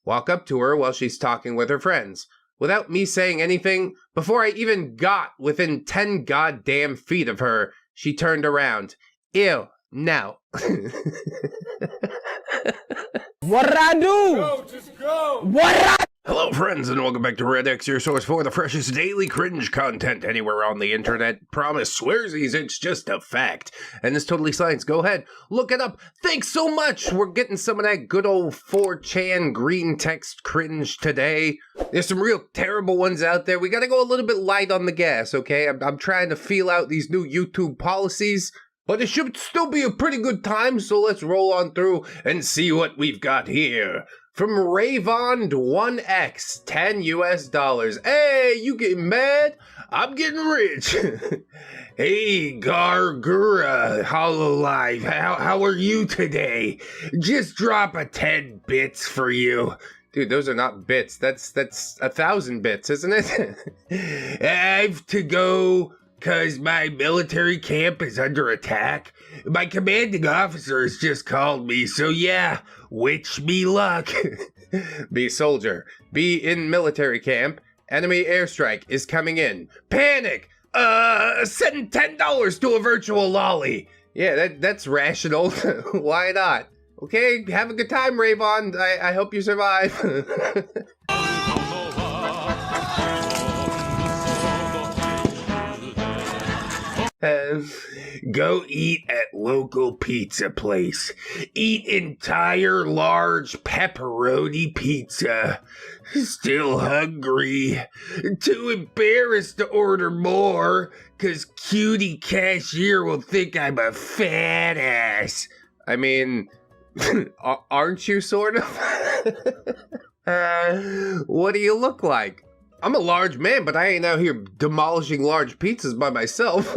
walk up to her while she's talking with her friends. Without me saying anything, before I even got within 10 goddamn feet of her, she turned around. Ew, no. What'd I do? Go, just go. What'd I Hello friends and welcome back to ReddX, your source for the freshest daily cringe content anywhere on the internet. Promise, swearsies, it's just a fact. And it's totally science. Go ahead, look it up. Thanks so much. We're getting some of that good old 4chan Greentext cringe today. There's some real terrible ones out there. We gotta go a little bit light on the gas, okay? I'm trying to feel out these new YouTube policies. But it should still be a pretty good time, so let's roll on through and see what we've got here. From Ravond1X, $10 US. Hey, you getting mad? I'm getting rich. Hey, Gargura Hololive, how are you today? Just drop a 10 bits for you. Dude, those are not bits. That's 1,000 bits, isn't it? I have to go, 'cause my military camp is under attack. My commanding officer has just called me, so yeah, wish me luck. Be soldier. Be in military camp. Enemy airstrike is coming in. Panic! Send $10 to a virtual lolly. Yeah, that's rational. Why not? Okay, have a good time, Ravon. I hope you survive. Go eat at local pizza place. Eat entire large pepperoni pizza. Still hungry. Too embarrassed to order more, 'cause cutie cashier will think I'm a fat ass. I mean, aren't you sort of? What do you look like? I'm a large man, but I ain't out here demolishing large pizzas by myself.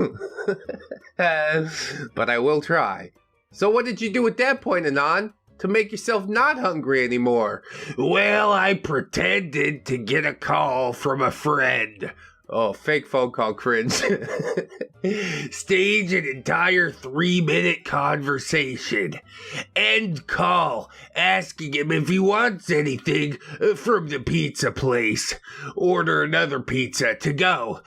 But I will try. So what did you do at that point, Anon, to make yourself not hungry anymore? Well, I pretended to get a call from a friend. Oh, fake phone call cringe. Stage an entire 3-minute conversation. End call, asking him if he wants anything from the pizza place. Order another pizza to go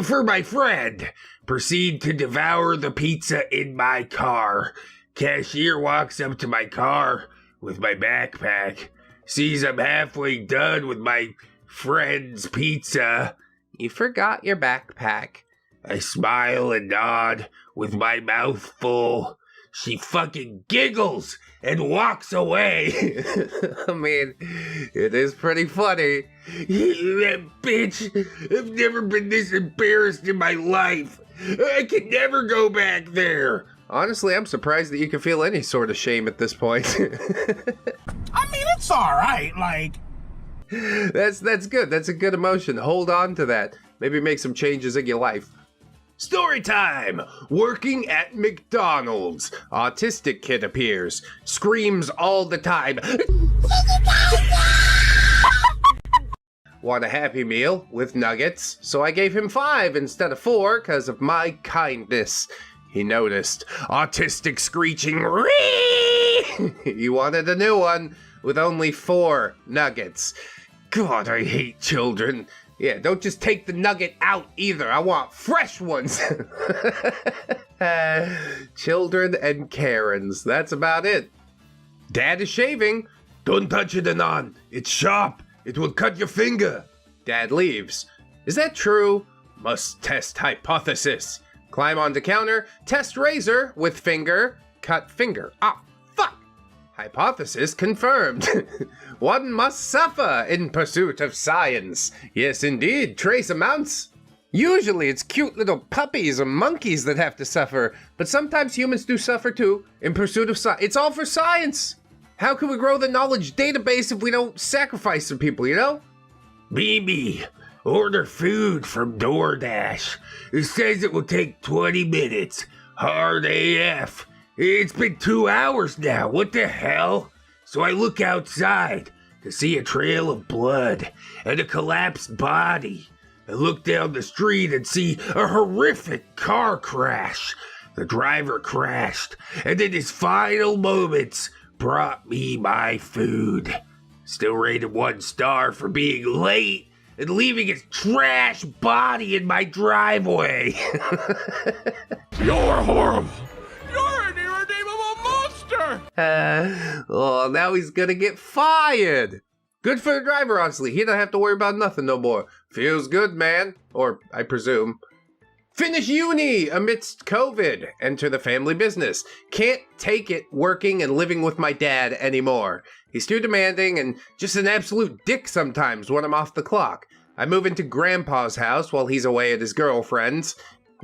for my friend. Proceed to devour the pizza in my car. Cashier walks up to my car with my backpack. Sees I'm halfway done with my friend's pizza. You forgot your backpack. I smile and nod with my mouth full. She fucking giggles and walks away. I mean, it is pretty funny. That bitch, I've never been this embarrassed in my life. I can never go back there. Honestly, I'm surprised that you can feel any sort of shame at this point. I mean, it's all right, like... That's good. That's a good emotion. Hold on to that. Maybe make some changes in your life. Story time! Working at McDonald's. Autistic kid appears. Screams all the time. Want a Happy Meal with nuggets? So I gave him 5 instead of 4 because of my kindness. He noticed. Autistic screeching. He wanted a new one with only 4 nuggets. God, I hate children. Yeah, don't just take the nugget out either. I want fresh ones. Children and Karens. That's about it. Dad is shaving. Don't touch it, Anon. It's sharp. It will cut your finger. Dad leaves. Is that true? Must test hypothesis. Climb onto counter. Test razor with finger. Cut finger. Ah, fuck. Hypothesis confirmed. One must suffer in pursuit of science. Yes, indeed, trace amounts. Usually it's cute little puppies or monkeys that have to suffer, but sometimes humans do suffer too in pursuit of science. It's all for science. How can we grow the knowledge database if we don't sacrifice some people, you know? Mimi, order food from DoorDash. It says it will take 20 minutes. Hard AF. It's been 2 hours now, what the hell? So I look outside to see a trail of blood and a collapsed body. I look down the street and see a horrific car crash. The driver crashed, and in his final moments brought me my food. Still rated 1 star for being late and leaving his trash body in my driveway. You're horrible. You're an irredeemable monster. Oh, now he's gonna get fired. Good for the driver, honestly. He don't have to worry about nothing no more. Feels good, man. Or, I presume. Finish uni amidst COVID. Enter the family business. Can't take it working and living with my dad anymore. He's too demanding and just an absolute dick sometimes when I'm off the clock. I move into Grandpa's house while he's away at his girlfriend's.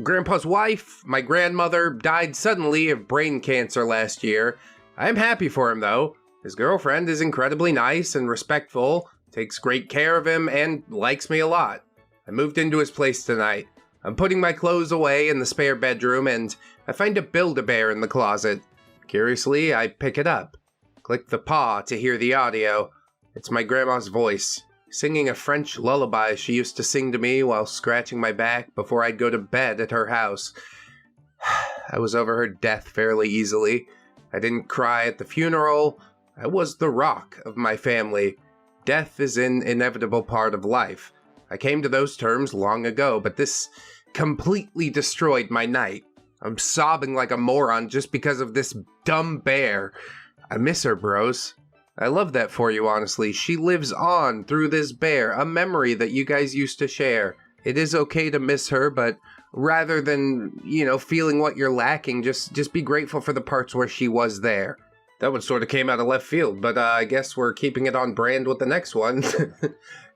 Grandpa's wife, my grandmother, died suddenly of brain cancer last year. I am happy for him, though. His girlfriend is incredibly nice and respectful, takes great care of him, and likes me a lot. I moved into his place tonight. I'm putting my clothes away in the spare bedroom, and I find a Build-A-Bear in the closet. Curiously, I pick it up. Click the paw to hear the audio. It's my grandma's voice, singing a French lullaby she used to sing to me while scratching my back before I'd go to bed at her house. I was over her death fairly easily. I didn't cry at the funeral. I was the rock of my family. Death is an inevitable part of life. I came to those terms long ago, but this completely destroyed my night. I'm sobbing like a moron just because of this dumb bear. I miss her, bros. I love that for you, honestly. She lives on through this bear, a memory that you guys used to share. It is okay to miss her, but rather than, feeling what you're lacking, just be grateful for the parts where she was there. That one sort of came out of left field, but I guess we're keeping it on brand with the next one.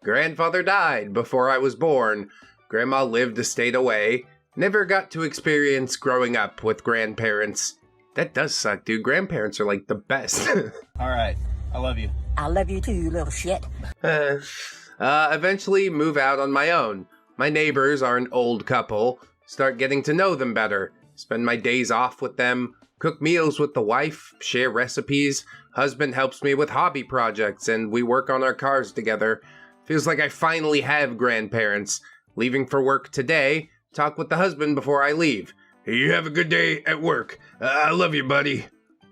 Grandfather died before I was born. Grandma lived a state away. Never got to experience growing up with grandparents. That does suck, dude. Grandparents are like the best. All right. I love you. I love you too, you little shit. Eventually move out on my own. My neighbors are an old couple. Start getting to know them better. Spend my days off with them. Cook meals with the wife, share recipes. Husband helps me with hobby projects, and we work on our cars together. Feels like I finally have grandparents. Leaving for work today, talk with the husband before I leave. Hey, you have a good day at work. I love you, buddy.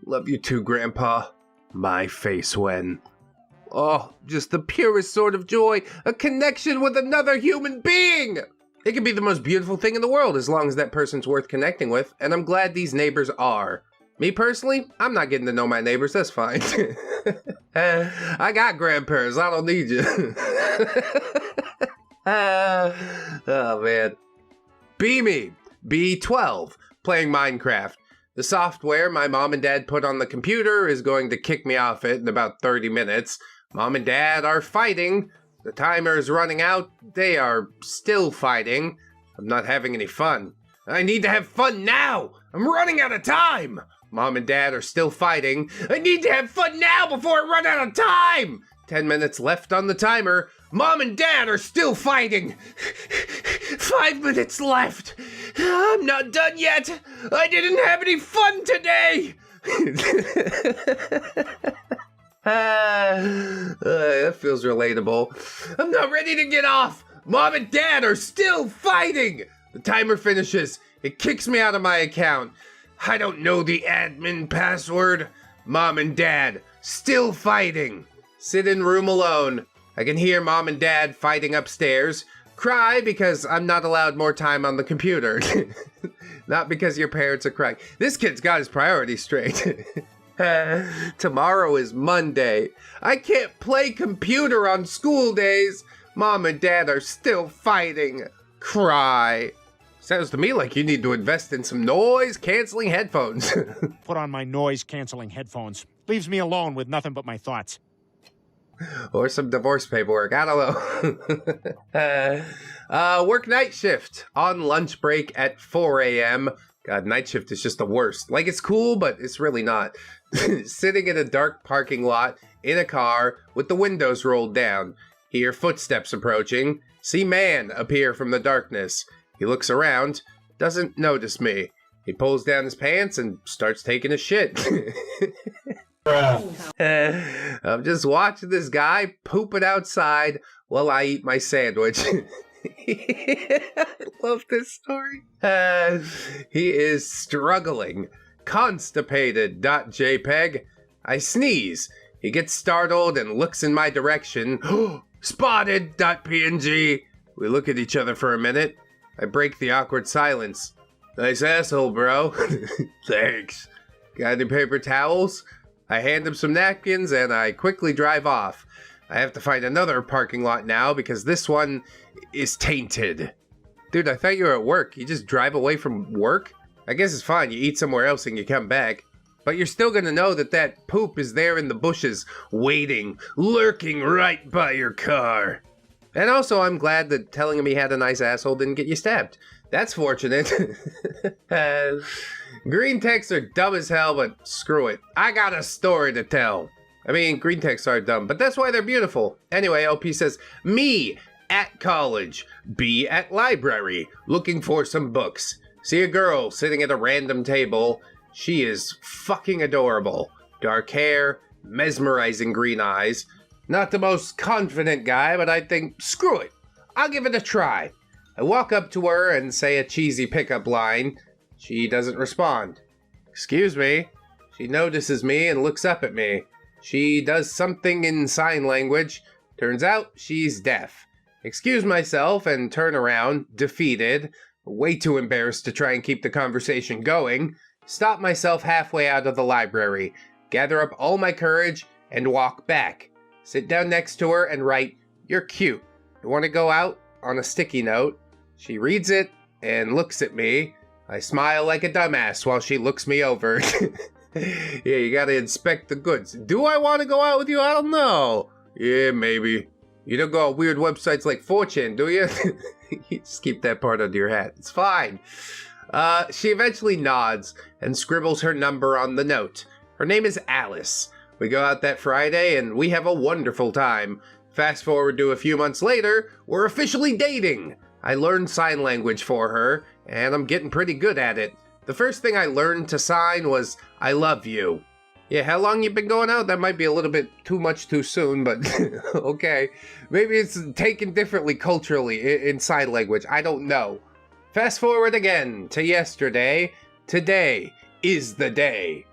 Love you too, Grandpa. My face when. Oh, just the purest sort of joy. A connection with another human being! It can be the most beautiful thing in the world as long as that person's worth connecting with, and I'm glad these neighbors are. Me personally, I'm not getting to know my neighbors, that's fine. I got grandparents, I don't need you. Oh man. Beamy, B12, playing Minecraft. The software my mom and dad put on the computer is going to kick me off it in about 30 minutes. Mom and dad are fighting. The timer is running out. They are still fighting. I'm not having any fun. I need to have fun now. I'm running out of time. Mom and dad are still fighting. I need to have fun now before I run out of time. 10 minutes left on the timer. Mom and dad are still fighting. 5 minutes left. I'm not done yet. I didn't have any fun today. That feels relatable. I'm not ready to get off. Mom and dad are still fighting. The timer finishes. It kicks me out of my account. I don't know the admin password. Mom and dad still fighting. Sit in room alone. I can hear mom and dad fighting upstairs. Cry because I'm not allowed more time on the computer. Not because your parents are crying. This kid's got his priorities straight. Tomorrow is Monday. I can't play computer on school days. Mom and dad are still fighting. Cry. Sounds to me like you need to invest in some noise-canceling headphones. Put on my noise-canceling headphones. Leaves me alone with nothing but my thoughts. Or some divorce paperwork. I don't know. Work night shift on lunch break at 4 a.m. God, night shift is just the worst. Like, it's cool, but it's really not. Sitting in a dark parking lot in a car with the windows rolled down. Hear footsteps approaching. See man appear from the darkness. He looks around. Doesn't notice me. He pulls down his pants and starts taking a shit. I'm just watching this guy poop it outside while I eat my sandwich. I love this story. He is struggling. Constipated.jpg. I sneeze. He gets startled and looks in my direction. Spotted.png. We look at each other for a minute. I break the awkward silence. Nice asshole, bro. Thanks. Got any paper towels? I hand him some napkins and I quickly drive off. I have to find another parking lot now because this one is tainted. Dude, I thought you were at work. You just drive away from work? I guess it's fine. You eat somewhere else and you come back. But you're still gonna know that that poop is there in the bushes, waiting, lurking right by your car. And also, I'm glad that telling him he had a nice asshole didn't get you stabbed. That's fortunate. Green texts are dumb as hell, but screw it. I got a story to tell. I mean, green texts are dumb, but that's why they're beautiful. Anyway, LP says, me at college, B at library, looking for some books. See a girl sitting at a random table. She is fucking adorable. Dark hair, mesmerizing green eyes. Not the most confident guy, but I think, screw it. I'll give it a try. I walk up to her and say a cheesy pickup line. She doesn't respond. Excuse me. She notices me and looks up at me. She does something in sign language. Turns out she's deaf. Excuse myself and turn around, defeated. Way too embarrassed to try and keep the conversation going. Stop myself halfway out of the library. Gather up all my courage and walk back. Sit down next to her and write, "You're cute. You want to go out?" on a sticky note. She reads it and looks at me. I smile like a dumbass while she looks me over. Yeah, you gotta inspect the goods. Do I want to go out with you? I don't know. Yeah, maybe. You don't go on weird websites like 4chan, do you? You just keep that part under your hat. It's fine. She eventually nods and scribbles her number on the note. Her name is Alice. We go out that Friday and we have a wonderful time. Fast forward to a few months later, we're officially dating. I learned sign language for her, and I'm getting pretty good at it. The first thing I learned to sign was, "I love you." Yeah, how long you been going out? That might be a little bit too much too soon, but okay. Maybe it's taken differently culturally in sign language. I don't know. Fast forward again to yesterday. Today is the day.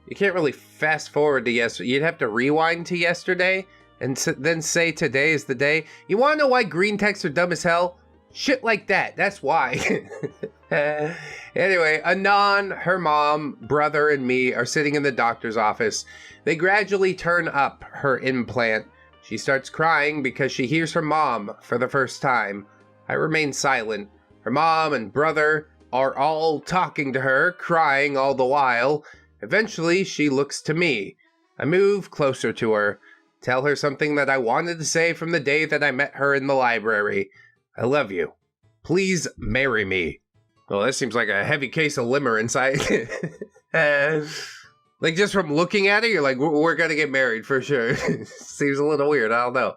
You can't really fast forward to yesterday. You'd have to rewind to yesterday and then say today is the day. You want to know why green texts are dumb as hell? Shit like that. That's why. Anyway, Anon, her mom, brother, and me are sitting in the doctor's office. They gradually turn up her implant. She starts crying because she hears her mom for the first time. I remain silent. Her mom and brother are all talking to her, crying all the while. Eventually, she looks to me. I move closer to her, tell her something that I wanted to say from the day that I met her in the library. I love you. Please marry me. Well, that seems like a heavy case of limerence. Like, just from looking at it, you're like, we're gonna get married for sure. Seems a little weird, I don't know.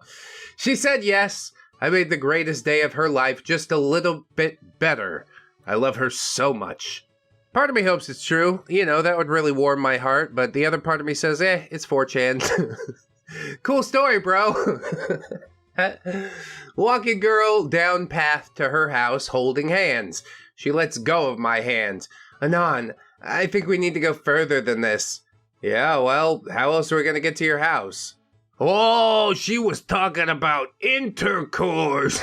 She said yes. I made the greatest day of her life just a little bit better. I love her so much. Part of me hopes it's true. You know, that would really warm my heart. But the other part of me says, it's 4chan. Cool story, bro. Walking girl down path to her house holding hands. She lets go of my hands. Anon, I think we need to go further than this. Yeah, well, how else are we going to get to your house? Oh, she was talking about intercourse.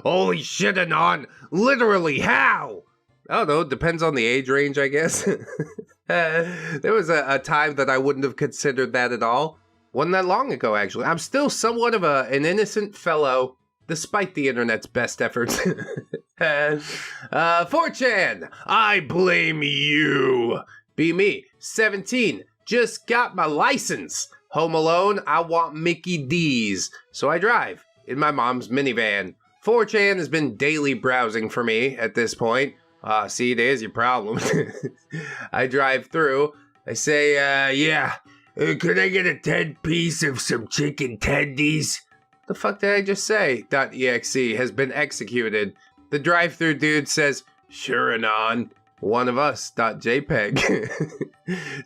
Holy shit, Anon. Literally, how? I don't know, depends on the age range, I guess. There was a time that I wouldn't have considered that at all. Wasn't that long ago, actually. I'm still somewhat of an innocent fellow, despite the internet's best efforts. 4chan, I blame you. Be me, 17, just got my license. Home alone, I want Mickey D's. So I drive in my mom's minivan. 4chan has been daily browsing for me at this point. See, there's your problem. I drive through. I say, yeah. Could I get a 10-piece of some chicken tendies? The fuck did I just say? .exe has been executed. The drive-thru dude says, sure Anon. One of us. .jpeg.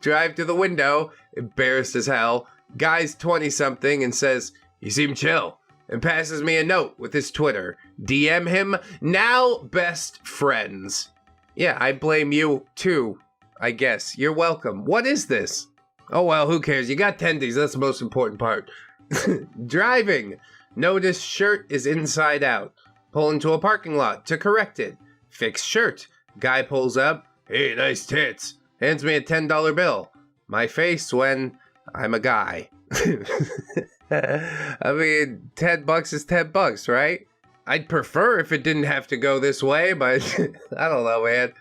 Drive to the window, embarrassed as hell. Guy's 20-something and says, you seem chill. And passes me a note with his Twitter. DM him, now best friends. Yeah, I blame you too, I guess. You're welcome. What is this? Oh well, who cares? You got tendies, that's the most important part. Driving. Notice shirt is inside out. Pull into a parking lot to correct it. Fix shirt. Guy pulls up. Hey, nice tits. Hands me a $10 bill. My face when I'm a guy. I mean, $10 is $10, right? I'd prefer if it didn't have to go this way, but I don't know, man.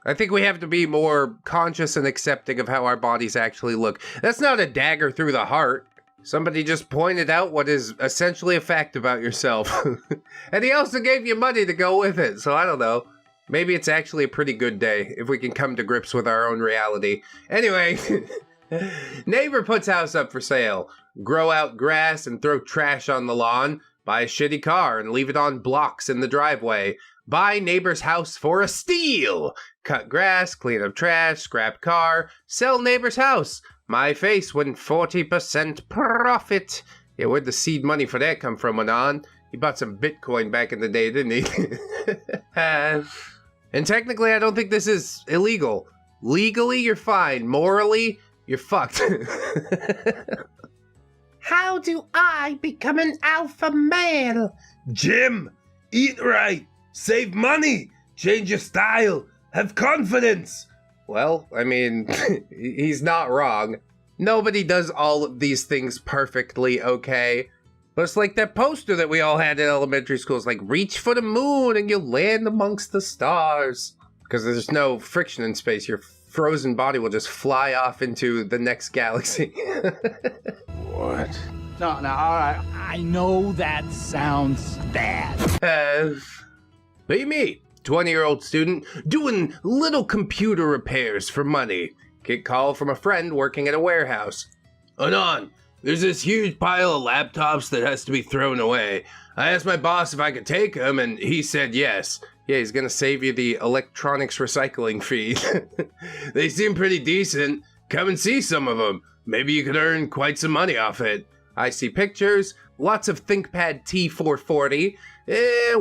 I think we have to be more conscious and accepting of how our bodies actually look. That's not a dagger through the heart. Somebody just pointed out what is essentially a fact about yourself. And he also gave you money to go with it, so I don't know. Maybe it's actually a pretty good day if we can come to grips with our own reality. Anyway, neighbor puts house up for sale. Grow out grass and throw trash on the lawn. Buy a shitty car and leave it on blocks in the driveway. Buy neighbor's house for a steal. Cut grass, clean up trash, scrap car, sell neighbor's house. My face when 40% profit. Yeah, where'd the seed money for that come from, Anon? He bought some Bitcoin back in the day, didn't he? And technically, I don't think this is illegal. Legally, you're fine. Morally, you're fucked. How do I become an alpha male? Jim, eat right, save money, change your style, have confidence. Well, I mean, he's not wrong. Nobody does all of these things perfectly okay. But it's like that poster that we all had in elementary school. It's like, reach for the moon and you'll land amongst the stars. Because there's no friction in space. Your frozen body will just fly off into the next galaxy. What? No, all right. I know that sounds bad. Be me, 20-year-old student, doing little computer repairs for money. Get call from a friend working at a warehouse. Anon, there's this huge pile of laptops that has to be thrown away. I asked my boss if I could take them, and he said yes. Yeah, he's gonna save you the electronics recycling fee. They seem pretty decent. Come and see some of them. Maybe you could earn quite some money off it. I see pictures, lots of ThinkPad T440.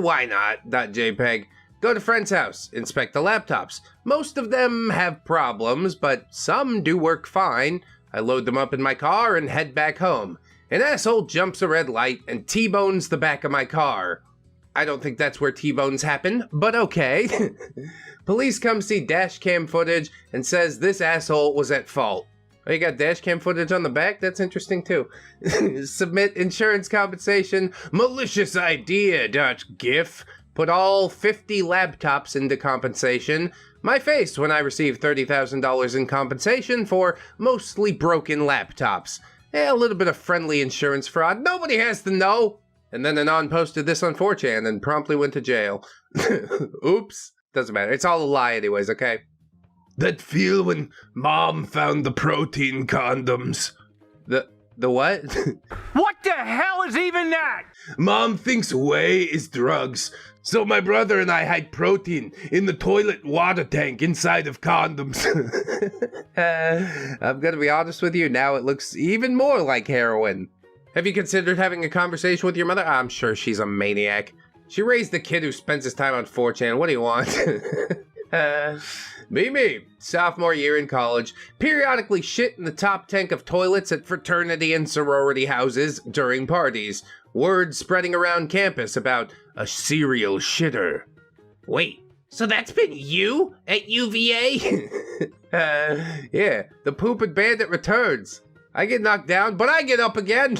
Why not? .jpg. Go to friend's house, inspect the laptops. Most of them have problems, but some do work fine. I load them up in my car and head back home. An asshole jumps a red light and T-bones the back of my car. I don't think that's where T-bones happen, but okay. Police come see dash cam footage and says this asshole was at fault. Oh, you got dash cam footage on the back? That's interesting too. Submit insurance compensation. Malicious idea. .gif. Put all 50 laptops into compensation. My face when I receive $30,000 in compensation for mostly broken laptops. A little bit of friendly insurance fraud. Nobody has to know. And then Anon posted this on 4chan and promptly went to jail. Oops. Doesn't matter. It's all a lie anyways, okay? That feel when Mom found the protein condoms. The what? What the hell is even that? Mom thinks whey is drugs, so my brother and I hide protein in the toilet water tank inside of condoms. I'm gonna be honest with you, now it looks even more like heroin. Have you considered having a conversation with your mother? I'm sure she's a maniac. She raised a kid who spends his time on 4chan. What do you want? Me, sophomore year in college, periodically shit in the top tank of toilets at fraternity and sorority houses during parties. Word spreading around campus about a serial shitter. Wait, so that's been you at UVA? Yeah, the pooping bandit returns. I get knocked down, but I get up again.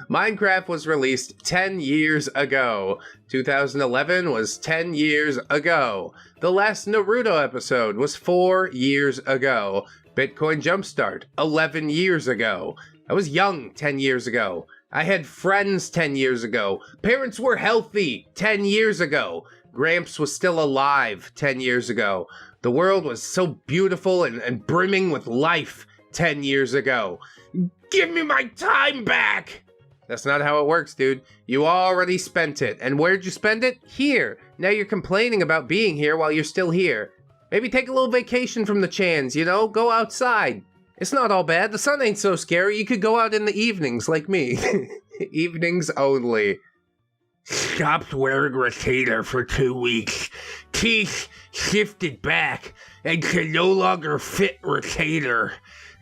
Minecraft was released 10 years ago. 2011 was 10 years ago. The last Naruto episode was 4 years ago. Bitcoin Jumpstart, 11 years ago. I was young 10 years ago. I had friends 10 years ago. Parents were healthy 10 years ago. Gramps was still alive 10 years ago. The world was so beautiful and brimming with life 10 years ago. Give me my time back! That's not how it works, dude. You already spent it. And where'd you spend it? Here. Now you're complaining about being here while you're still here. Maybe take a little vacation from the Chans, you know? Go outside. It's not all bad. The sun ain't so scary. You could go out in the evenings like me. Evenings only. Stopped wearing retainer for 2 weeks. Teeth shifted back and can no longer fit retainer.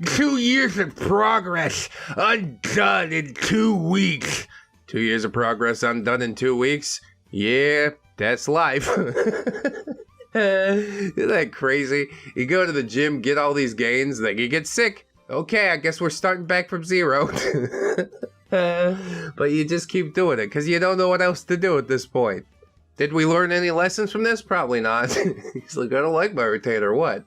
2 years of progress undone in 2 weeks. 2 years of progress undone in 2 weeks? Yeah, that's life. Isn't that crazy? You go to the gym, get all these gains, then you get sick. Okay, I guess we're starting back from zero. But you just keep doing it because you don't know what else to do at this point. Did we learn any lessons from this? Probably not. He's like, I don't like my retainer, what?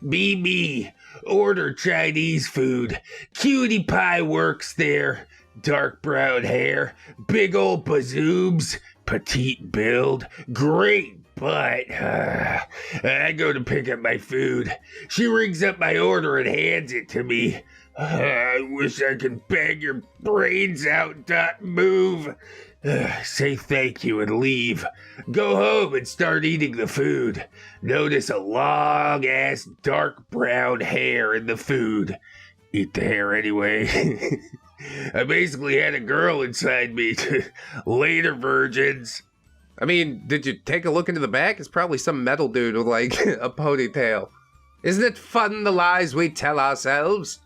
Be me. Order Chinese food. Cutie Pie works there. Dark brown hair. Big old bazoobs. Petite build. Great butt. I go to pick up my food. She rings up my order and hands it to me. I wish I could bang your brains out, Dot Move. Say thank you and leave. Go home and start eating the food. Notice a long-ass dark brown hair in the food. Eat the hair anyway. I basically had a girl inside me. Later, virgins. I mean, did you take a look into the back? It's probably some metal dude with, like, a ponytail. Isn't it fun, the lies we tell ourselves?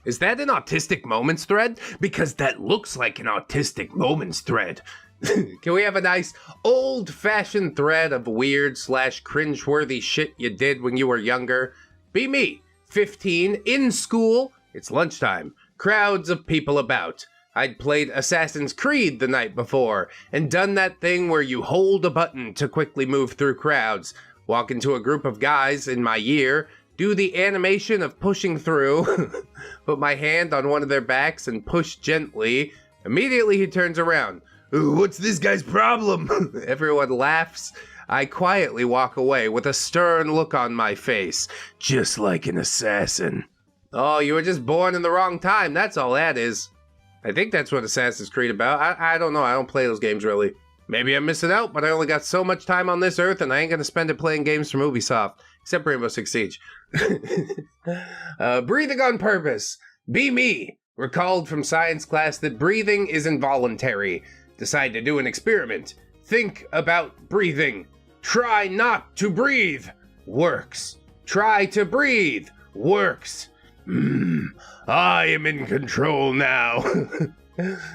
Is that an autistic moments thread? Because that looks like an autistic moments thread. Can we have a nice old-fashioned thread of weird/cringeworthy shit you did when you were younger? Be me, 15, in school. It's lunchtime. Crowds of people about. I'd played Assassin's Creed the night before and done that thing where you hold a button to quickly move through crowds, walk into a group of guys in my year, do the animation of pushing through, put my hand on one of their backs and push gently. Immediately he turns around. What's this guy's problem? Everyone laughs. I quietly walk away with a stern look on my face, just like an assassin. Oh, you were just born in the wrong time, that's all that is. I think that's what Assassin's Creed about. I don't know, I don't play those games really. Maybe I'm missing out, but I only got so much time on this earth and I ain't gonna spend it playing games from Ubisoft. Except Rainbow Six Siege. Breathing on purpose. Be me. Recalled from science class that breathing is involuntary. Decide to do an experiment. Think about breathing. Try not to breathe. Works. Try to breathe. Works. I am in control now.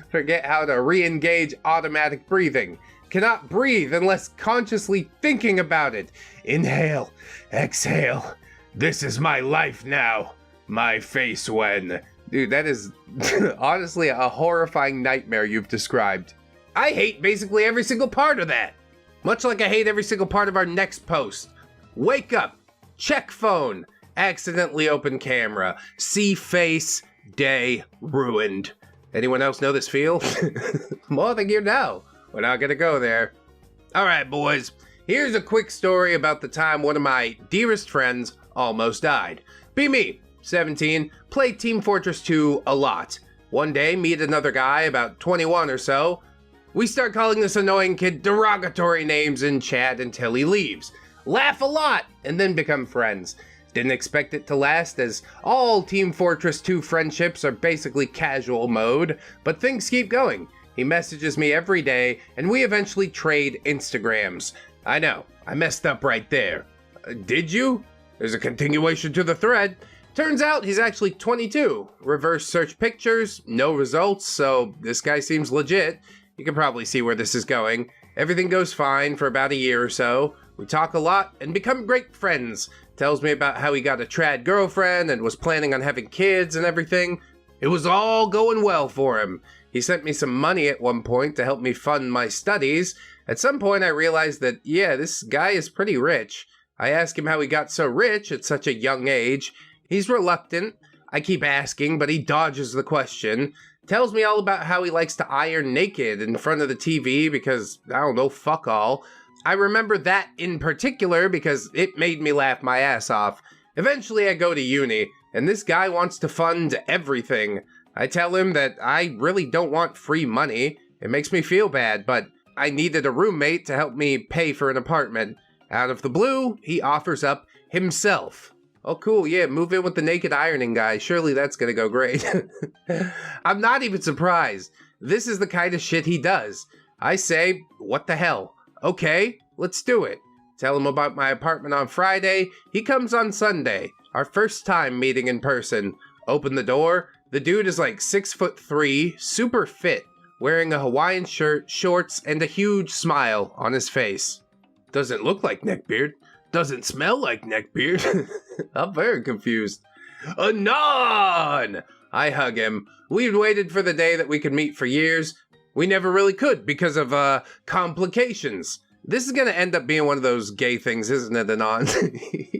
Forget how to re-engage automatic breathing. Cannot breathe unless consciously thinking about it. Inhale, exhale. This is my life now. My face when. Dude, that is honestly a horrifying nightmare you've described. I hate basically every single part of that. Much like I hate every single part of our next post. Wake up, check phone, accidentally open camera, see face, day ruined. Anyone else know this feel? More than you know. We're not gonna go there. Alright, boys. Here's a quick story about the time one of my dearest friends almost died. Be me, 17, play Team Fortress 2 a lot. One day, meet another guy, about 21 or so. We start calling this annoying kid derogatory names in chat until he leaves. Laugh a lot, and then become friends. Didn't expect it to last, as all Team Fortress 2 friendships are basically casual mode, but things keep going. He messages me every day, and we eventually trade Instagrams. I know, I messed up right there. Did you? There's a continuation to the thread. Turns out he's actually 22. Reverse search pictures, no results, so this guy seems legit. You can probably see where this is going. Everything goes fine for about a year or so. We talk a lot and become great friends. Tells me about how he got a trad girlfriend and was planning on having kids and everything. It was all going well for him. He sent me some money at one point to help me fund my studies. At some point I realized that, yeah, this guy is pretty rich. I ask him how he got so rich at such a young age. He's reluctant. I keep asking, but he dodges the question. Tells me all about how he likes to iron naked in front of the TV because, I don't know, fuck all. I remember that in particular because it made me laugh my ass off. Eventually I go to uni, and this guy wants to fund everything. I tell him that I really don't want free money. It makes me feel bad, but I needed a roommate to help me pay for an apartment. Out of the blue, he offers up himself. Oh cool, yeah, move in with the naked ironing guy. Surely that's gonna go great. I'm not even surprised. This is the kind of shit he does. I say, what the hell? Okay, let's do it. Tell him about my apartment on Friday. He comes on Sunday. Our first time meeting in person. Open the door. The dude is like 6'3", super fit, wearing a Hawaiian shirt, shorts, and a huge smile on his face. Doesn't look like Neckbeard. Doesn't smell like Neckbeard. I'm very confused. Anon! I hug him. We'd waited for the day that we could meet for years. We never really could because of, complications. This is gonna end up being one of those gay things, isn't it, Anon?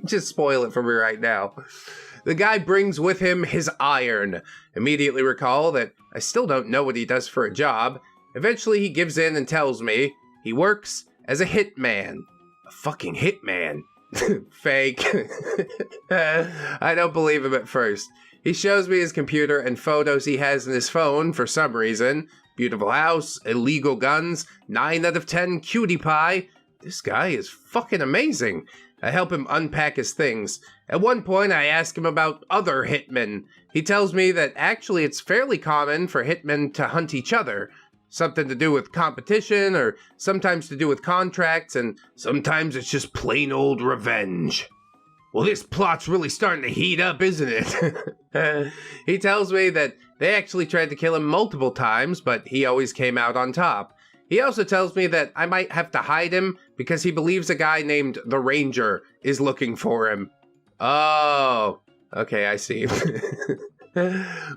Just spoil it for me right now. The guy brings with him his iron. Immediately recall that I still don't know what he does for a job. Eventually he gives in and tells me he works as a hitman. A fucking hitman. Fake. I don't believe him at first. He shows me his computer and photos he has in his phone for some reason. Beautiful house, illegal guns, 9 out of 10 cutie pie. This guy is fucking amazing. I help him unpack his things. At one point, I ask him about other hitmen. He tells me that actually it's fairly common for hitmen to hunt each other. Something to do with competition, or sometimes to do with contracts, and sometimes it's just plain old revenge. Well, this plot's really starting to heat up, isn't it? He tells me that they actually tried to kill him multiple times, but he always came out on top. He also tells me that I might have to hide him because he believes a guy named the Ranger is looking for him. Oh, okay, I see.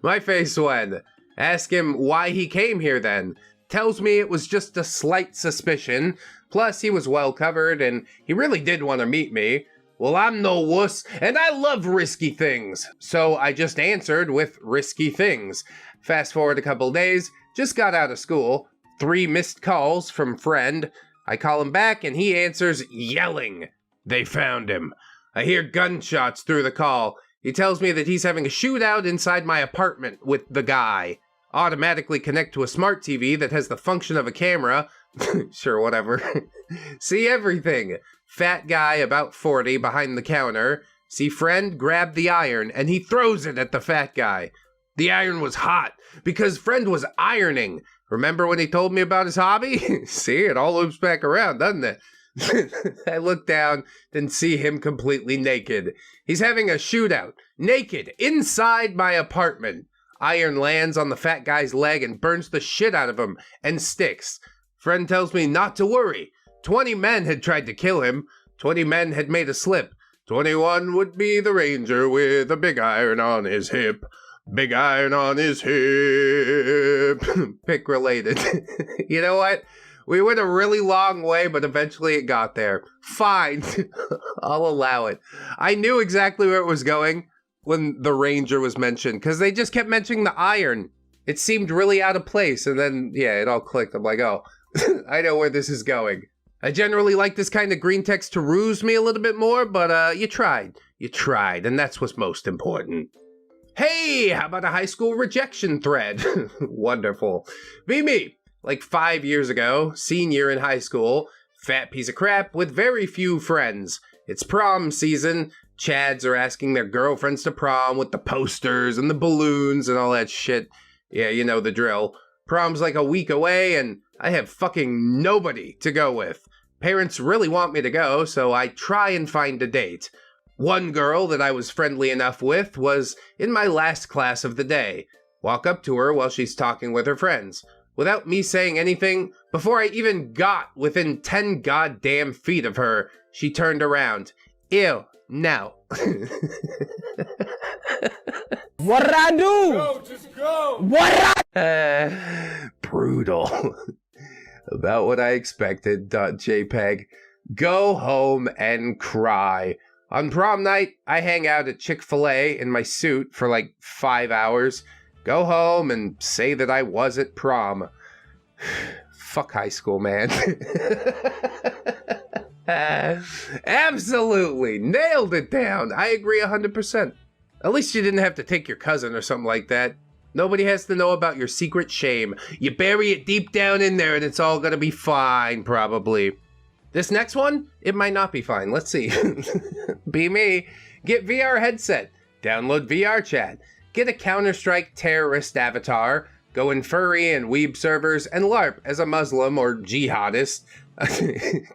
My face went. Ask him why he came here then. Tells me it was just a slight suspicion. Plus, he was well covered and he really did want to meet me. Well, I'm no wuss, and I love risky things. So I just answered with risky things. Fast forward a couple days, just got out of school. 3 missed calls from friend. I call him back and he answers yelling. They found him. I hear gunshots through the call. He tells me that he's having a shootout inside my apartment with the guy. Automatically connect to a smart TV that has the function of a camera. Sure, whatever. See everything. Fat guy about 40 behind the counter. See friend grab the iron and he throws it at the fat guy. The iron was hot because friend was ironing. Remember when he told me about his hobby? See, it all loops back around, doesn't it? I look down, then see him completely naked. He's having a shootout, naked, inside my apartment. Iron lands on the fat guy's leg and burns the shit out of him, and sticks. Friend tells me not to worry. 20 men had tried to kill him. 20 men had made a slip. 21 would be the Ranger with a big iron on his hip. Big iron on his hip. Pick related. You know what? We went a really long way, but eventually it got there. Fine. I'll allow it. I knew exactly where it was going when the Ranger was mentioned, because they just kept mentioning the iron. It seemed really out of place, and then, yeah, it all clicked. I'm like, oh, I know where this is going. I generally like this kind of green text to ruse me a little bit more, but you tried. You tried, and that's what's most important. Hey, how about a high school rejection thread? Wonderful. Be me. Like 5 years ago, senior in high school, fat piece of crap with very few friends. It's prom season. Chads are asking their girlfriends to prom with the posters and the balloons and all that shit. Yeah, you know the drill. Prom's like a week away and I have fucking nobody to go with. Parents really want me to go, so I try and find a date. One girl that I was friendly enough with was in my last class of the day. Walk up to her while she's talking with her friends. Without me saying anything, before I even got within 10 goddamn feet of her, she turned around. Ew, no. What I do? Go, just go! What I... Brutal. About what I expected, .jpg. Go home and cry. On prom night, I hang out at Chick-fil-A in my suit for like 5 hours. Go home and say that I was at prom. Fuck high school, man. Absolutely. Nailed it down. I agree 100%. At least you didn't have to take your cousin or something like that. Nobody has to know about your secret shame. You bury it deep down in there and it's all gonna be fine, probably. This next one, it might not be fine. Let's see. Be me. Get VR headset. Download VR chat. Get a Counter-Strike terrorist avatar. go in furry and weeb servers, and LARP as a Muslim or jihadist.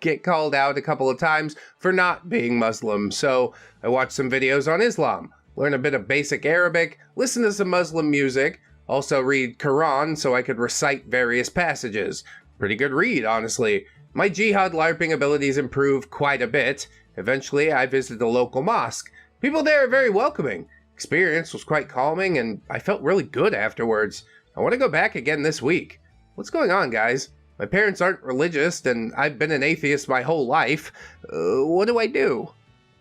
Get called out a couple of times for not being Muslim, so I watched some videos on Islam, learn a bit of basic Arabic, listen to some Muslim music, also read Quran so I could recite various passages. Pretty good read, honestly. My jihad LARPing abilities improved quite a bit. Eventually, I visited the local mosque. People there are very welcoming. Experience was quite calming, and I felt really good afterwards. I want to go back again this week. What's going on, guys? My parents aren't religious, and I've been an atheist my whole life. What do I do?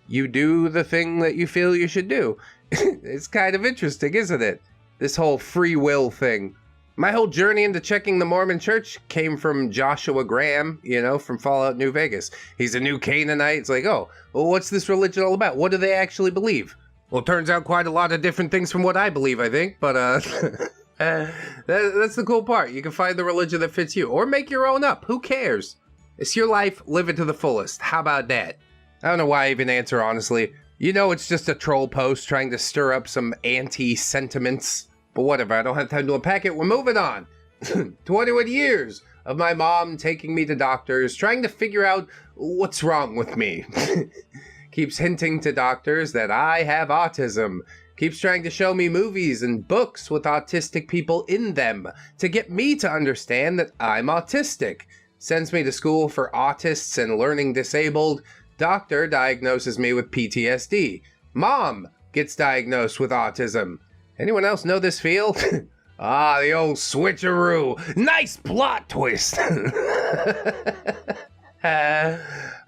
You do the thing that you feel you should do. It's kind of interesting, isn't it? This whole free will thing. My whole journey into checking the Mormon church came from Joshua Graham, from Fallout New Vegas. He's a new Canaanite. It's like, oh, well, what's this religion all about? What do they actually believe? Well, it turns out quite a lot of different things from what I believe, I think, but that's the cool part. You can find the religion that fits you, or make your own up. Who cares? It's your life, live it to the fullest. How about that? I don't know why I even answer, honestly. It's just a troll post trying to stir up some anti-sentiments. But whatever, I don't have time to unpack it. We're moving on. 21 years of my mom taking me to doctors, trying to figure out what's wrong with me. Keeps hinting to doctors that I have autism. Keeps trying to show me movies and books with autistic people in them to get me to understand that I'm autistic. Sends me to school for autists and learning disabled. Doctor diagnoses me with PTSD. Mom gets diagnosed with autism. Anyone else know this feel? The old switcheroo. Nice plot twist.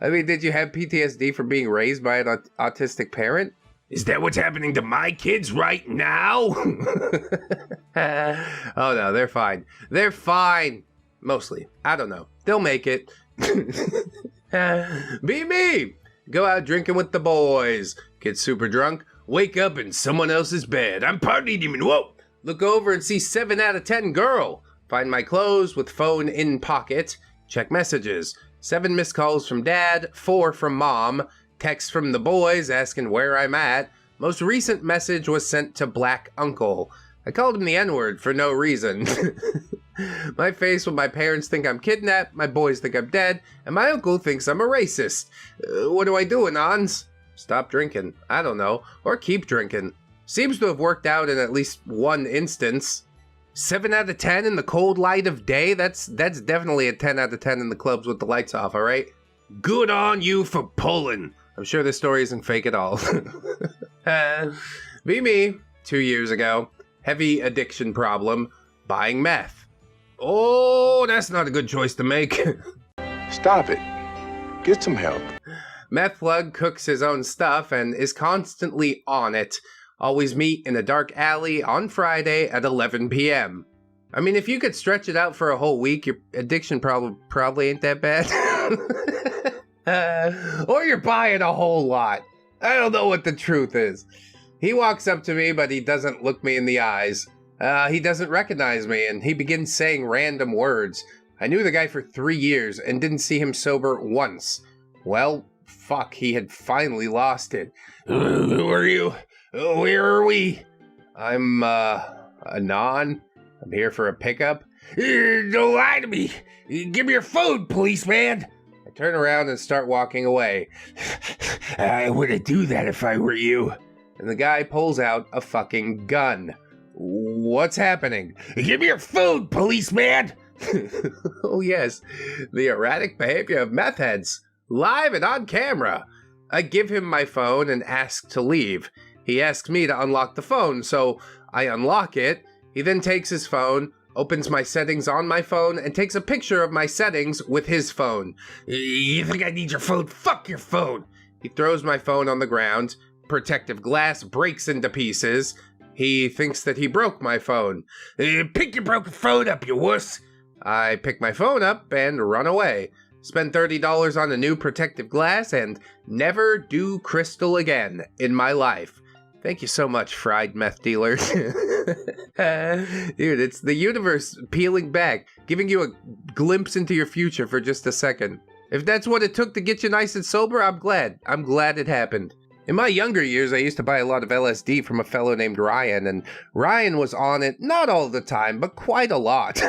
Did you have PTSD from being raised by an autistic parent? Is that what's happening to my kids right now? Oh no, they're fine. They're fine. Mostly. I don't know. They'll make it. Be me. Go out drinking with the boys. Get super drunk. Wake up in someone else's bed. I'm party demon. Whoa. Look over and see 7 out of 10 girl. Find my clothes with phone in pocket. Check messages. 7 missed calls from dad. 4 from mom. Text from the boys asking where I'm at. Most recent message was sent to Black Uncle. I called him the N-word for no reason. My face when my parents think I'm kidnapped, my boys think I'm dead, and my uncle thinks I'm a racist. What do I do, Anons? Stop drinking. I don't know. Or keep drinking. Seems to have worked out in at least one instance. 7 out of 10 in the cold light of day? That's definitely a 10 out of 10 in the clubs with the lights off, alright? Good on you for pulling. I'm sure this story isn't fake at all. Be me, 2 years ago. Heavy addiction problem. Buying meth. Oh, that's not a good choice to make. Stop it. Get some help. Meth Lug cooks his own stuff and is constantly on it. Always meet in a dark alley on Friday at 11 p.m. I mean, if you could stretch it out for a whole week, your addiction probably ain't that bad. Or you're buying a whole lot. I don't know what the truth is. He walks up to me, but he doesn't look me in the eyes. He doesn't recognize me, and he begins saying random words. I knew the guy for 3 years and didn't see him sober once. Well, fuck, he had finally lost it. Who are you? Where are we? I'm, Anon. I'm here for a pickup. Don't lie to me. Give me your food, policeman. I turn around and start walking away. I wouldn't do that if I were you. And the guy pulls out a fucking gun. What's happening? Give me your food, policeman. Oh yes, the erratic behavior of meth heads. Live and on camera. I give him my phone and ask to leave. He asks me to unlock the phone, so I unlock it. He then takes his phone, opens my settings on my phone, and takes a picture of my settings with his phone. You think I need your phone? Fuck your phone. He throws my phone on the ground. Protective glass breaks into pieces. He thinks that he broke my phone. Pick your broken phone up, you wuss. I pick my phone up and run away. Spend $30 on a new protective glass and never do crystal again in my life. Thank you so much, fried meth dealer. Dude, it's the universe peeling back, giving you a glimpse into your future for just a second. If that's what it took to get you nice and sober, I'm glad. I'm glad it happened. In my younger years, I used to buy a lot of LSD from a fellow named Ryan, and Ryan was on it not all the time, but quite a lot.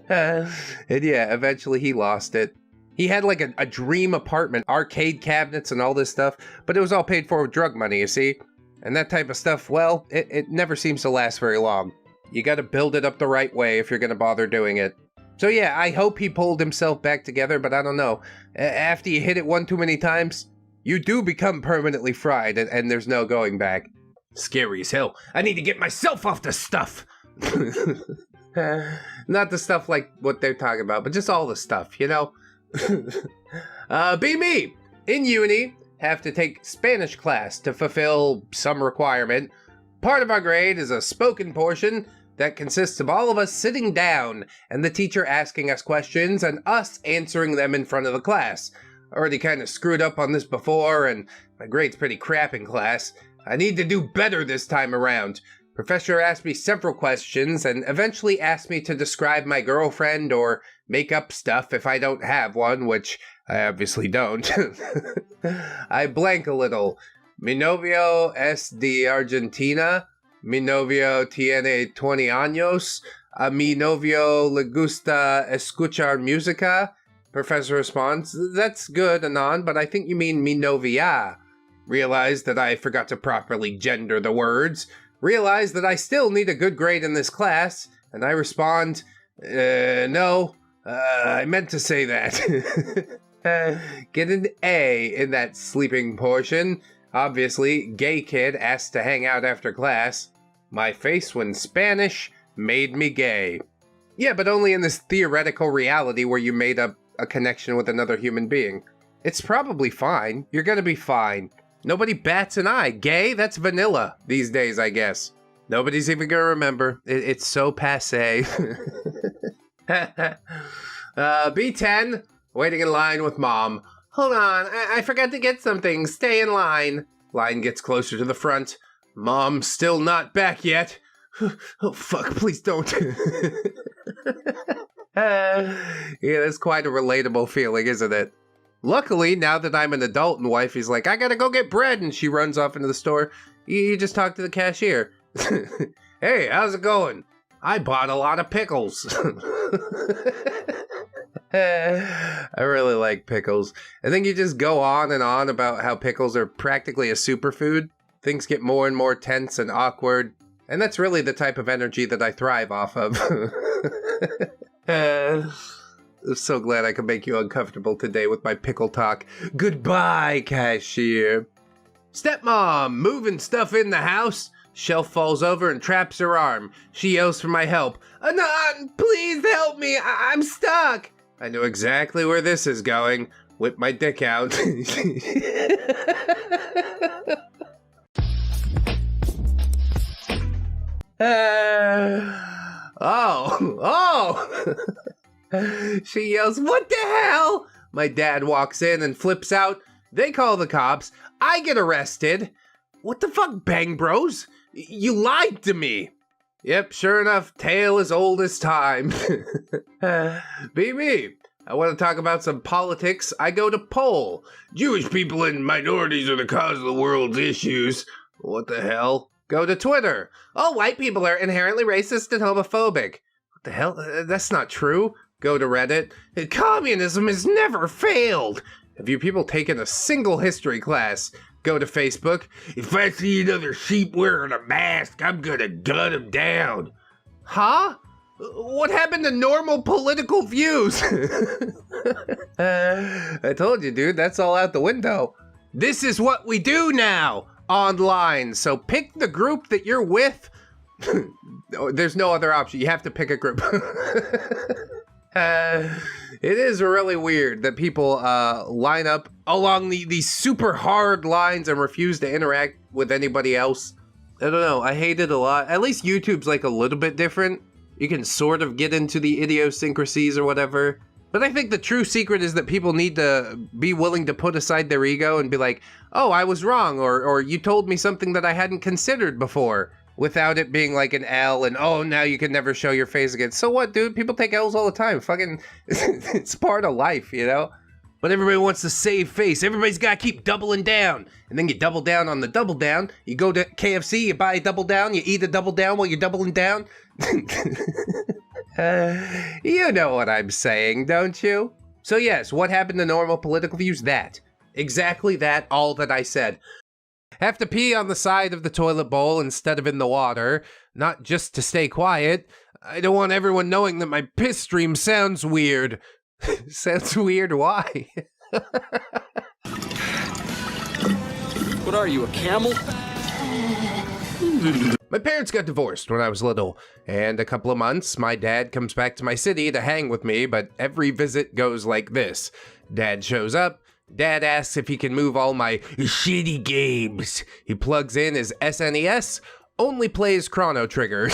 And yeah, eventually he lost it. He had like a dream apartment, arcade cabinets and all this stuff, but it was all paid for with drug money, you see? And that type of stuff, well, it never seems to last very long. You gotta build it up the right way if you're gonna bother doing it. So yeah, I hope he pulled himself back together, but I don't know. After you hit it one too many times, you do become permanently fried, and there's no going back. Scary as hell. I need to get myself off the stuff! Not the stuff like what they're talking about, but just all the stuff, you know? Be me! In uni, have to take Spanish class to fulfill some requirement. Part of our grade is a spoken portion that consists of all of us sitting down and the teacher asking us questions and us answering them in front of the class. Already kind of screwed up on this before, and my grade's pretty crap in class. I need to do better this time around. Professor asked me several questions and eventually asked me to describe my girlfriend or make up stuff if I don't have one, which I obviously don't. I blank a little. Mi novio es de Argentina. Mi novio tiene 20 años. A mi novio le gusta escuchar música. Professor responds, that's good, Anon, but I think you mean mi novia. Realize that I forgot to properly gender the words. Realize that I still need a good grade in this class. And I respond, no, I meant to say that. Get an A in that sleeping portion. Obviously, gay kid asked to hang out after class. My face when Spanish made me gay. Yeah, but only in this theoretical reality where you made up a connection with another human being. It's probably fine. You're gonna be fine. Nobody bats an eye. Gay? That's vanilla these days, I guess. Nobody's even gonna remember. It's so passé. B10, waiting in line with mom. Hold on, I forgot to get something. Stay in line. Line gets closer to the front. Mom's still not back yet. Oh, fuck, please don't. Yeah, that's quite a relatable feeling, isn't it? Luckily, now that I'm an adult and wifey's like, I gotta go get bread, and she runs off into the store, you just talk to the cashier. Hey, how's it going? I bought a lot of pickles. I really like pickles. I think you just go on and on about how pickles are practically a superfood. Things get more and more tense and awkward, and that's really the type of energy that I thrive off of. I'm so glad I could make you uncomfortable today with my pickle talk. Goodbye, cashier. Stepmom, moving stuff in the house. Shelf falls over and traps her arm. She yells for my help. Anon, please help me. I'm stuck. I know exactly where this is going. Whip my dick out. Oh! She yells, what the hell? My dad walks in and flips out. They call the cops. I get arrested. What the fuck, Bang Bros? You lied to me. Yep, sure enough, tale as old as time. Be me. I want to talk about some politics. I go to poll. Jewish people and minorities are the cause of the world's issues. What the hell? Go to Twitter. All white people are inherently racist and homophobic. What the hell? That's not true. Go to Reddit. Communism has never failed. Have you people taken a single history class? Go to Facebook. If I see another sheep wearing a mask, I'm gonna gun him down. Huh? What happened to normal political views? I told you, dude, that's all out the window. This is what we do now, online. So pick the group that you're with. There's no other option. You have to pick a group. It is really weird that people line up along these super hard lines and refuse to interact with anybody else. I don't know. I hate it a lot. At least YouTube's like a little bit different. You can sort of get into the idiosyncrasies or whatever. But I think the true secret is that people need to be willing to put aside their ego and be like, oh, I was wrong, or you told me something that I hadn't considered before, without it being like an L and, oh, now you can never show your face again. So what, dude? People take L's all the time. Fucking, it's part of life, you know? but everybody wants to save face. Everybody's got to keep doubling down. And then you double down on the double down. You go to KFC, you buy a double down, you eat a double down while you're doubling down. You know what I'm saying, don't you? So yes, what happened to normal political views? That. Exactly that, all that I said. Have to pee on the side of the toilet bowl instead of in the water, not just to stay quiet. I don't want everyone knowing that my piss stream sounds weird. Sounds weird? Why? What are you, a camel? My parents got divorced when I was little, and a couple of months, my dad comes back to my city to hang with me, but every visit goes like this. Dad shows up. Dad asks if he can move all my shitty games. He plugs in his SNES, only plays Chrono Trigger.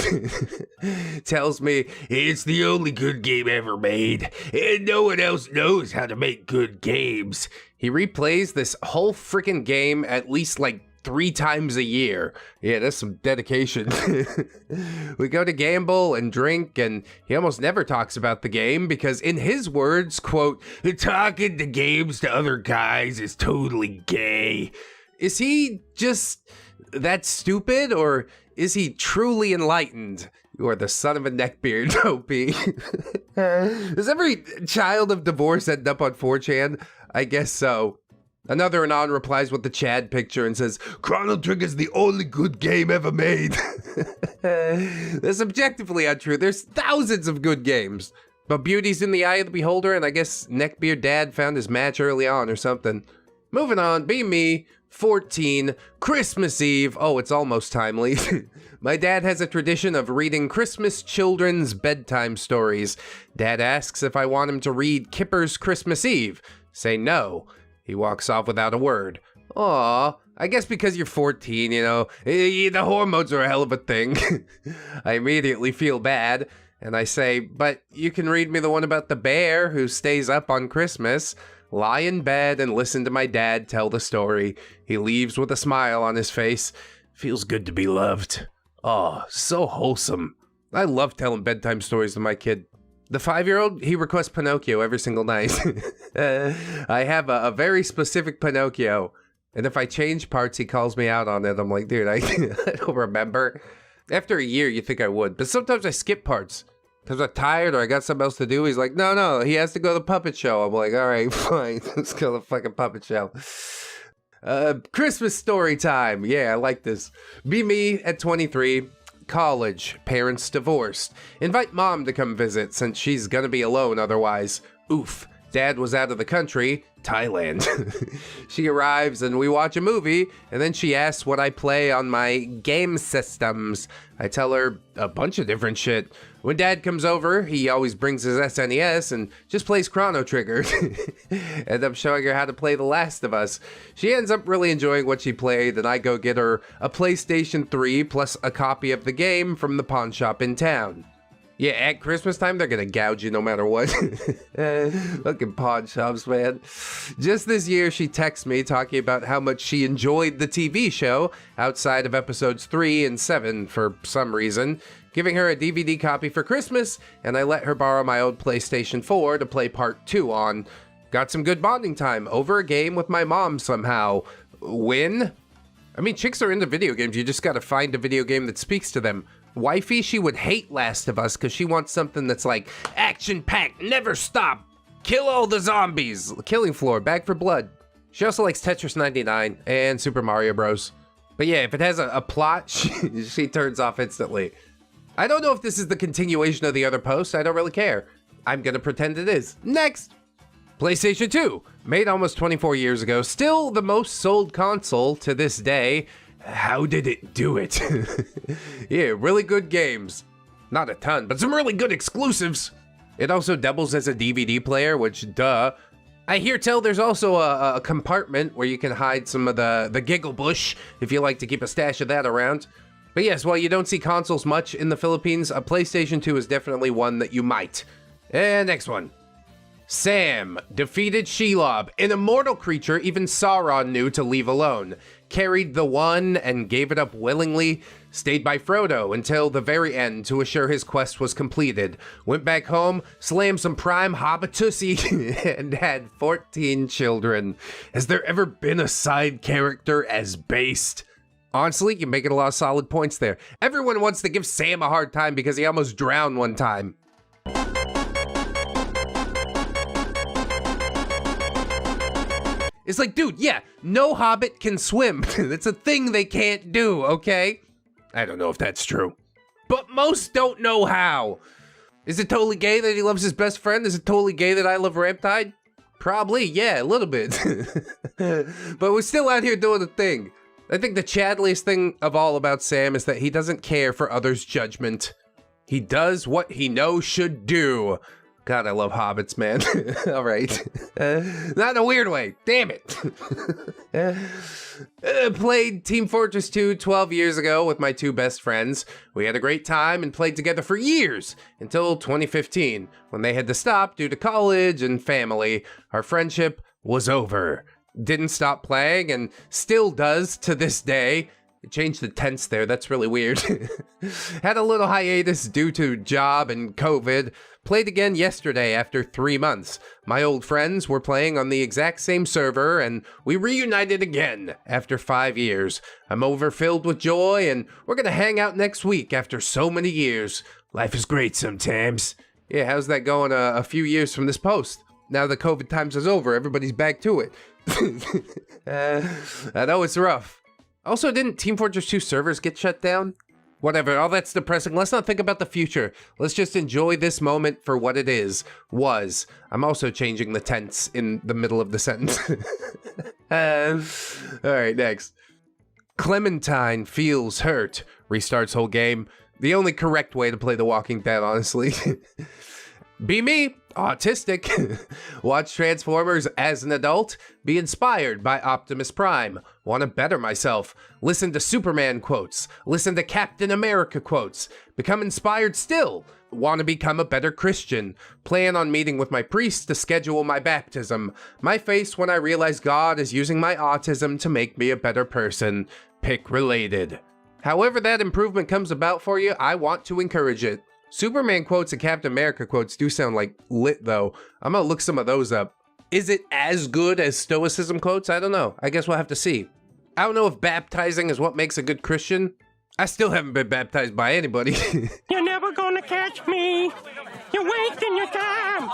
Tells me it's the only good game ever made, and no one else knows how to make good games. He replays this whole freaking game at least like 3 times a year. Yeah, that's some dedication. We go to gamble and drink, and he almost never talks about the game because, in his words, quote, talking the games to other guys is totally gay. Is he just that stupid, or is he truly enlightened? You are the son of a neckbeard, OP. Does every child of divorce end up on 4chan? I guess so. Another Anon replies with the Chad picture and says, Chrono Trigger's the only good game ever made. That's objectively untrue. There's thousands of good games. But beauty's in the eye of the beholder, and I guess Neckbeard Dad found his match early on or something. Moving on, be me, 14, Christmas Eve. Oh, it's almost timely. My dad has a tradition of reading Christmas children's bedtime stories. Dad asks if I want him to read Kipper's Christmas Eve. Say no. He walks off without a word. Aw, I guess because you're 14, you know, the hormones are a hell of a thing. I immediately feel bad, and I say, but you can read me the one about the bear who stays up on Christmas. Lie in bed and listen to my dad tell the story. He leaves with a smile on his face. Feels good to be loved. Oh, so wholesome. I love telling bedtime stories to my kid. The 5-year-old, he requests Pinocchio every single night. I have a very specific Pinocchio, and if I change parts, he calls me out on it. I'm like, dude, I don't remember. After a year, you think I would, but sometimes I skip parts because I'm tired or I got something else to do. He's like, no, he has to go to the puppet show. I'm like, all right, fine, let's go to the fucking puppet show. Christmas story time. Yeah, I like this. Be me at 23. College, parents divorced. Invite mom to come visit since she's gonna be alone otherwise. Oof, dad was out of the country, Thailand. She arrives and we watch a movie, and then she asks what I play on my game systems. I tell her a bunch of different shit. When dad comes over, he always brings his SNES and just plays Chrono Trigger. And I'm showing her how to play The Last of Us. She ends up really enjoying what she played, and I go get her a PlayStation 3 plus a copy of the game from the pawn shop in town. Yeah, at Christmas time, they're gonna gouge you no matter what. Fucking pawn shops, man. Just this year, she texts me talking about how much she enjoyed the TV show outside of episodes 3 and 7 for some reason, giving her a DVD copy for Christmas, and I let her borrow my old PlayStation 4 to play part 2 on. Got some good bonding time over a game with my mom somehow. Win? I mean, chicks are into video games, you just gotta find a video game that speaks to them. Wifey, she would hate Last of Us because she wants something that's like action-packed, never stop, kill all the zombies, Killing Floor, Back for Blood. She also likes Tetris 99 and Super Mario Bros. But yeah, if it has a plot, she turns off instantly. I don't know if this is the continuation of the other post, I don't really care. I'm gonna pretend it is. Next! PlayStation 2, made almost 24 years ago, still the most sold console to this day. How did it do it? Yeah, really good games. Not a ton, but some really good exclusives. It also doubles as a DVD player, which, duh. I hear tell there's also a compartment where you can hide some of the giggle bush if you like to keep a stash of that around. But yes, while you don't see consoles much in the Philippines, a PlayStation 2 is definitely one that you might. And next one. Sam defeated Shelob, an immortal creature even Sauron knew to leave alone. carried the one and gave it up willingly, stayed by Frodo until the very end to assure his quest was completed, went back home, slammed some prime Hobbitussi, and had 14 children. Has there ever been a side character as based? Honestly, you're making a lot of solid points there. Everyone wants to give Sam a hard time because he almost drowned one time. It's like, dude, yeah, no hobbit can swim. It's a thing they can't do, okay? I don't know if that's true. But most don't know how. Is it totally gay that he loves his best friend? Is it totally gay that I love Ramptide? Probably, yeah, a little bit. But we're still out here doing the thing. I think the chadliest thing of all about Sam is that he doesn't care for others' judgment. He does what he knows should do. God, I love hobbits, man. All right. Not in a weird way. Damn it. Played Team Fortress 2 12 years ago with my two best friends. We had a great time and played together for years until 2015 when they had to stop due to college and family. Our friendship was over. Didn't stop playing and still does to this day. It changed the tense there, that's really weird. Had a little hiatus due to job and COVID. Played again yesterday after 3 months. My old friends were playing on the exact same server and we reunited again after 5 years. I'm overfilled with joy and we're gonna hang out next week after so many years. Life is great sometimes. Yeah, how's that going a few years from this post? Now the COVID times is over, everybody's back to it. I know it's rough. Also, didn't Team Fortress 2 servers get shut down? Whatever, all that's depressing. Let's not think about the future. Let's just enjoy this moment for what it is. Was. I'm also changing the tense in the middle of the sentence. Alright, next. Clementine feels hurt. Restarts whole game. The only correct way to play The Walking Dead, honestly. Be me, autistic. Watch Transformers as an adult. Be inspired by Optimus Prime. Want to better myself. Listen to Superman quotes. Listen to Captain America quotes. Become inspired still. Want to become a better Christian. Plan on meeting with my priest to schedule my baptism. My face when I realize God is using my autism to make me a better person. Pick related. However that improvement comes about for you, I want to encourage it. Superman quotes and Captain America quotes do sound like lit though. I'm gonna look some of those up. Is it as good as Stoicism quotes? I don't know. I guess we'll have to see. I don't know if baptizing is what makes a good Christian. I still haven't been baptized by anybody. You're never gonna catch me. You're wasting your time.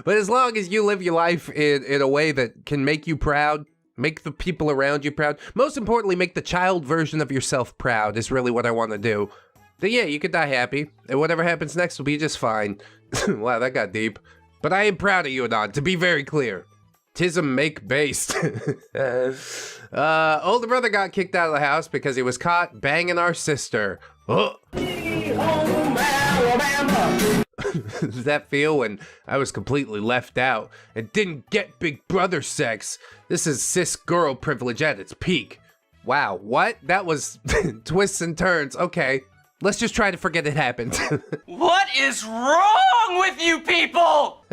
But as long as you live your life in a way that can make you proud, make the people around you proud, most importantly, make the child version of yourself proud is really what I want to do. Then yeah, you could die happy, and whatever happens next will be just fine. Wow, that got deep. But I am proud of you, Anon, to be very clear. Tism make based. Older brother got kicked out of the house because he was caught banging our sister. Oh. Does that feel when I was completely left out and didn't get big brother sex? This is cis girl privilege at its peak. Wow, what? That was twists and turns. Okay. Let's just try to forget it happened. What is wrong with you people?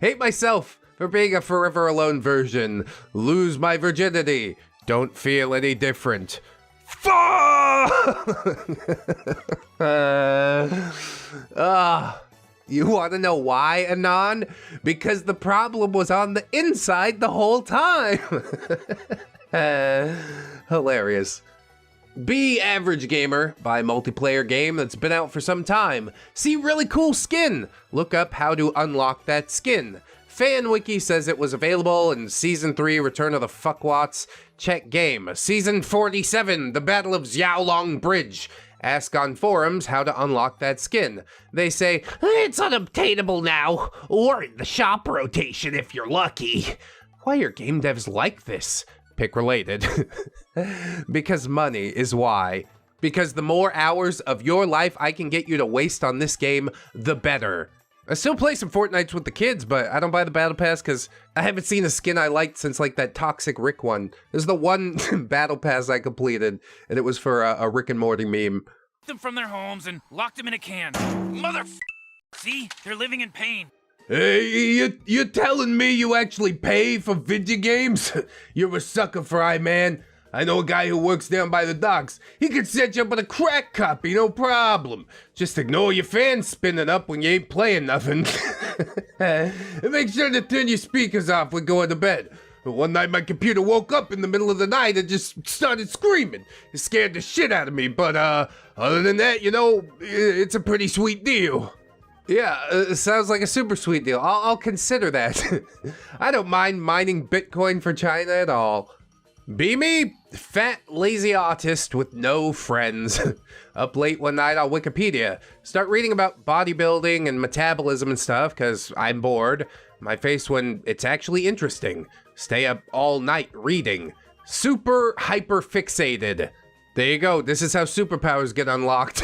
Hate myself for being a forever alone version. Lose my virginity. Don't feel any different. You want to know why, Anon? Because the problem was on the inside the whole time. Hilarious. Be Average Gamer, buy a multiplayer game that's been out for some time. See really cool skin. Look up how to unlock that skin. FanWiki says it was available in Season 3 Return of the Fuckwats. Check game. Season 47 The Battle of Xiaolong Bridge. Ask on forums how to unlock that skin. They say, it's unobtainable now, or in the shop rotation if you're lucky. Why are game devs like this? Pick related. Because money is why. Because the more hours of your life I can get you to waste on this game, the better. I still play some Fortnites with the kids, but I don't buy the battle pass because I haven't seen a skin I liked since like that Toxic Rick one. This is the one battle pass I completed, and it was for a Rick and Morty meme. Them from their homes and locked them in a can. See? They're living in pain. Hey, you're telling me you actually pay for video games? You're a sucker fry, man. I know a guy who works down by the docks. He could set you up with a crack copy, no problem. Just ignore your fan spinning up when you ain't playing nothing. And make sure to turn your speakers off when going to bed. One night my computer woke up in the middle of the night and just started screaming. It scared the shit out of me, but other than that, you know, it's a pretty sweet deal. Yeah, sounds like a super sweet deal. I'll consider that. I don't mind mining Bitcoin for China at all. Be me, fat, lazy autist with no friends. Up late one night on Wikipedia. Start reading about bodybuilding and metabolism and stuff, because I'm bored. My face when it's actually interesting. Stay up all night reading. Super hyper fixated. There you go. This is how superpowers get unlocked.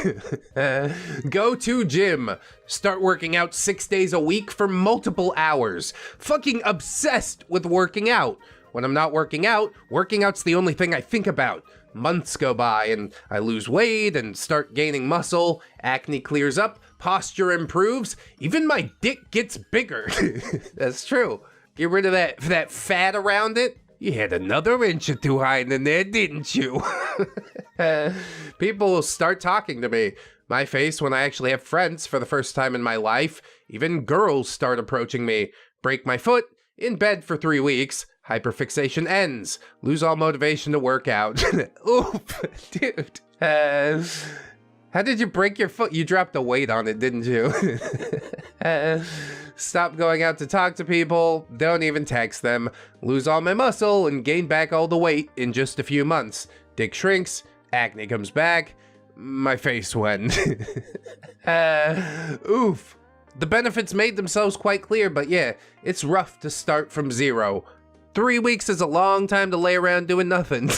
Go to gym. Start working out 6 days a week for multiple hours. Fucking obsessed with working out. When I'm not working out's the only thing I think about. Months go by and I lose weight and start gaining muscle. Acne clears up. Posture improves. Even my dick gets bigger. That's true. Get rid of that fat around it. You had another inch or two hiding in there, didn't you? People will start talking to me. My face when I actually have friends for the first time in my life. Even girls start approaching me. Break my foot. In bed for 3 weeks. Hyperfixation ends. Lose all motivation to work out. Oof, dude. How did you break your foot? You dropped a weight on it, didn't you? Stop going out to talk to people. Don't even text them. Lose all my muscle and gain back all the weight in just a few months. Dick shrinks. Acne comes back. My face went. Oof. The benefits made themselves quite clear, but yeah, it's rough to start from zero. 3 weeks is a long time to lay around doing nothing.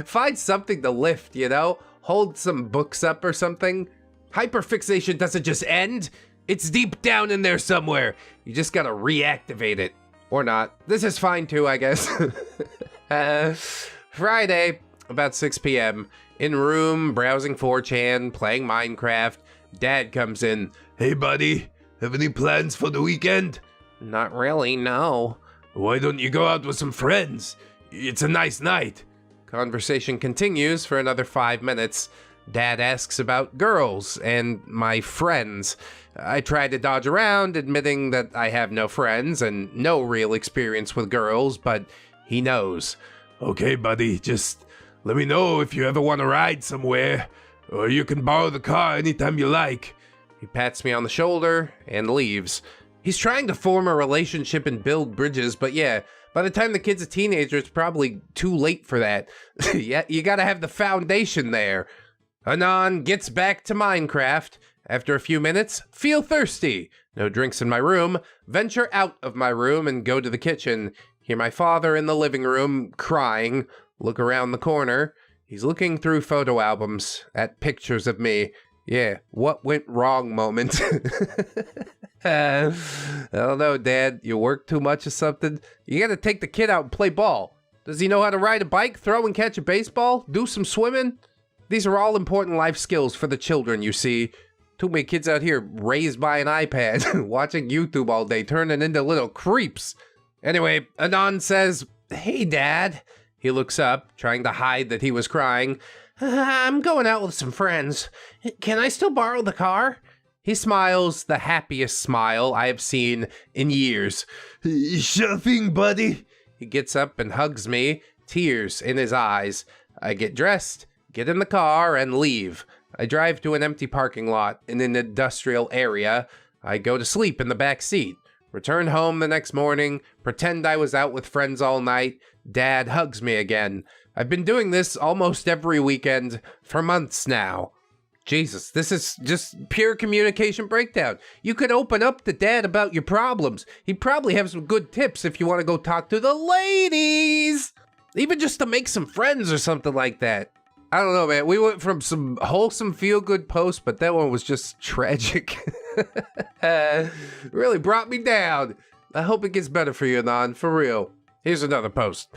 Find something to lift, you know? Hold some books up or something. Hyperfixation doesn't just end. It's deep down in there somewhere. You just gotta reactivate it. Or not. This is fine too, I guess. Friday, about 6 p.m. In room, browsing 4chan, playing Minecraft. Dad comes in. Hey, buddy, have any plans for the weekend? Not really, no. Why don't you go out with some friends? It's a nice night. Conversation continues for another 5 minutes. Dad asks about girls and my friends. I try to dodge around, admitting that I have no friends and no real experience with girls, but he knows. Okay, buddy, just let me know if you ever want to ride somewhere, or you can borrow the car anytime you like. He pats me on the shoulder and leaves. He's trying to form a relationship and build bridges, but yeah, by the time the kid's a teenager, it's probably too late for that. Yeah, you gotta have the foundation there. Anon gets back to Minecraft. After a few minutes, feel thirsty. No drinks in my room. Venture out of my room and go to the kitchen. Hear my father in the living room crying. Look around the corner. He's looking through photo albums at pictures of me. Yeah, what went wrong moment. I don't know, Dad. You work too much or something? You gotta take the kid out and play ball. Does he know how to ride a bike, throw and catch a baseball, do some swimming? These are all important life skills for the children, you see. Too many kids out here raised by an iPad, watching YouTube all day, turning into little creeps. Anyway, Anon says, "Hey, Dad." He looks up, trying to hide that he was crying. "I'm going out with some friends. Can I still borrow the car?" He smiles, the happiest smile I have seen in years. Sure thing, buddy. He gets up and hugs me, tears in his eyes. I get dressed, get in the car, and leave. I drive to an empty parking lot in an industrial area. I go to sleep in the back seat. Return home the next morning, pretend I was out with friends all night. Dad hugs me again. I've been doing this almost every weekend for months now. Jesus, this is just pure communication breakdown. You could open up to Dad about your problems. He'd probably have some good tips if you want to go talk to the ladies. Even just to make some friends or something like that. I don't know, man. We went from some wholesome feel-good posts, but that one was just tragic. Really brought me down. I hope it gets better for you, Anon, for real. Here's another post.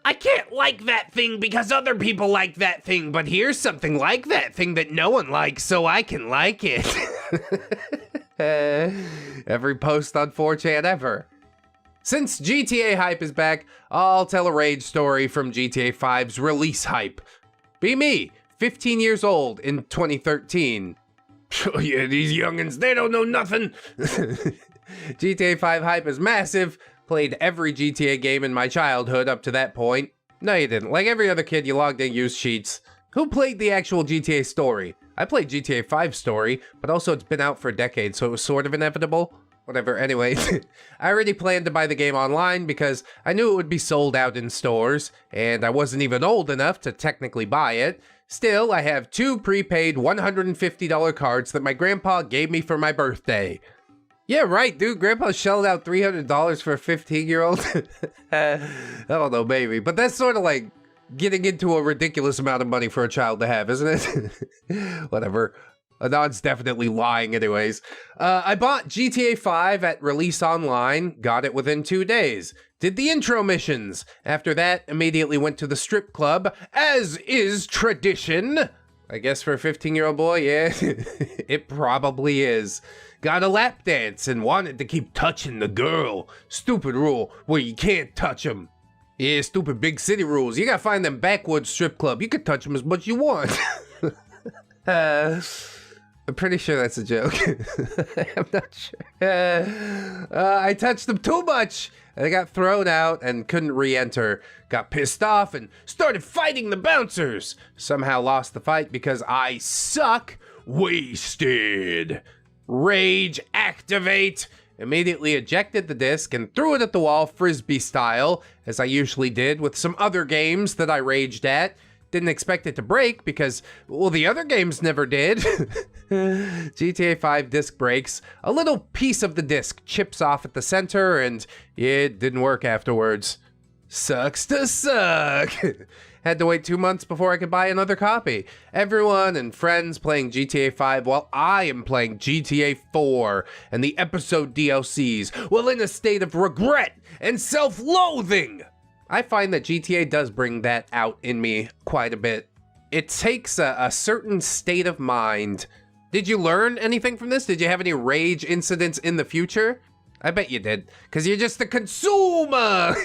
I can't like that thing because other people like that thing, but here's something like that thing that no one likes, so I can like it. Every post on 4chan ever. Since GTA hype is back, I'll tell a rage story from GTA 5's release hype. Be me, 15 years old in 2013. Oh yeah, these youngins, they don't know nothing. GTA 5 hype is massive. Played every GTA game in my childhood up to that point. No, you didn't. Like every other kid, you logged in, used cheats. Who played the actual GTA story? I played GTA 5 story, but also it's been out for a decade, so it was sort of inevitable. Whatever, anyway. I already planned to buy the game online because I knew it would be sold out in stores, and I wasn't even old enough to technically buy it. Still, I have 2 prepaid $150 cards that my grandpa gave me for my birthday. Yeah, right, dude. Grandpa shelled out $300 for a 15-year-old. I don't know, maybe. But that's sort of like getting into a ridiculous amount of money for a child to have, isn't it? Whatever. Anon's definitely lying anyways. I bought GTA 5 at release online, got it within 2 days. Did the intro missions. After that, immediately went to the strip club, as is tradition. I guess for a 15-year-old boy, yeah, it probably is. Got a lap dance and wanted to keep touching the girl. Stupid rule where you can't touch them. Yeah, stupid big city rules. You gotta find them backwoods strip club. You can touch them as much as you want. I'm pretty sure that's a joke. I'm not sure. I touched them too much. I got thrown out and couldn't re-enter. Got pissed off and started fighting the bouncers. Somehow lost the fight because I suck. Wasted. Rage activate. Immediately ejected the disc and threw it at the wall frisbee style, as I usually did with some other games that I raged at. Didn't expect it to break because, well, the other games never did. GTA 5 disc breaks. A little piece of the disc chips off at the center and it didn't work afterwards. Sucks to suck. Had to wait 2 months before I could buy another copy. Everyone and friends playing GTA 5 while I am playing GTA 4 and the episode DLCs while in a state of regret and self-loathing. I find that GTA does bring that out in me quite a bit. It takes a certain state of mind. Did you learn anything from this? Did you have any rage incidents in the future? I bet you did, because you're just a consumer.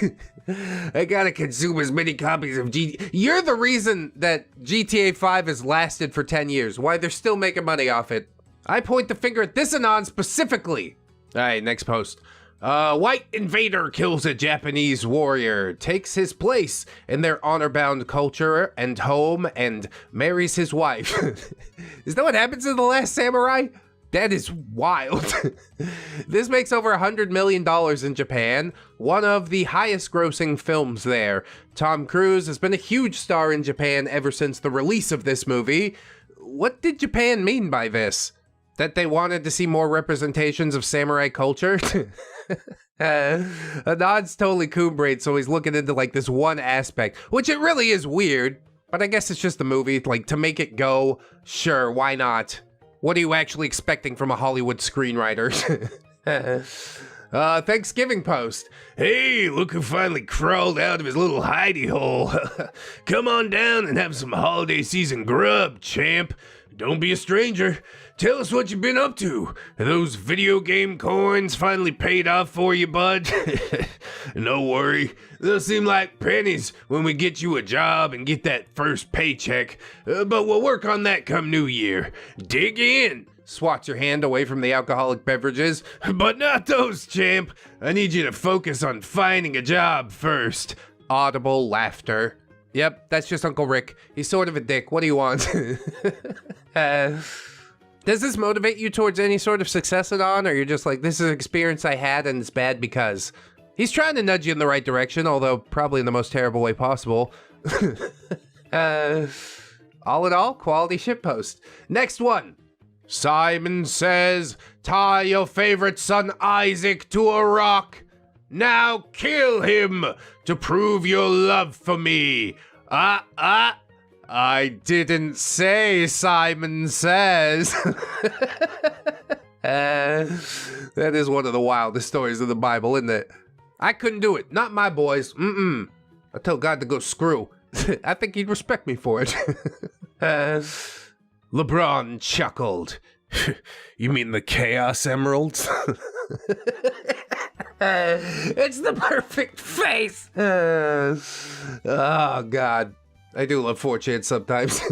I gotta consume as many copies of GTA. You're the reason that GTA 5 has lasted for 10 years, why they're still making money off it. I point the finger at this Anon specifically. All right, next post. White invader kills a Japanese warrior, takes his place in their honor-bound culture and home, and marries his wife. Is that what happens in The Last Samurai? That is wild. This makes over $100 million in Japan, one of the highest grossing films there. Tom Cruise has been a huge star in Japan ever since the release of this movie. What did Japan mean by this? That they wanted to see more representations of samurai culture? Anon's totally coon-brained, so he's looking into like this one aspect, which it really is weird, but I guess it's just a movie. Like, to make it go, sure, why not? What are you actually expecting from a Hollywood screenwriter? Thanksgiving post. Hey, look who finally crawled out of his little hidey hole. Come on down and have some holiday season grub, champ. Don't be a stranger. Tell us what you've been up to. Are those video game coins finally paid off for you, bud? No worry. They'll seem like pennies when we get you a job and get that first paycheck. But we'll work on that come New Year. Dig in. Swats your hand away from the alcoholic beverages. But not those, champ. I need you to focus on finding a job first. Audible laughter. Yep, that's just Uncle Rick. He's sort of a dick. What do you want? Does this motivate you towards any sort of success at all? Or you're just like, this is an experience I had and it's bad because... He's trying to nudge you in the right direction, although probably in the most terrible way possible. All in all, quality shitpost. Next one. Simon says, tie your favorite son Isaac to a rock. Now kill him to prove your love for me. I didn't say Simon says. That is one of the wildest stories of the Bible, isn't it? I couldn't do it. Not my boys. I tell God to go screw. I think he'd respect me for it. LeBron chuckled. You mean the Chaos Emeralds? It's the perfect face. Oh, God. I do love 4chan sometimes.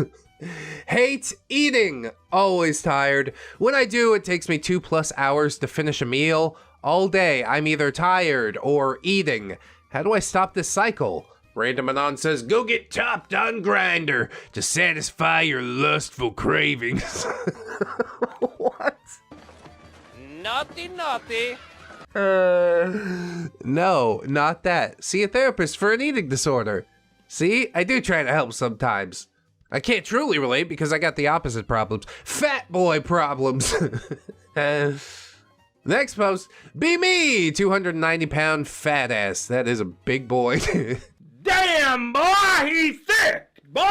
Hate eating. Always tired. When I do, it takes me 2+ hours to finish a meal. All day, I'm either tired or eating. How do I stop this cycle? Random Anon says, go get topped on Grindr to satisfy your lustful cravings. What? Naughty, naughty. No, not that. See a therapist for an eating disorder. See, I do try to help sometimes. I can't truly relate because I got the opposite problems. Fat boy problems. Next post, be me, 290-pound fat ass. That is a big boy. Damn, boy, he's thick. Boy,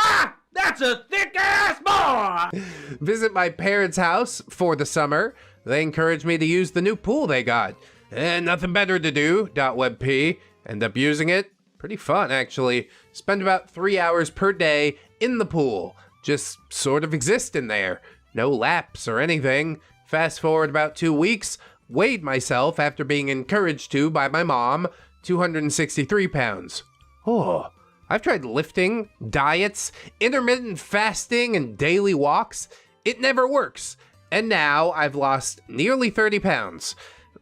that's a thick ass boy. Visit my parents' house for the summer. They encouraged me to use the new pool they got. And nothing better to do, .webp. End up using it. Pretty fun, actually. Spend about 3 hours per day in the pool. Just sort of exist in there. No laps or anything. Fast forward about 2 weeks. Weighed myself after being encouraged to by my mom. 263 pounds. Oh, I've tried lifting, diets, intermittent fasting, and daily walks. It never works. And now I've lost nearly 30 pounds.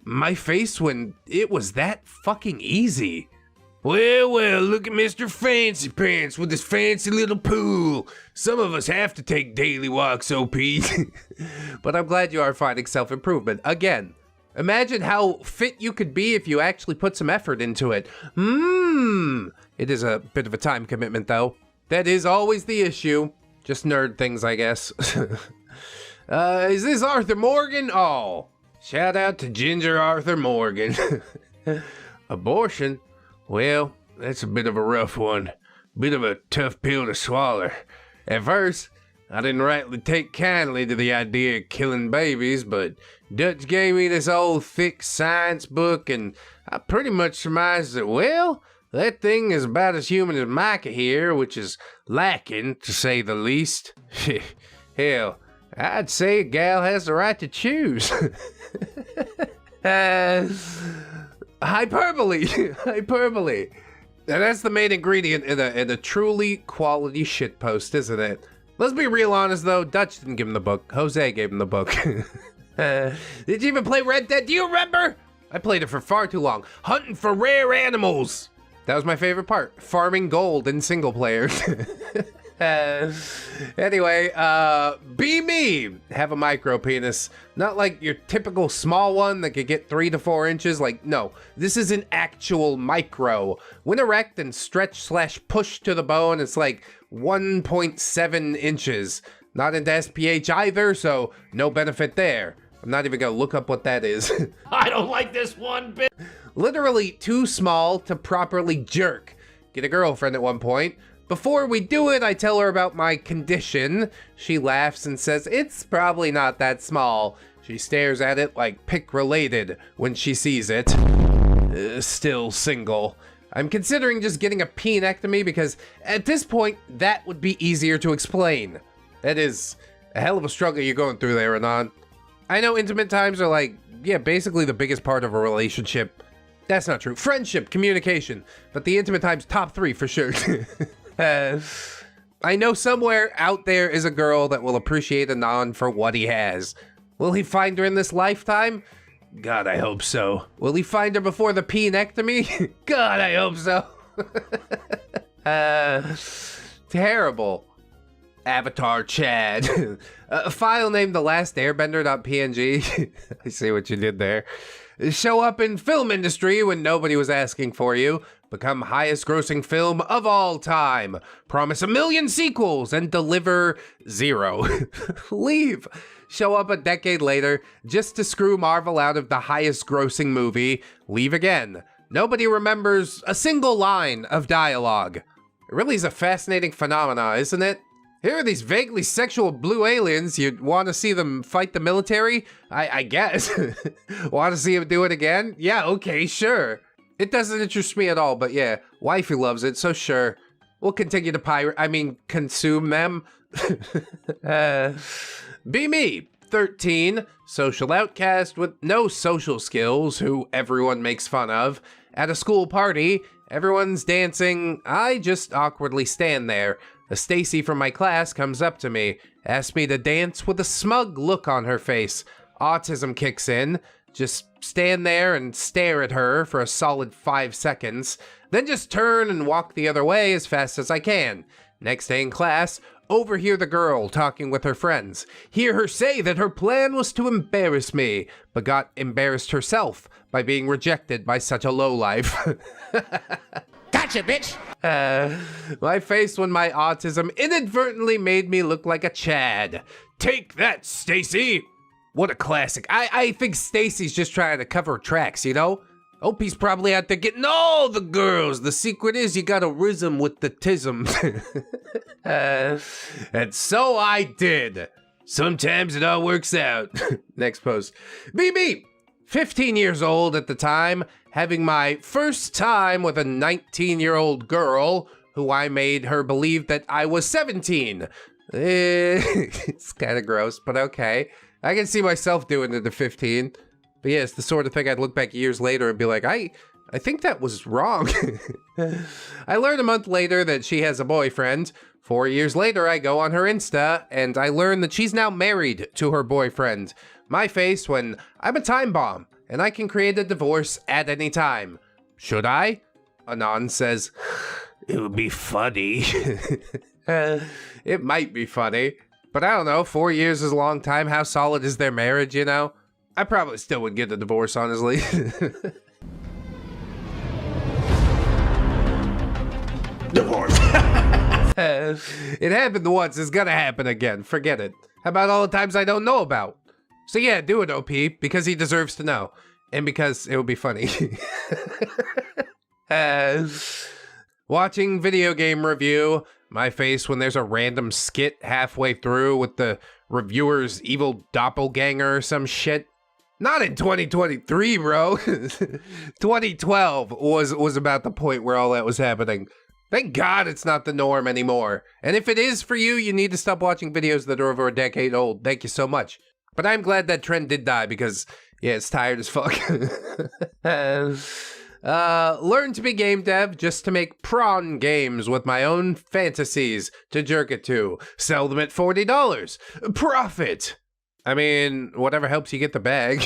My face when it was that fucking easy. Well, look at Mr. Fancy Pants with his fancy little pool. Some of us have to take daily walks, OP. But I'm glad you are finding self-improvement. Again, imagine how fit you could be if you actually put some effort into it. It is a bit of a time commitment, though. That is always the issue. Just nerd things, I guess. Is this Arthur Morgan? Oh, shout out to Ginger Arthur Morgan. Abortion? Well, that's a bit of a rough one. Bit of a tough pill to swallow. At first, I didn't rightly take kindly to the idea of killing babies, but Dutch gave me this old thick science book, and I pretty much surmised that, well, that thing is about as human as Micah here, which is lacking, to say the least. Hell, I'd say a gal has the right to choose. Hyperbole. Hyperbole. Now that's the main ingredient in a truly quality shitpost, isn't it? Let's be real honest though, Dutch didn't give him the book. Jose gave him the book. Did you even play Red Dead? Do you remember? I played it for far too long. Hunting for rare animals. That was my favorite part. Farming gold in single player. Anyway, be me. Have a micro penis. Not like your typical small one that could get 3 to 4 inches. Like, no, this is an actual micro. When erect and stretch/push to the bone, it's like 1.7 inches. Not into SPH either, so no benefit there. I'm not even gonna look up what that is. I don't like this one bit. Literally too small to properly jerk. Get a girlfriend at one point. Before we do it, I tell her about my condition. She laughs and says, it's probably not that small. She stares at it like pick-related when she sees it. Still single. I'm considering just getting a penectomy because at this point, that would be easier to explain. That is a hell of a struggle you're going through there, Anon. I know intimate times are like, yeah, basically the biggest part of a relationship. That's not true. Friendship, communication, but the intimate times top 3 for sure. I know somewhere out there is a girl that will appreciate Anon for what he has. Will he find her in this lifetime? God, I hope so. Will he find her before the penectomy? God, I hope so. Terrible. Avatar Chad. A file named thelastairbender.png. I see what you did there. Show up in film industry when nobody was asking for you. Become highest grossing film of all time. Promise 1 million sequels and deliver 0. Leave. Show up a decade later just to screw Marvel out of the highest grossing movie. Leave again. Nobody remembers a single line of dialogue. It really is a fascinating phenomena, isn't it? Here are these vaguely sexual blue aliens. You want to see them fight the military? I guess. Want to see them do it again? Yeah, okay, sure. It doesn't interest me at all, but yeah, wifey loves it, so sure. We'll continue to consume them. Be me. 13, social outcast with no social skills who everyone makes fun of. At a school party, everyone's dancing. I just awkwardly stand there. A Stacy from my class comes up to me, asks me to dance with a smug look on her face. Autism kicks in. Just stand there and stare at her for a solid 5 seconds, then just turn and walk the other way as fast as I can. Next day in class, overhear the girl talking with her friends. Hear her say that her plan was to embarrass me, but got embarrassed herself by being rejected by such a lowlife. Gotcha, bitch! My face when my autism inadvertently made me look like a Chad. Take that, Stacy! What a classic. I think Stacy's just trying to cover tracks, you know? Opie's probably out there getting all the girls. The secret is you got a rhythm with the tism. And so I did. Sometimes it all works out. Next post. Me, 15 years old at the time, having my first time with a 19-year-old girl who I made her believe that I was 17. It's kind of gross, but okay. I can see myself doing it at 15. But yeah, it's the sort of thing I'd look back years later and be like, I think that was wrong. I learned a month later that she has a boyfriend. 4 years later, I go on her Insta, and I learn that she's now married to her boyfriend. My face when I'm a time bomb, and I can create a divorce at any time. Should I? Anon says, it would be funny. It might be funny. But I don't know, 4 years is a long time. How solid is their marriage, you know? I probably still would get a divorce, honestly. Divorce. It happened once, it's gonna happen again. Forget it. How about all the times I don't know about? So yeah, do it, OP, because he deserves to know. And because it would be funny. Watching video game review. My face when there's a random skit halfway through with the reviewer's evil doppelganger or some shit. Not in 2023, bro. 2012 was about the point where all that was happening. Thank God it's not the norm anymore. And if it is for you, you need to stop watching videos that are over a decade old. Thank you so much. But I'm glad that trend did die because, yeah, it's tired as fuck. Learn to be game dev just to make prawn games with my own fantasies to jerk it to. Sell them at $40. Profit. I mean, whatever helps you get the bag.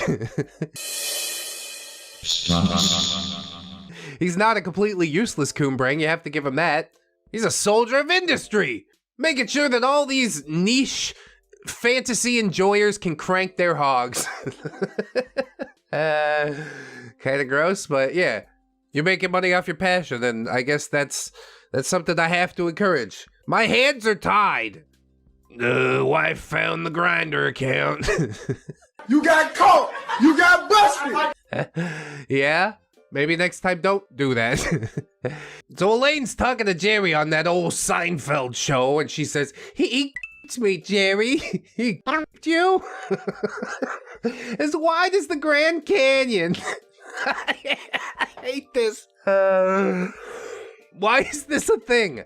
He's not a completely useless coombrang, you have to give him that. He's a soldier of industry, making sure that all these niche fantasy enjoyers can crank their hogs. Kind of gross, but yeah. You're making money off your passion, and I guess that's something I have to encourage. My hands are tied. Wife found the Grindr account. You got caught! You got busted! Yeah? Maybe next time don't do that. So Elaine's talking to Jerry on that old Seinfeld show, and she says, he me, Jerry. He you? As wide as the Grand Canyon. I hate this. Why is this a thing?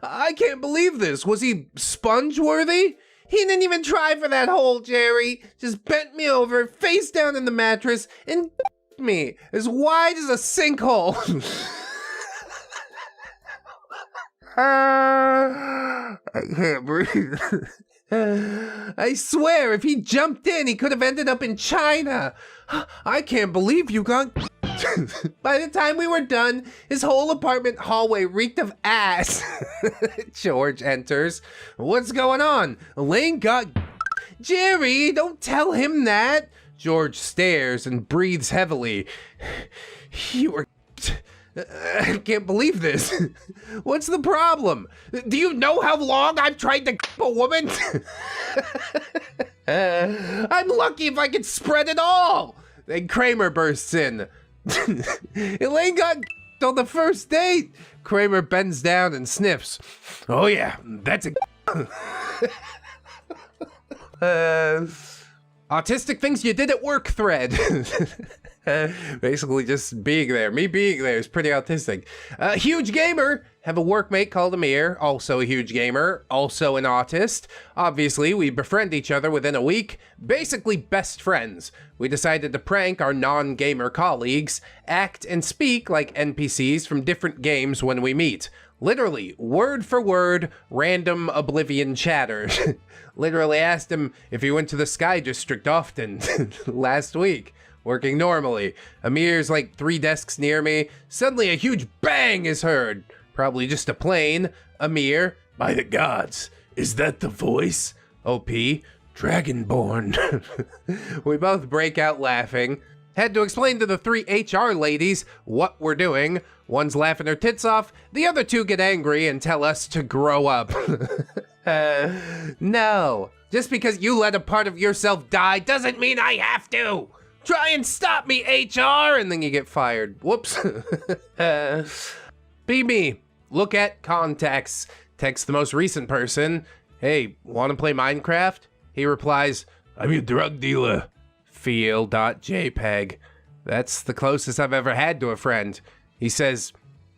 I can't believe this. Was he sponge-worthy? He didn't even try for that hole, Jerry. Just bent me over, face down in the mattress, and me as wide as a sinkhole. I can't breathe. I swear, if he jumped in, he could have ended up in China. I can't believe you got... By the time we were done, his whole apartment hallway reeked of ass. George enters. What's going on? Elaine got... Jerry, don't tell him that. George stares and breathes heavily. You were... I can't believe this. What's the problem? Do you know how long I've tried to a woman? I'm lucky if I can spread it all. Then Kramer bursts in. Elaine got on the first date. Kramer bends down and sniffs. Oh yeah, that's a... Autistic things you did at work thread. Basically just being there. Me being there is pretty autistic. Huge gamer. Have a workmate called Amir, also a huge gamer, also an autist. Obviously, we befriend each other within a week. Basically best friends. We decided to prank our non-gamer colleagues, act and speak like NPCs from different games when we meet. Literally, word for word, random Oblivion chatter. Literally asked him if he went to the Sky District often last week. Working normally. Amir's like 3 desks near me. Suddenly a huge bang is heard. Probably just a plane. Amir, by the gods, is that the voice? OP, Dragonborn. We both break out laughing. Had to explain to the 3 HR ladies what we're doing. One's laughing her tits off. The other 2 get angry and tell us to grow up. No. Just because you let a part of yourself die doesn't mean I have to. Try and stop me, HR, and then you get fired. Whoops. Be me. Look at contacts. Text the most recent person. Hey, want to play Minecraft? He replies, I'm your drug dealer. Feel.jpg. That's the closest I've ever had to a friend. He says,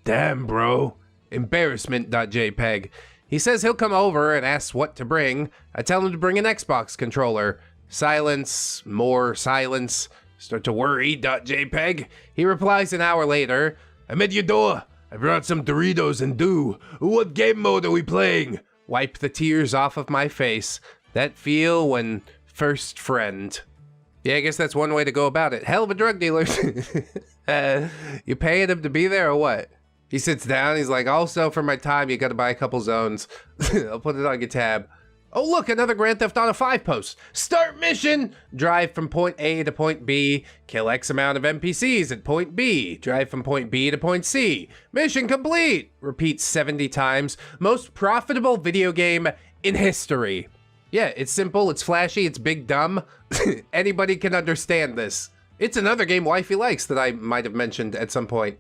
damn, bro. Embarrassment.jpg. He says he'll come over and asks what to bring. I tell him to bring an Xbox controller. Silence, more silence. Start to worry.jpg. He replies an hour later. I'm at your door. I brought some Doritos and dew. What game mode are we playing? Wipe the tears off of my face. That feel when first friend. Yeah, I guess that's one way to go about it. Hell of a drug dealer. You paying him to be there or what? He sits down. He's like, also for my time, you gotta buy a couple zones. I'll put it on your tab. Oh, look, another Grand Theft Auto 5 post. Start mission! Drive from point A to point B. Kill X amount of NPCs at point B. Drive from point B to point C. Mission complete! Repeat 70 times. Most profitable video game in history. Yeah, it's simple, it's flashy, it's big dumb. Anybody can understand this. It's another game wifey likes that I might have mentioned at some point.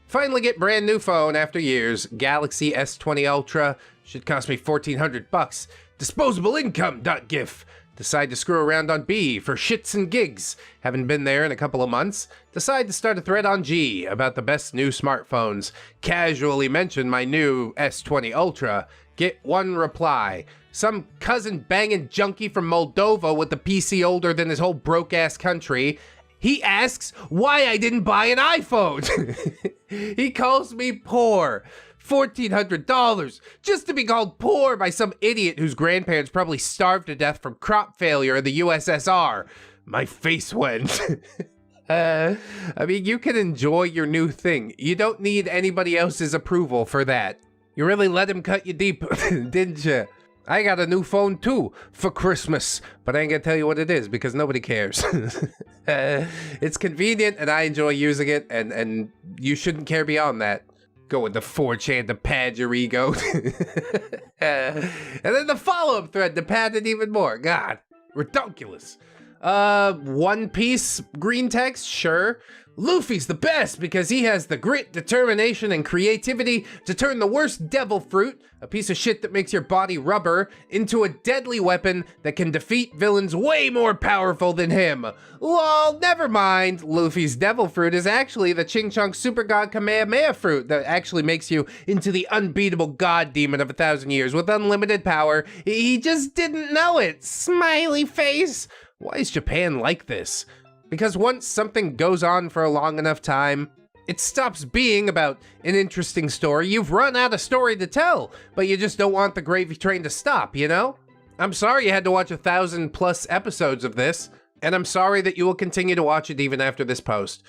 Finally get brand new phone after years. Galaxy S20 Ultra. Should cost me $1,400. Disposable income.gif. Decide to screw around on B for shits and gigs. Haven't been there in a couple of months. Decide to start a thread on G about the best new smartphones. Casually mention my new S20 Ultra. Get 1 reply. Some cousin banging junkie from Moldova with the PC older than his whole broke-ass country. He asks why I didn't buy an iPhone. He calls me poor. $1,400 just to be called poor by some idiot whose grandparents probably starved to death from crop failure in the USSR. My face went. I mean, you can enjoy your new thing. You don't need anybody else's approval for that. You really let him cut you deep, didn't you? I got a new phone too for Christmas, but I ain't gonna tell you what it is because nobody cares. It's convenient and I enjoy using it, and you shouldn't care beyond that. Go with the 4chan to pad your ego. And then the follow-up thread to pad it even more. God, ridiculous. One Piece Greentext, sure. Luffy's the best because he has the grit, determination, and creativity to turn the worst devil fruit, a piece of shit that makes your body rubber, into a deadly weapon that can defeat villains way more powerful than him. Lol, never mind. Luffy's devil fruit is actually the Ching Chong Super God Kamehameha fruit that actually makes you into the unbeatable god demon of 1,000 years with unlimited power. He just didn't know it. Smiley face. Why is Japan like this? Because once something goes on for a long enough time, it stops being about an interesting story. You've run out of story to tell, but you just don't want the gravy train to stop, you know? I'm sorry you had to watch 1,000+ episodes of this, and I'm sorry that you will continue to watch it even after this post.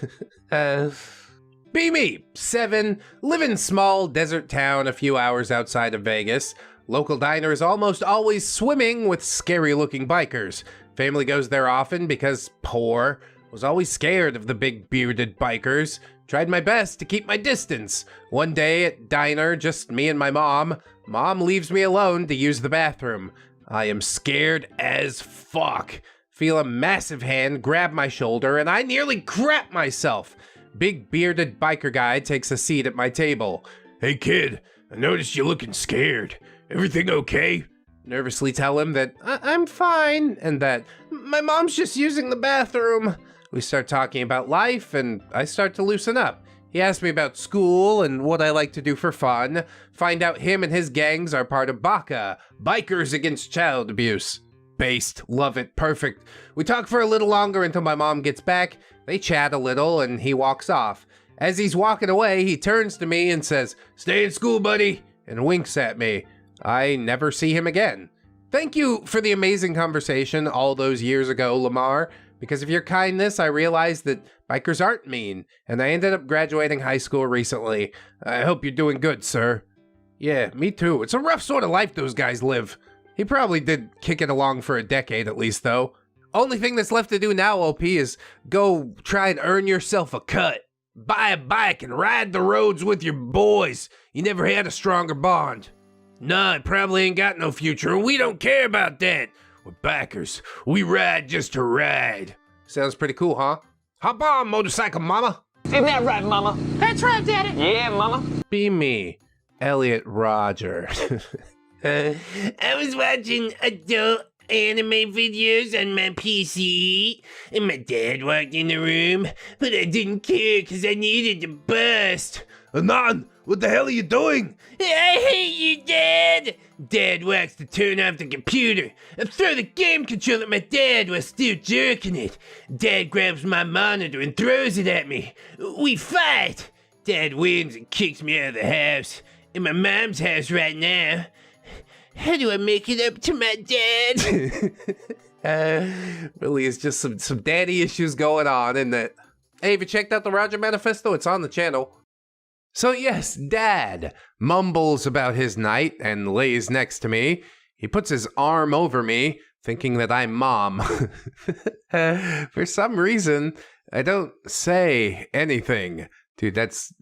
Be me, 7, live in small desert town a few hours outside of Vegas. Local diner is almost always swimming with scary-looking bikers. Family goes there often because poor. Was always scared of the big bearded bikers. Tried my best to keep my distance. One day at diner, just me and my mom. Mom leaves me alone to use the bathroom. I am scared as fuck. Feel a massive hand grab my shoulder and I nearly crap myself. Big bearded biker guy takes a seat at my table. Hey kid, I noticed you looking scared. Everything okay? Nervously tell him that I'm fine and that my mom's just using the bathroom. We start talking about life, and I start to loosen up. He asked me about school and what I like to do for fun. Find out him and his gangs are part of BACA, Bikers Against Child Abuse. Based. Love it. Perfect. We talk for a little longer until my mom gets back. They chat a little, and he walks off. As he's walking away, he turns to me and says, "Stay in school, buddy," and winks at me. I never see him again. Thank you for the amazing conversation all those years ago, Lamar. Because of your kindness, I realized that bikers aren't mean, and I ended up graduating high school recently. I hope you're doing good, sir. Yeah, me too. It's a rough sort of life those guys live. He probably did kick it along for a decade at least, though. Only thing that's left to do now, OP, is go try and earn yourself a cut. Buy a bike and ride the roads with your boys. You never had a stronger bond. Nah, it probably ain't got no future, and we don't care about that. We're bikers. We ride just to ride. Sounds pretty cool, huh? Hop on, motorcycle mama. Isn't that right, Mama? That's right, Daddy. Yeah, Mama. Be me, Elliot Roger. I was watching adult anime videos on my PC, and my dad walked in the room, but I didn't care because I needed to bust. Anon, what the hell are you doing? I hate you, Dad! Dad walks to turn off the computer. I throw the game controller at my dad while still jerking it. Dad grabs my monitor and throws it at me. We fight! Dad wins and kicks me out of the house. In my mom's house right now. How do I make it up to my dad? Really, it's just some daddy issues going on, isn't it? Hey, have you checked out the Roger Manifesto? It's on the channel. So yes, Dad mumbles about his night and lays next to me. He puts his arm over me, thinking that I'm Mom. For some reason, I don't say anything. Dude, that's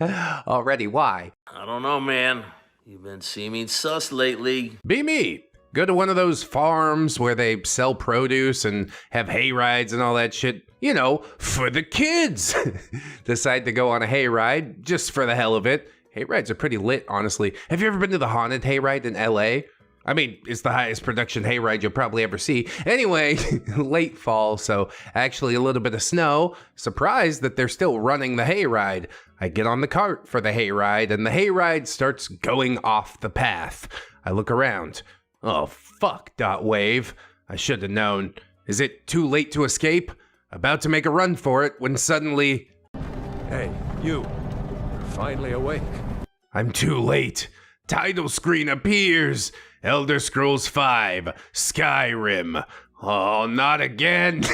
already why. I don't know, man. You've been seeming sus lately. Be me. Go to one of those farms where they sell produce and have hay rides and all that shit. You know, for the kids. Decide to go on a hay ride just for the hell of it. Hay rides are pretty lit, honestly. Have you ever been to the haunted hay ride in LA? I mean, it's the highest production hay ride you'll probably ever see. Anyway, late fall, so actually a little bit of snow. Surprised that they're still running the hay ride. I get on the cart for the hay ride, and the hay ride starts going off the path. I look around. Oh, fuck, Wave. I should have known. Is it too late to escape? About to make a run for it when suddenly... Hey, you're finally awake. I'm too late. Title screen appears. Elder Scrolls V, Skyrim. Oh, not again.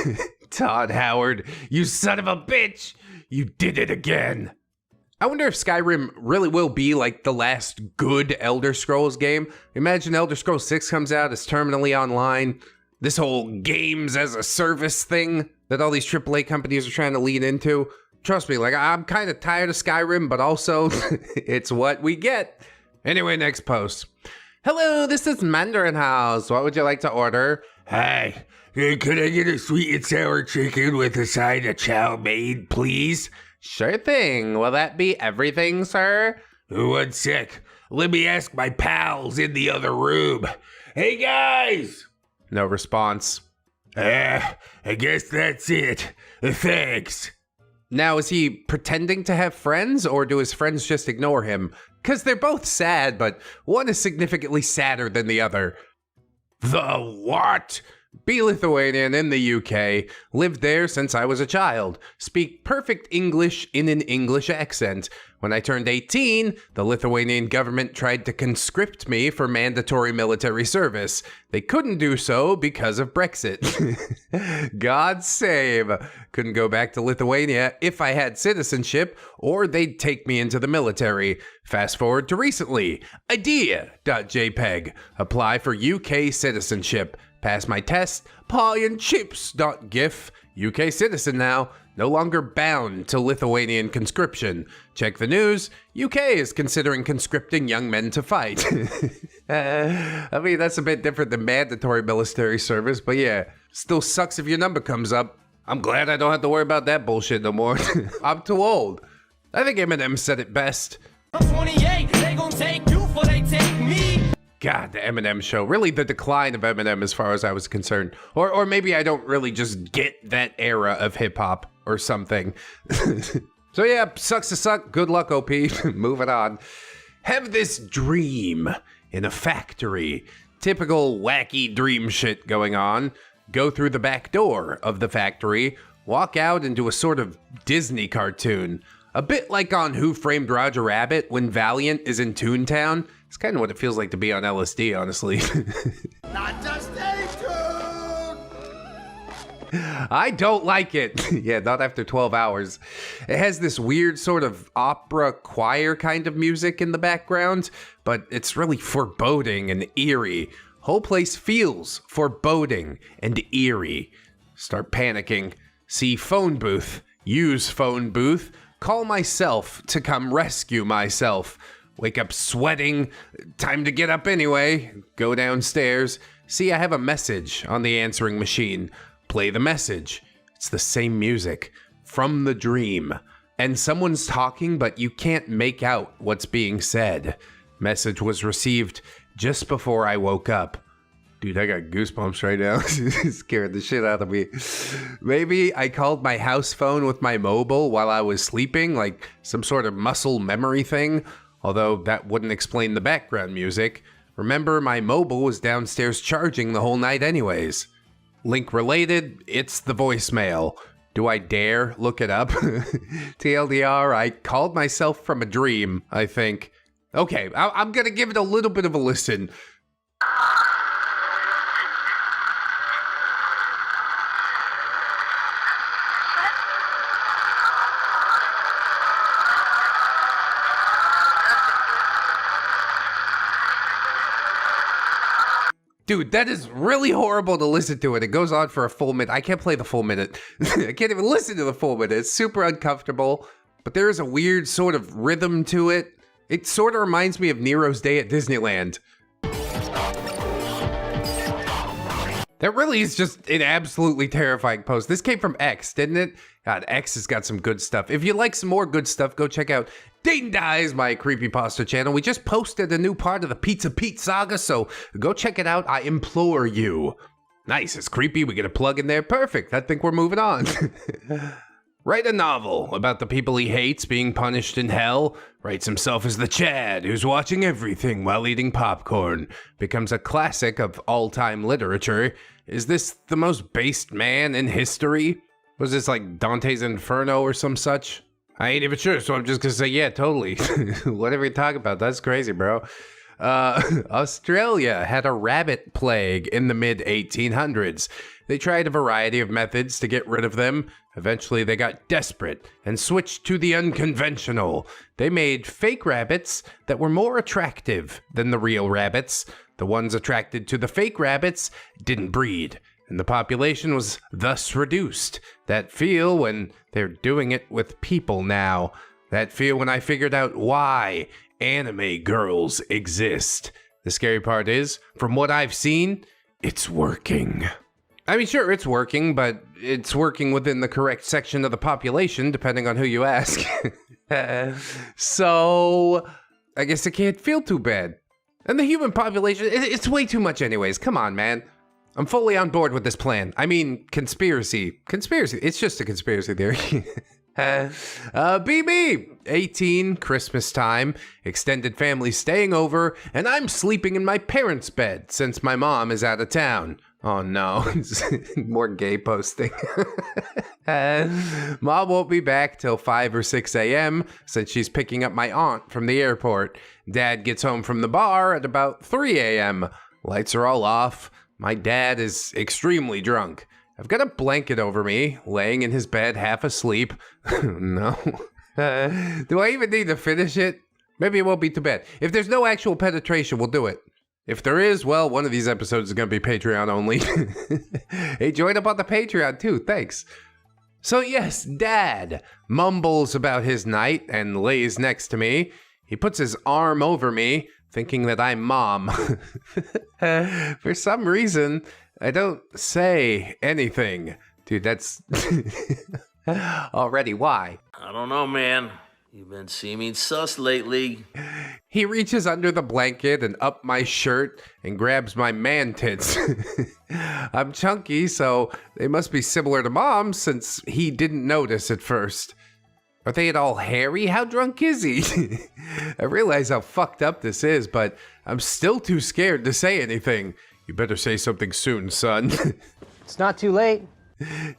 Todd Howard, you son of a bitch. You did it again. I wonder if Skyrim really will be like the last good Elder Scrolls game. Imagine Elder Scrolls 6 comes out, it's terminally online. This whole games as a service thing that all these AAA companies are trying to lean into. Trust me, like, I'm kind of tired of Skyrim, but also it's what we get. Anyway, next post. Hello, this is Mandarin House. What would you like to order? Hi, could I get a sweet and sour chicken with a side of chow mein, please? Sure thing. Will that be everything, sir? 1 sec. Let me ask my pals in the other room. Hey, guys! No response. I guess that's it. Thanks. Now, is he pretending to have friends, or do his friends just ignore him? Because they're both sad, but one is significantly sadder than the other. The what? Be Lithuanian in the UK, lived there since I was a child, speak perfect English in an English accent. When I turned 18, the Lithuanian government tried to conscript me for mandatory military service. They couldn't do so because of Brexit. God save. Couldn't go back to Lithuania if I had citizenship, or they'd take me into the military. Fast forward to recently. Idea.jpg. Apply for UK citizenship. Pass my test, pie-and-chips.gif. UK citizen now, no longer bound to Lithuanian conscription. Check the news, UK is considering conscripting young men to fight. I mean, that's a bit different than mandatory military service, but yeah, still sucks if your number comes up. I'm glad I don't have to worry about that bullshit no more. I'm too old. I think Eminem said it best. I'm 28, they gon' take you for they take me. God, the Eminem show. Really the decline of Eminem as far as I was concerned. Or maybe I don't really just get that era of hip-hop or something. So yeah, sucks to suck. Good luck, OP. Moving on. Have this dream in a factory. Typical wacky dream shit going on. Go through the back door of the factory. Walk out into a sort of Disney cartoon. A bit like on Who Framed Roger Rabbit when Valiant is in Toontown. It's kind of what it feels like to be on LSD, honestly. Not just stay tuned. I don't like it. Yeah, not after 12 hours. It has this weird sort of opera choir kind of music in the background, but it's really foreboding and eerie. Whole place feels foreboding and eerie. Start panicking. See phone booth. Use phone booth. Call myself to come rescue myself. Wake up sweating. Time to get up anyway. Go downstairs. See, I have a message on the answering machine. Play the message. It's the same music from the dream. And someone's talking, but you can't make out what's being said. Message was received just before I woke up. Dude, I got goosebumps right now. It scared the shit out of me. Maybe I called my house phone with my mobile while I was sleeping, like some sort of muscle memory thing. Although that wouldn't explain the background music. Remember, my mobile was downstairs charging the whole night anyways. Link related, it's the voicemail. Do I dare look it up? TLDR, I called myself from a dream, I think. Okay, I'm gonna give it a little bit of a listen. Dude, that is really horrible to listen to it. It goes on for a full minute. I can't play the full minute. I can't even listen to the full minute. It's super uncomfortable, but there is a weird sort of rhythm to it. It sort of reminds me of Nero's Day at Disneyland. That really is just an absolutely terrifying post. This came from X, didn't it? God, X has got some good stuff. If you like some more good stuff, go check out Ding Dies, my creepypasta channel. We just posted a new part of the Pizza Pete saga, so go check it out. I implore you. Nice, it's creepy. We get a plug in there. Perfect. I think we're moving on. Write a novel about the people he hates being punished in hell. Writes himself as the Chad who's watching everything while eating popcorn. Becomes a classic of all-time literature. Is this the most based man in history? Was this like Dante's Inferno or some such? I ain't even sure, so I'm just gonna say, yeah, totally. Whatever you talk about, that's crazy, bro. Australia had a rabbit plague in the mid-1800s. They tried a variety of methods to get rid of them. Eventually, they got desperate and switched to the unconventional. They made fake rabbits that were more attractive than the real rabbits. The ones attracted to the fake rabbits didn't breed, and the population was thus reduced. That feel when they're doing it with people now. That feel when I figured out why anime girls exist. The scary part is, from what I've seen, it's working. I mean, sure, it's working, but it's working within the correct section of the population, depending on who you ask. So, I guess it can't feel too bad. And the human population, it's way too much anyways. Come on, man. I'm fully on board with this plan. I mean, conspiracy. Conspiracy. It's just a conspiracy theory. BB, 18, Christmas time, extended family staying over, and I'm sleeping in my parents' bed since my mom is out of town. Oh no, more gay posting. Mom won't be back till 5 or 6 a.m. since she's picking up my aunt from the airport. Dad gets home from the bar at about 3 a.m. Lights are all off. My dad is extremely drunk. I've got a blanket over me, laying in his bed half asleep. No. Do I even need to finish it? Maybe it won't be too bad. If there's no actual penetration, we'll do it. If there is, well, one of these episodes is going to be Patreon only. Hey, join up on the Patreon too, thanks. So yes, Dad mumbles about his night and lays next to me. He puts his arm over me, thinking that I'm Mom. For some reason, I don't say anything. Dude, that's... Already, why? I don't know, man. You've been seeming sus lately. He reaches under the blanket and up my shirt and grabs my man tits. I'm chunky, so they must be similar to Mom's since he didn't notice at first. Are they at all hairy? How drunk is he? I realize how fucked up this is, but I'm still too scared to say anything. You better say something soon, son. It's not too late.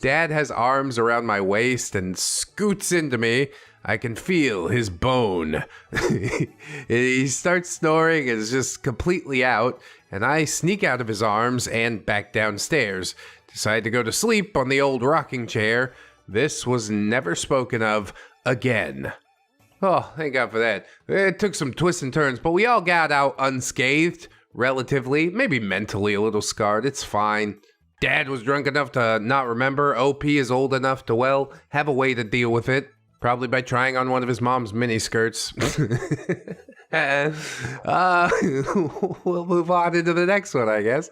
Dad has arms around my waist and scoots into me. I can feel his bone. He starts snoring and is just completely out, and I sneak out of his arms and back downstairs. Decide to go to sleep on the old rocking chair. This was never spoken of again. Oh, thank God for that. It took some twists and turns, but we all got out unscathed, relatively, maybe mentally a little scarred. It's fine. Dad was drunk enough to not remember. OP is old enough to, well, have a way to deal with it. Probably by trying on one of his mom's miniskirts. We'll move on into the next one, I guess.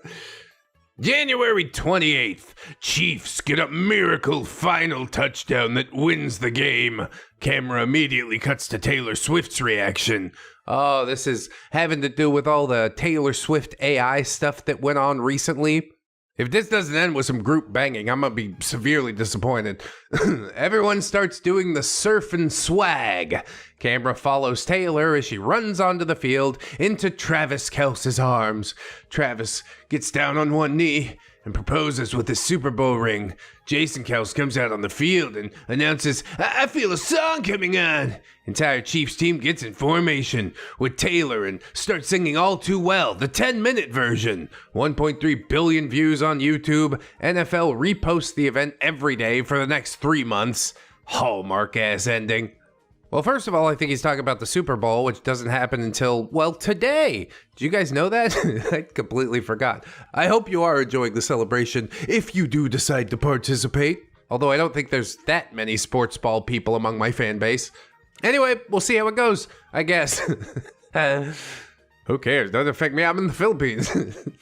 January 28th, Chiefs get a miracle final touchdown that wins the game. Camera immediately cuts to Taylor Swift's reaction. Oh, this is having to do with all the Taylor Swift AI stuff that went on recently. If this doesn't end with some group banging, I'm gonna be severely disappointed. Everyone starts doing the surf and swag. Camera follows Taylor as she runs onto the field into Travis Kelce's arms. Travis gets down on one knee and proposes with his Super Bowl ring. Jason Kelce comes out on the field and announces, I feel a song coming on. Entire Chiefs team gets in formation with Taylor and starts singing All Too Well, the 10-minute version. 1.3 billion views on YouTube. NFL reposts the event every day for the next 3 months. Hallmark-ass ending. Well, first of all, I think he's talking about the Super Bowl, which doesn't happen until, well, today. Do you guys know that? I completely forgot. I hope you are enjoying the celebration if you do decide to participate. Although I don't think there's that many sports ball people among my fan base. Anyway, we'll see how it goes, I guess. Who cares? Doesn't affect me. I'm in the Philippines.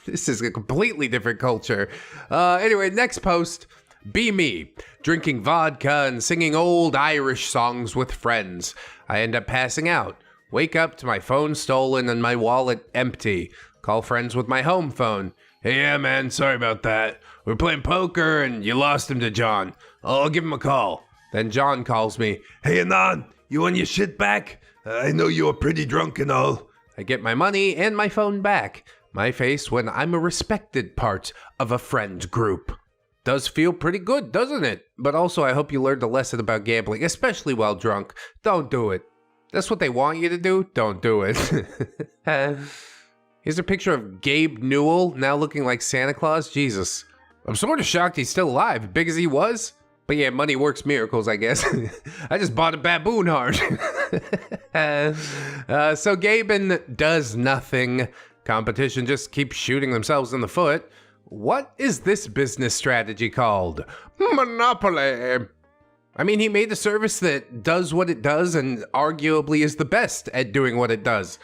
This is a completely different culture. Anyway, next post. Be me, drinking vodka and singing old Irish songs with friends. I end up passing out. Wake up to my phone stolen and my wallet empty. Call friends with my home phone. Hey, yeah, man, sorry about that. We're playing poker and you lost him to John. I'll give him a call. Then John calls me. Hey, Anon, you want your shit back? I know you were pretty drunk and all. I get my money and my phone back. My face when I'm a respected part of a friend group. Does feel pretty good, doesn't it? But also, I hope you learned a lesson about gambling, especially while drunk. Don't do it. That's what they want you to do? Don't do it. Here's a picture of Gabe Newell, now looking like Santa Claus. Jesus. I'm sort of shocked he's still alive, big as he was. But yeah, money works miracles, I guess. I just bought a baboon heart. So Gaben does nothing. Competition just keeps shooting themselves in the foot. What is this business strategy called? Monopoly. I mean, he made a service that does what it does and arguably is the best at doing what it does.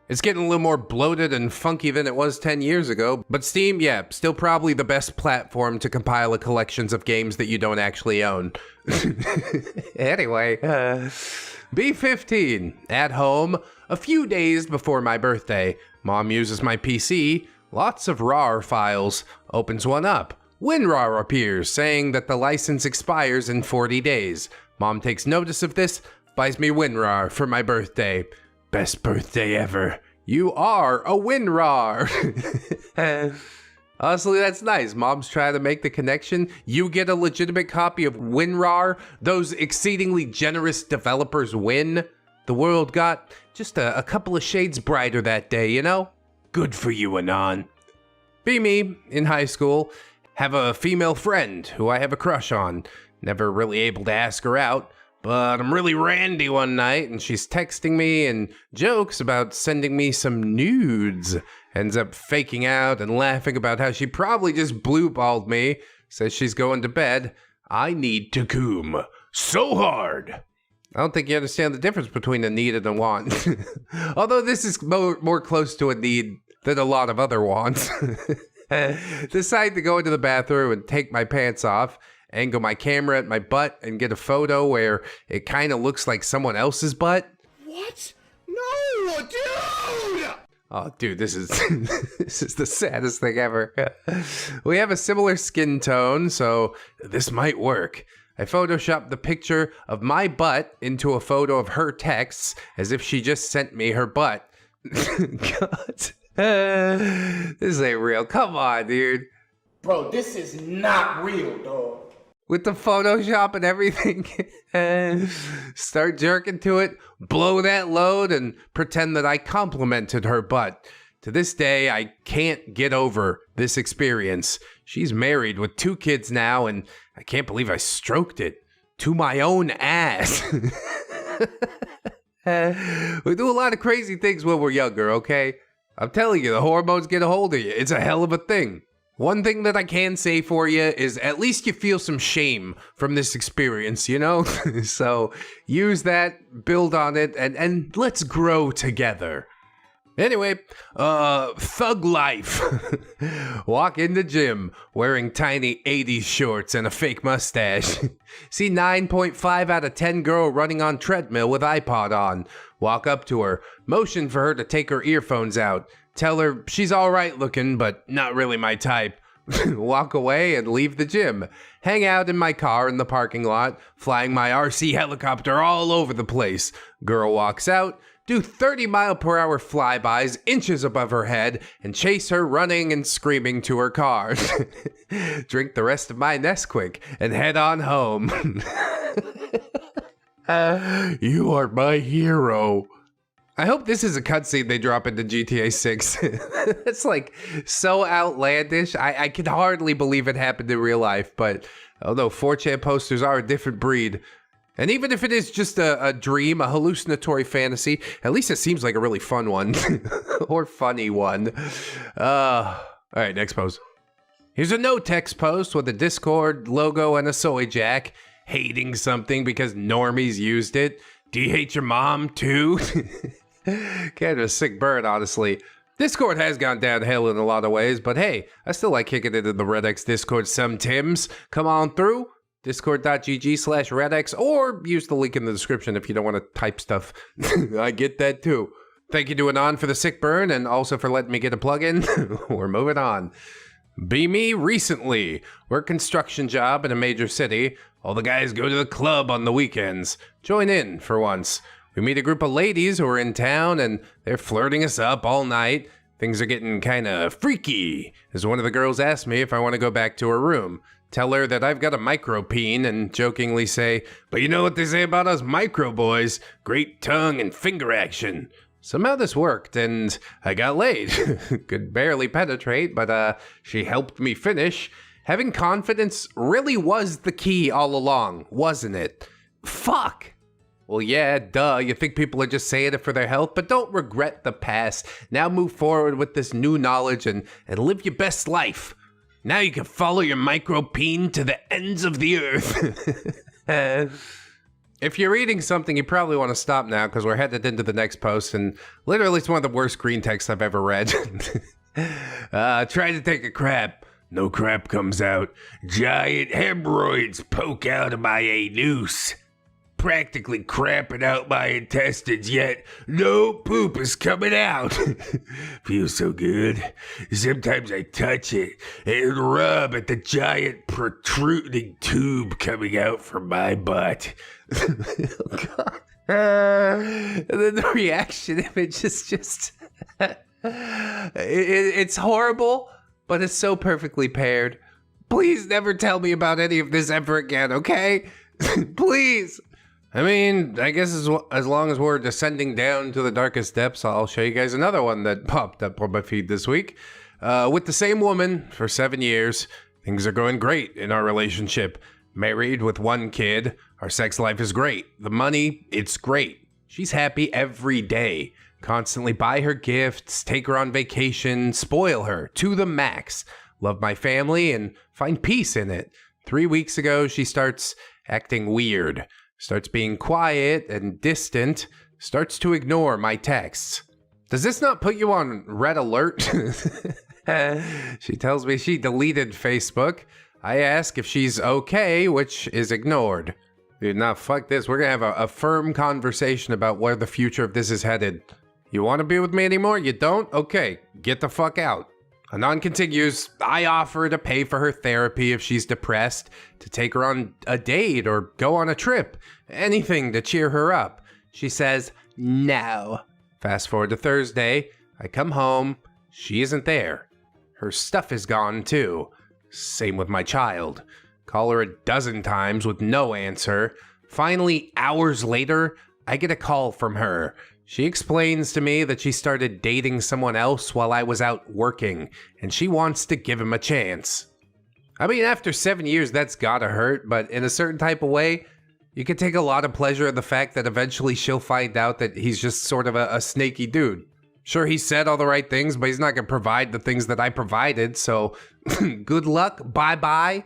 It's getting a little more bloated and funky than it was 10 years ago, but Steam, yeah, still probably the best platform to compile a collections of games that you don't actually own. Anyway, B15, at home, a few days before my birthday. Mom uses my PC. Lots of RAR files. Opens one up. WinRAR appears, saying that the license expires in 40 days. Mom takes notice of this, buys me WinRAR for my birthday. Best birthday ever. You are a WinRAR. Honestly, that's nice. Mom's trying to make the connection. You get a legitimate copy of WinRAR. Those exceedingly generous developers win. The world got just a couple of shades brighter that day, you know? Good for you, Anon. Be me, in high school. Have a female friend who I have a crush on. Never really able to ask her out, but I'm really randy one night and she's texting me and jokes about sending me some nudes. Ends up faking out and laughing about how she probably just blue-balled me. Says she's going to bed. I need to coom. So hard. I don't think you understand the difference between a need and a want. Although this is more close to a need than a lot of other wants. Decide to go into the bathroom and take my pants off. angle my camera at my butt and get a photo where it kind of looks like someone else's butt. What? No, dude! Oh, dude, this is this is the saddest thing ever. We have a similar skin tone, so this might work. I photoshopped the picture of my butt into a photo of her texts as if she just sent me her butt. God. This ain't real. Come on, dude. Bro, this is not real, dog. With the Photoshop and everything. Start jerking to it, blow that load, and pretend that I complimented her butt. To this day, I can't get over this experience. She's married with 2 kids now, and I can't believe I stroked it to my own ass. We do a lot of crazy things when we're younger, okay? I'm telling you, the hormones get a hold of you. It's a hell of a thing. One thing that I can say for you is at least you feel some shame from this experience, you know? So use that, build on it, and let's grow together. Anyway, thug life. Walk in the gym wearing tiny 80s shorts and a fake mustache. See 9.5 out of 10 girl running on treadmill with iPod on. Walk up to her, motion for her to take her earphones out. Tell her she's alright looking, but not really my type. Walk away and leave the gym. Hang out in my car in the parking lot, flying my RC helicopter all over the place. Girl walks out. Do 30-mile-per-hour flybys inches above her head and chase her running and screaming to her car. Drink the rest of my Nesquik and head on home. You are my hero. I hope this is a cutscene they drop into GTA 6. It's like so outlandish. I can hardly believe it happened in real life, but although 4chan posters are a different breed, and even if it is just a dream, a hallucinatory fantasy, at least it seems like a really fun one. Or funny one. All right, next post. Here's a no-text post with a Discord logo and a soy jack. Hating something because normies used it. Do you hate your mom, too? Kind of a sick burn, honestly. Discord has gone downhill in a lot of ways, but hey, I still like kicking it in the ReddX Discord some Tims. Come on through. Discord.gg/ReddX, or use the link in the description if you don't want to type stuff. I get that too. Thank you to Anon for the sick burn, and also for letting me get a plug-in. We're moving on. Be me recently. Work construction job in a major city. All the guys go to the club on the weekends. Join in for once. We meet a group of ladies who are in town, and they're flirting us up all night. Things are getting kind of freaky, as one of the girls asks me if I want to go back to her room. Tell her that I've got a micro-peen and jokingly say, but you know what they say about us micro boys? Great tongue and finger action. Somehow this worked, and I got laid. Could barely penetrate, but she helped me finish. Having confidence really was the key all along, wasn't it? Fuck. Well, yeah, duh. You think people are just saying it for their health, but don't regret the past. Now move forward with this new knowledge and live your best life. Now you can follow your micro-peen to the ends of the earth. If you're reading something, you probably want to stop now because we're headed into the next post, and literally it's one of the worst green texts I've ever read. Try to take a crap. No crap comes out. Giant hemorrhoids poke out of my anus. Practically crapping out my intestines, yet no poop is coming out. Feels so good. Sometimes I touch it and rub at the giant protruding tube coming out from my butt. Oh, God. And then the reaction image is just... it's horrible, but it's so perfectly paired. Please never tell me about any of this ever again, okay? Please. I mean, I guess as long as we're descending down to the darkest depths, I'll show you guys another one that popped up on my feed this week. With the same woman for 7 years, things are going great in our relationship. Married with 1 kid, our sex life is great. The money, it's great. She's happy every day. Constantly buy her gifts, take her on vacation, spoil her to the max. Love my family and find peace in it. 3 weeks ago, she starts acting weird. Starts being quiet and distant, starts to ignore my texts. Does this not put you on red alert? She tells me she deleted Facebook. I ask if she's okay, which is ignored. Dude, nah, fuck this. We're gonna have a firm conversation about where the future of this is headed. You wanna be with me anymore? You don't? Okay, get the fuck out. Anon continues, I offer to pay for her therapy if she's depressed, to take her on a date or go on a trip, anything to cheer her up. She says, no. Fast forward to Thursday, I come home, she isn't there. Her stuff is gone too. Same with my child. Call her a dozen times with no answer. Finally, hours later, I get a call from her. She explains to me that she started dating someone else while I was out working, and she wants to give him a chance. I mean, after 7 years, that's gotta hurt, but in a certain type of way, you can take a lot of pleasure in the fact that eventually she'll find out that he's just sort of a snaky dude. Sure, he said all the right things, but he's not gonna provide the things that I provided, so good luck, bye-bye.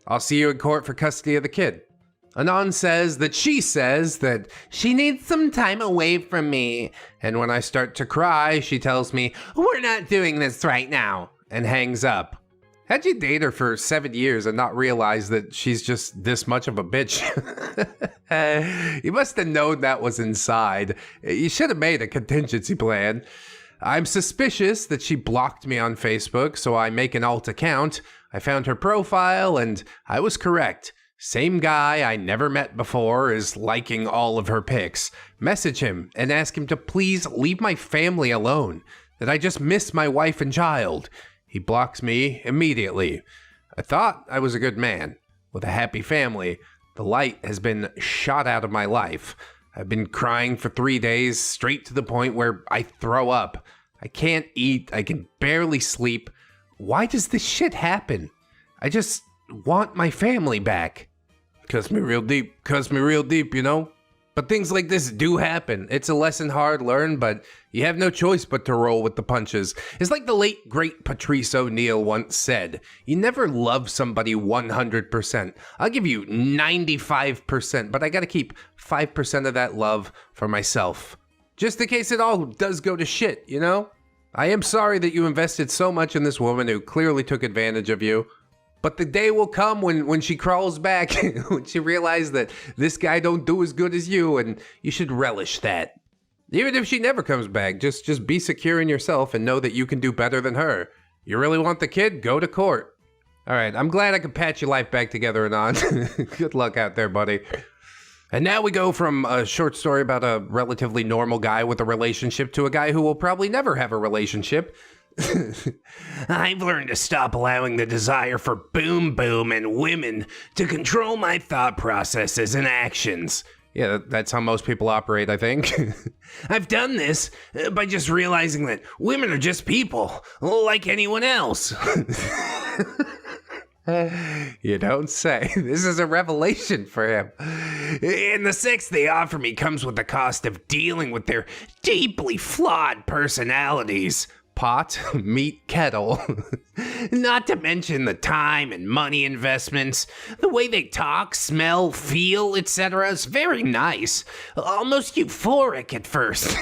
I'll see you in court for custody of the kid. Anon says that she needs some time away from me. And when I start to cry, she tells me, we're not doing this right now, and hangs up. How'd you date her for 7 years and not realize that she's just this much of a bitch? You must have known that was inside. You should have made a contingency plan. I'm suspicious that she blocked me on Facebook, so I make an alt account. I found her profile, and I was correct. Same guy I never met before is liking all of her pics. Message him and ask him to please leave my family alone, that I just miss my wife and child. He blocks me immediately. I thought I was a good man. With a happy family, the light has been shot out of my life. I've been crying for 3 days, straight to the point where I throw up. I can't eat, I can barely sleep. Why does this shit happen? I just want my family back. Cuts me real deep, you know? But things like this do happen. It's a lesson hard learned, but you have no choice but to roll with the punches. It's like the late, great Patrice O'Neal once said, you never love somebody 100%. I'll give you 95%, but I gotta keep 5% of that love for myself. Just in case it all does go to shit, you know? I am sorry that you invested so much in this woman who clearly took advantage of you. But the day will come when she crawls back, when she realizes that this guy don't do as good as you, and you should relish that. Even if she never comes back, just be secure in yourself and know that you can do better than her. You really want the kid? Go to court. All right, I'm glad I could patch your life back together, Anon. Good luck out there, buddy. And now we go from a short story about a relatively normal guy with a relationship to a guy who will probably never have a relationship. I've learned to stop allowing the desire for boom boom and women to control my thought processes and actions. Yeah, that's how most people operate, I think. I've done this by just realizing that women are just people, like anyone else. You don't say. This is a revelation for him. And the sex they offer me comes with the cost of dealing with their deeply flawed personalities. Pot, meat, kettle. Not to mention the time and money investments. The way they talk, smell, feel, etc. is very nice. Almost euphoric at first.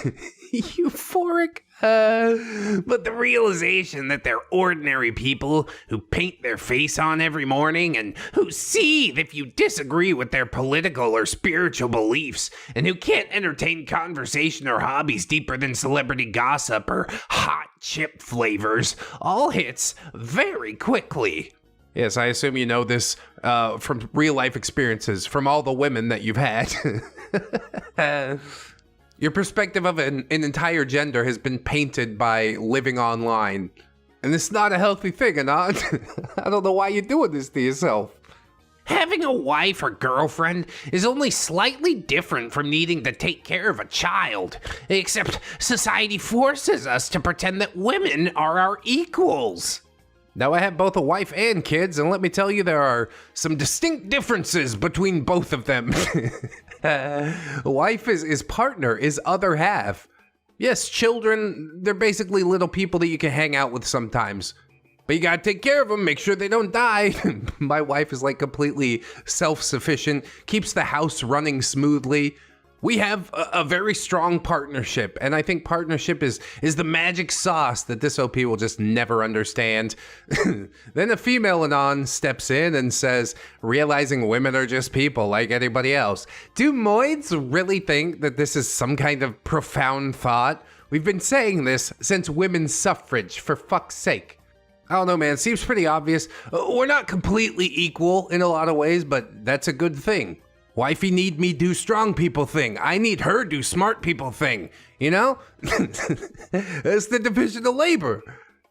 Euphoric? But the realization that they're ordinary people who paint their face on every morning and who seethe if you disagree with their political or spiritual beliefs and who can't entertain conversation or hobbies deeper than celebrity gossip or hot chip flavors all hits very quickly. Yes, I assume you know this from real life experiences, from all the women that you've had. Your perspective of an entire gender has been painted by living online. And it's not a healthy thing, Anon. I don't know why you're doing this to yourself. Having a wife or girlfriend is only slightly different from needing to take care of a child, except society forces us to pretend that women are our equals. Now I have both a wife and kids, and let me tell you, there are some distinct differences between both of them. Wife is partner, is other half. Yes, children, they're basically little people that you can hang out with sometimes. But you gotta take care of them, make sure they don't die. My wife is like completely self-sufficient, keeps the house running smoothly. We have a very strong partnership, and I think partnership is the magic sauce that this OP will just never understand. Then a female Anon steps in and says, realizing women are just people like anybody else. Do moids really think that this is some kind of profound thought? We've been saying this since women's suffrage, for fuck's sake. I don't know, man. Seems pretty obvious. We're not completely equal in a lot of ways, but that's a good thing. Wifey need me do strong people thing. I need her do smart people thing. You know? That's the division of labor.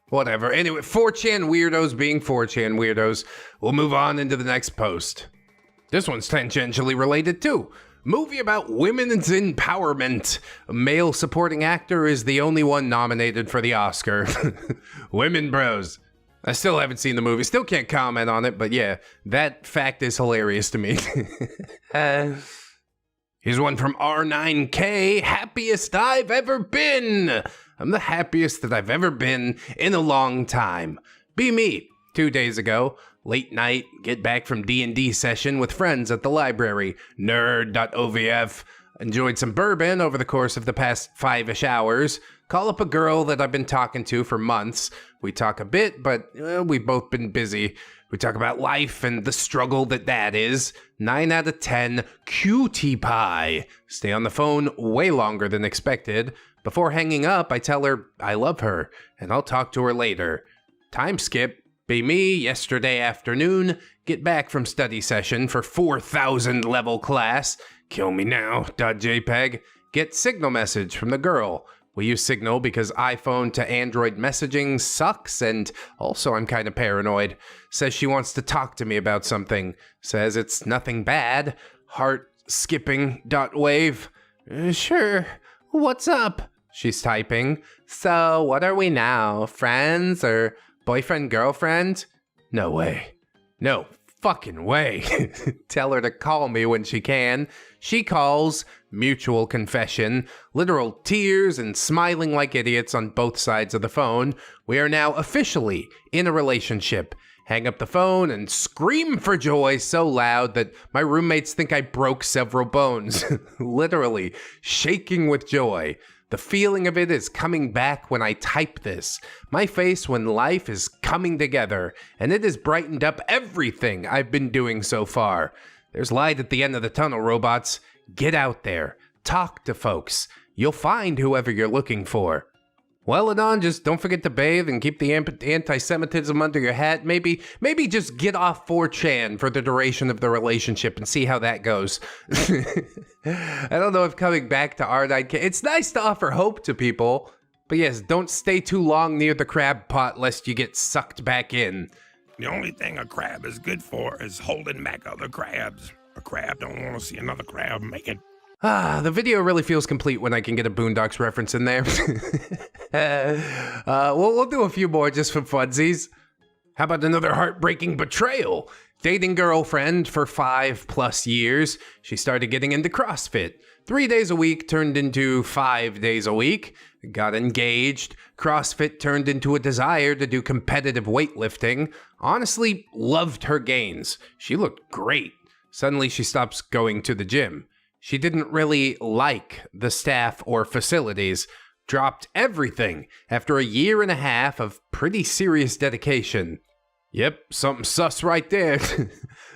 Whatever. Anyway, 4chan weirdos being 4chan weirdos. We'll move on into the next post. This one's tangentially related too. Movie about women's empowerment. A male supporting actor is the only one nominated for the Oscar. Women bros. I still haven't seen the movie, still can't comment on it, but yeah, that fact is hilarious to me. Here's one from R9K, happiest I've ever been. I'm the happiest that I've ever been in a long time. Be me. 2 days ago, late night, get back from D&D session with friends at the library, nerd.ovf. Enjoyed some bourbon over the course of the past 5-ish hours. Call up a girl that I've been talking to for months. We talk a bit, but we've both been busy. We talk about life and the struggle that is. 9 out of 10, cutie pie. Stay on the phone way longer than expected. Before hanging up, I tell her I love her, and I'll talk to her later. Time skip. Be me, yesterday afternoon. Get back from study session for 4,000 level class. Kill me now, .jpg. Get signal message from the girl. We use Signal because iPhone to Android messaging sucks, and also I'm kind of paranoid. Says she wants to talk to me about something. Says it's nothing bad. Heart skipping .wave. Sure. What's up? She's typing. So what are we now? Friends or boyfriend, girlfriend? No way. No fucking way. Tell her to call me when she can. She calls. Mutual confession. Literal tears and smiling like idiots on both sides of the phone. We are now officially in a relationship. Hang up the phone and scream for joy so loud that my roommates think I broke several bones. Literally shaking with joy. The feeling of it is coming back when I type this. My face when life is coming together, and it has brightened up everything I've been doing so far. There's light at the end of the tunnel, robots. Get out there. Talk to folks. You'll find whoever you're looking for. Well, Adon, just don't forget to bathe and keep the anti-Semitism under your hat. Maybe just get off 4chan for the duration of the relationship and see how that goes. I don't know if coming back to R9K, it's nice to offer hope to people, but yes, don't stay too long near the crab pot lest you get sucked back in. The only thing a crab is good for is holding back other crabs. A crab don't want to see another crab make it. The video really feels complete when I can get a Boondocks reference in there. We'll do a few more just for funsies. How about another heartbreaking betrayal? Dating girlfriend for 5+ years. She started getting into CrossFit. 3 days a week turned into 5 days a week. Got engaged. CrossFit turned into a desire to do competitive weightlifting. Honestly, loved her gains. She looked great. Suddenly she stops going to the gym. She didn't really like the staff or facilities. Dropped everything after a 1.5 years of pretty serious dedication. Yep, something sus right there.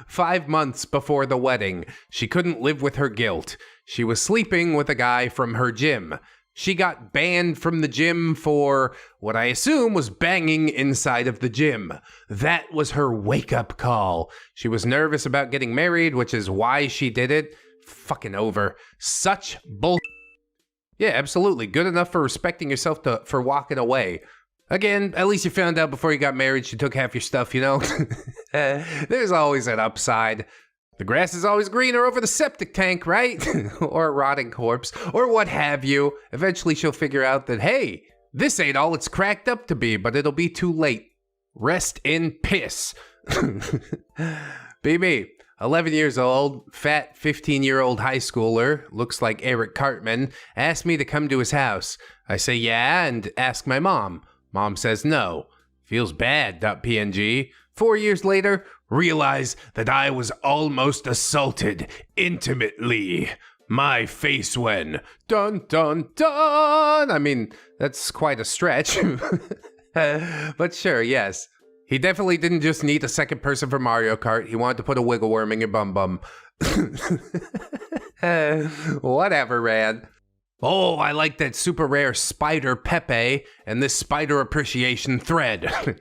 5 months before the wedding, she couldn't live with her guilt. She was sleeping with a guy from her gym. She got banned from the gym for what I assume was banging inside of the gym. That was her wake-up call. She was nervous about getting married, which is why she did it. Fucking over. Such bull. Yeah, absolutely. Good enough for respecting yourself for walking away. Again, at least you found out before you got married she took half your stuff, you know? There's always an upside. The grass is always greener over the septic tank, right? Or a rotting corpse, or what have you. Eventually she'll figure out that, hey, this ain't all it's cracked up to be, but it'll be too late. Rest in piss. BB, 11 years old, fat 15-year-old high schooler, looks like Eric Cartman, asked me to come to his house. I say yeah and ask my mom. Mom says no. Feels bad, .png. 4 years later, realize that I was almost assaulted intimately. My face when. Dun dun dun! I mean, that's quite a stretch. But sure, yes. He definitely didn't just need a second person for Mario Kart. He wanted to put a wiggle worm in your bum bum. Whatever, man. Oh, I like that super rare spider Pepe and this spider appreciation thread.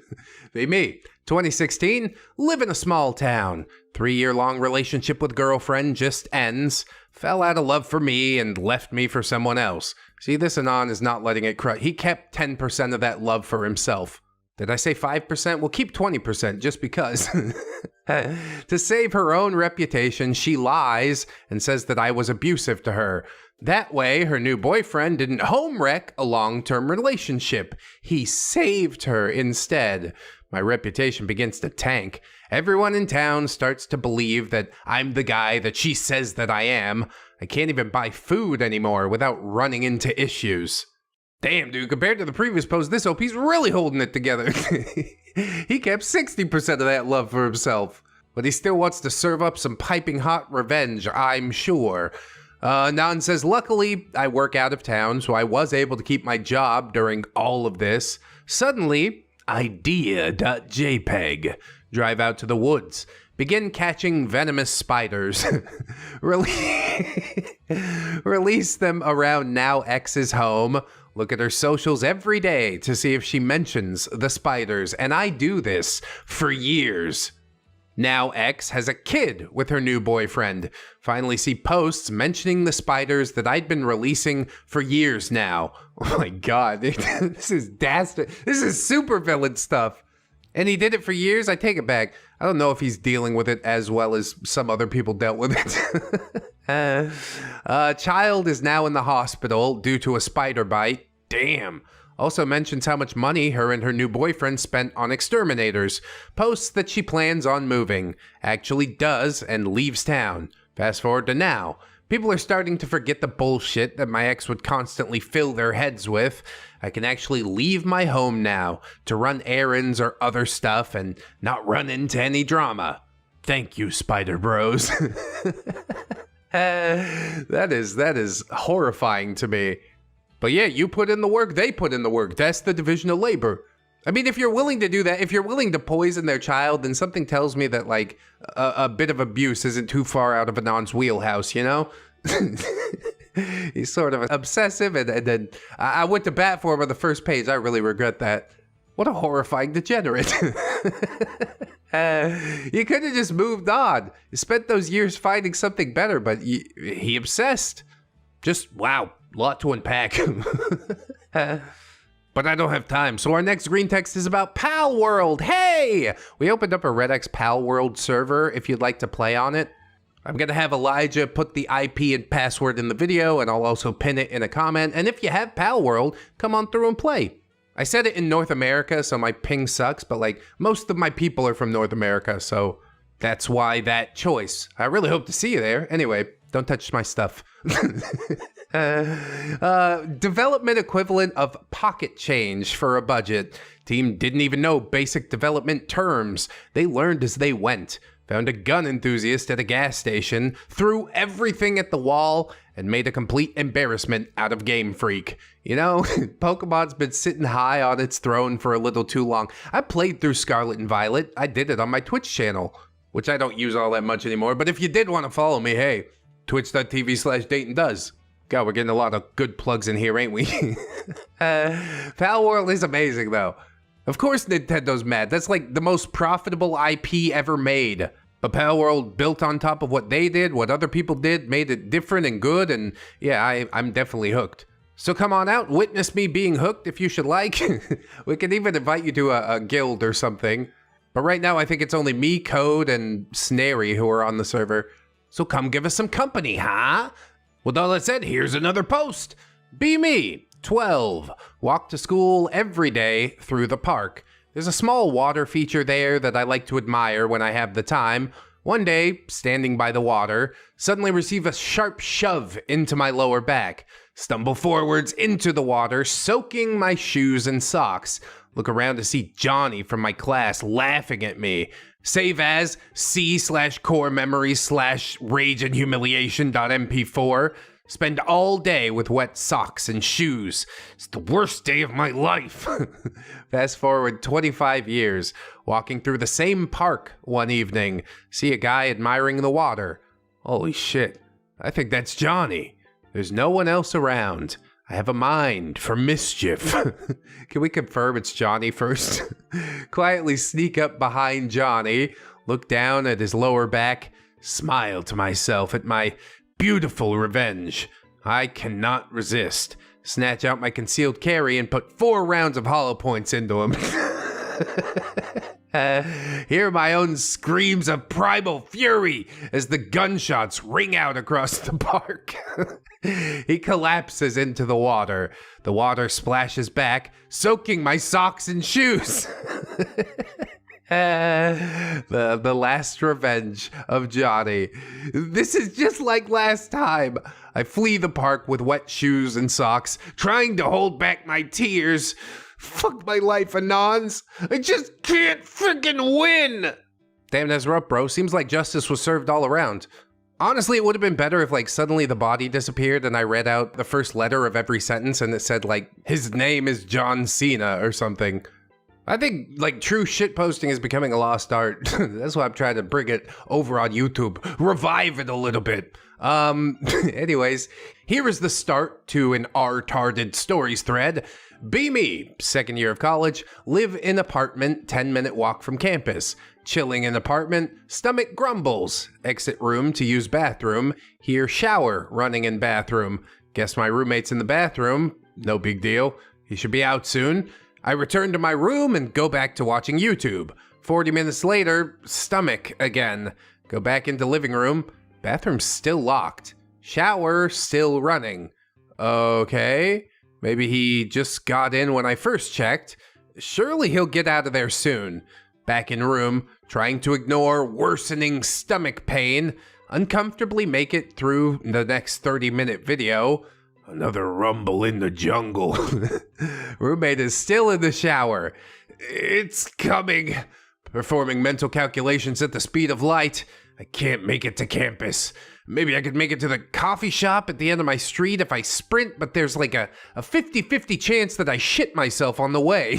Be me. 2016, live in a small town. 3-year-long relationship with girlfriend just ends. Fell out of love for me and left me for someone else. See, this Anon is not letting it crush. He kept 10% of that love for himself. Did I say 5%? We'll keep 20% just because. To save her own reputation, she lies and says that I was abusive to her. That way, her new boyfriend didn't home wreck a long-term relationship. He saved her instead. My reputation begins to tank. Everyone in town starts to believe that I'm the guy that she says that I am. I can't even buy food anymore without running into issues. Damn, dude, compared to the previous post, this OP's really holding it together. He kept 60% of that love for himself. But he still wants to serve up some piping hot revenge, I'm sure. Nan says, luckily, I work out of town, so I was able to keep my job during all of this. Suddenly, idea.jpg. Drive out to the woods. Begin catching venomous spiders. Release them around Now X's home. Look at her socials every day to see if she mentions the spiders, and I do this for years. Now X has a kid with her new boyfriend. Finally see posts mentioning the spiders that I'd been releasing for years now. Oh my god, this is dastard. This is supervillain stuff. And he did it for years? I take it back. I don't know if he's dealing with it as well as some other people dealt with it. Child is now in the hospital due to a spider bite. Damn. Also mentions how much money her and her new boyfriend spent on exterminators. Posts that she plans on moving. Actually does and leaves town. Fast forward to now. People are starting to forget the bullshit that my ex would constantly fill their heads with. I can actually leave my home now to run errands or other stuff and not run into any drama. Thank you, Spider Bros. That is horrifying to me. But yeah, you put in the work, they put in the work. That's the division of labor. I mean, if you're willing to do that, if you're willing to poison their child, then something tells me that, like, a bit of abuse isn't too far out of Anon's wheelhouse, you know? He's sort of obsessive, and then I went to bat for him on the first page. I really regret that. What a horrifying degenerate. You could have just moved on. You spent those years finding something better, but he obsessed. Just, wow, lot to unpack. But I don't have time, so our next green text is about Pal World. Hey! We opened up a ReddX Pal World server if you'd like to play on it. I'm gonna have Elijah put the IP and password in the video, and I'll also pin it in a comment. And if you have Pal World, come on through and play. I said it in North America, so my ping sucks, but like, most of my people are from North America, so that's why that choice. I really hope to see you there. Anyway, don't touch my stuff. Development equivalent of pocket change for a budget. Team didn't even know basic development terms. They learned as they went. Found a gun enthusiast at a gas station, threw everything at the wall, and made a complete embarrassment out of Game Freak. You know, Pokemon's been sitting high on its throne for a little too long. I played through Scarlet and Violet. I did it on my Twitch channel, which I don't use all that much anymore, but if you did want to follow me, hey, twitch.tv/DaytonDoes. God, we're getting a lot of good plugs in here, ain't we? Pal World is amazing, though. Of course Nintendo's mad. That's like the most profitable IP ever made. But Pal World built on top of what they did, what other people did, made it different and good, and yeah, I'm definitely hooked. So come on out, witness me being hooked if you should like. We can even invite you to a guild or something. But right now I think it's only me, Code, and Snary who are on the server. So come give us some company, huh? With all that said, here's another post. Be me, 12. Walk to school every day through the park. There's a small water feature there that I like to admire when I have the time. One day, standing by the water, suddenly receive a sharp shove into my lower back. Stumble forwards into the water, soaking my shoes and socks. Look around to see Johnny from my class laughing at me. Save as C/core memory/rage and humiliation.mp4. Spend all day with wet socks and shoes. It's the worst day of my life. Fast forward 25 years, walking through the same park one evening, see a guy admiring the water. Holy shit, I think that's Johnny. There's no one else around. I have a mind for mischief. Can we confirm it's Johnny first? Quietly sneak up behind Johnny, look down at his lower back, smile to myself at my beautiful revenge. I cannot resist. Snatch out my concealed carry and put 4 rounds of hollow points into him. Hear my own screams of primal fury as the gunshots ring out across the park. He collapses into the water. The water splashes back, soaking my socks and shoes. The last revenge of Johnny. This is just like last time. I flee the park with wet shoes and socks, trying to hold back my tears. Fuck my life, Anons. I just can't freaking win. Damn, that's rough, bro. Seems like justice was served all around. Honestly, it would have been better if, like, suddenly the body disappeared and I read out the first letter of every sentence and it said, like, his name is John Cena or something. I think, like, true shitposting is becoming a lost art. That's why I'm trying to bring it over on YouTube. Revive it a little bit. Anyways, here is the start to an R-tarded stories thread. Be me, second year of college, live in apartment, 10-minute walk from campus. Chilling in apartment, stomach grumbles. Exit room to use bathroom. Hear shower running in bathroom. Guess my roommate's in the bathroom. No big deal. He should be out soon. I return to my room and go back to watching YouTube. 40 minutes later, stomach again. Go back into living room. Bathroom's still locked. Shower still running. Okay. Maybe he just got in when I first checked. Surely he'll get out of there soon. Back in room, trying to ignore worsening stomach pain. Uncomfortably make it through the next 30-minute video. Another rumble in the jungle. Roommate is still in the shower. It's coming. Performing mental calculations at the speed of light. I can't make it to campus. Maybe I could make it to the coffee shop at the end of my street if I sprint, but there's like a 50-50 chance that I shit myself on the way.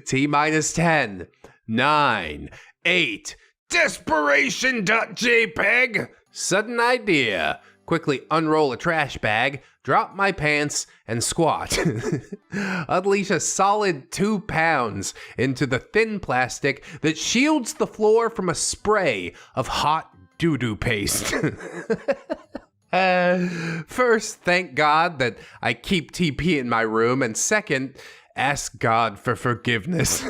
T-minus 10, 9, 8, desperation.jpg. Sudden idea. Quickly unroll a trash bag, drop my pants, and squat. Unleash a solid 2 pounds into the thin plastic that shields the floor from a spray of hot doo-doo paste. First, thank God that I keep TP in my room, and second, ask God for forgiveness.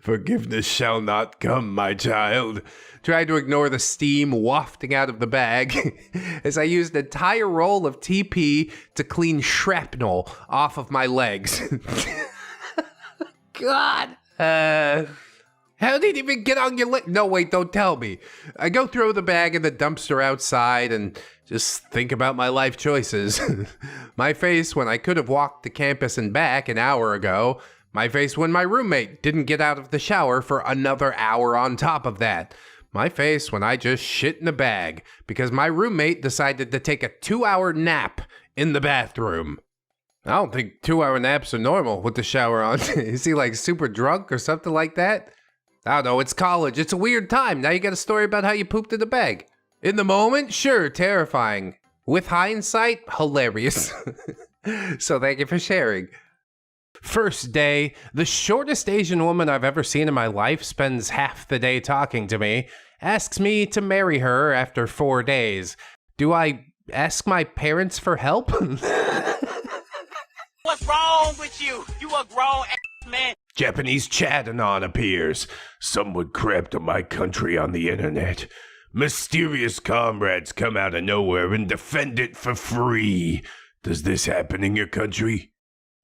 Forgiveness shall not come, my child. Tried to ignore the steam wafting out of the bag as I used an entire roll of TP to clean shrapnel off of my legs. God. How did it even get on your leg? No, wait, don't tell me. I go throw the bag in the dumpster outside and just think about my life choices. My face when I could have walked to campus and back an hour ago. My face when my roommate didn't get out of the shower for another hour on top of that. My face when I just shit in a bag because my roommate decided to take a 2-hour nap in the bathroom. I don't think 2-hour naps are normal with the shower on. Is he like super drunk or something like that? I don't know, it's college. It's a weird time. Now you got a story about how you pooped in the bag. In the moment, sure, terrifying. With hindsight, hilarious. So thank you for sharing. First day, the shortest Asian woman I've ever seen in my life spends half the day talking to me, asks me to marry her after 4 days. Do I ask my parents for help? What's wrong with you? You a grown-ass man. Japanese chat anon appears. Someone crept on my country on the internet. Mysterious comrades come out of nowhere and defend it for free. Does this happen in your country?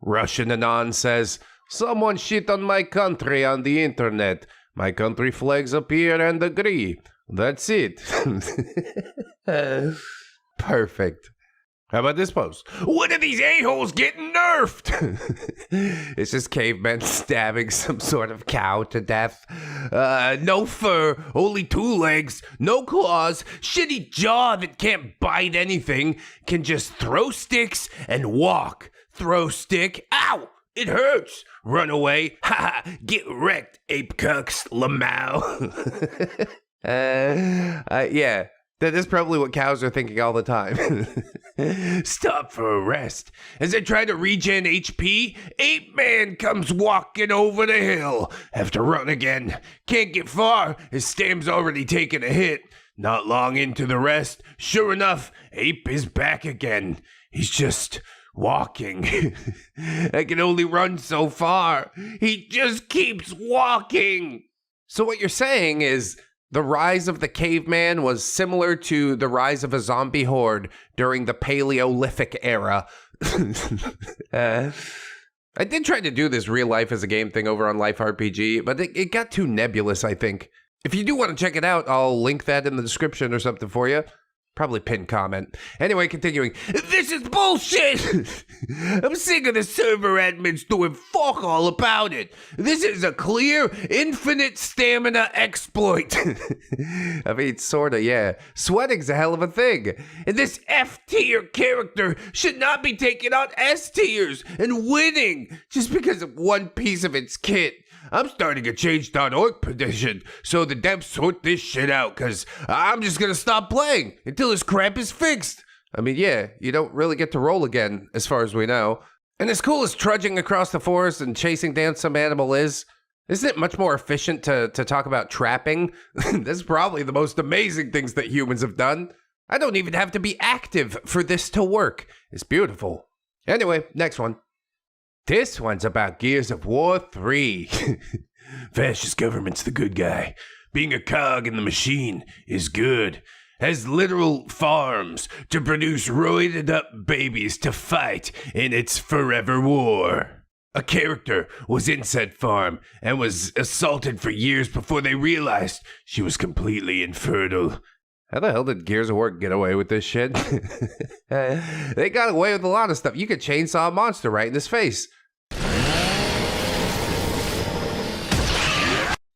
Russian anon says, someone shit on my country on the internet. My country flags appear and agree. That's it. Perfect. How about this post? When are these a-holes getting nerfed? It's just cavemen stabbing some sort of cow to death. No fur, only 2 legs, no claws, shitty jaw that can't bite anything, can just throw sticks and walk. Throw stick, ow, it hurts. Run away, ha ha, get wrecked, ape cucks, lamau. Yeah. That is probably what cows are thinking all the time. Stop for a rest. As I try to regen HP, Ape Man comes walking over the hill. Have to run again. Can't get far. His stam's already taken a hit. Not long into the rest, sure enough, Ape is back again. He's just walking. I can only run so far. He just keeps walking. So what you're saying is, the rise of the caveman was similar to the rise of a zombie horde during the Paleolithic era. I did try to do this real life as a game thing over on Life RPG, but it got too nebulous, I think. If you do want to check it out, I'll link that in the description or something for you. Probably pinned comment. Anyway, continuing. This is bullshit! I'm sick of the server admins doing fuck all about it. This is a clear, infinite stamina exploit. I mean, sorta, yeah. Sweating's a hell of a thing. And this F-tier character should not be taking out S-tiers and winning just because of one piece of its kit. I'm starting a change.org petition so the devs sort this shit out, because I'm just going to stop playing until this crap is fixed. I mean, yeah, you don't really get to roll again, as far as we know. And as cool as trudging across the forest and chasing down some animal is, isn't it much more efficient to talk about trapping? This is probably the most amazing things that humans have done. I don't even have to be active for this to work. It's beautiful. Anyway, next one. This one's about Gears of War 3. Fascist government's the good guy. Being a cog in the machine is good. Has literal farms to produce roided up babies to fight in its forever war. A character was in said farm and was assaulted for years before they realized she was completely infertile. How the hell did Gears of War get away with this shit? They got away with a lot of stuff. You could chainsaw a monster right in his face.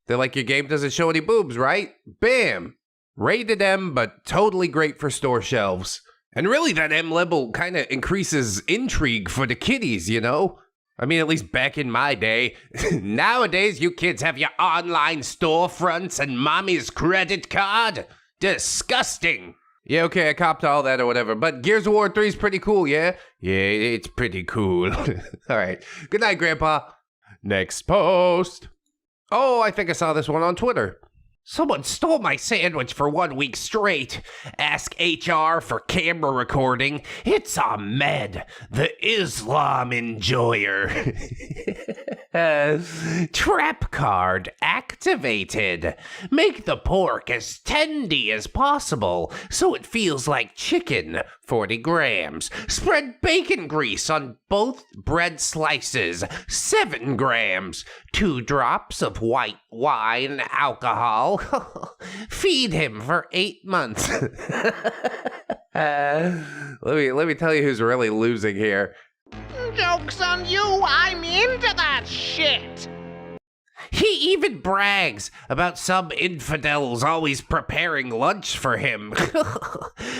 They're like, your game doesn't show any boobs, right? Bam! Rated M, but totally great for store shelves. And really, that M level kind of increases intrigue for the kiddies, you know? I mean, at least back in my day. Nowadays, you kids have your online storefronts and mommy's credit card. Disgusting. Yeah, okay, I copped all that or whatever, but Gears of War 3 is pretty cool, yeah? Yeah, it's pretty cool. All right. Good night, Grandpa. Next post. Oh, I think I saw this one on Twitter. Someone stole my sandwich for 1 week straight. Ask HR for camera recording. It's Ahmed, the Islam enjoyer. Trap card activated. Make the pork as tendy as possible so it feels like chicken. 40 grams. Spread bacon grease on both bread slices. 7 grams. 2 drops of white wine alcohol. Feed him for 8 months. Let me tell you who's really losing here. Joke's on you, I'm into that shit! He even brags about some infidels always preparing lunch for him.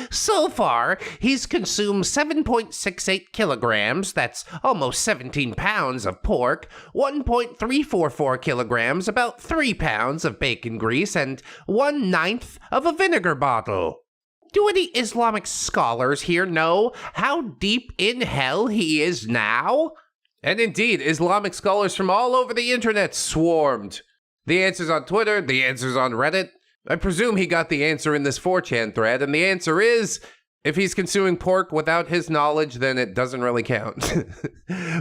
So far, he's consumed 7.68 kilograms, that's almost 17 pounds of pork, 1.344 kilograms, about 3 pounds of bacon grease, and 1/9 of a vinegar bottle. Do any Islamic scholars here know how deep in hell he is now? And indeed, Islamic scholars from all over the internet swarmed. The answer's on Twitter, the answer's on Reddit. I presume he got the answer in this 4chan thread, and the answer is, if he's consuming pork without his knowledge, then it doesn't really count.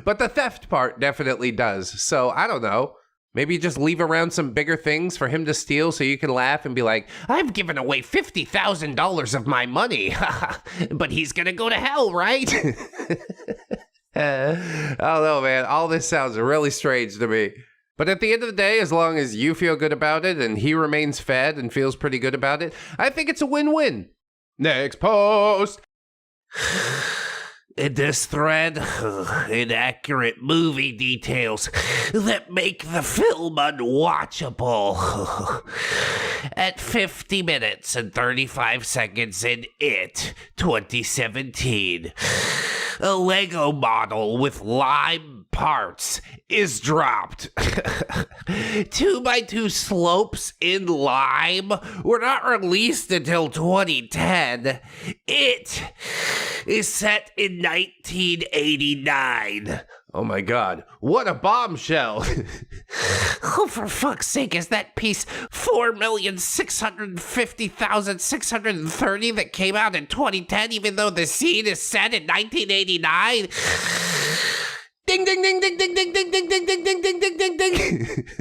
But the theft part definitely does, so I don't know. Maybe just leave around some bigger things for him to steal so you can laugh and be like, I've given away $50,000 of my money, but he's gonna go to hell, right? I don't know, man. All this sounds really strange to me. But at the end of the day, as long as you feel good about it and he remains fed and feels pretty good about it, I think it's a win-win. Next post. In this thread, inaccurate movie details that make the film unwatchable. At 50 minutes and 35 seconds in It 2017, a Lego model with lime parts is dropped. 2x2 slopes in lime were not released until 2010. It is set in 1989. Oh my god, what a bombshell! Oh, for fuck's sake, is that piece 4,650,630 that came out in 2010, even though the scene is set in 1989? Ding, ding, ding, ding, ding, ding, ding, ding, ding, ding, ding, ding, ding, ding, ding.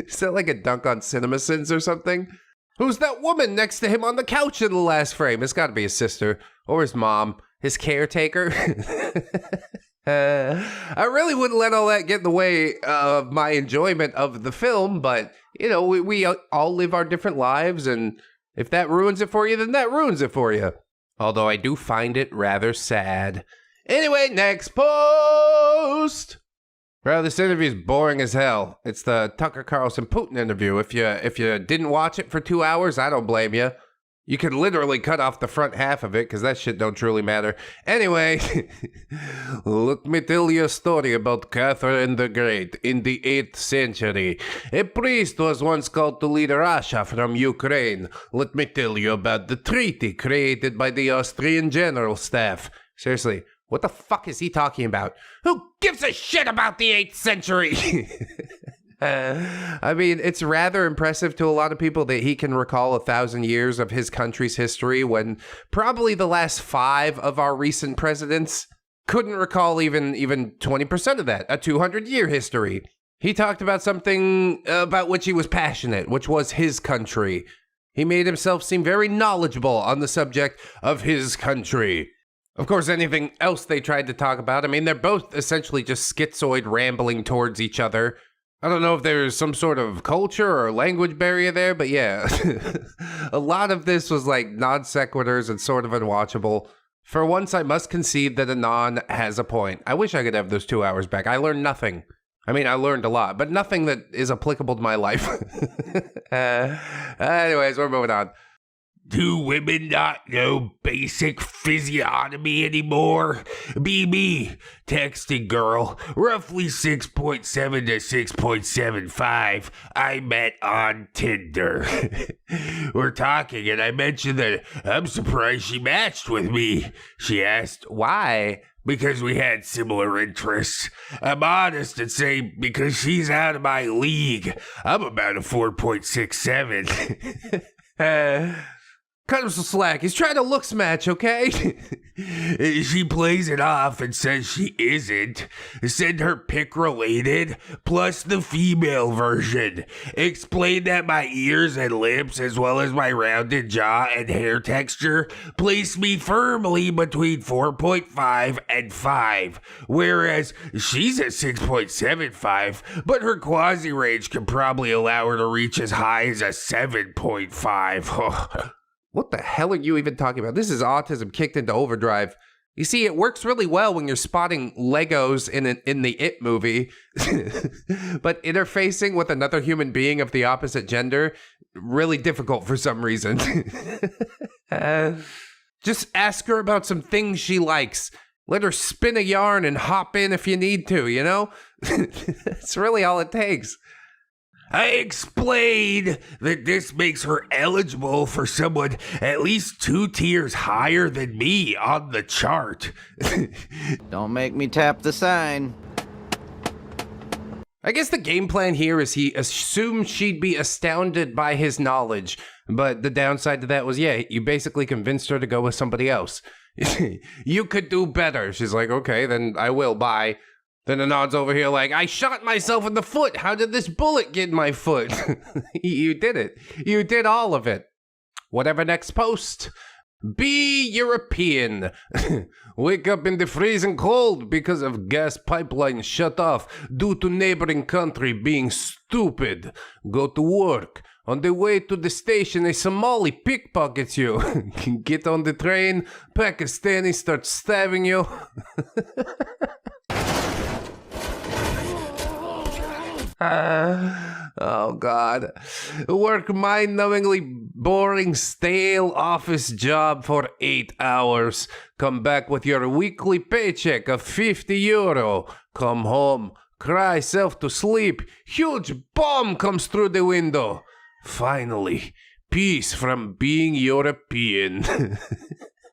Is that like a dunk on CinemaSins or something? Who's that woman next to him on the couch in the last frame? It's gotta be his sister, or his mom, his caretaker. I really wouldn't let all that get in the way of my enjoyment of the film, but, you know, we all live our different lives, and if that ruins it for you, then that ruins it for you. Although I do find it rather sad. Anyway, next post! Bro, this interview is boring as hell. It's the Tucker Carlson Putin interview. If you didn't watch it for 2 hours, I don't blame you. You could literally cut off the front half of it, because that shit don't truly matter. Anyway, let me tell you a story about Catherine the Great. In the 8th century, a priest was once called to lead Russia from Ukraine. Let me tell you about the treaty created by the Austrian General Staff. Seriously, what the fuck is he talking about? Who gives a shit about the 8th century? I mean, it's rather impressive to a lot of people that he can recall 1,000 years of his country's history when probably the last 5 of our recent presidents couldn't recall even 20% of that, a 200-year history. He talked about something about which he was passionate, which was his country. He made himself seem very knowledgeable on the subject of his country. Of course, anything else they tried to talk about, I mean, they're both essentially just schizoid rambling towards each other. I don't know if there's some sort of culture or language barrier there, but yeah. A lot of this was like non sequiturs and sort of unwatchable. For once, I must concede that Anon has a point. I wish I could have those 2 hours back. I learned nothing. I mean, I learned a lot, but nothing that is applicable to my life. Anyways, we're moving on. Do women not know basic physiognomy anymore? BB, texting girl, roughly 6.7 to 6.75. I met on Tinder. We're talking and I mentioned that I'm surprised she matched with me. She asked, why? Because we had similar interests. I'm honest and say because she's out of my league. I'm about a 4.67. Cut him some slack. He's trying to looks match, okay? She plays it off and says she isn't. Send her pic related, plus the female version. Explain that my ears and lips, as well as my rounded jaw and hair texture, place me firmly between 4.5 and 5. Whereas she's at 6.75, but her quasi range can probably allow her to reach as high as a 7.5. What the hell are you even talking about? This is autism kicked into overdrive. You see, it works really well when you're spotting Legos in the It movie, but interfacing with another human being of the opposite gender, really difficult for some reason. Just ask her about some things she likes. Let her spin a yarn and hop in if you need to, you know? That's really all it takes. I explained that this makes her eligible for someone at least 2 tiers higher than me on the chart. Don't make me tap the sign. I guess the game plan here is he assumed she'd be astounded by his knowledge, but the downside to that was, yeah, you basically convinced her to go with somebody else. You could do better. She's like, okay, then I will, bye. Then Anand's over here like, I shot myself in the foot. How did this bullet get in my foot? You did it. You did all of it. Whatever next post. Be European. Wake up in the freezing cold because of gas pipeline shut off due to neighboring country being stupid. Go to work. On the way to the station, a Somali pickpockets you. Get on the train, Pakistani starts stabbing you. Oh God. Work mind-numbingly boring, stale office job for 8 hours. Come back with your weekly paycheck of €50. Come home, cry self to sleep. Huge bomb comes through the window. Finally, peace from being European.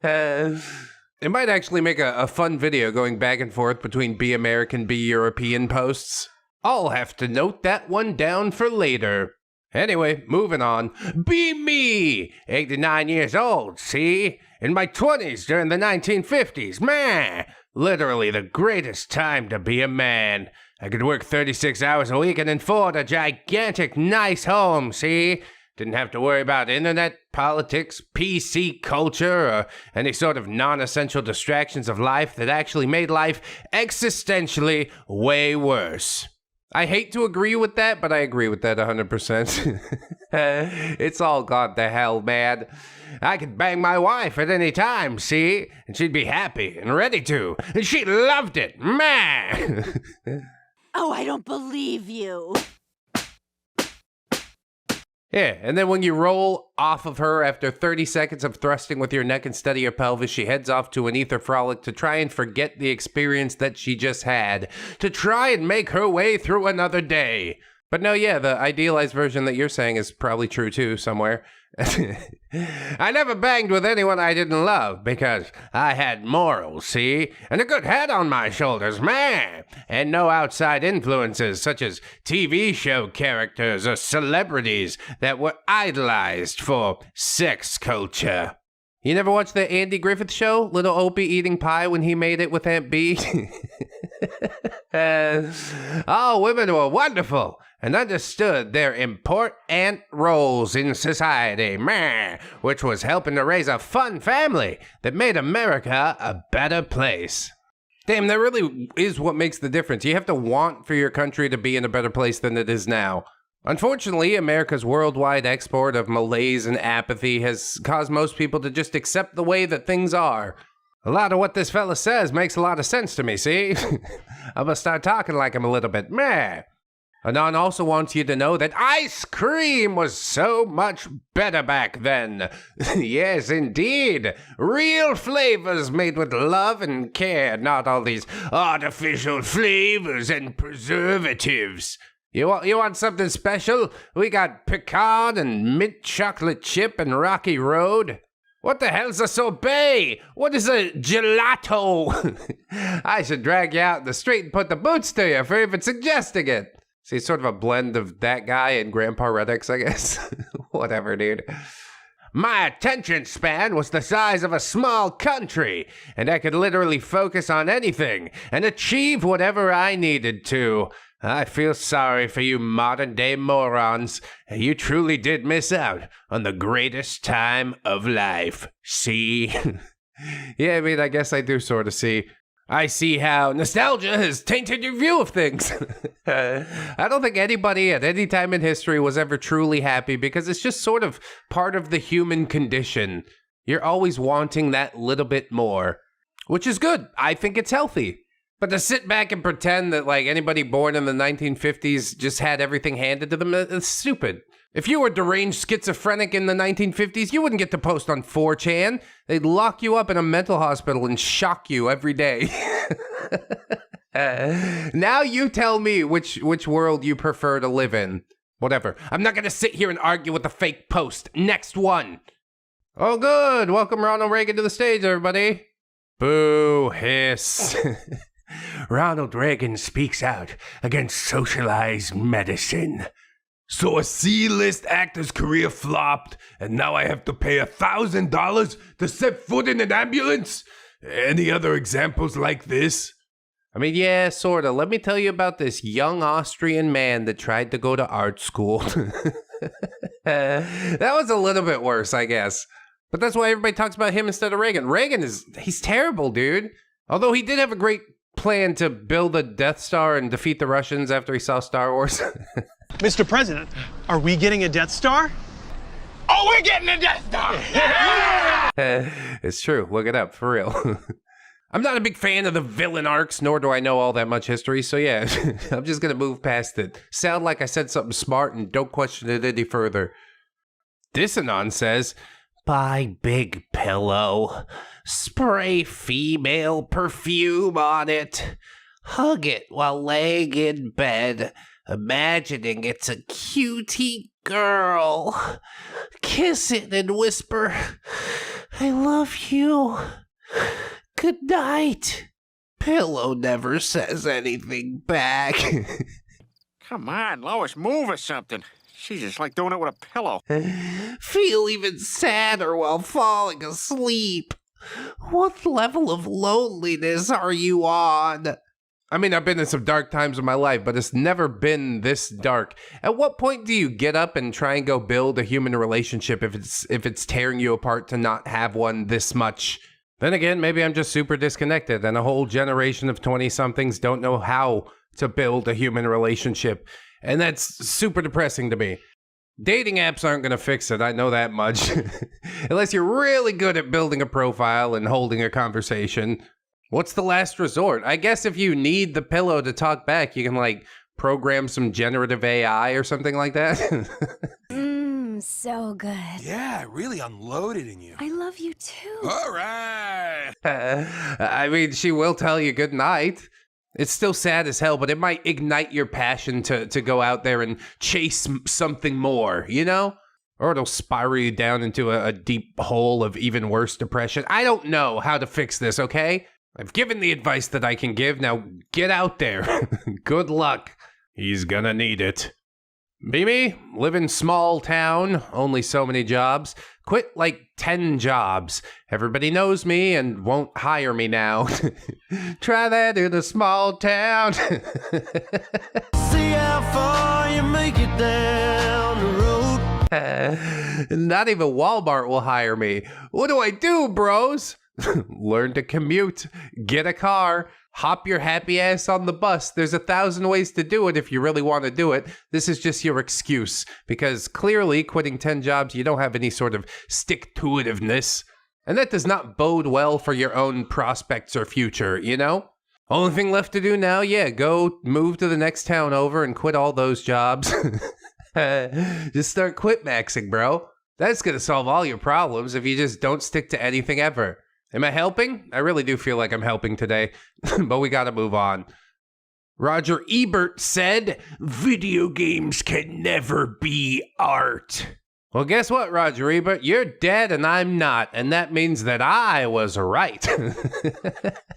It might actually make a fun video going back and forth between Be American, Be European posts. I'll have to note that one down for later. Anyway, moving on. Be me! 89 years old, see? In my 20s during the 1950s, man! Literally the greatest time to be a man. I could work 36 hours a week and afford a gigantic, nice home, see? Didn't have to worry about internet, politics, PC culture, or any sort of non-essential distractions of life that actually made life existentially way worse. I hate to agree with that, but I agree with that 100%. It's all gone to hell, man. I could bang my wife at any time, see? And she'd be happy and ready to. And she loved it, man! Oh, I don't believe you. Yeah, and then when you roll off of her after 30 seconds of thrusting with your neck instead of your pelvis, she heads off to an ether frolic to try and forget the experience that she just had, to try and make her way through another day. But no, yeah, the idealized version that you're saying is probably true too, somewhere. I never banged with anyone I didn't love because I had morals, see? And a good head on my shoulders, man! And no outside influences such as TV show characters or celebrities that were idolized for sex culture. You never watched the Andy Griffith Show? Little Opie eating pie when he made it with Aunt Bee? All women were wonderful and understood their important roles in society, meh, which was helping to raise a fun family that made America a better place. Damn, that really is what makes the difference. You have to want for your country to be in a better place than it is now. Unfortunately, America's worldwide export of malaise and apathy has caused most people to just accept the way that things are. A lot of what this fella says makes a lot of sense to me, see? I'm gonna start talking like him a little bit, meh. Anon also wants you to know that ice cream was so much better back then. Yes, indeed. Real flavors made with love and care, not all these artificial flavors and preservatives. You want something special? We got pecan and mint chocolate chip and Rocky Road. What the hell's a sorbet? What is a gelato? I should drag you out in the street and put the boots to you for even suggesting it. See, it's sort of a blend of that guy and Grandpa ReddX, I guess. Whatever, dude. My attention span was the size of a small country, and I could literally focus on anything and achieve whatever I needed to. I feel sorry for you modern-day morons. You truly did miss out on the greatest time of life. See? Yeah, I mean, I guess I do sort of see. I see how nostalgia has tainted your view of things. I don't think anybody at any time in history was ever truly happy because it's just sort of part of the human condition. You're always wanting that little bit more, which is good. I think it's healthy. But to sit back and pretend that like anybody born in the 1950s just had everything handed to them, it's stupid. If you were deranged schizophrenic in the 1950s, you wouldn't get to post on 4chan. They'd lock you up in a mental hospital and shock you every day. Now you tell me which world you prefer to live in. Whatever. I'm not gonna sit here and argue with the fake post. Next one. Oh good. Welcome Ronald Reagan to the stage, everybody. Boo, hiss. Ronald Reagan speaks out against socialized medicine. So a C-list actor's career flopped, and now I have to pay $1,000 to set foot in an ambulance? Any other examples like this? I mean, yeah, sorta. Let me tell you about this young Austrian man that tried to go to art school. That was a little bit worse, I guess. But that's why everybody talks about him instead of Reagan. He's terrible, dude. Although he did have a great plan to build a Death Star and defeat the Russians after he saw Star Wars. Mr. President, are we getting a Death Star? Oh, we're getting a Death Star! It's true. Look it up, for real. I'm not a big fan of the villain arcs, nor do I know all that much history, so yeah, I'm just gonna move past it. Sound like I said something smart and don't question it any further. Disanon says, buy big pillow, spray female perfume on it, hug it while laying in bed, imagining it's a cutie girl, kiss it and whisper, I love you. Good night. Pillow never says anything back. Come on, Lois, move or something. She's just like doing it with a pillow. Feel even sadder while falling asleep. What level of loneliness are you on? I mean, I've been in some dark times in my life, but it's never been this dark. At what point do you get up and try and go build a human relationship if it's tearing you apart to not have one this much? Then again, maybe I'm just super disconnected and a whole generation of 20-somethings don't know how to build a human relationship. And that's super depressing to me. Dating apps aren't going to fix it, I know that much. Unless you're really good at building a profile and holding a conversation. What's the last resort? I guess if you need the pillow to talk back, you can like program some generative AI or something like that. So good. Yeah, really unloaded in you. I love you too. All right. I mean, she will tell you good night. It's still sad as hell, but it might ignite your passion to go out there and chase something more, you know? Or it'll spiral you down into a deep hole of even worse depression. I don't know how to fix this, okay? I've given the advice that I can give. Now get out there. Good luck. He's gonna need it. Be me, live in small town, only so many jobs, quit like 10 jobs. Everybody knows me and won't hire me now. Try that in a small town. See how far you make it down the road. Not even Walmart will hire me. What do I do, bros? Learn to commute, get a car, hop your happy ass on the bus. There's 1,000 ways to do it if you really want to do it. This is just your excuse, because clearly quitting 10 jobs, you don't have any sort of stick-to-itiveness. And that does not bode well for your own prospects or future, you know? Only thing left to do now, yeah, go move to the next town over and quit all those jobs. Just start quit maxing, bro. That's gonna solve all your problems if you just don't stick to anything ever. Am I helping? I really do feel like I'm helping today, but we gotta move on. Roger Ebert said, video games can never be art. Well, guess what, Roger Ebert? You're dead and I'm not, and that means that I was right.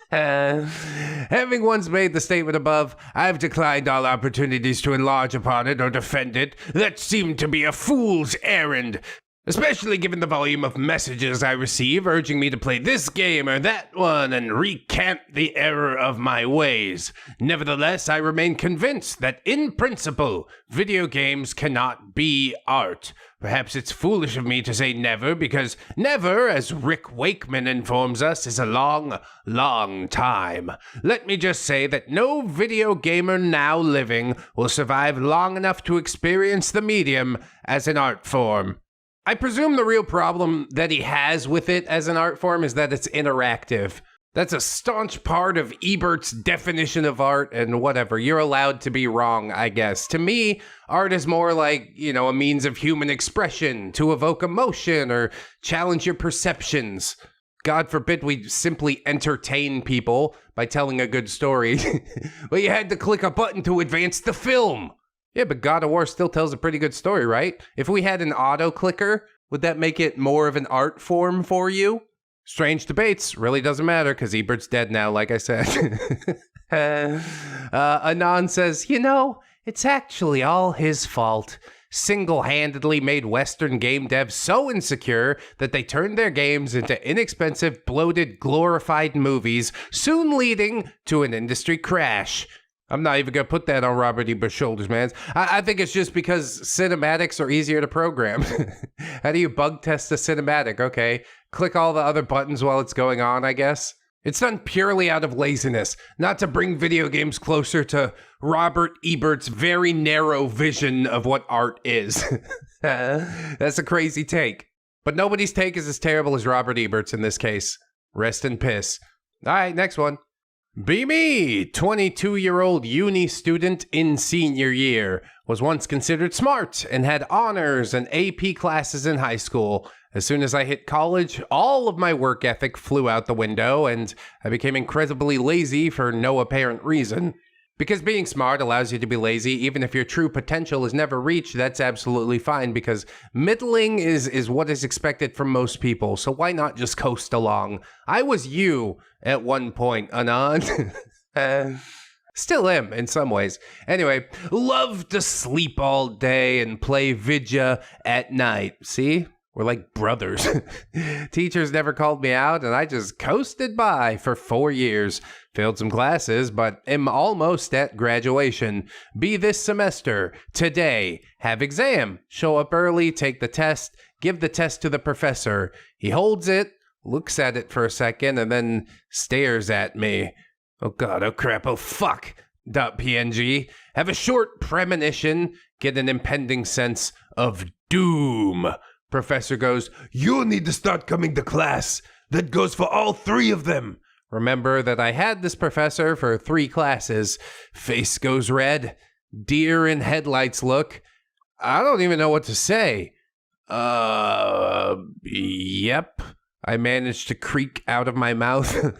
Having once made the statement above, I've declined all opportunities to enlarge upon it or defend it. That seemed to be a fool's errand. Especially given the volume of messages I receive urging me to play this game or that one and recant the error of my ways. Nevertheless, I remain convinced that in principle, video games cannot be art. Perhaps it's foolish of me to say never, because never, as Rick Wakeman informs us, is a long, long time. Let me just say that no video gamer now living will survive long enough to experience the medium as an art form. I presume the real problem that he has with it as an art form is that it's interactive. That's a staunch part of Ebert's definition of art, and whatever, you're allowed to be wrong, I guess. To me, art is more like, a means of human expression, to evoke emotion or challenge your perceptions. God forbid we simply entertain people by telling a good story. But you had to click a button to advance the film. Yeah, but God of War still tells a pretty good story, right? If we had an auto clicker, would that make it more of an art form for you? Strange debates. Really doesn't matter because Ebert's dead now, like I said. Anon says, it's actually all his fault. Single-handedly made Western game devs so insecure that they turned their games into inexpensive, bloated, glorified movies, soon leading to an industry crash. I'm not even going to put that on Robert Ebert's shoulders, man. I think it's just because cinematics are easier to program. How do you bug test a cinematic? Okay, click all the other buttons while it's going on, I guess. It's done purely out of laziness, not to bring video games closer to Robert Ebert's very narrow vision of what art is. That's a crazy take. But nobody's take is as terrible as Robert Ebert's in this case. Rest in piss. All right, next one. Be me, 22-year-old uni student in senior year. Was once considered smart and had honors and AP classes in high school. As soon as I hit college, all of my work ethic flew out the window and I became incredibly lazy for no apparent reason. Because being smart allows you to be lazy even if your true potential is never reached, that's absolutely fine because middling is what is expected from most people, so why not just coast along? I was you at one point, Anand. Still am in some ways. Anyway, love to sleep all day and play Vidya at night. See? We're like brothers. Teachers never called me out, and I just coasted by for 4 years. Failed some classes, but am almost at graduation. Be this semester. Today. Have exam. Show up early, take the test, give the test to the professor. He holds it, looks at it for a second, and then stares at me. Oh god, oh crap, oh fuck. .png. Have a short premonition. Get an impending sense of doom. Professor goes, "You need to start coming to class. That goes for all 3 of them." Remember that I had this professor for 3 classes. Face goes red. Deer in headlights look. I don't even know what to say. Yep. I managed to creak out of my mouth.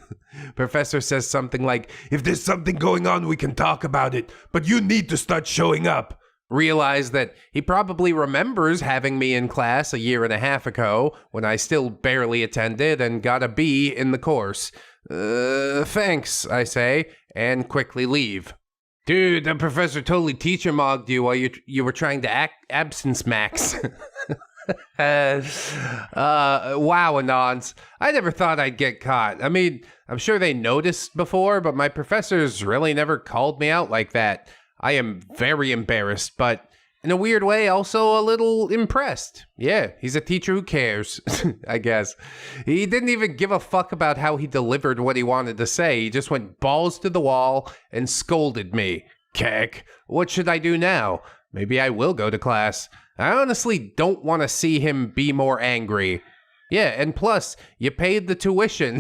Professor says something like, "If there's something going on, we can talk about it, but you need to start showing up." Realize that he probably remembers having me in class a year and a half ago when I still barely attended and got a B in the course. Thanks, I say, and quickly leave. Dude, that professor totally teacher mogged you while you were trying to act absence max. Wow, Anons. I never thought I'd get caught. I mean, I'm sure they noticed before, but my professors really never called me out like that. I am very embarrassed, but in a weird way, also a little impressed. Yeah, he's a teacher who cares, I guess. He didn't even give a fuck about how he delivered what he wanted to say. He just went balls to the wall and scolded me. Keck, what should I do now? Maybe I will go to class. I honestly don't want to see him be more angry. Yeah, and plus, you paid the tuition.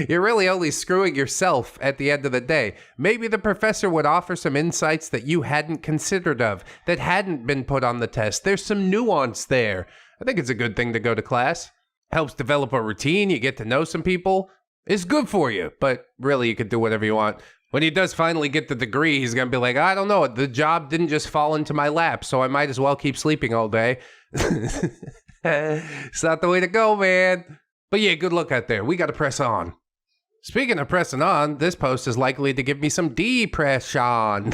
You're really only screwing yourself at the end of the day. Maybe the professor would offer some insights that you hadn't considered of, that hadn't been put on the test. There's some nuance there. I think it's a good thing to go to class. Helps develop a routine, you get to know some people. It's good for you, but really you could do whatever you want. When he does finally get the degree, he's going to be like, I don't know, the job didn't just fall into my lap, so I might as well keep sleeping all day. It's not the way to go, man. But yeah, good luck out there. We got to press on. Speaking of pressing on, this post is likely to give me some depression.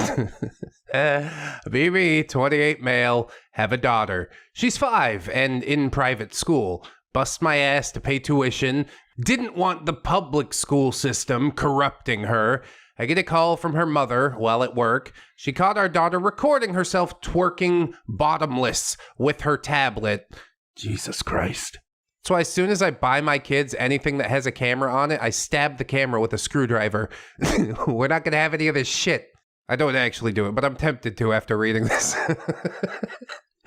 BB, 28 male, have a daughter. She's 5 and in private school. Bust my ass to pay tuition. Didn't want the public school system corrupting her. I get a call from her mother while at work. She caught our daughter recording herself twerking bottomless with her tablet. Jesus Christ. So as soon as I buy my kids anything that has a camera on it, I stab the camera with a screwdriver. We're not going to have any of this shit. I don't actually do it, but I'm tempted to after reading this.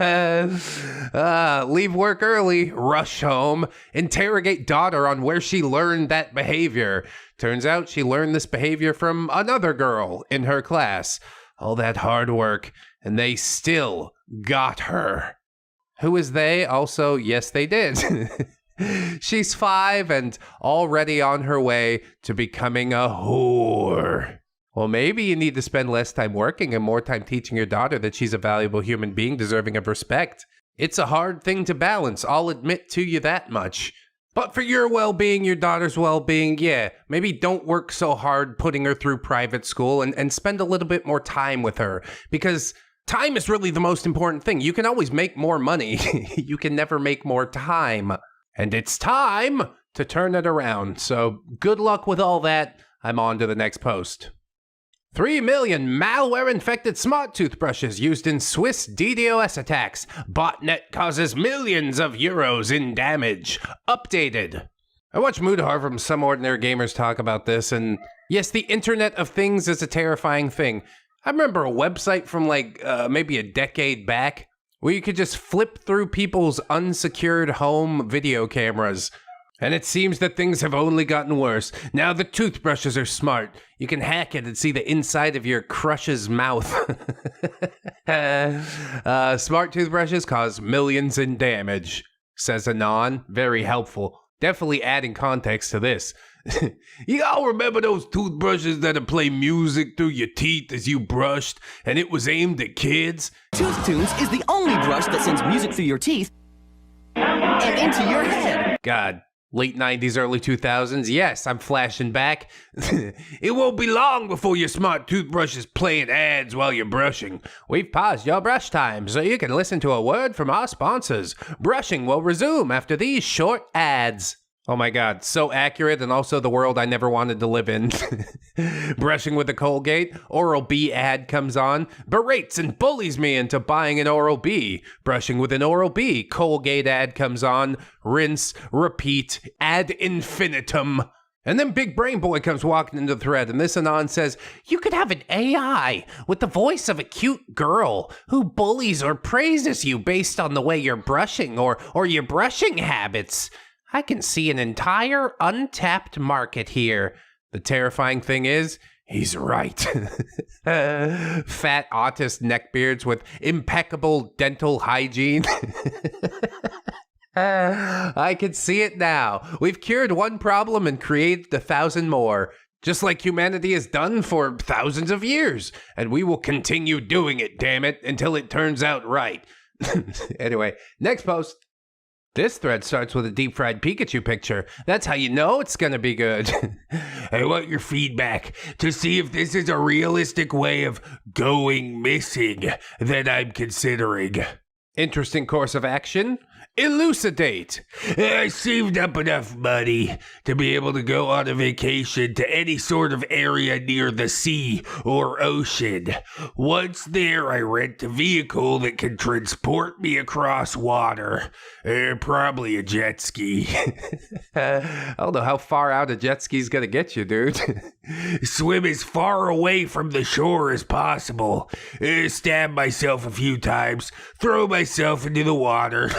Leave work early, rush home, interrogate daughter on where she learned that behavior. Turns out she learned this behavior from another girl in her class. All that hard work, and they still got her. Who is they? Also, yes, they did. She's 5 and already on her way to becoming a whore. Well, maybe you need to spend less time working and more time teaching your daughter that she's a valuable human being deserving of respect. It's a hard thing to balance, I'll admit to you that much. But for your well-being, your daughter's well-being, yeah, maybe don't work so hard putting her through private school and spend a little bit more time with her. Because time is really the most important thing. You can always make more money. You can never make more time. And it's time to turn it around. So good luck with all that. I'm on to the next post. 3 million malware-infected smart toothbrushes used in Swiss DDoS attacks. Botnet causes millions of euros in damage. Updated. I watch Moodhar from Some Ordinary Gamers talk about this, and yes, the Internet of Things is a terrifying thing. I remember a website from like maybe a decade back where you could just flip through people's unsecured home video cameras. And it seems that things have only gotten worse. Now the toothbrushes are smart. You can hack it and see the inside of your crush's mouth. Smart toothbrushes cause millions in damage, says Anon. Very helpful. Definitely adding context to this. You all remember those toothbrushes that'd play music through your teeth as you brushed, and it was aimed at kids? Tooth Tunes is the only brush that sends music through your teeth and into your head. God. Late 90s, early 2000s. Yes, I'm flashing back. It won't be long before your smart toothbrush is playing ads while you're brushing. We've paused your brush time so you can listen to a word from our sponsors. Brushing will resume after these short ads. Oh my God, so accurate, and also the world I never wanted to live in. Brushing with a Colgate, Oral-B ad comes on, berates and bullies me into buying an Oral-B. Brushing with an Oral-B, Colgate ad comes on, rinse, repeat, ad infinitum. And then Big Brain Boy comes walking into the thread, and this Anon says, you could have an AI with the voice of a cute girl who bullies or praises you based on the way you're brushing or your brushing habits. I can see an entire untapped market here. The terrifying thing is, he's right. Fat autist neckbeards with impeccable dental hygiene. I can see it now. We've cured one problem and created 1,000 more. Just like humanity has done for thousands of years. And we will continue doing it, damn it, until it turns out right. Anyway, next post. This thread starts with a deep-fried Pikachu picture. That's how you know it's gonna be good. I want your feedback to see if this is a realistic way of going missing that I'm considering. Interesting course of action. Elucidate. I saved up enough money to be able to go on a vacation to any sort of area near the sea or ocean. Once there, I rent a vehicle that can transport me across water. Probably a jet ski. I don't know how far out a jet ski's gonna get you, dude. Swim as far away from the shore as possible. Stab myself a few times. Throw myself into the water.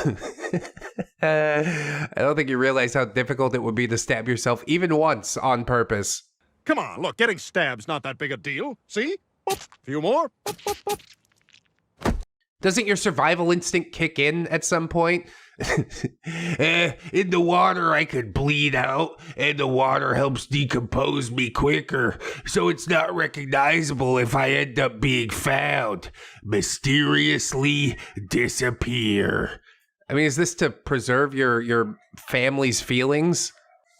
I don't think you realize how difficult it would be to stab yourself even once on purpose. Come on, look, getting stab's not that big a deal. See? Boop, few more. Boop, boop, boop. Doesn't your survival instinct kick in at some point? In the water I could bleed out, and the water helps decompose me quicker, so it's not recognizable if I end up being found. Mysteriously disappear. I mean, is this to preserve your family's feelings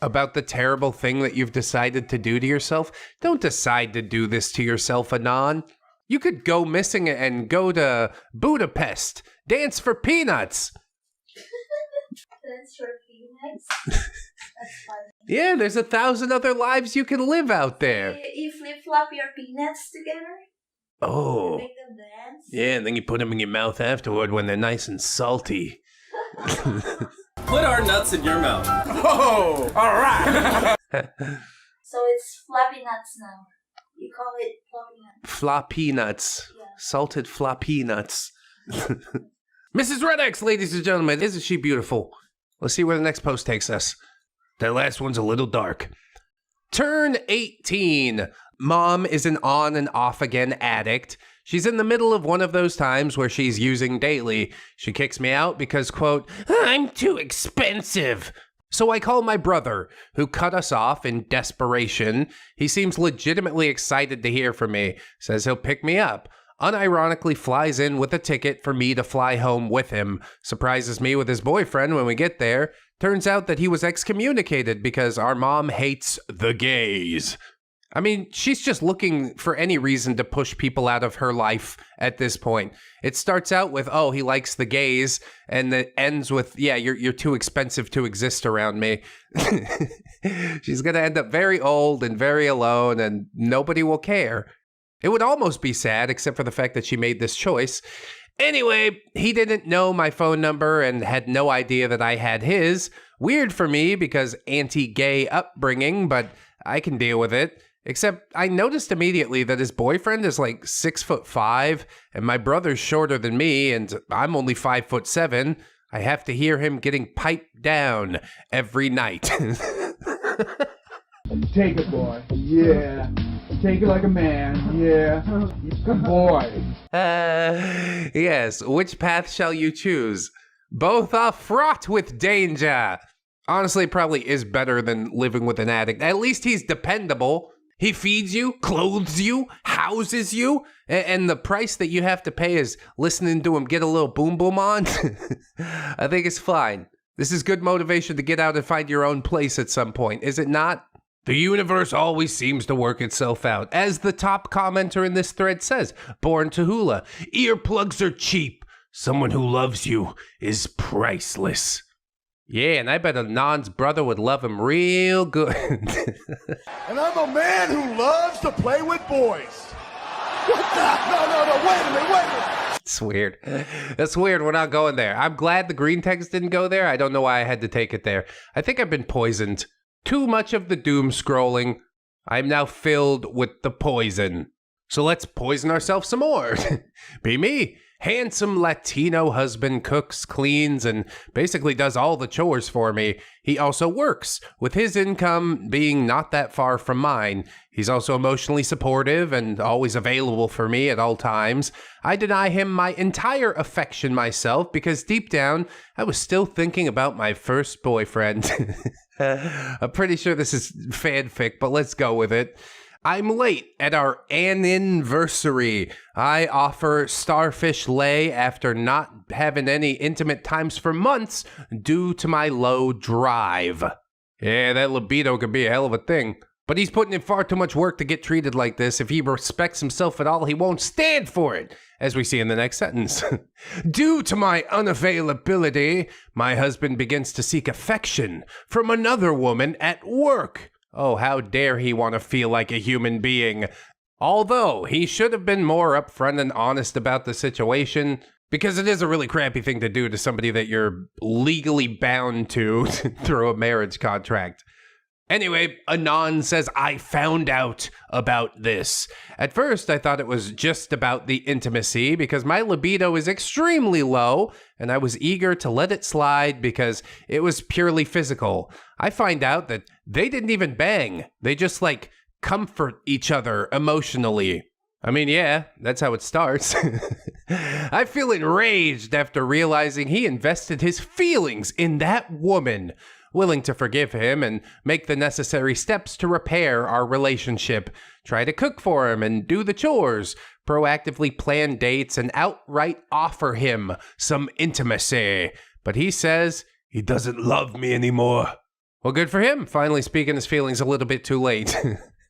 about the terrible thing that you've decided to do to yourself? Don't decide to do this to yourself, Anon. You could go missing and go to Budapest. Dance for peanuts. Dance for peanuts? That's funny. Yeah, there's 1,000 other lives you can live out there. You flip-flop your peanuts together? Oh. Make them dance? Yeah, and then you put them in your mouth afterward when they're nice and salty. Put our nuts in your mouth. Oh, all right. So it's floppy nuts now. You call it floppy nuts. Floppy nuts. Yeah. Salted floppy nuts. Mrs. ReddX, ladies and gentlemen, isn't she beautiful? Let's see where the next post takes us. That last one's a little dark. Turn 18. Mom is an on and off again addict. She's in the middle of one of those times where she's using daily. She kicks me out because, quote, I'm too expensive. So I call my brother, who cut us off in desperation. He seems legitimately excited to hear from me. Says he'll pick me up. Unironically flies in with a ticket for me to fly home with him. Surprises me with his boyfriend when we get there. Turns out that he was excommunicated because our mom hates the gays. I mean, she's just looking for any reason to push people out of her life at this point. It starts out with, oh, he likes the gays, and it ends with, yeah, you're too expensive to exist around me. She's gonna end up very old and very alone, and nobody will care. It would almost be sad, except for the fact that she made this choice, Anyway, he didn't know my phone number and had no idea that I had his. Weird for me because anti-gay upbringing, but I can deal with it. Except I noticed immediately that his boyfriend is like 6'5", and my brother's shorter than me, and I'm only 5'7". I have to hear him getting piped down every night. Take it, boy. Yeah. Take it like a man. Yeah. Good boy. Yes, which path shall you choose? Both are fraught with danger. Honestly, probably is better than living with an addict. At least he's dependable. He feeds you, clothes you, houses you, and the price that you have to pay is listening to him get a little boom boom on. I think it's fine. This is good motivation to get out and find your own place at some point, is it not? The universe always seems to work itself out. As the top commenter in this thread says, Born to Hula, earplugs are cheap. Someone who loves you is priceless. Yeah, and I bet Anon's brother would love him real good. And I'm a man who loves to play with boys. What the? No, wait a minute. It's weird. That's weird. We're not going there. I'm glad the Greentext didn't go there. I don't know why I had to take it there. I think I've been poisoned. Too much of the doom scrolling. I'm now filled with the poison. So let's poison ourselves some more. Be me. Handsome Latino husband cooks, cleans, and basically does all the chores for me. He also works, with his income being not that far from mine. He's also emotionally supportive and always available for me at all times. I deny him my entire affection myself because deep down, I was still thinking about my first boyfriend. I'm pretty sure this is fanfic, but let's go with it. I'm late at our anniversary. I offer starfish lay after not having any intimate times for months due to my low drive. Yeah, that libido could be a hell of a thing. But he's putting in far too much work to get treated like this. If he respects himself at all, he won't stand for it, as we see in the next sentence. Due to my unavailability, my husband begins to seek affection from another woman at work. Oh, how dare he want to feel like a human being. Although, he should have been more upfront and honest about the situation, because it is a really crappy thing to do to somebody that you're legally bound to through a marriage contract. Anyway, Anon says, I found out about this. At first, I thought it was just about the intimacy because my libido is extremely low and I was eager to let it slide because it was purely physical. I find out that they didn't even bang. They just comfort each other emotionally. I mean, yeah, that's how it starts. I feel enraged after realizing he invested his feelings in that woman. Willing to forgive him and make the necessary steps to repair our relationship, try to cook for him and do the chores, proactively plan dates and outright offer him some intimacy. But he says he doesn't love me anymore. Well, good for him, finally speaking his feelings a little bit too late.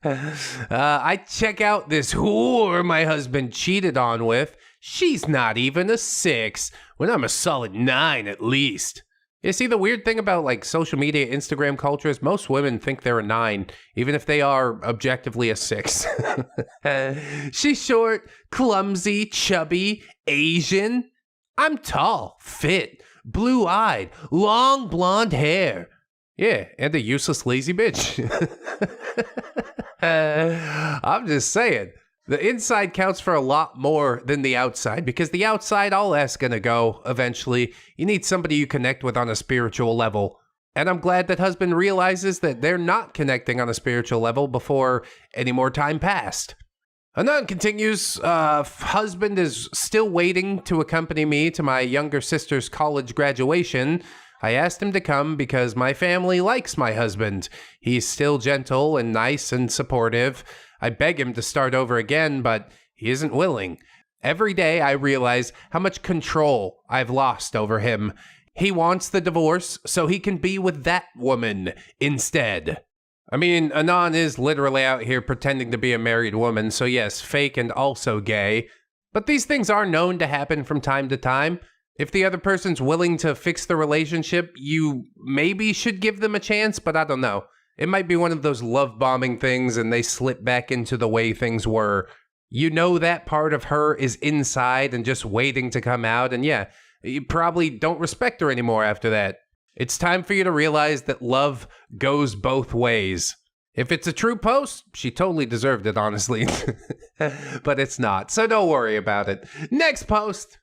I check out this whore my husband cheated on with. She's not even a 6, when I'm a solid 9 at least. You see, the weird thing about social media, Instagram culture is most women think they're a 9, even if they are objectively a 6. She's short, clumsy, chubby, Asian. I'm tall, fit, blue-eyed, long blonde hair. Yeah, and a useless lazy bitch. I'm just saying. The inside counts for a lot more than the outside, because the outside, all that's gonna go eventually. You need somebody you connect with on a spiritual level. And I'm glad that husband realizes that they're not connecting on a spiritual level before any more time passed. Anon continues, husband is still waiting to accompany me to my younger sister's college graduation. I asked him to come because my family likes my husband. He's still gentle and nice and supportive. I beg him to start over again, but he isn't willing. Every day I realize how much control I've lost over him. He wants the divorce so he can be with that woman instead. I mean, Anon is literally out here pretending to be a married woman, so yes, fake and also gay. But these things are known to happen from time to time. If the other person's willing to fix the relationship, you maybe should give them a chance, but I don't know. It might be one of those love bombing things and they slip back into the way things were. You know that part of her is inside and just waiting to come out, and yeah, you probably don't respect her anymore after that. It's time for you to realize that love goes both ways. If it's a true post, she totally deserved it, honestly. But it's not, so don't worry about it. Next post.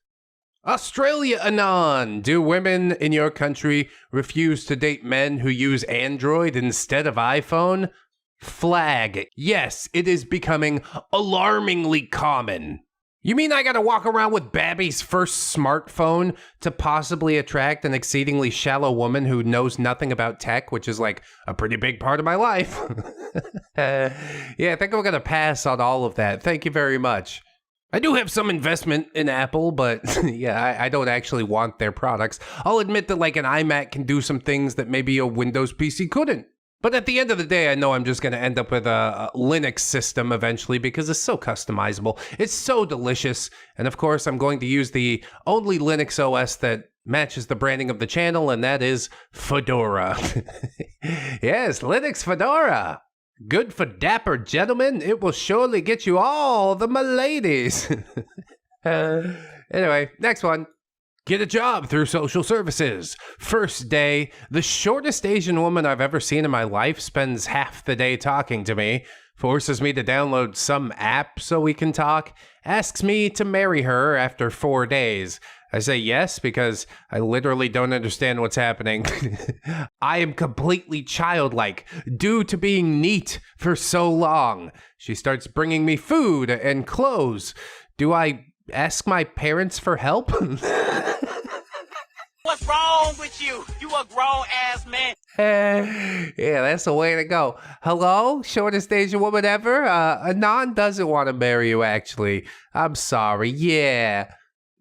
Australia Anon. Do women in your country refuse to date men who use Android instead of iPhone? Flag. Yes, it is becoming alarmingly common. You mean I gotta walk around with Babby's first smartphone to possibly attract an exceedingly shallow woman who knows nothing about tech, which is like a pretty big part of my life? Yeah, I think I'm gonna pass on all of that. Thank you very much. I do have some investment in Apple, but yeah, I don't actually want their products. I'll admit that like an iMac can do some things that maybe a Windows PC couldn't. But at the end of the day, I know I'm just going to end up with a Linux system eventually because it's so customizable. It's so delicious. And of course, I'm going to use the only Linux OS that matches the branding of the channel, and that is Fedora. Yes, Linux Fedora. Good for dapper gentlemen. It will surely get you all the m'ladies. Anyway, next one. Get a job through social services. First day, the shortest Asian woman I've ever seen in my life spends half the day talking to me, forces me to download some app so we can talk, asks me to marry her after 4 days. I say yes because I literally don't understand what's happening. I am completely childlike due to being neat for so long. She starts bringing me food and clothes. Do I ask my parents for help? What's wrong with you? You a grown-ass man. Yeah, that's the way to go. Hello? Shortest Asian woman ever? Anon doesn't want to marry you, actually. I'm sorry. Yeah.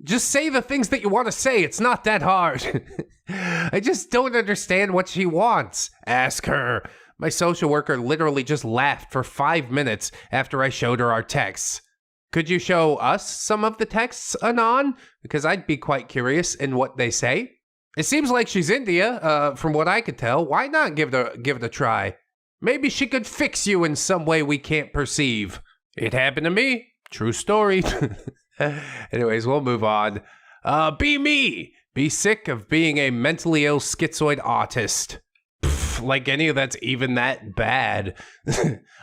Just say the things that you want to say. It's not that hard. I just don't understand what she wants. Ask her. My social worker literally just laughed for 5 minutes after I showed her our texts. Could you show us some of the texts, Anon? Because I'd be quite curious in what they say. It seems like she's India, from what I could tell. Why not give it a try? Maybe she could fix you in some way we can't perceive. It happened to me. True story. Anyways, we'll move on. Be me. Be sick of being a mentally ill schizoid autist. Like any of that's even that bad.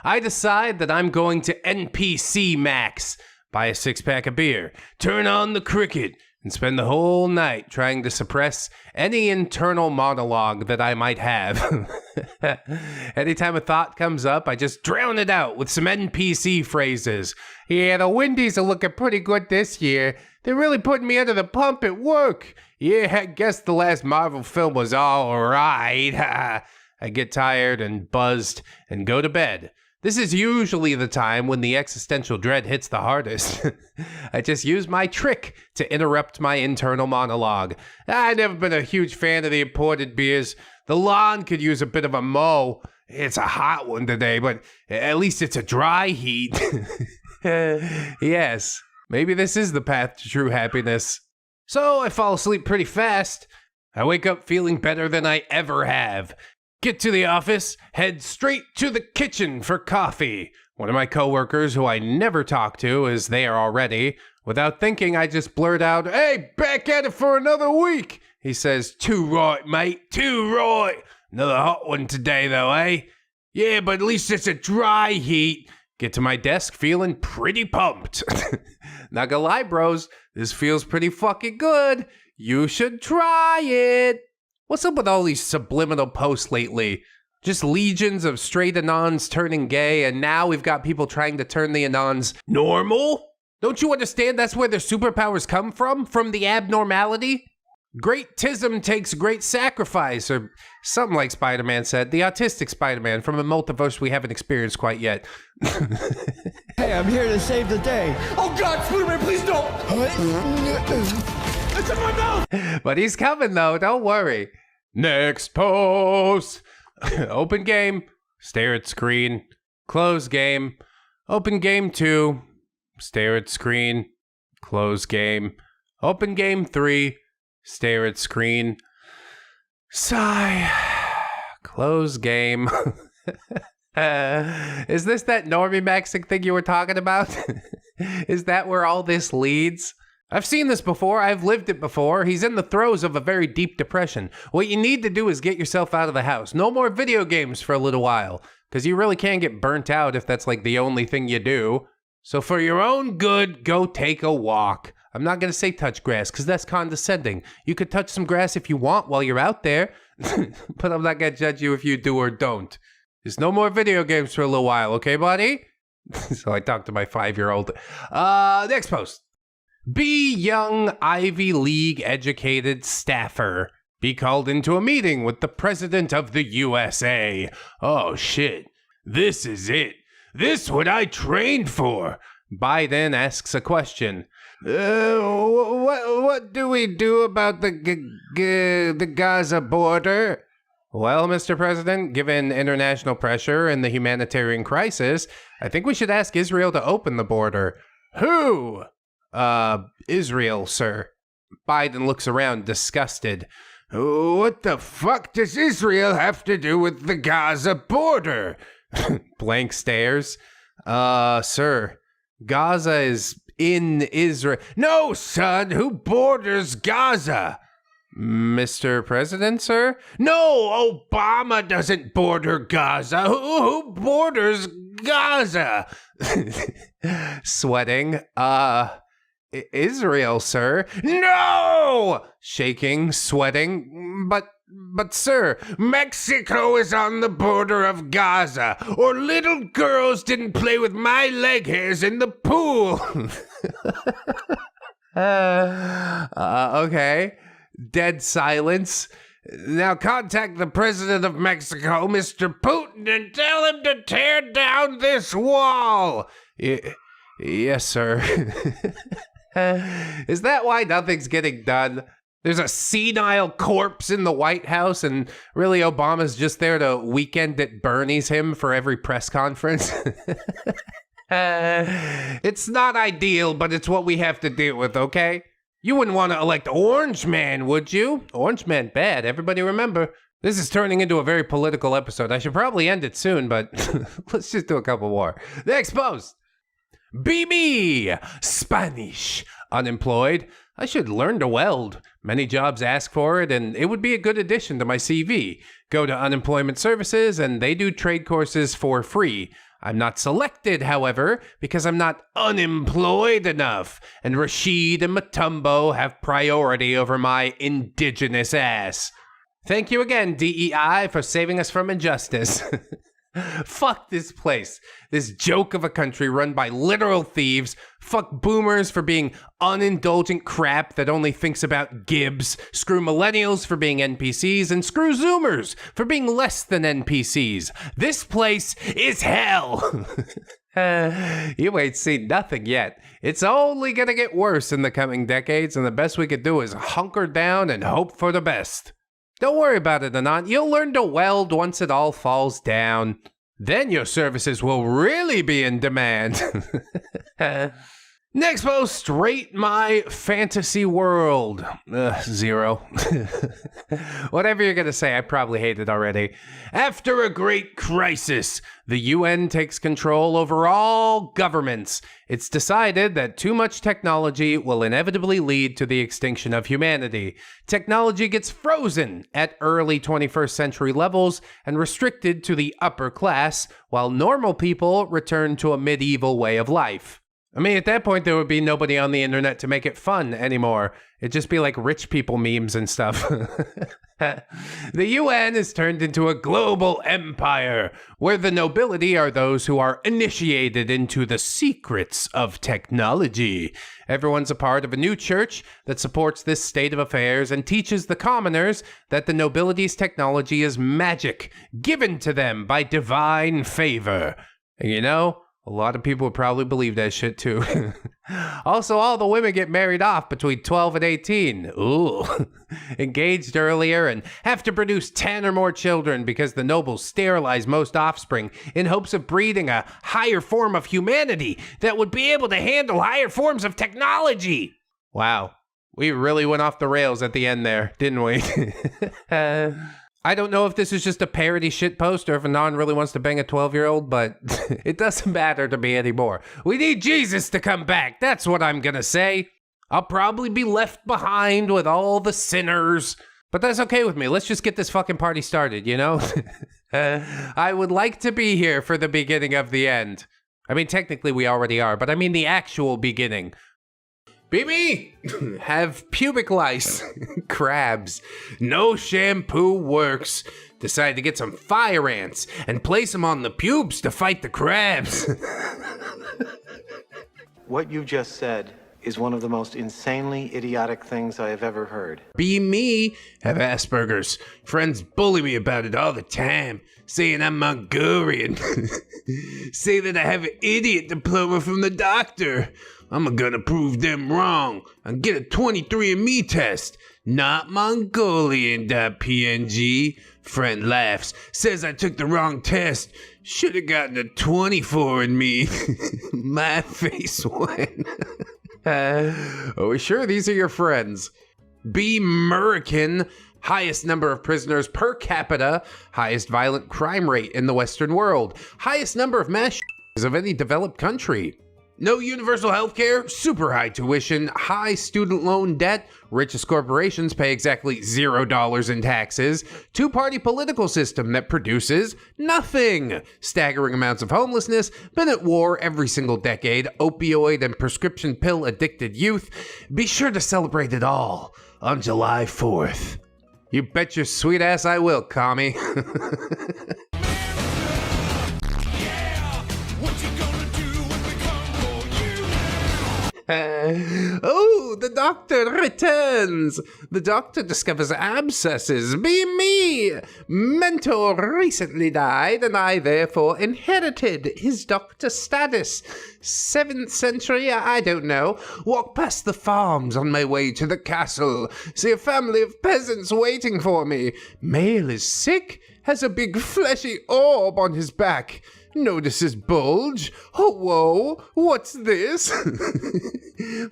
I decide that I'm going to NPC max, buy a 6-pack of beer, turn on the cricket, and spend the whole night trying to suppress any internal monologue that I might have. Anytime a thought comes up, I just drown it out with some NPC phrases. Yeah, the Windies are looking pretty good this year. They're really putting me under the pump at work. Yeah, I guess the last Marvel film was all right. I get tired and buzzed and go to bed. This is usually the time when the existential dread hits the hardest. I just use my trick to interrupt my internal monologue. I've never been a huge fan of the imported beers. The lawn could use a bit of a mow. It's a hot one today, but at least it's a dry heat. Yes, maybe this is the path to true happiness. So I fall asleep pretty fast. I wake up feeling better than I ever have. Get to the office, head straight to the kitchen for coffee. One of my coworkers, who I never talk to as they are already, without thinking, I just blurt out, "Hey, back at it for another week." He says, "Too right, mate, too right. Another hot one today, though, eh? Yeah, but at least it's a dry heat." Get to my desk feeling pretty pumped. Not gonna lie, bros, this feels pretty fucking good. You should try it. What's up with all these subliminal posts lately? Just legions of straight Anons turning gay, and now we've got people trying to turn the Anons normal? Don't you understand that's where their superpowers come from? From the abnormality? Great tism takes great sacrifice, or something like Spider-Man said. The autistic Spider-Man from a multiverse we haven't experienced quite yet. Hey, I'm here to save the day. Oh God, Spider-Man, please don't! It's in my mouth! But he's coming though, don't worry. Next post. Open game, stare at screen. Close game. Open game 2, stare at screen. Close game. Open game 3, stare at screen. Sigh. Close game. Is this that normie maxing thing you were talking about? Is that where all this leads? I've seen this before. I've lived it before. He's in the throes of a very deep depression. What you need to do is get yourself out of the house. No more video games for a little while, because you really can get burnt out if that's like the only thing you do. So for your own good, go take a walk. I'm not going to say touch grass, because that's condescending. You could touch some grass if you want while you're out there, but I'm not going to judge you if you do or don't. There's no more video games for a little while, okay, buddy? So I talked to my 5-year-old. Next post. Be young Ivy League educated staffer. Be called into a meeting with the President of the USA. Oh shit. This is it. This what I trained for. Biden asks a question. What do we do about the Gaza border? Well, Mr. President, given international pressure and the humanitarian crisis, I think we should ask Israel to open the border. Who? Israel, sir. Biden looks around, disgusted. What the fuck does Israel have to do with the Gaza border? Blank stares. Sir, Gaza is in Israel. No, son, who borders Gaza? Mr. President, sir? No, Obama doesn't border Gaza. Who borders Gaza? Sweating. Israel, sir. No! Shaking, sweating. But sir, Mexico is on the border of Gaza, or little girls didn't play with my leg hairs in the pool. Okay. Dead silence. Now contact the President of Mexico, Mr. Putin, and tell him to tear down this wall. Yes, sir. Is that why nothing's getting done? There's a senile corpse in the White House, and really Obama's just there to weekend at Bernie's him for every press conference. It's not ideal, but it's what we have to deal with, okay? You wouldn't want to elect Orange Man, would you? Orange Man bad, everybody remember. This is turning into a very political episode. I should probably end it soon, but let's just do a couple more. Next post. Be me, Spanish, unemployed. I should learn to weld. Many jobs ask for it, and it would be a good addition to my CV. Go to unemployment services, and they do trade courses for free. I'm not selected, however, because I'm not unemployed enough, and Rashid and Matumbo have priority over my indigenous ass. Thank you again, DEI, for saving us from injustice. Fuck this place. This joke of a country run by literal thieves. Fuck boomers for being unindulgent crap that only thinks about Gibbs. Screw millennials for being NPCs, and screw Zoomers for being less than NPCs. This place is hell. You ain't seen nothing yet. It's only gonna get worse in the coming decades, and the best we could do is hunker down and hope for the best. Don't worry about it, Anant. You'll learn to weld once it all falls down. Then your services will really be in demand. Next post, rate my fantasy world. 0. Whatever you're gonna say, I probably hate it already. After a great crisis, the UN takes control over all governments. It's decided that too much technology will inevitably lead to the extinction of humanity. Technology gets frozen at early 21st century levels and restricted to the upper class, while normal people return to a medieval way of life. I mean, at that point, there would be nobody on the internet to make it fun anymore. It'd just be like rich people memes and stuff. The UN is turned into a global empire, where the nobility are those who are initiated into the secrets of technology. Everyone's a part of a new church that supports this state of affairs and teaches the commoners that the nobility's technology is magic, given to them by divine favor. And you know, a lot of people would probably believe that shit too. Also, all the women get married off between 12 and 18. Ooh. Engaged earlier and have to produce 10 or more children because the nobles sterilize most offspring in hopes of breeding a higher form of humanity that would be able to handle higher forms of technology. Wow. We really went off the rails at the end there, didn't we? I don't know if this is just a parody shitpost or if Anon really wants to bang a 12-year-old, but it doesn't matter to me anymore. We need Jesus to come back. That's what I'm gonna say. I'll probably be left behind with all the sinners, but that's okay with me. Let's just get this fucking party started, you know? I would like to be here for the beginning of the end. I mean, technically we already are, but I mean the actual beginning. Baby, have pubic lice, crabs. No shampoo works. Decide to get some fire ants and place them on the pubes to fight the crabs. What you just said is one of the most insanely idiotic things I have ever heard. Be me, have Asperger's. Friends bully me about it all the time, saying I'm Mongolian. Say that I have an idiot diploma from the doctor. I'm gonna prove them wrong and get a 23andMe test. Not Mongolian.png. Friend laughs, says I took the wrong test. Should've gotten a 24andMe. My face went. Are we sure these are your friends? Be American, highest number of prisoners per capita, Highest violent crime rate in the Western world. Highest number of mass shootings of any developed country. no universal health care, super high tuition, High student loan debt. Richest corporations pay exactly $0 in taxes. Two-party political system that produces nothing. Staggering amounts of homelessness. Been at war every single decade. Opioid and prescription pill addicted youth. Be sure to celebrate it all on July 4th. You bet your sweet ass I will, commie. Oh, the doctor returns. The doctor discovers abscesses. Be me. Mentor recently died, and I therefore inherited his doctor status. 7th century, I don't know. Walk past the farms on my way to the castle. See a family of peasants waiting for me. Male is sick, has a big fleshy orb on his back. Notice his bulge. Oh, whoa, what's this?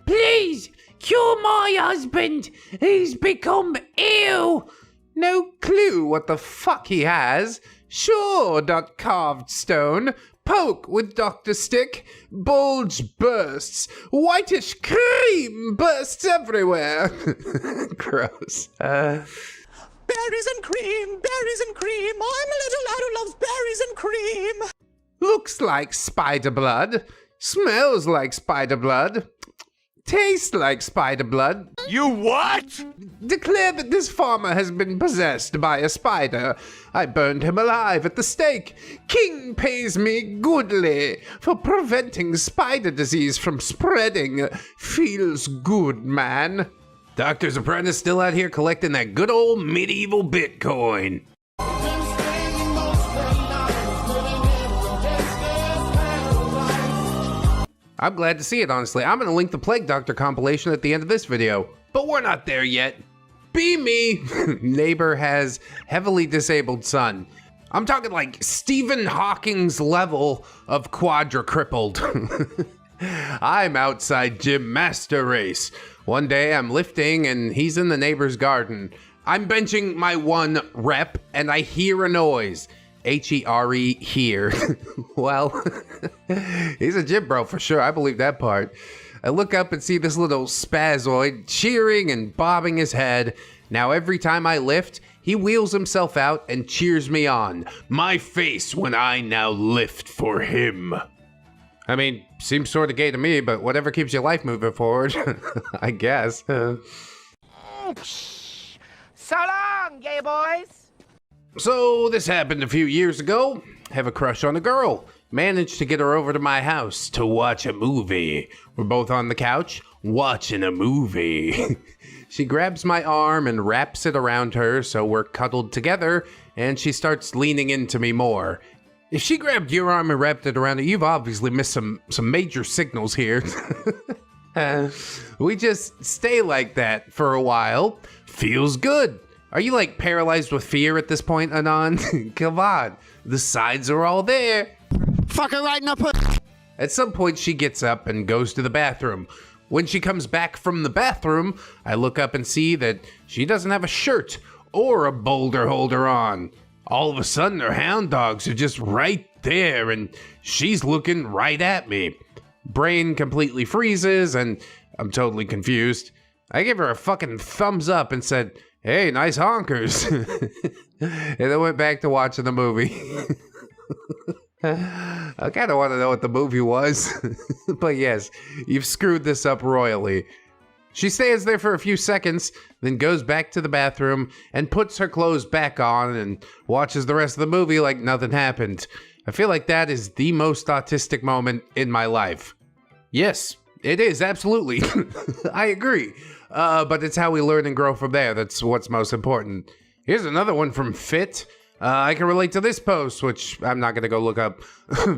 Please, cure my husband. He's become ill. No clue what the fuck he has. Sure, carved stone. Poke with doctor stick. Bulge bursts. Whitish cream bursts everywhere. Gross. Berries and cream, berries and cream. I'm a little lad who loves berries and cream. Looks like spider blood. Smells like spider blood. Tastes like spider blood. You what? Declare that this farmer has been possessed by a spider. I burned him alive at the stake. King pays me goodly for preventing spider disease from spreading. Feels good, man. Doctor's apprentice still out here collecting that good old medieval Bitcoin. I'm glad to see it, honestly. I'm gonna link the Plague Doctor compilation at the end of this video. But we're not there yet. Be me. Neighbor has heavily disabled son. I'm talking like Stephen Hawking's level of quadra-crippled. I'm outside gym master race. One day I'm lifting and he's in the neighbor's garden. I'm benching my 1 rep and I hear a noise. H-E-R-E, here. Well, he's a gym bro for sure. I believe that part. I look up and see this little spazoid cheering and bobbing his head. Now every time I lift, he wheels himself out and cheers me on. My face when I now lift for him. I mean, seems sort of gay to me, but whatever keeps your life moving forward, I guess. So long, gay boys. So this happened a few years ago. Have a crush on a girl. Managed to get her over to my house to watch a movie. We're both on the couch watching a movie. She grabs my arm and wraps it around her so we're cuddled together, and she starts leaning into me more. If she grabbed your arm and wrapped it around it, you've obviously missed some major signals here. We just stay like that for a while. Feels good. Are you like paralyzed with fear at this point, Anon? Come on. The signs are all there. Fuck her right in the puss. At some point, she gets up and goes to the bathroom. When she comes back from the bathroom, I look up and see that she doesn't have a shirt or a boulder holder on. All of a sudden, her hound dogs are just right there, and she's looking right at me. Brain completely freezes, and I'm totally confused. I give her a fucking thumbs up and said, "Hey, nice honkers." And then went back to watching the movie. I kind of want to know what the movie was. But yes, you've screwed this up royally. She stands there for a few seconds, then goes back to the bathroom and puts her clothes back on and watches the rest of the movie like nothing happened. I feel like that is the most autistic moment in my life. Yes, it is, absolutely. I agree. But it's how we learn and grow from there. That's what's most important. Here's another one from Fit. I can relate to this post, which I'm not going to go look up.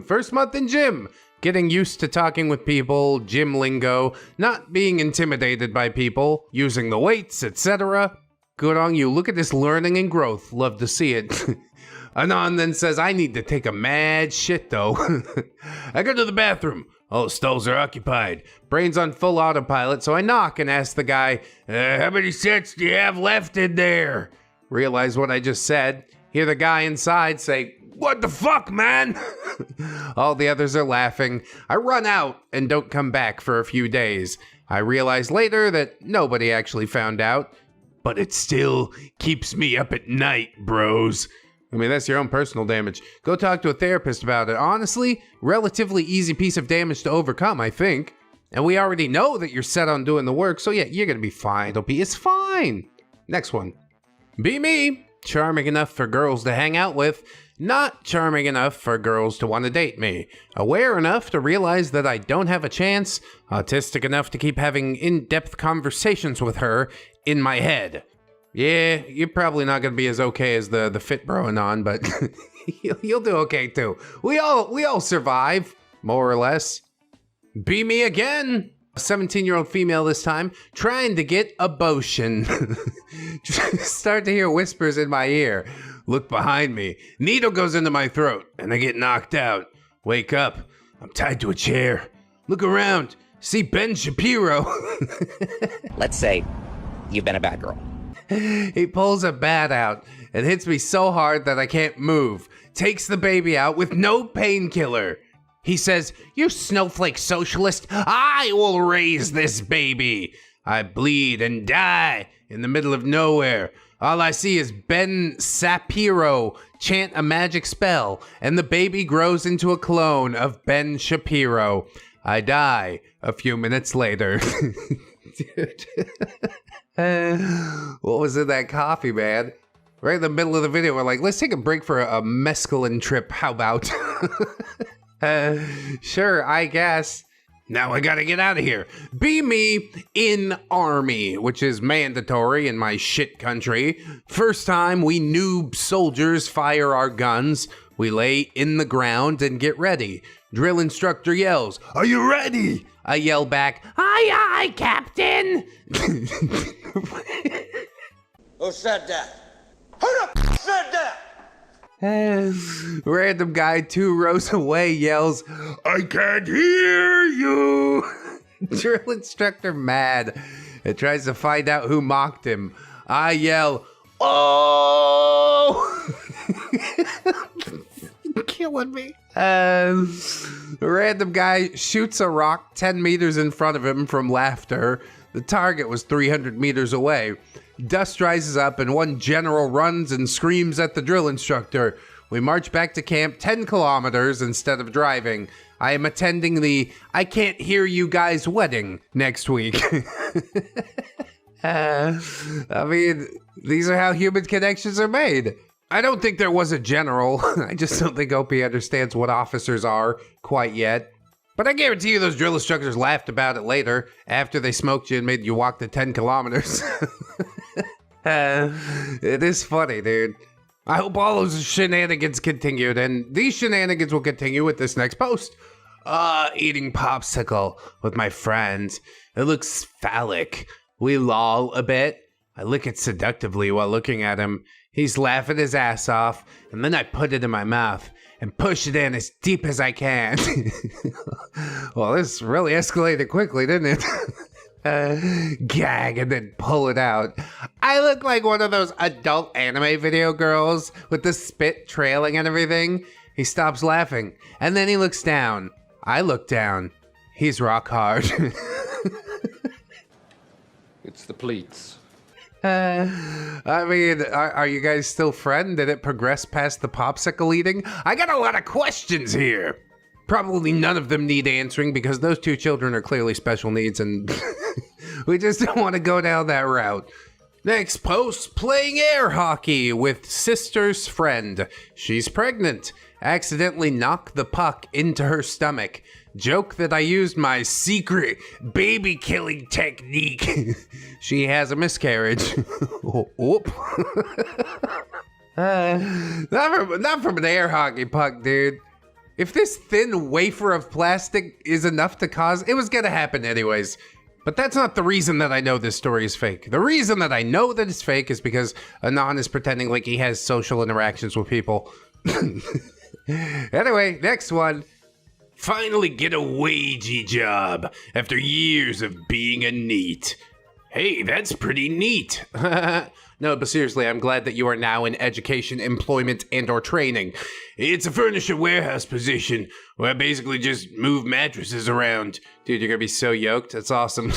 First month in gym. Getting used to talking with people, gym lingo, not being intimidated by people, using the weights, etc. Good on you. Look at this learning and growth. Love to see it. Anon then says, I need to take a mad shit though. I go to the bathroom. All the stalls are occupied. Brain's on full autopilot, so I knock and ask the guy, how many sets do you have left in there? Realize what I just said. Hear the guy inside say, what the fuck, man? All the others are laughing. I run out and don't come back for a few days. I realize later that nobody actually found out, but it still keeps me up at night, bros. I mean, that's your own personal damage. Go talk to a therapist about it. Honestly, relatively easy piece of damage to overcome, I think. And we already know that you're set on doing the work, so yeah, you're gonna be fine. It's fine. Next one. Be me. Charming enough for girls to hang out with. Not charming enough for girls to want to date me. Aware enough to realize that I don't have a chance. Autistic enough to keep having in-depth conversations with her in my head. Yeah, you're probably not going to be as okay as the fit bro Anon, but you'll do okay too. We all survive, more or less. Be me again. A 17-year-old female this time, trying to get a potion. Start to hear whispers in my ear. Look behind me. Needle goes into my throat, and I get knocked out. Wake up. I'm tied to a chair. Look around. See Ben Shapiro. Let's say you've been a bad girl. He pulls a bat out and hits me so hard that I can't move. Takes the baby out with no painkiller. He says, you snowflake socialist, I will raise this baby. I bleed and die in the middle of nowhere. All I see is Ben Shapiro chant a magic spell, and the baby grows into a clone of Ben Shapiro. I die a few minutes later. Dude. What was in that coffee, man? Right in the middle of the video, we're like, let's take a break for a mescaline trip. How about? Sure, I guess. Now I gotta get out of here. Be me in army, which is mandatory in my shit country. First time we noob soldiers fire our guns. We lay in the ground and get ready. Drill instructor yells, are you ready? I yell back, aye, aye, Captain. Who said that? Who the said that? Random guy 2 rows away yells, I can't hear you. Drill instructor mad and tries to find out who mocked him. I yell, oh! Killing me. Random guy shoots a rock 10 meters in front of him from laughter. The target was 300 meters away. Dust rises up and one general runs and screams at the drill instructor. We march back to camp 10 kilometers instead of driving. I am attending the I Can't Hear You Guys wedding next week. I mean, these are how human connections are made. I don't think there was a general. I just don't think OP understands what officers are quite yet. But I guarantee you those drill instructors laughed about it later, after they smoked you and made you walk the 10 kilometers. It is funny, dude. I hope all those shenanigans continued, and these shenanigans will continue with this next post. Eating popsicle with my friends. It looks phallic. We loll a bit. I lick it seductively while looking at him. He's laughing his ass off, and then I put it in my mouth and push it in as deep as I can. Well, this really escalated quickly, didn't it? Gag and then pull it out. I look like one of those adult anime video girls with the spit trailing and everything. He stops laughing, and then he looks down. I look down. He's rock hard. It's the pleats. I mean, are you guys still friends? Did it progress past the popsicle eating? I got a lot of questions here. Probably none of them need answering because those two children are clearly special needs and we just don't want to go down that route. Next post, playing air hockey with sister's friend. She's pregnant. Accidentally knocked the puck into her stomach. Joke that I used my secret baby killing technique. She has a miscarriage. Not from an air hockey puck, dude. If this thin wafer of plastic is enough to cause, it was gonna happen anyways. But that's not the reason that I know this story is fake. The reason that I know that it's fake is because Anon is pretending like he has social interactions with people. Anyway, next one. Finally get a wagey job after years of being a neat. Hey, that's pretty neat. No, but seriously, I'm glad that you are now in education, employment, and/or training. It's a furniture warehouse position where I basically just move mattresses around. Dude, you're gonna be so yoked. That's awesome.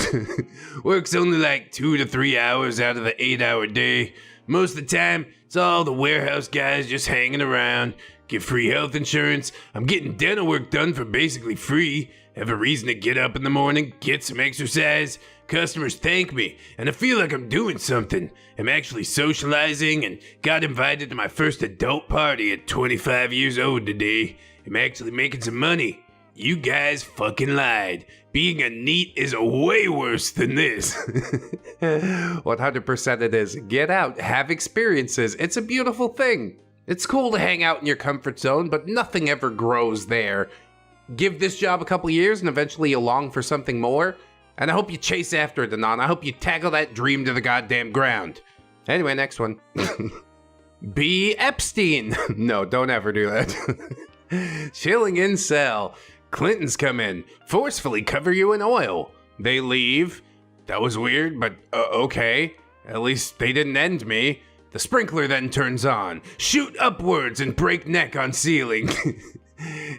Works only like 2 to 3 hours out of the 8-hour day. Most of the time, it's all the warehouse guys just hanging around. Get free health insurance. I'm getting dental work done for basically free. Have a reason to get up in the morning, get some exercise. Customers thank me, and I feel like I'm doing something. I'm actually socializing and got invited to my first adult party at 25 years old today. I'm actually making some money. You guys fucking lied. Being a neat is way worse than this. 100% it is. Get out, have experiences. It's a beautiful thing. It's cool to hang out in your comfort zone, but nothing ever grows there. Give this job a couple years and eventually you'll long for something more. And I hope you chase after it, Anon. I hope you tackle that dream to the goddamn ground. Anyway, next one. B. Epstein. No, don't ever do that. Chilling in cell. Clintons come in, forcefully cover you in oil. They leave. That was weird, but okay. At least they didn't end me. The sprinkler then turns on. Shoot upwards and break neck on ceiling.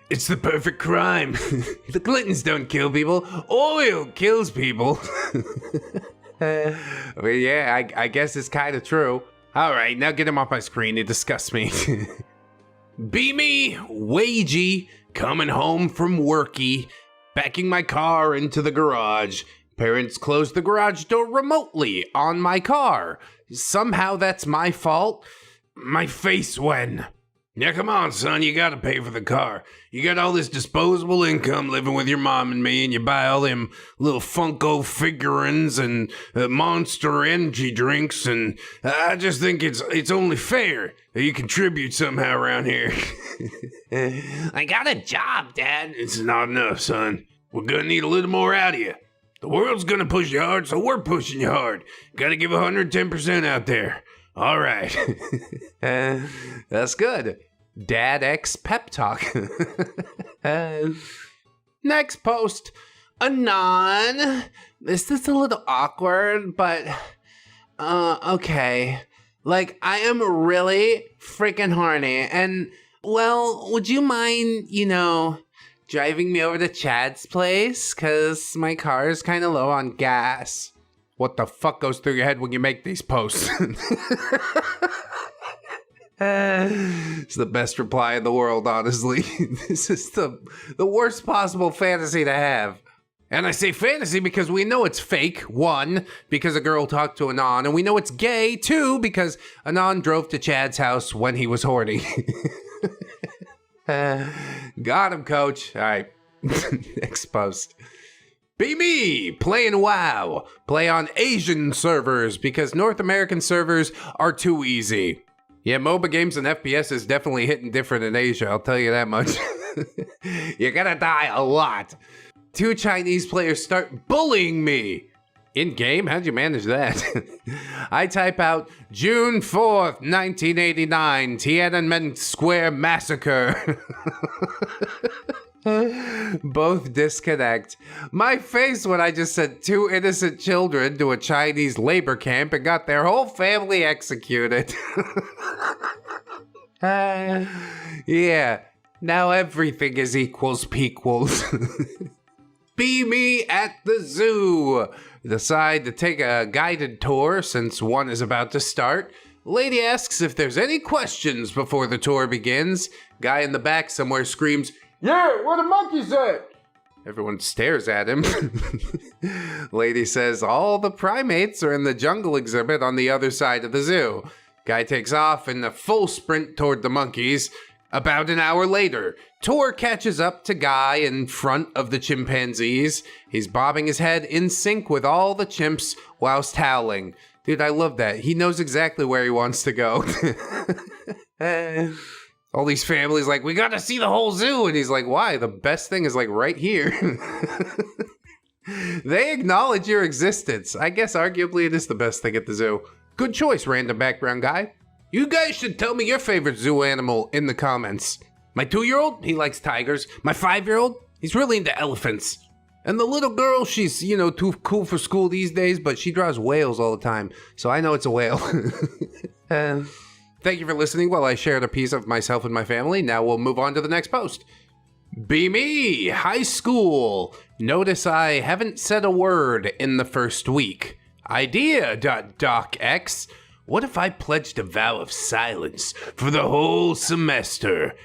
It's the perfect crime. The Clintons don't kill people. Oil kills people. I mean, yeah, I guess it's kind of true. All right, now get him off my screen. He disgusts me. Be me, wagey, coming home from worky, backing my car into the garage. Parents closed the garage door remotely on my car. Somehow that's my fault. My face when. Yeah, come on, son, you gotta pay for the car. You got all this disposable income living with your mom and me, and you buy all them little Funko figurines and Monster Energy drinks, and I just think it's only fair that you contribute somehow around here. I got a job, Dad. It's not enough, son. We're gonna need a little more out of you. The world's gonna push you hard, so we're pushing you hard. Gotta give 110% out there. All right. That's good. Dad X pep talk. Next post. Anon. This is a little awkward, but okay. Like, I am really freaking horny. And, well, would you mind, driving me over to Chad's place? Because my car is kind of low on gas. What the fuck goes through your head when you make these posts? It's the best reply in the world, honestly. This is the worst possible fantasy to have. And I say fantasy because we know it's fake. 1, because a girl talked to Anon, and we know it's gay. 2, because Anon drove to Chad's house when he was horny. Got him, coach. All right. Next post. Be me, playing WoW. Play on Asian servers because North American servers are too easy. Yeah, MOBA games and FPS is definitely hitting different in Asia, I'll tell you that much. You're gonna die a lot. 2 Chinese players start bullying me. In-game? How'd you manage that? I type out June 4th, 1989, Tiananmen Square Massacre. Both disconnect. My face when I just sent 2 innocent children to a Chinese labor camp and got their whole family executed. Yeah, now everything is equals pequals. Be me at the zoo. Decide to take a guided tour since one is about to start. Lady asks if there's any questions before the tour begins. Guy in the back somewhere screams, "Yeah, where the monkeys at?" Everyone stares at him. Lady says all the primates are in the jungle exhibit on the other side of the zoo. Guy takes off in a full sprint toward the monkeys. About an hour later, Tor catches up to Guy in front of the chimpanzees. He's bobbing his head in sync with all the chimps whilst howling. Dude, I love that. He knows exactly where he wants to go. All these families like, we gotta see the whole zoo. And he's like, why? The best thing is like right here. They acknowledge your existence. I guess arguably it is the best thing at the zoo. Good choice, random background guy. You guys should tell me your favorite zoo animal in the comments. My 2-year-old, he likes tigers. My 5-year-old, he's really into elephants. And the little girl, she's, too cool for school these days, but she draws whales all the time. So I know it's a whale. Thank you for listening while I shared a piece of myself and my family. Now we'll move on to the next post. Be me, high school. Notice I haven't said a word in the first week. Idea.docx. What if I pledged a vow of silence for the whole semester?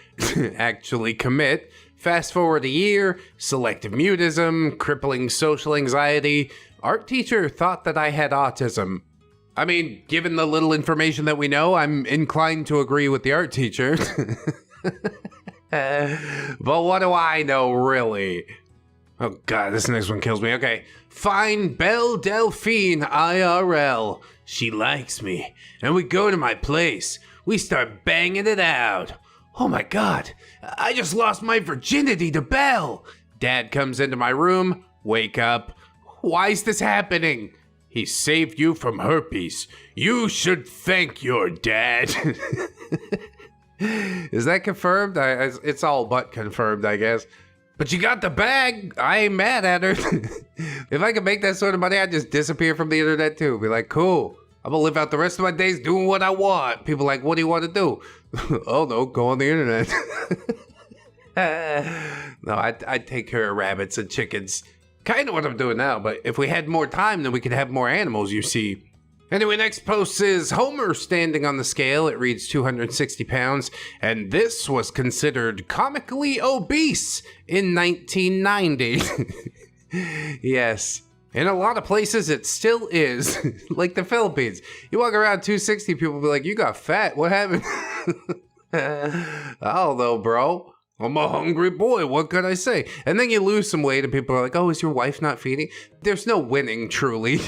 Actually commit. Fast forward a year, selective mutism, crippling social anxiety. Art teacher thought that I had autism. I mean, given the little information that we know, I'm inclined to agree with the art teacher. But what do I know, really? Oh god, this next one kills me. Okay. Find Belle Delphine IRL. She likes me. And we go to my place. We start banging it out. Oh my god, I just lost my virginity to Belle. Dad comes into my room. Wake up. Why is this happening? He saved you from herpes. You should thank your dad. Is that confirmed? It's all but confirmed, I guess. But you got the bag. I ain't mad at her. If I could make that sort of money, I'd just disappear from the internet too. Be like, cool. I'm gonna live out the rest of my days doing what I want. People like, what do you want to do? Oh no, go on the internet. No, I'd take care of rabbits and chickens. Kind of what I'm doing now, but if we had more time, then we could have more animals, you see. Anyway, next post is Homer standing on the scale. It reads 260 pounds, and this was considered comically obese in 1990. Yes. In a lot of places, it still is. Like the Philippines. You walk around 260, people be like, you got fat. What happened? I don't know, bro. I'm a hungry boy. What can I say? And then you lose some weight and people are like, oh, is your wife not feeding? There's no winning, truly.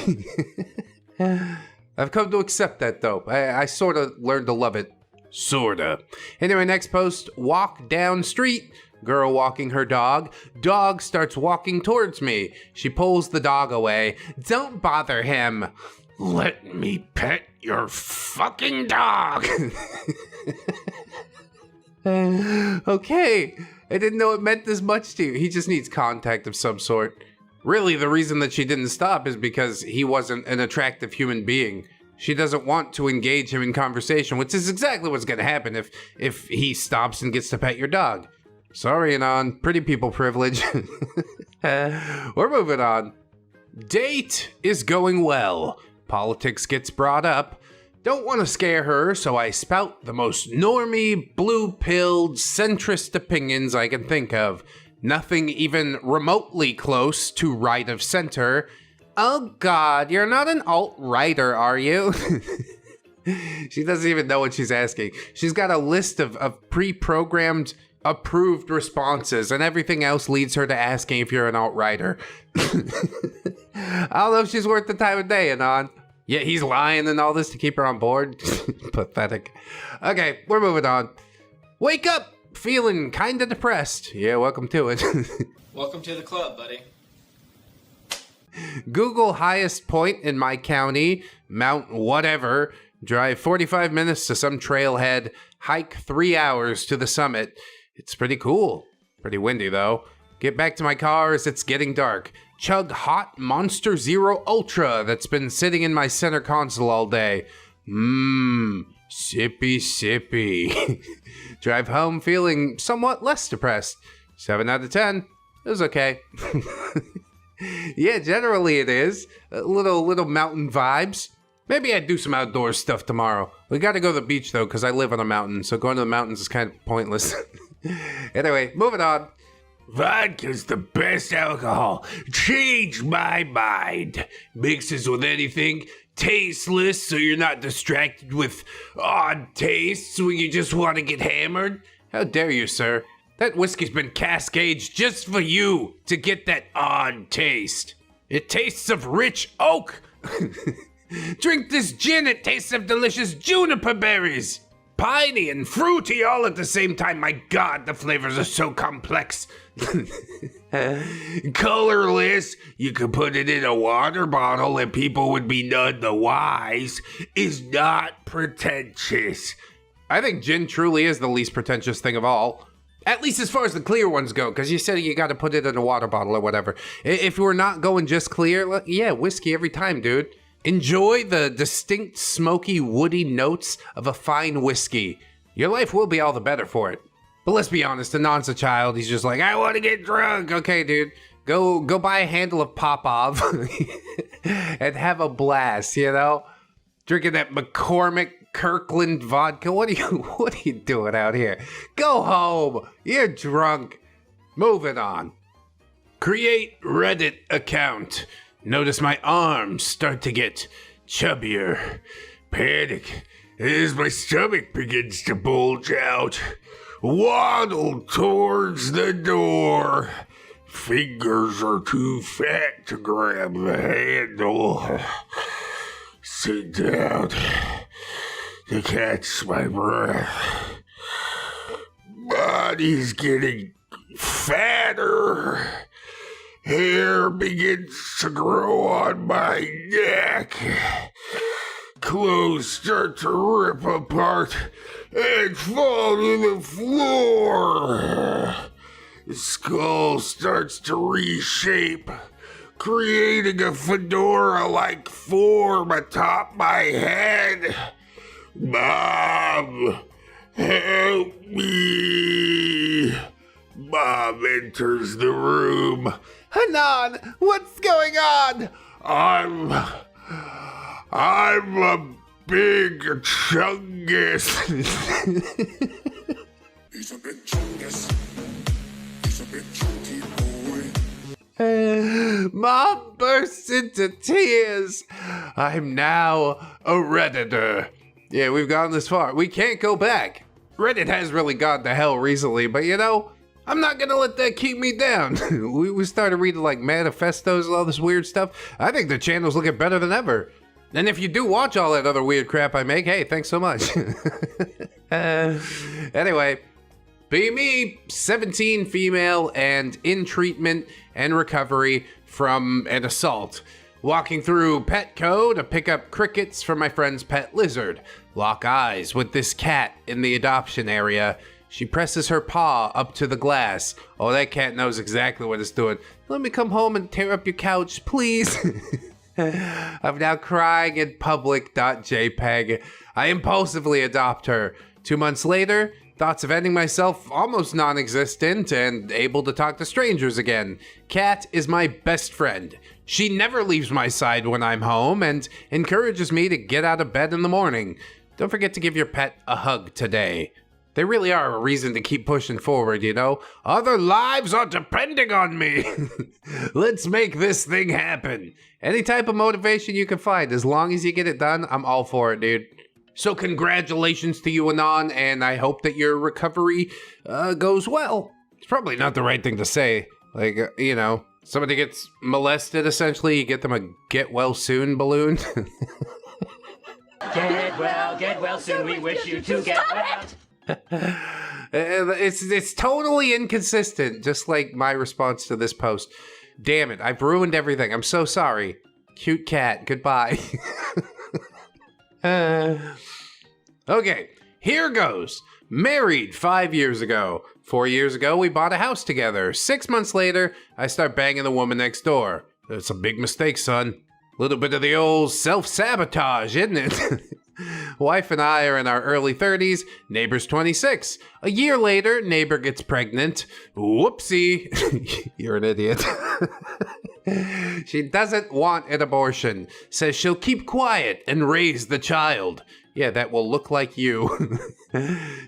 I've come to accept that, though. I sort of learned to love it. Sorta. Anyway, next post. Walk down street. Girl walking her dog. Dog starts walking towards me. She pulls the dog away. Don't bother him. Let me pet your fucking dog. Okay. I didn't know it meant this much to you. He just needs contact of some sort. Really, the reason that she didn't stop is because he wasn't an attractive human being. She doesn't want to engage him in conversation, which is exactly what's going to happen if he stops and gets to pet your dog. Sorry, Anon. Pretty people privilege. We're moving on. Date is going well. Politics gets brought up. Don't want to scare her, so I spout the most normie, blue-pilled, centrist opinions I can think of. Nothing even remotely close to right of center. Oh god, you're not an alt-righter, are you? She doesn't even know what she's asking. She's got a list of pre-programmed, approved responses, and everything else leads her to asking if you're an alt-righter. I don't know if she's worth the time of day, Anon. Yeah, he's lying and all this to keep her on board. Pathetic. Okay, we're moving on. Wake up! Feeling kinda depressed. Yeah, welcome to it. Welcome to the club, buddy. Google highest point in my county, Mount whatever. Drive 45 minutes to some trailhead. Hike 3 hours to the summit. It's pretty cool. Pretty windy though. Get back to my car as it's getting dark. Chug hot Monster Zero Ultra that's been sitting in my center console all day. Sippy sippy. Drive home feeling somewhat less depressed. 7 out of 10. It was okay. Yeah, generally it is. Little mountain vibes. Maybe I'd do some outdoor stuff tomorrow. We gotta go to the beach though, because I live on a mountain, so going to the mountains is kind of pointless. Anyway, moving on. Vodka's the best alcohol. Change my mind. Mixes with anything. Tasteless, so you're not distracted with odd tastes when you just want to get hammered. How dare you, sir? That whiskey's been cascaged just for you to get that odd taste. It tastes of rich oak. Drink this gin, it tastes of delicious juniper berries. Piney and fruity all at the same time. My God, the flavors are so complex. Colorless, you could put it in a water bottle and people would be none the wise. Is not pretentious. I think gin truly is the least pretentious thing of all. At least as far as the clear ones go, because you said you got to put it in a water bottle or whatever. If we're not going just clear, yeah, whiskey every time, dude. Enjoy the distinct, smoky, woody notes of a fine whiskey. Your life will be all the better for it. But let's be honest, Anon's a child. He's just like, I want to get drunk. Okay, dude, go buy a handle of Popov and have a blast, you know? Drinking that McCormick Kirkland vodka. What are you doing out here? Go home. You're drunk. Moving on. Create Reddit account. Notice my arms start to get chubbier. Panic as my stomach begins to bulge out. Waddle towards the door. Fingers are too fat to grab the handle. Sit down to catch my breath. Body's getting fatter. Hair begins to grow on my neck. Clothes start to rip apart and fall to the floor. The skull starts to reshape, creating a fedora-like form atop my head. Mom, help me. Mom enters the room. Hanan, what's going on? I'm a big chungus. He's a big chungus. He's a big chunky boy. Mom bursts into tears. I'm now a Redditor. Yeah, we've gone this far. We can't go back. Reddit has really gone to hell recently, but you know, I'm not gonna let that keep me down. we started reading like manifestos and all this weird stuff. I think the channel's looking better than ever. And if you do watch all that other weird crap I make, hey, thanks so much. Anyway, be me, 17 female and in treatment and recovery from an assault. Walking through Petco to pick up crickets for my friend's pet lizard. Lock eyes with this cat in the adoption area. She presses her paw up to the glass. Oh, that cat knows exactly what it's doing. Let me come home and tear up your couch, please. I'm now crying in public.jpg. I impulsively adopt her. 2 months later, thoughts of ending myself almost non-existent and able to talk to strangers again. Cat is my best friend. She never leaves my side when I'm home and encourages me to get out of bed in the morning. Don't forget to give your pet a hug today. They really are a reason to keep pushing forward, you know? Other lives are depending on me. Let's make this thing happen. Any type of motivation you can find, as long as you get it done, I'm all for it, dude. So congratulations to you, Anon, and I hope that your recovery goes well. It's probably not the right thing to say. Like, you know, somebody gets molested, essentially, you get them a get well soon balloon. Get well soon, we wish you to get well. It's totally inconsistent, just like my response to this post. Damn it, I've ruined everything. I'm so sorry. Cute cat, goodbye. Okay, Here goes. Married 5 years ago. 4 years ago, we bought a house together. 6 months later, I start banging the woman next door. That's a big mistake, son. Little bit of the old self-sabotage, isn't it? Wife and I are in our early 30s, neighbor's 26. A year later, neighbor gets pregnant. Whoopsie. You're an idiot. She doesn't want an abortion. Says she'll keep quiet and raise the child. Yeah, that will look like you.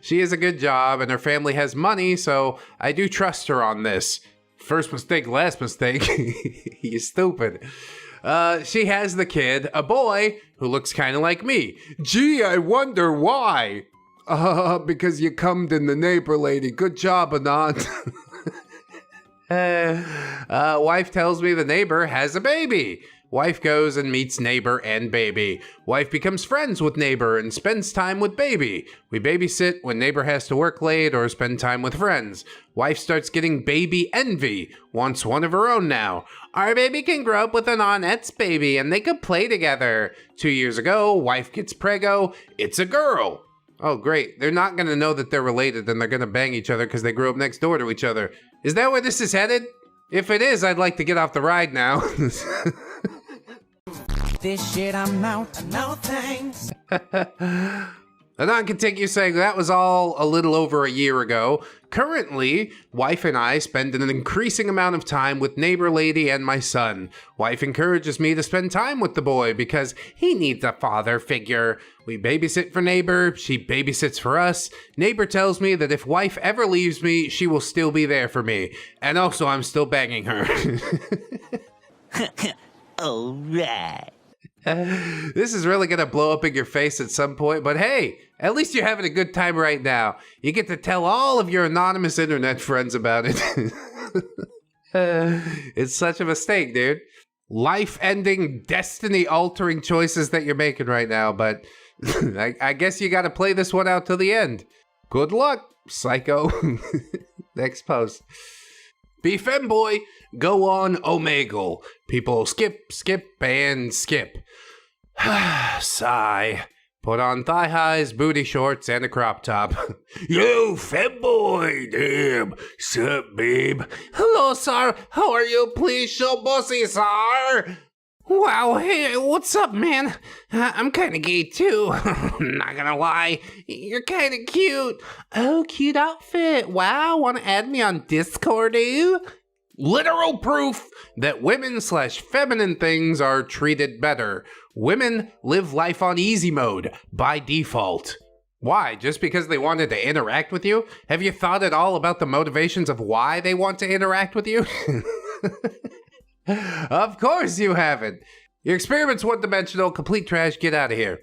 She has a good job and her family has money, so I do trust her on this. First mistake, last mistake. You stupid. She has the kid, a boy, who looks kind of like me. Gee, I wonder why. Because you cummed in the neighbor lady. Good job, Anand. Wife tells me the neighbor has a baby. Wife goes and meets neighbor and baby. Wife becomes friends with neighbor and spends time with baby. We babysit when neighbor has to work late or spend time with friends. Wife starts getting baby envy. Wants one of her own now. Our baby can grow up with an Annette's baby and they could play together. 2 years ago, wife gets preggo. It's a girl. Oh, great. They're not going to know that they're related and they're going to bang each other because they grew up next door to each other. Is that where this is headed? If it is, I'd like to get off the ride now. This shit, I'm out. No thanks. Anon continues saying that was all a little over a year ago. Currently, wife and I spend an increasing amount of time with neighbor lady and my son. Wife encourages me to spend time with the boy because he needs a father figure. We babysit for neighbor, she babysits for us. Neighbor tells me that if wife ever leaves me, she will still be there for me. And also, I'm still banging her. All right. This is really going to blow up in your face at some point, but hey, at least you're having a good time right now. You get to tell all of your anonymous internet friends about it. It's such a mistake, dude. Life-ending, destiny-altering choices that you're making right now, but I guess you got to play this one out till the end. Good luck, psycho. Next post. Be femboy, go on Omegle. People skip, and skip. Sigh. Put on thigh highs, booty shorts, and a crop top. Yo, femboy, damn. Sup, babe? Hello, sir. How are you? Please show bossy, sir. Wow, hey, what's up, man? I'm kind of gay, too. Not gonna lie. You're kind of cute. Oh, cute outfit. Wow, want to add me on Discord, dude? Literal proof that women/feminine things are treated better. Women live life on easy mode by default. Why? Just because they wanted to interact with you? Have you thought at all about the motivations of why they want to interact with you? Of course you haven't. Your experiment's one-dimensional, complete trash, get out of here.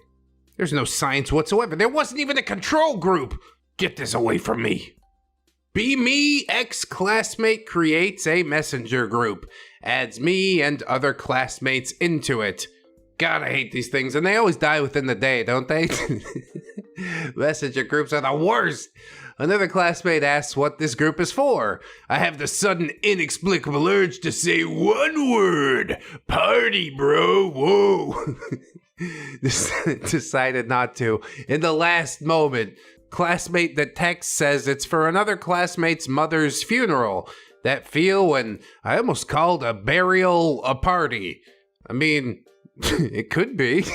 There's no science whatsoever. There wasn't even a control group. Get this away from me. Be Me ex-classmate creates a messenger group, adds me and other classmates into it. God, I hate these things, and they always die within the day, don't they? Messenger groups are the worst. Another classmate asks what this group is for. I have the sudden inexplicable urge to say one word. Party, bro. Whoa. Decided not to. In the last moment, classmate that texts says it's for another classmate's mother's funeral. That feel when I almost called a burial a party. I mean, it could be.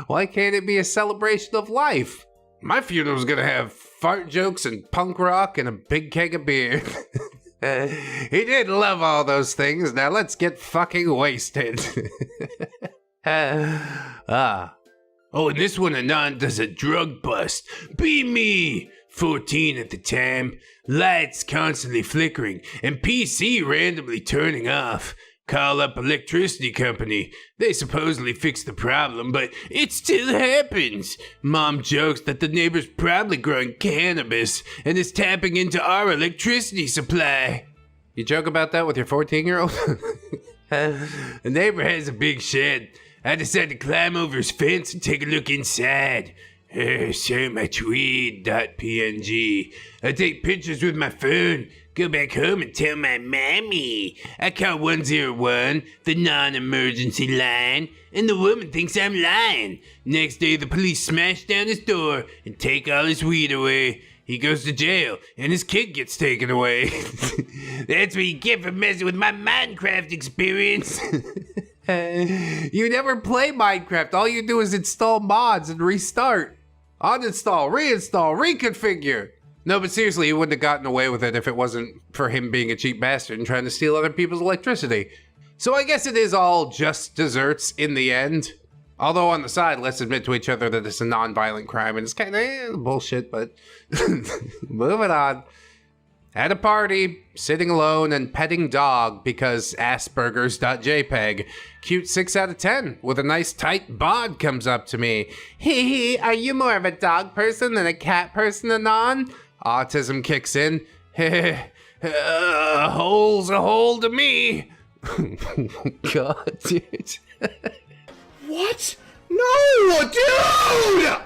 Why can't it be a celebration of life? My funeral's gonna have fart jokes and punk rock and a big keg of beer. He did love all those things. Now let's get fucking wasted. Oh, and this one Anon does a drug bust. Be me. 14 at the time. Lights constantly flickering and PC randomly turning off. Call up electricity company. They supposedly fixed the problem, but it still happens. Mom jokes that the neighbor's probably growing cannabis and is tapping into our electricity supply. You joke about that with your 14-year-old? The neighbor has a big shed. I decided to climb over his fence and take a look inside. Show my tweed.png. I take pictures with my phone, Go back home and tell my mommy. I call 101, the non-emergency line, and the woman thinks I'm lying. Next day, the police smash down his door and take all his weed away. He goes to jail, and his kid gets taken away. That's what you get for messing with my Minecraft experience. You never play Minecraft. All you do is install mods and restart. Uninstall, reinstall, reconfigure. No, but seriously, he wouldn't have gotten away with it if it wasn't for him being a cheap bastard and trying to steal other people's electricity. So I guess it is all just desserts in the end. Although on the side, let's admit to each other that it's a non-violent crime and it's kind of bullshit, but moving on. At a party, sitting alone and petting dog because Asperger's.jpg. Cute 6 out of 10 with a nice tight bod comes up to me. Hee, are you more of a dog person than a cat person, Anon? Autism kicks in. Hole's a hole to me. God, dude. What? No, dude!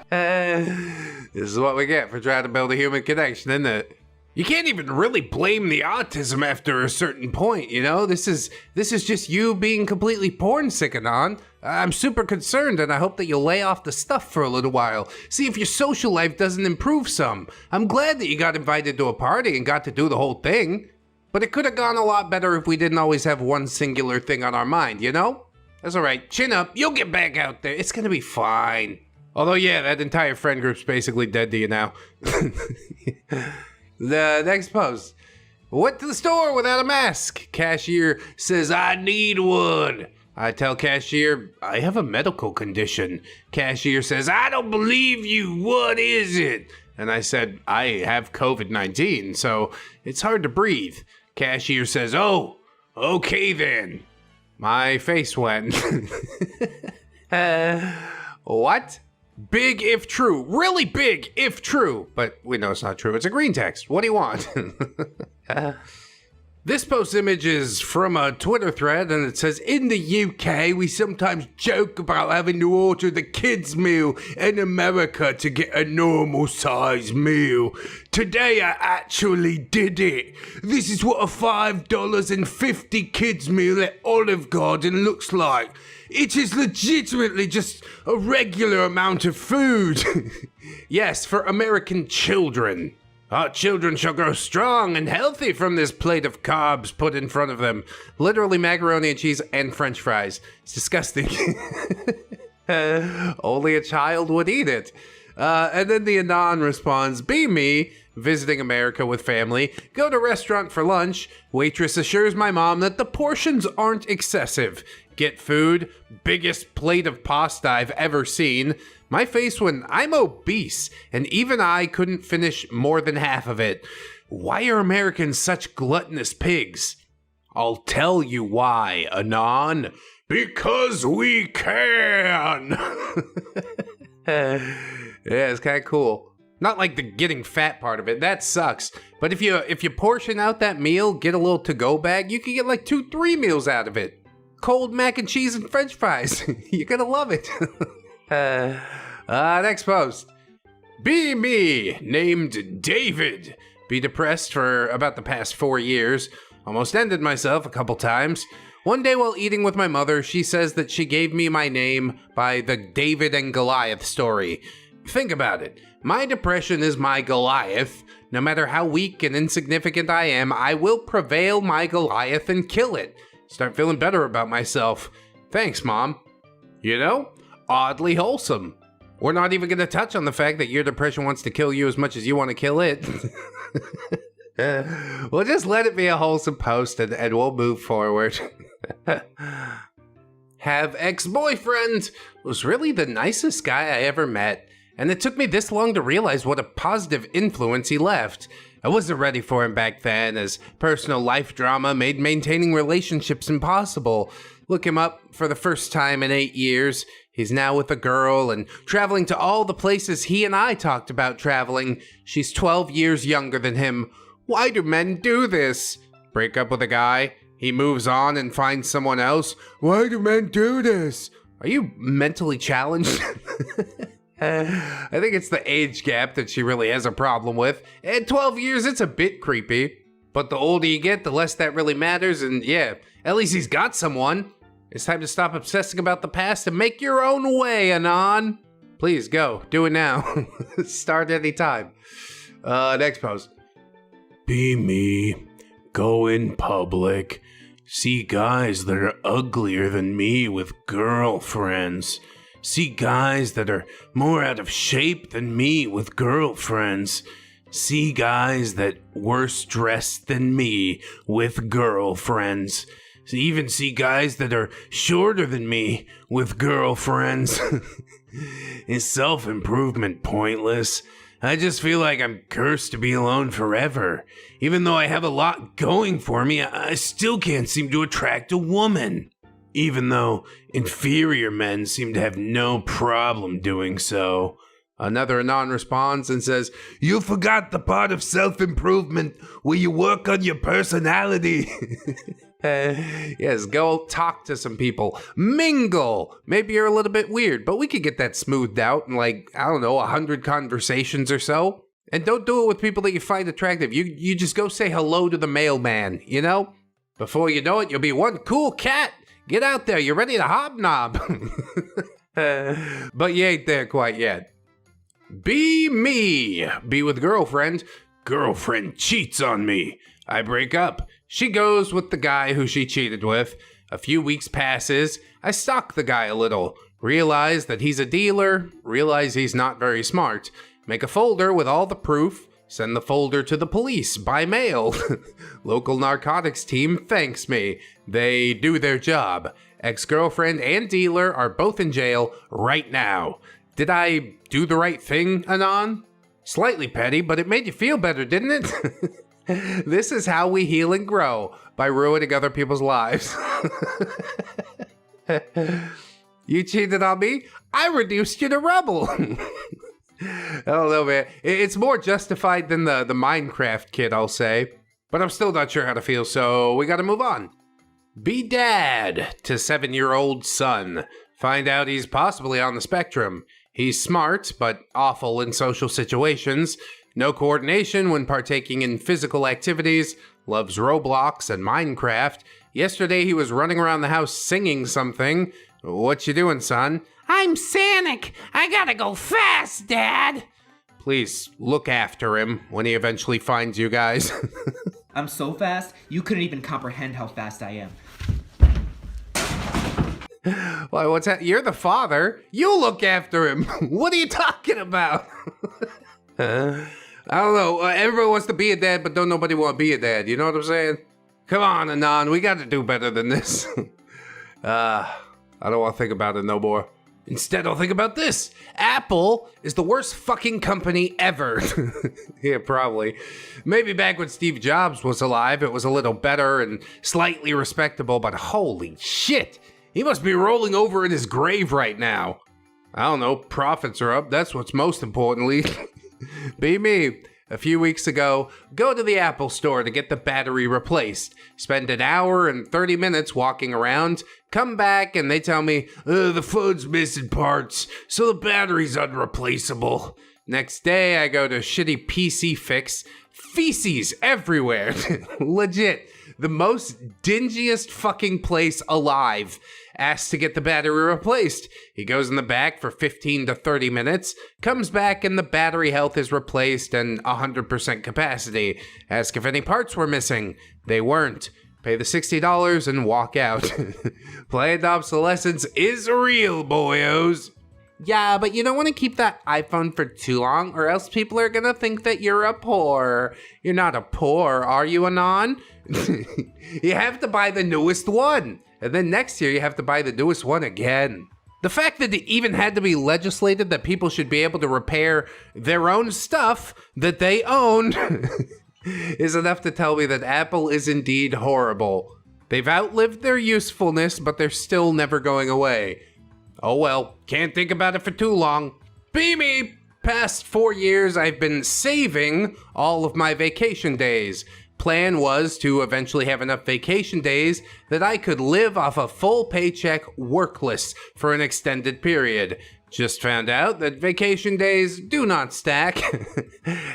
This is what we get for trying to build a human connection, isn't it? You can't even really blame the autism after a certain point, you know? This is just you being completely porn sick, Anon. I'm super concerned and I hope that you'll lay off the stuff for a little while. See if your social life doesn't improve some. I'm glad that you got invited to a party and got to do the whole thing. But it could have gone a lot better if we didn't always have one singular thing on our mind, you know? That's alright, chin up, you'll get back out there. It's gonna be fine. Although yeah, that entire friend group's basically dead to you now. The next post. Went to the store without a mask. Cashier says, I need one. I tell cashier, I have a medical condition. Cashier says, I don't believe you. What is it? And I said, I have COVID-19, so it's hard to breathe. Cashier says, oh, okay then. My face went. What? Big if true. Really big if true. But we know it's not true. It's a green text. What do you want? This post image is from a Twitter thread and it says, in the UK, we sometimes joke about having to order the kids' meal in America to get a normal size meal. Today, I actually did it. This is what a $5.50 kids' meal at Olive Garden looks like. It is legitimately just a regular amount of food. Yes, for American children. Our children shall grow strong and healthy from this plate of carbs put in front of them. Literally macaroni and cheese and french fries. It's disgusting. Only a child would eat it. And then the Anon responds, be me, visiting America with family, go to restaurant for lunch, waitress assures my mom that the portions aren't excessive. Get food, biggest plate of pasta I've ever seen. My face when I'm obese, and even I couldn't finish more than half of it. Why are Americans such gluttonous pigs? I'll tell you why, Anon. Because we can! Yeah, it's kind of cool. Not like the getting fat part of it, that sucks. But if you portion out that meal, get a little to-go bag, you can get like 2-3 meals out of it. Cold mac and cheese and french fries. You're gonna love it. Next post. Be me, named David. Be depressed for about the past 4 years. Almost ended myself a couple times. One day while eating with my mother, she says that she gave me my name by the David and Goliath story. Think about it. My depression is my Goliath. No matter how weak and insignificant I am, I will prevail my Goliath and kill it. Start feeling better about myself. Thanks, Mom. You know, oddly wholesome. We're not even going to touch on the fact that your depression wants to kill you as much as you want to kill it. We'll just let it be a wholesome post and we'll move forward. Have ex-boyfriend. Was really the nicest guy I ever met. And it took me this long to realize what a positive influence he left. I wasn't ready for him back then, as personal life drama made maintaining relationships impossible. Look him up for the first time in 8 years. He's now with a girl and traveling to all the places he and I talked about traveling. She's 12 years younger than him. Why do men do this? Break up with a guy, he moves on and finds someone else. Why do men do this? Are you mentally challenged? I think it's the age gap that she really has a problem with. At 12 years, it's a bit creepy. But the older you get, the less that really matters, and yeah, at least he's got someone. It's time to stop obsessing about the past and make your own way, Anon. Please go, do it now. Start anytime. Next post. Be me. Go in public. See guys that are uglier than me with girlfriends. See guys that are more out of shape than me with girlfriends. See guys that worse dressed than me with girlfriends. Even see guys that are shorter than me with girlfriends. Is self-improvement pointless? I just feel like I'm cursed to be alone forever. Even though I have a lot going for me, I still can't seem to attract a woman. Even though inferior men seem to have no problem doing so. Another Anon responds and says, You forgot the part of self-improvement where you work on your personality. Yes, go talk to some people. Mingle! Maybe you're a little bit weird, but we could get that smoothed out in 100 conversations or so. And don't do it with people that you find attractive. You just go say hello to the mailman, you know? Before you know it, you'll be one cool cat. Get out there, you're ready to hobnob. But you ain't there quite yet. Be me. Be with girlfriend. Girlfriend cheats on me. I break up. She goes with the guy who she cheated with. A few weeks passes. I stalk the guy a little. Realize that he's a dealer. Realize he's not very smart. Make a folder with all the proof. Send the folder to the police by mail. Local narcotics team thanks me. They do their job. Ex-girlfriend and dealer are both in jail right now. Did I do the right thing, Anon? Slightly petty, but it made you feel better, didn't it? This is how we heal and grow, by ruining other people's lives. You cheated on me? I reduced you to rubble. I don't know, man. It's more justified than the Minecraft kid, I'll say. But I'm still not sure how to feel, so we gotta move on. Be dad to 7-year-old son. Find out he's possibly on the spectrum. He's smart, but awful in social situations. No coordination when partaking in physical activities. Loves Roblox and Minecraft. Yesterday he was running around the house singing something. What you doing, son? I'm Sonic. I gotta go fast, Dad. Please look after him when he eventually finds you guys. I'm so fast, you couldn't even comprehend how fast I am. Why, what's that? You're the father. You look after him. What are you talking about? I don't know. Everyone wants to be a dad, but don't nobody want to be a dad. You know what I'm saying? Come on, Anon. We got to do better than this. I don't want to think about it no more. Instead, I'll think about this. Apple is the worst fucking company ever. Yeah, probably. Maybe back when Steve Jobs was alive, it was a little better and slightly respectable, but holy shit. He must be rolling over in his grave right now. I don't know. Profits are up. That's what's most importantly. Be me. A few weeks ago, go to the Apple store to get the battery replaced. Spend an hour and 30 minutes walking around. Come back and they tell me, the phone's missing parts, so the battery's unreplaceable. Next day, I go to shitty PC Fix. Feces everywhere. Legit. The most dingiest fucking place alive. Asks to get the battery replaced. He goes in the back for 15 to 30 minutes, comes back and the battery health is replaced and 100% capacity. Ask if any parts were missing. They weren't. Pay the $60 and walk out. Planned obsolescence is real, boyos. Yeah, but you don't want to keep that iPhone for too long or else people are gonna think that you're a poor. You're not a poor, are you, Anon? You have to buy the newest one. And then next year you have to buy the newest one again. The fact that it even had to be legislated that people should be able to repair their own stuff that they own is enough to tell me that Apple is indeed horrible. They've outlived their usefulness, but they're still never going away. Oh well, can't think about it for too long. Be me! Past 4 years I've been saving all of my vacation days. Plan was to eventually have enough vacation days that I could live off a full paycheck workless for an extended period. Just found out that vacation days do not stack,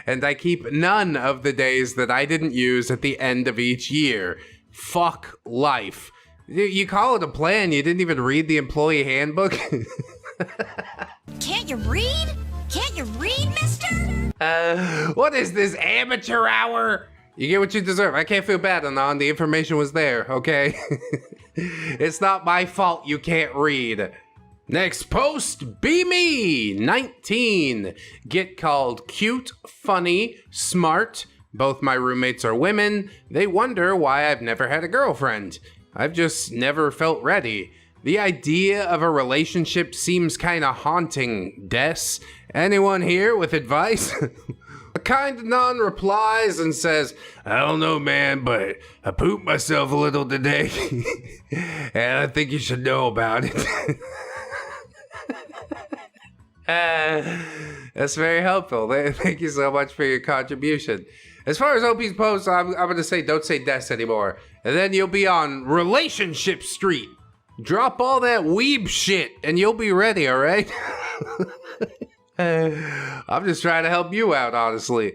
and I keep none of the days that I didn't use at the end of each year. Fuck life. You call it a plan, you didn't even read the employee handbook? Can't you read? Can't you read, mister? What is this, amateur hour? You get what you deserve. I can't feel bad, Anon. The information was there, okay? It's not my fault you can't read. Next post, be me, 19. Get called cute, funny, smart. Both my roommates are women. They wonder why I've never had a girlfriend. I've just never felt ready. The idea of a relationship seems kinda haunting, Des. Anyone here with advice? A kind Anon replies and says, I don't know, man, but I pooped myself a little today. And I think you should know about it. That's very helpful. Thank you so much for your contribution. As far as OP's post, I'm going to say don't say Des anymore. And then you'll be on Relationship Street. Drop all that weeb shit and you'll be ready, all right? I'm just trying to help you out, honestly.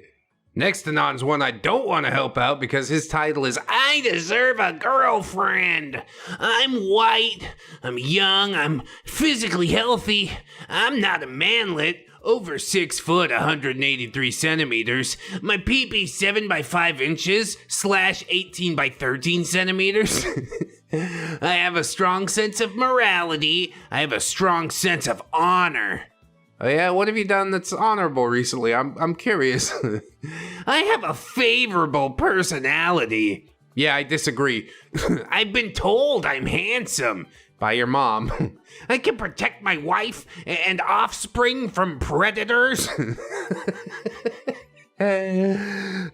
Next Anon's one I don't want to help out because his title is I Deserve a Girlfriend. I'm white, I'm young, I'm physically healthy, I'm not a manlet, over 6 foot, 183 centimeters, my pee-pee's 7 by 5 inches, / 18 by 13 centimeters. I have a strong sense of morality, I have a strong sense of honor. Oh yeah, what have you done that's honorable recently? I'm curious. I have a favorable personality. Yeah, I disagree. I've been told I'm handsome by your mom. I can protect my wife and offspring from predators. I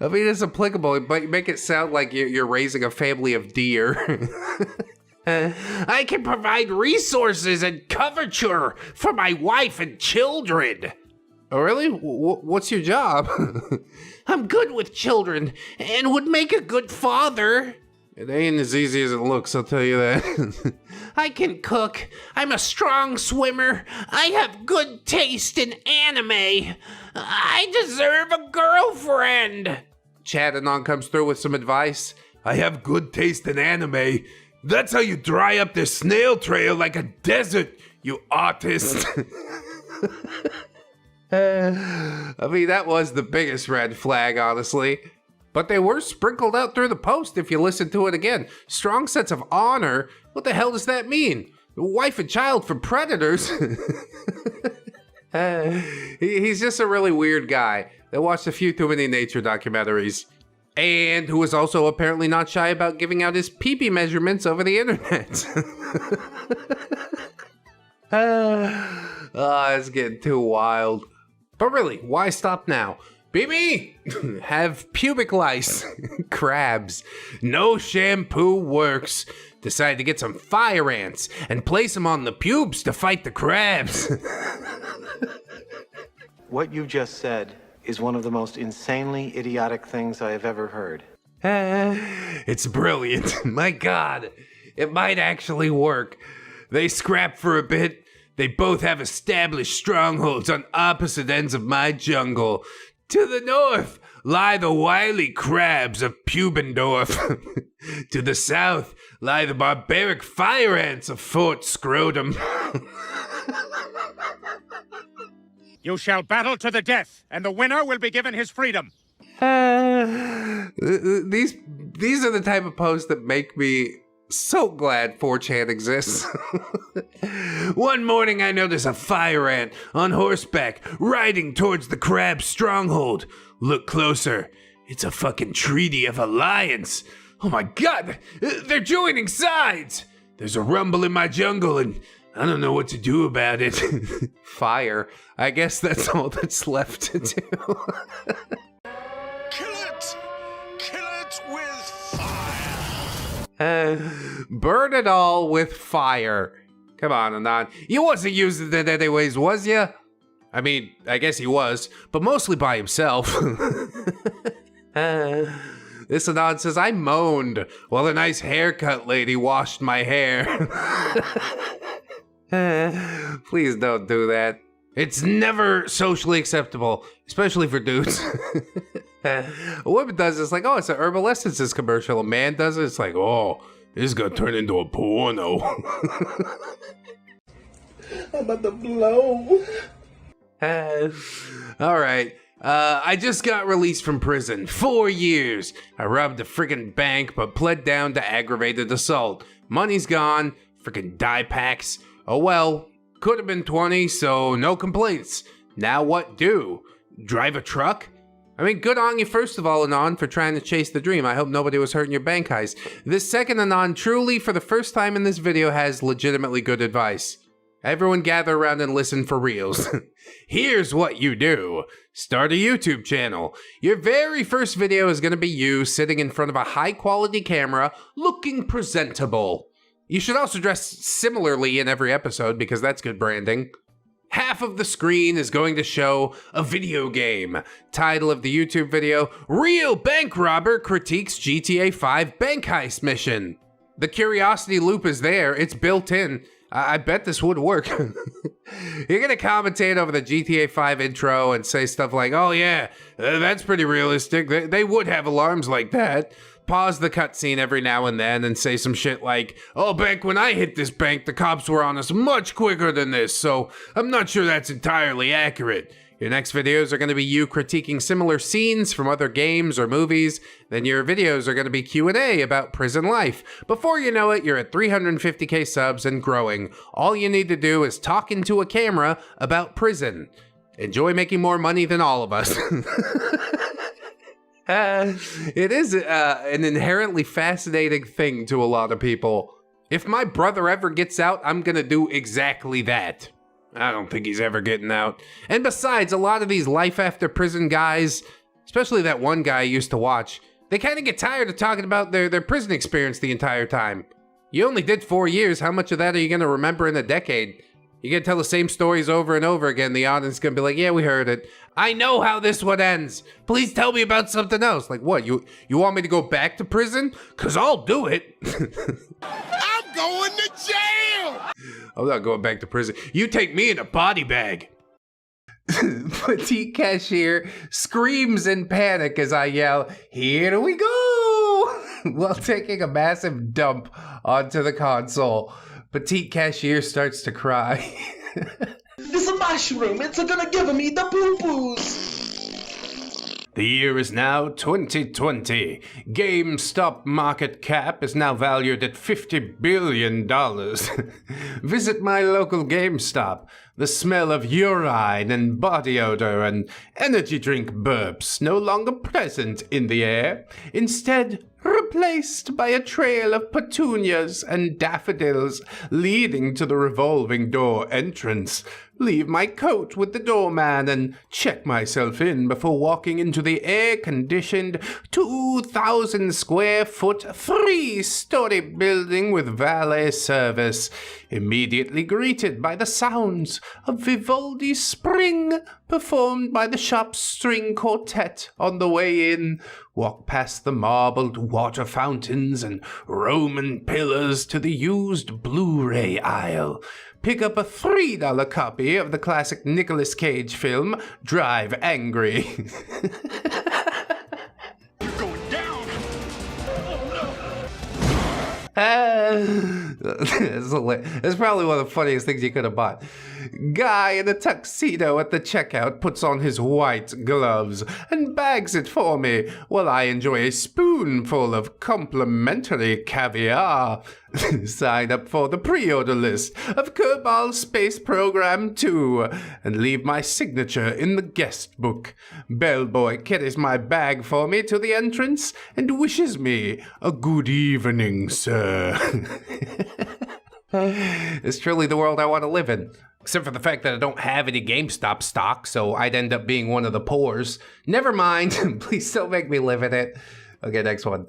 mean, it's applicable, but you make it sound like you're raising a family of deer. I can provide resources and coverture for my wife and children. Oh, really? What's your job? I'm good with children and would make a good father. It ain't as easy as it looks, I'll tell you that. I can cook. I'm a strong swimmer. I have good taste in anime. I deserve a girlfriend. Chad Anon comes through with some advice. I have good taste in anime. That's how you dry up the snail trail like a desert, you autist. I mean, that was the biggest red flag, honestly. But they were sprinkled out through the post if you listen to it again. Strong sense of honor? What the hell does that mean? Wife and child from predators? He's just a really weird guy that watched a few too many nature documentaries. And who is also apparently not shy about giving out his pee-pee measurements over the internet. It's getting too wild. But really, why stop now? BB! Have pubic lice. Crabs. No shampoo works. Decide to get some fire ants and place them on the pubes to fight the crabs. What you just said is one of the most insanely idiotic things I have ever heard. It's brilliant. My God, it might actually work. They scrap for a bit. They both have established strongholds on opposite ends of my jungle. To the north lie the wily crabs of Pubendorf. To the south lie the barbaric fire ants of Fort Scrotum. You shall battle to the death, and the winner will be given his freedom. These are the type of posts that make me so glad 4chan exists. One morning I notice a fire ant on horseback riding towards the crab stronghold. Look closer. It's a fucking treaty of alliance. Oh my God, they're joining sides. There's a rumble in my jungle and I don't know what to do about it. Fire. I guess that's all that's left to do. Kill it! Kill it with fire! Burn it all with fire. Come on, Anon. You wasn't using it anyways, was ya? I mean, I guess he was, but mostly by himself. This Anon says, I moaned while a nice haircut lady washed my hair. Please don't do that. It's never socially acceptable, especially for dudes. A woman does it, it's like, oh, it's an herbal essences commercial. A man does it, it's like, oh, this is gonna turn into a porno. I'm about to blow. Alright, I just got released from prison. 4 years. I robbed a friggin' bank, but pled down to aggravated assault. Money's gone. Friggin' dye packs. Oh well. Could have been 20, so no complaints. Now what do? Drive a truck? I mean, good on you first of all, Anon, for trying to chase the dream. I hope nobody was hurting your bank heist. This second Anon truly, for the first time in this video, has legitimately good advice. Everyone gather around and listen for reals. Here's what you do. Start a YouTube channel. Your very first video is going to be you sitting in front of a high quality camera looking presentable. You should also dress similarly in every episode because that's good branding. Half of the screen is going to show a video game. Title of the YouTube video, Real Bank Robber Critiques GTA 5 Bank Heist Mission. The curiosity loop is there, it's built in. I bet this would work. You're gonna commentate over the GTA 5 intro and say stuff like, oh yeah, that's pretty realistic. They would have alarms like that. Pause the cutscene every now and then and say some shit like, oh, back when I hit this bank, the cops were on us much quicker than this, so I'm not sure that's entirely accurate. Your next videos are going to be you critiquing similar scenes from other games or movies. Then your videos are going to be Q&A about prison life. Before you know it, you're at 350k subs and growing. All you need to do is talk into a camera about prison. Enjoy making more money than all of us. It is an inherently fascinating thing to a lot of people. If my brother ever gets out, I'm going to do exactly that. I don't think he's ever getting out. And besides, a lot of these life after prison guys, especially that one guy I used to watch, they kind of get tired of talking about their prison experience the entire time. You only did 4 years, how much of that are you going to remember in a decade? You're going to tell the same stories over and over again, the audience is going to be like, yeah, we heard it. I know how this one ends. Please tell me about something else. Like what, you want me to go back to prison? Cause I'll do it. I'm going to jail! I'm not going back to prison. You take me in a body bag. Petite cashier screams in panic as I yell, here we go! While taking a massive dump onto the console. Petite cashier starts to cry. This is a mushroom. It's gonna give me the poo-poos. The year is now 2020. GameStop market cap is now valued at $50 billion. Visit my local GameStop. The smell of urine and body odor and energy drink burps no longer present in the air. Instead, replaced by a trail of petunias and daffodils leading to the revolving door entrance. Leave my coat with the doorman and check myself in before walking into the air-conditioned 2,000 square foot 3-story building with valet service. Immediately greeted by the sounds of Vivaldi's Spring, performed by the shop's string quartet on the way in. Walk past the marbled water fountains and Roman pillars to the used Blu-ray aisle. Pick up a $3 copy of the classic Nicolas Cage film, Drive Angry. You're going down! It's probably one of the funniest things you could have bought. Guy in a tuxedo at the checkout puts on his white gloves and bags it for me while I enjoy a spoonful of complimentary caviar. Sign up for the pre-order list of Kerbal Space Program 2 and leave my signature in the guest book. Bellboy carries my bag for me to the entrance and wishes me a good evening, sir. It's truly the world I want to live in. Except for the fact that I don't have any GameStop stock, so I'd end up being one of the poors. Never mind. Please don't make me live in it. Okay, next one.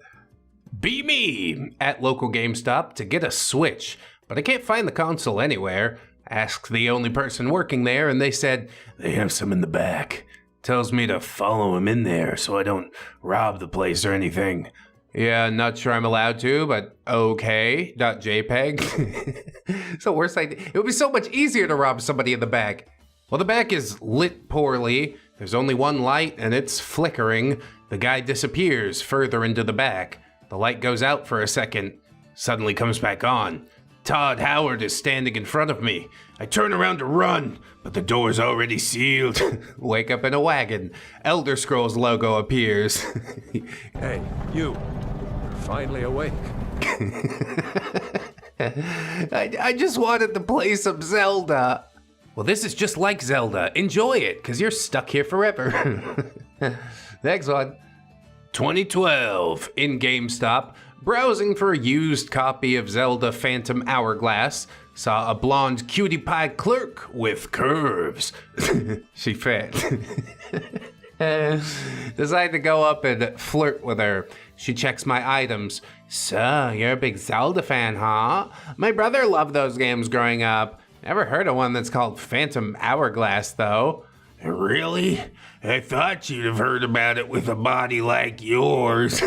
Be me at local GameStop to get a Switch, but I can't find the console anywhere. Asked the only person working there, and they said, they have some in the back. Tells me to follow him in there so I don't rob the place or anything. Yeah, not sure I'm allowed to, but okay. .jpeg. So worst idea. It would be so much easier to rob somebody in the back. Well, the back is lit poorly. There's only one light and it's flickering. The guy disappears further into the back. The light goes out for a second, suddenly comes back on. Todd Howard is standing in front of me. I turn around to run, but the door's already sealed. Wake up in a wagon. Elder Scrolls logo appears. Hey, you. You're finally awake. I just wanted to play some Zelda. Well, this is just like Zelda. Enjoy it, because you're stuck here forever. Next one. 2012, in GameStop, browsing for a used copy of Zelda Phantom Hourglass, saw a blonde cutie pie clerk with curves. She fat. Decided to go up and flirt with her. She checks my items. So, you're a big Zelda fan, huh? My brother loved those games growing up. Never heard of one that's called Phantom Hourglass, though. Really? I thought you'd have heard about it with a body like yours.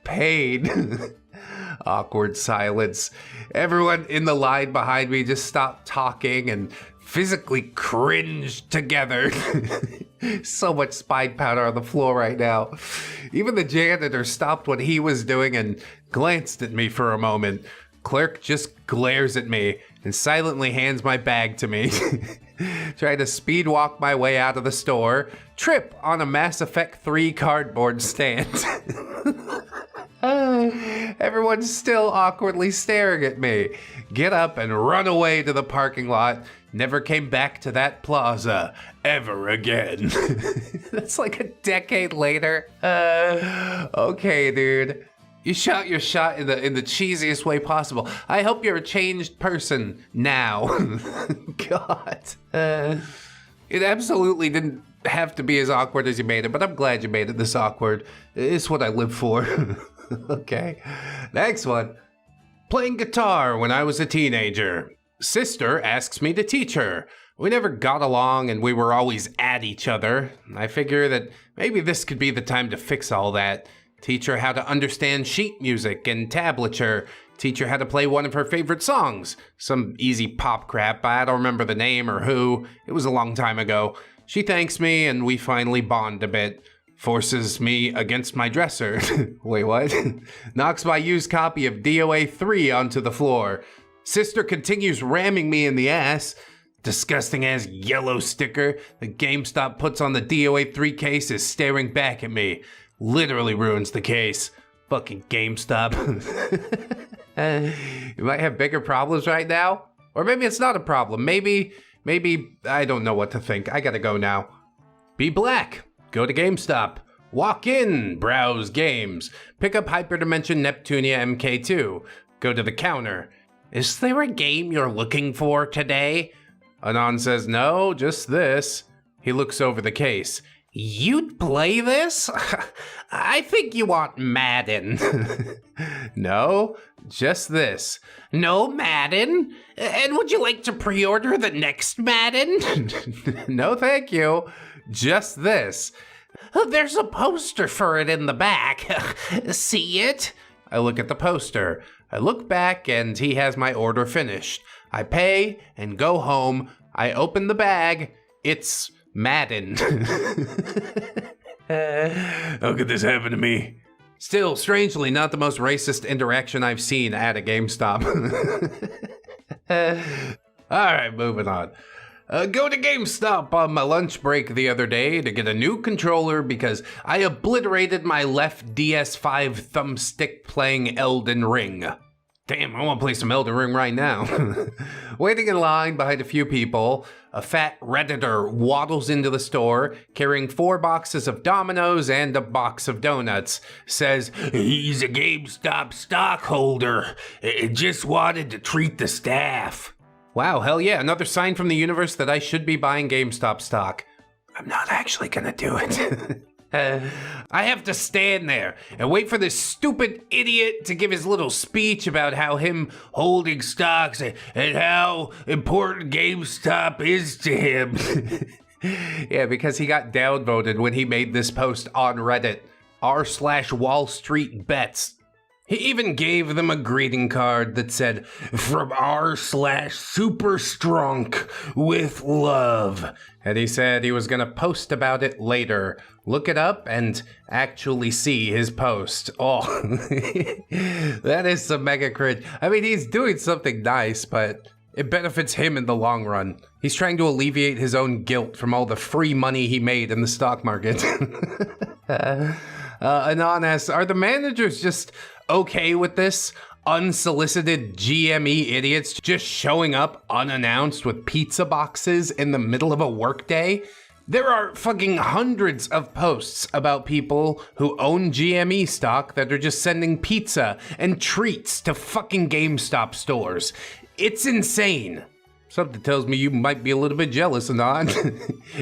Pain. Awkward silence. Everyone in the line behind me just stopped talking and physically cringed together. So much spine powder on the floor right now. Even the janitor stopped what he was doing and glanced at me for a moment. Clerk just glares at me and silently hands my bag to me. Try to speed walk my way out of the store, trip on a Mass Effect 3 cardboard stand. Everyone's still awkwardly staring at me. Get up and run away to the parking lot. Never came back to that plaza ever again. That's like a decade later. Okay, dude. You shot your shot in the cheesiest way possible. I hope you're a changed person now. God. It absolutely didn't have to be as awkward as you made it, but I'm glad you made it this awkward. It's what I live for. Okay. Next one. Playing guitar when I was a teenager. Sister asks me to teach her. We never got along and we were always at each other. I figure that maybe this could be the time to fix all that. Teach her how to understand sheet music and tablature. Teach her how to play one of her favorite songs. Some easy pop crap, I don't remember the name or who. It was a long time ago. She thanks me and we finally bond a bit. Forces me against my dresser. Wait, what? Knocks my used copy of DOA 3 onto the floor. Sister continues ramming me in the ass. Disgusting ass yellow sticker the GameStop puts on the DOA 3 case is staring back at me. Literally ruins the case. Fucking GameStop. You might have bigger problems right now. Or maybe it's not a problem. Maybe, I don't know what to think. I gotta go now. Be black. Go to GameStop. Walk in. Browse games. Pick up Hyperdimension Neptunia MK2. Go to the counter. Is there a game you're looking for today? Anon says, no, just this. He looks over the case. You'd play this? I think you want Madden. No, just this. No Madden? And would you like to pre-order the next Madden? No, thank you. Just this. There's a poster for it in the back. See it? I look at the poster. I look back and he has my order finished. I pay and go home. I open the bag. It's Madden. How could this happen to me? Still, strangely, not the most racist interaction I've seen at a GameStop. Alright, moving on. Go to GameStop on my lunch break the other day to get a new controller because I obliterated my left DS5 thumbstick playing Elden Ring. Damn, I want to play some Elden Ring right now. Waiting in line behind a few people, a fat Redditor waddles into the store carrying 4 boxes of Dominoes and a box of donuts. Says, he's a GameStop stockholder. Just wanted to treat the staff. Wow, hell yeah, another sign from the universe that I should be buying GameStop stock. I'm not actually gonna do it. I have to stand there and wait for this stupid idiot to give his little speech about how him holding stocks and how important GameStop is to him. Yeah, because he got downvoted when he made this post on Reddit, r/Wall Street Bets. He even gave them a greeting card that said, "From r/Superstrunk with love." And he said he was gonna post about it later. Look it up and actually see his post. Oh, that is some mega cringe. I mean, he's doing something nice, but it benefits him in the long run. He's trying to alleviate his own guilt from all the free money he made in the stock market. Anon asks, are the managers just okay with this? Unsolicited GME idiots just showing up unannounced with pizza boxes in the middle of a workday? There are fucking hundreds of posts about people who own GME stock that are just sending pizza and treats to fucking GameStop stores. It's insane. Something tells me you might be a little bit jealous, Anon.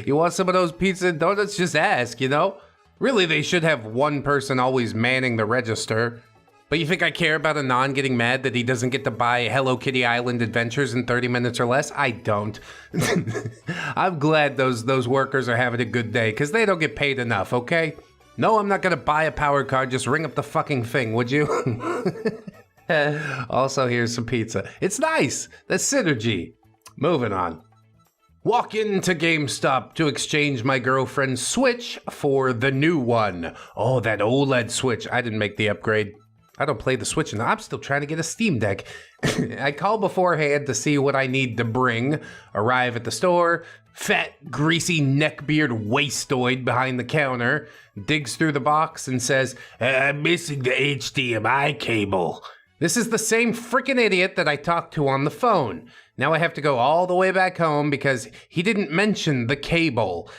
You want some of those pizza and donuts? Just ask, you know? Really, they should have one person always manning the register. But you think I care about Anon getting mad that he doesn't get to buy Hello Kitty Island Adventures in 30 minutes or less? I don't. I'm glad those workers are having a good day, because they don't get paid enough, okay? No, I'm not gonna buy a power card, just ring up the fucking thing, would you? Also, here's some pizza. It's nice. That's synergy. Moving on. Walk into GameStop to exchange my girlfriend's Switch for the new one. Oh, that OLED Switch. I didn't make the upgrade. I don't play the Switch, and I'm still trying to get a Steam Deck. I call beforehand to see what I need to bring. Arrive at the store. Fat, greasy neckbeard wastoid behind the counter digs through the box and says, "I'm missing the HDMI cable." This is the same freaking idiot that I talked to on the phone. Now I have to go all the way back home because he didn't mention the cable.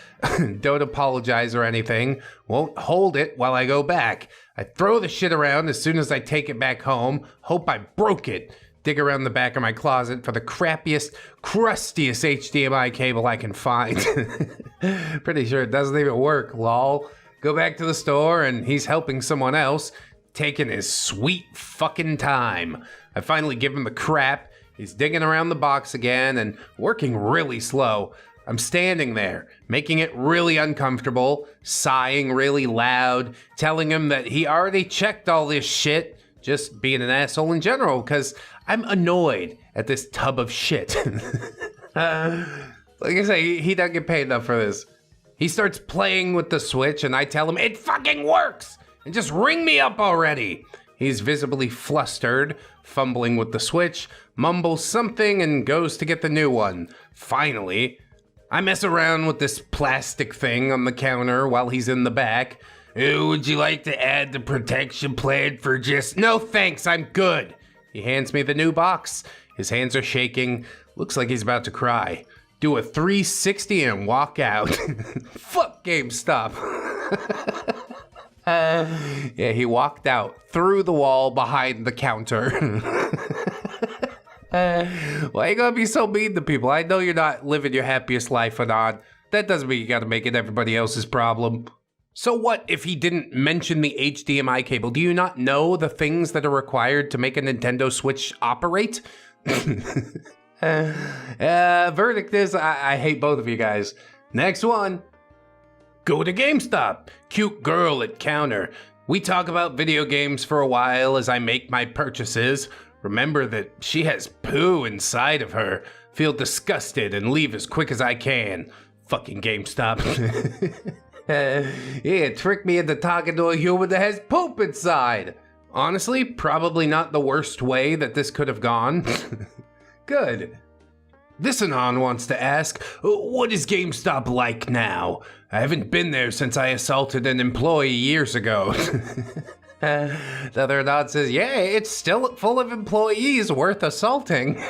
Don't apologize or anything. Won't hold it while I go back. I throw the shit around as soon as I take it back home. Hope I broke it. Dig around the back of my closet for the crappiest, crustiest HDMI cable I can find. Pretty sure it doesn't even work, lol. Go back to the store and he's helping someone else, taking his sweet fucking time. I finally give him the crap. He's digging around the box again and working really slow. I'm standing there, making it really uncomfortable, sighing really loud, telling him that he already checked all this shit, just being an asshole in general, because I'm annoyed at this tub of shit. Like I say, he doesn't get paid enough for this. He starts playing with the Switch and I tell him, "It fucking works! And just ring me up already!" He's visibly flustered, fumbling with the Switch, mumbles something and goes to get the new one. Finally, I mess around with this plastic thing on the counter while he's in the back. "Would you like to add the protection plan for just..." "No thanks, I'm good." He hands me the new box. His hands are shaking. Looks like he's about to cry. Do a 360 and walk out. Fuck GameStop. Yeah, he walked out through the wall behind the counter. Why you gotta be so mean to people? I know you're not living your happiest life, Anon. That doesn't mean you gotta make it everybody else's problem. So what if he didn't mention the HDMI cable? Do you not know the things that are required to make a Nintendo Switch operate? Verdict is, I hate both of you guys. Next one. Go to GameStop. Cute girl at counter. We talk about video games for a while as I make my purchases. Remember that she has poo inside of her. Feel disgusted and leave as quick as I can. Fucking GameStop. Yeah, trick me into talking to a human that has poop inside. Honestly, probably not the worst way that this could have gone. Good. This Anon wants to ask, what is GameStop like now? I haven't been there since I assaulted an employee years ago. The other Anon says, yeah, it's still full of employees worth assaulting.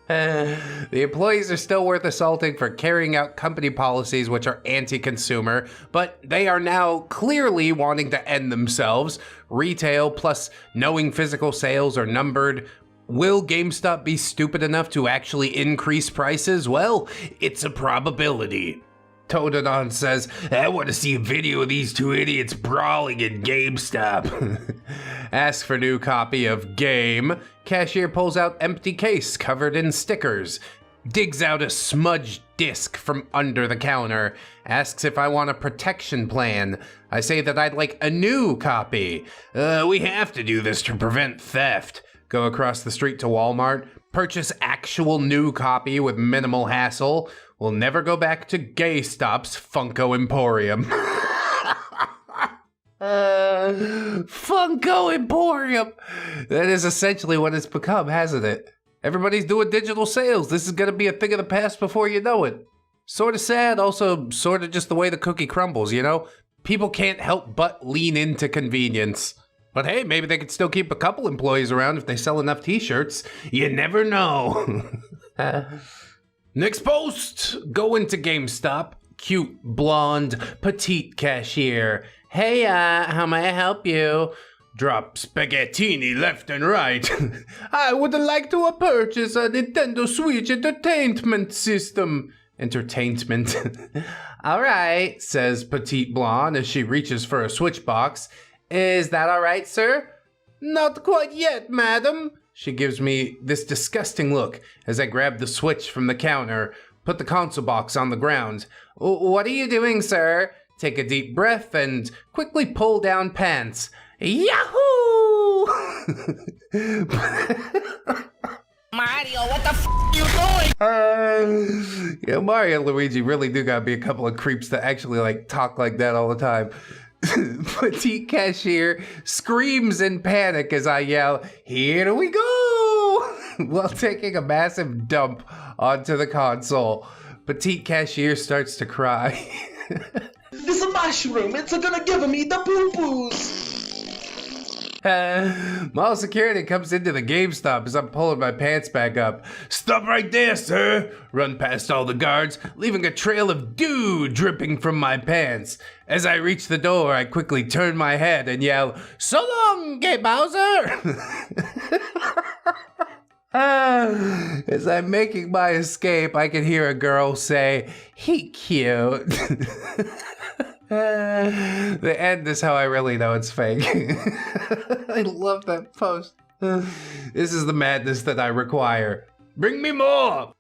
The employees are still worth assaulting for carrying out company policies which are anti-consumer, but they are now clearly wanting to end themselves. Retail plus knowing physical sales are numbered. Will GameStop be stupid enough to actually increase prices? Well, it's a probability. Toadadon says, I want to see a video of these two idiots brawling in GameStop. Ask for new copy of Game. Cashier pulls out empty case covered in stickers. digs out a smudged disc from under the counter, asks if I want a protection plan. I say that I'd like a new copy. We have to do this to prevent theft. Go across the street to Walmart, purchase actual new copy with minimal hassle. We'll never go back to GameStop's Funko Emporium. Funko Emporium! That is essentially what it's become, hasn't it? Everybody's doing digital sales. This is gonna be a thing of the past before you know it. Sort of sad, also sort of just the way the cookie crumbles, you know? People can't help but lean into convenience. But hey, maybe they could still keep a couple employees around if they sell enough t-shirts. You never know. Next post, go into GameStop. Cute, blonde, petite cashier. Hey, how may I help you? Drop spaghettini left and right. I would like to purchase a Nintendo Switch entertainment system. Entertainment. All right, says petite blonde as she reaches for a Switch box. Is that all right, sir? Not quite yet, madam. She gives me this disgusting look as I grab the Switch from the counter, put the console box on the ground. What are you doing, sir? Take a deep breath and quickly pull down pants. Yahoo! Mario, what the f are you doing? Yeah, Mario and Luigi really do gotta be a couple of creeps that actually like talk like that all the time. Petite cashier screams in panic as I yell, "Here we go!" while taking a massive dump onto the console. Petite cashier starts to cry. This a mushroom. It's gonna give me the poo-poos. Mall security comes into the GameStop as I'm pulling my pants back up. Stop right there, sir. Run past all the guards, leaving a trail of dew dripping from my pants. As I reach the door, I quickly turn my head and yell, "So long, Gay Bowser!" As I'm making my escape, I can hear a girl say, "He cute." The end is how I really know it's fake. I love that post. This is the madness that I require. Bring me more!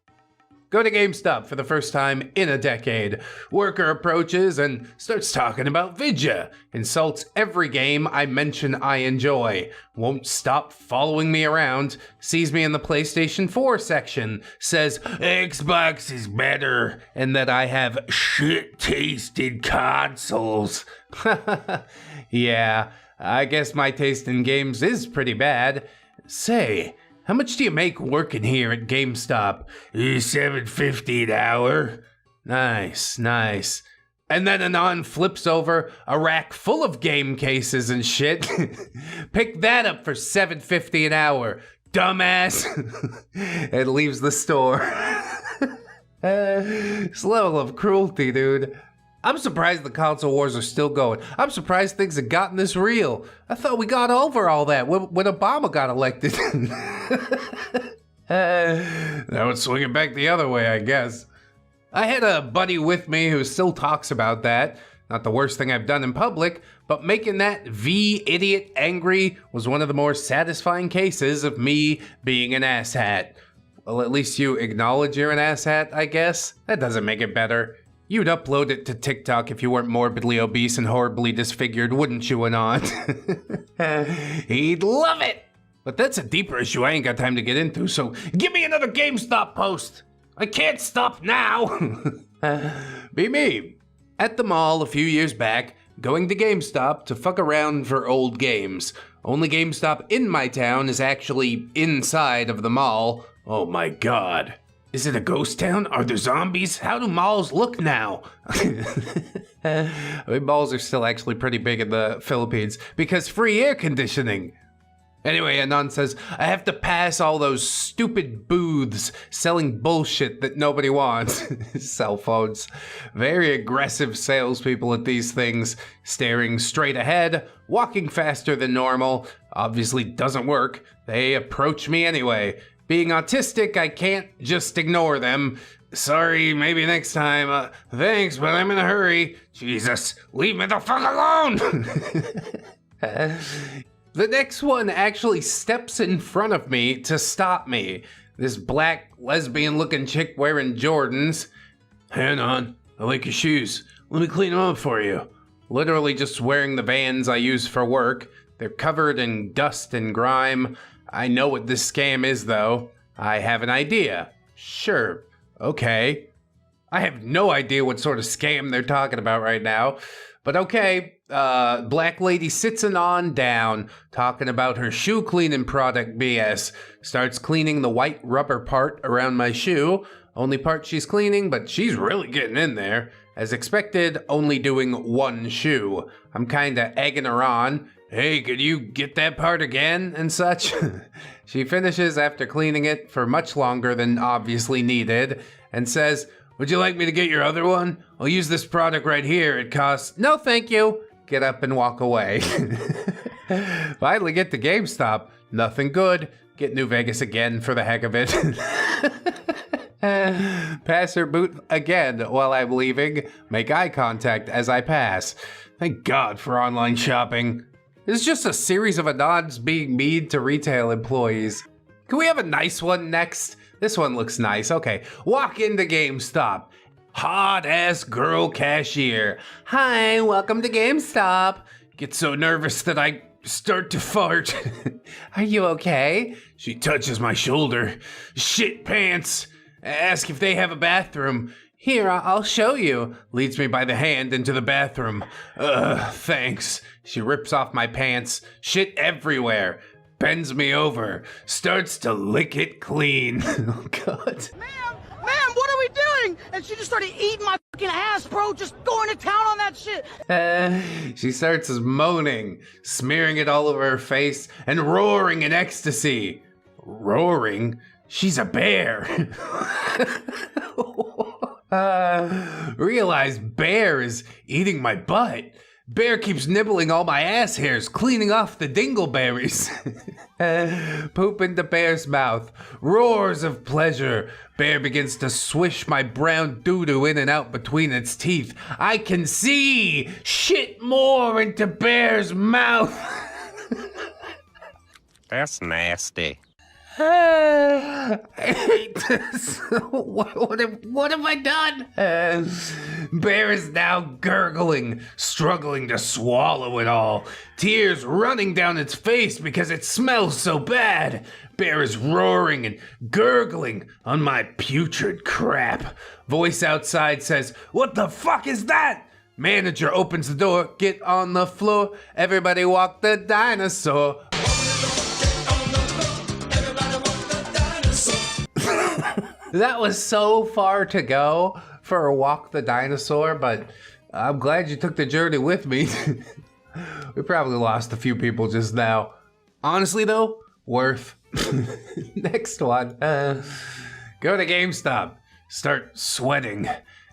Go to GameStop for the first time in a decade. Worker approaches and starts talking about Vidya. Insults every game I mention I enjoy. Won't stop following me around. Sees me in the PlayStation 4 section. Says Xbox is better and that I have shit-tasted consoles. Yeah, I guess my taste in games is pretty bad. Say, how much do you make working here at GameStop? $7.50 an hour. Nice, nice. And then Anon flips over a rack full of game cases and shit. Pick that up for $7.50 an hour, dumbass. And leaves the store. This level of cruelty, dude. I'm surprised the console wars are still going. I'm surprised things have gotten this real. I thought we got over all that when Obama got elected. Now it's swinging back the other way, I guess. I had a buddy with me who still talks about that. Not the worst thing I've done in public, but making that idiot angry was one of the more satisfying cases of me being an asshat. Well, at least you acknowledge you're an asshat, I guess. That doesn't make it better. You'd upload it to TikTok if you weren't morbidly obese and horribly disfigured, wouldn't you, Anon? He'd love it! But that's a deeper issue I ain't got time to get into, so give me another GameStop post! I can't stop now! Be me. At the mall a few years back, going to GameStop to fuck around for old games. Only GameStop in my town is actually inside of the mall. Oh my god. Is it a ghost town? Are there zombies? How do malls look now? I mean, malls are still actually pretty big in the Philippines because free air conditioning. Anyway, Anon says, I have to pass all those stupid booths selling bullshit that nobody wants. Cell phones. Very aggressive salespeople at these things, staring straight ahead, walking faster than normal. Obviously doesn't work. They approach me anyway. Being autistic, I can't just ignore them. Sorry, maybe next time. Thanks, but I'm in a hurry. Jesus, leave me the fuck alone! The next one actually steps in front of me to stop me. This black lesbian-looking chick wearing Jordans. Hang on, I like your shoes. Let me clean them up for you. Literally just wearing the Vans I use for work. They're covered in dust and grime. I know what this scam is, though. I have an idea. Sure, okay. I have no idea what sort of scam they're talking about right now. But okay, black lady sits on down, talking about her shoe cleaning product BS. Starts cleaning the white rubber part around my shoe. Only part she's cleaning, but she's really getting in there. As expected, only doing one shoe. I'm kinda egging her on. Hey, could you get that part again? And such. She finishes after cleaning it for much longer than obviously needed, and says, would you like me to get your other one? I'll use this product right here. It costs... No, thank you. Get up and walk away. Finally get to GameStop. Nothing good. Get New Vegas again for the heck of it. Pass her boot again while I'm leaving. Make eye contact as I pass. Thank God for online shopping. It's just a series of anons being mean to retail employees. Can we have a nice one next? This one looks nice. Okay, walk into GameStop. Hot ass girl cashier. Hi, welcome to GameStop. Get so nervous that I start to fart. Are you okay? She touches my shoulder. Shit pants. Ask if they have a bathroom. Here, I'll show you. Leads me by the hand into the bathroom. Thanks. She rips off my pants. Shit everywhere. Bends me over. Starts to lick it clean. Oh, God. Ma'am, what are we doing? And she just started eating my fucking ass, bro. Just going to town on that shit. She starts moaning, smearing it all over her face, and roaring in ecstasy. Roaring? She's a bear. Realize bear is eating my butt. Bear keeps nibbling all my ass hairs, cleaning off the dingleberries. Poop into bear's mouth. Roars of pleasure. Bear begins to swish my brown doo-doo in and out between its teeth. I can see shit more into bear's mouth. That's nasty. I hate this. What have I done? Bear is now gurgling, struggling to swallow it all. Tears running down its face because it smells so bad. Bear is roaring and gurgling on my putrid crap. Voice outside says, what the fuck is that? Manager opens the door, get on the floor. Everybody walk the dinosaur. That was so far to go for a walk the dinosaur, but I'm glad you took the journey with me. We probably lost a few people just now. Honestly though, worth. Next one. Go to GameStop. Start sweating.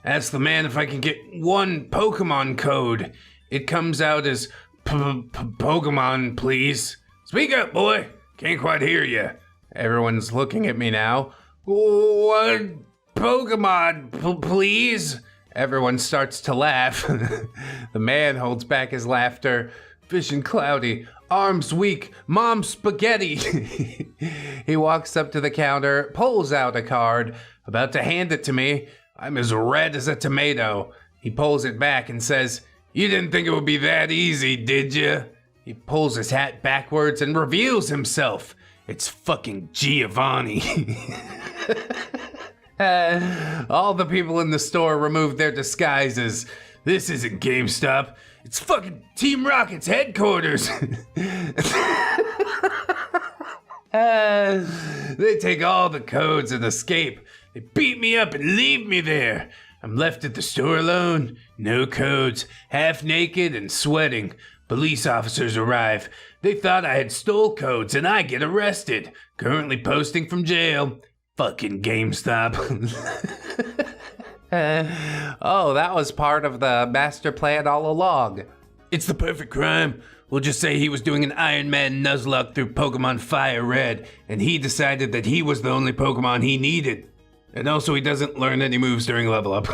Ask the man if I can get one Pokemon code. It comes out as Pokemon, please. Speak up, boy. Can't quite hear you. Everyone's looking at me now. One Pokemon, please? Everyone starts to laugh. The man holds back his laughter. Vision cloudy, arms weak, mom spaghetti. He walks up to the counter, pulls out a card, about to hand it to me. I'm as red as a tomato. He pulls it back and says, you didn't think it would be that easy, did you? He pulls his hat backwards and reveals himself. It's fucking Giovanni. All the people in the store removed their disguises. This isn't GameStop. It's fucking Team Rocket's headquarters. They take all the codes and escape. They beat me up and leave me there. I'm left at the store alone. No codes, half naked and sweating. Police officers arrive. They thought I had stole codes and I get arrested. Currently posting from jail. Fucking GameStop. Oh, that was part of the master plan all along. It's the perfect crime. We'll just say he was doing an Iron Man Nuzlocke through Pokemon Fire Red, and he decided that he was the only Pokemon he needed. And also he doesn't learn any moves during level up.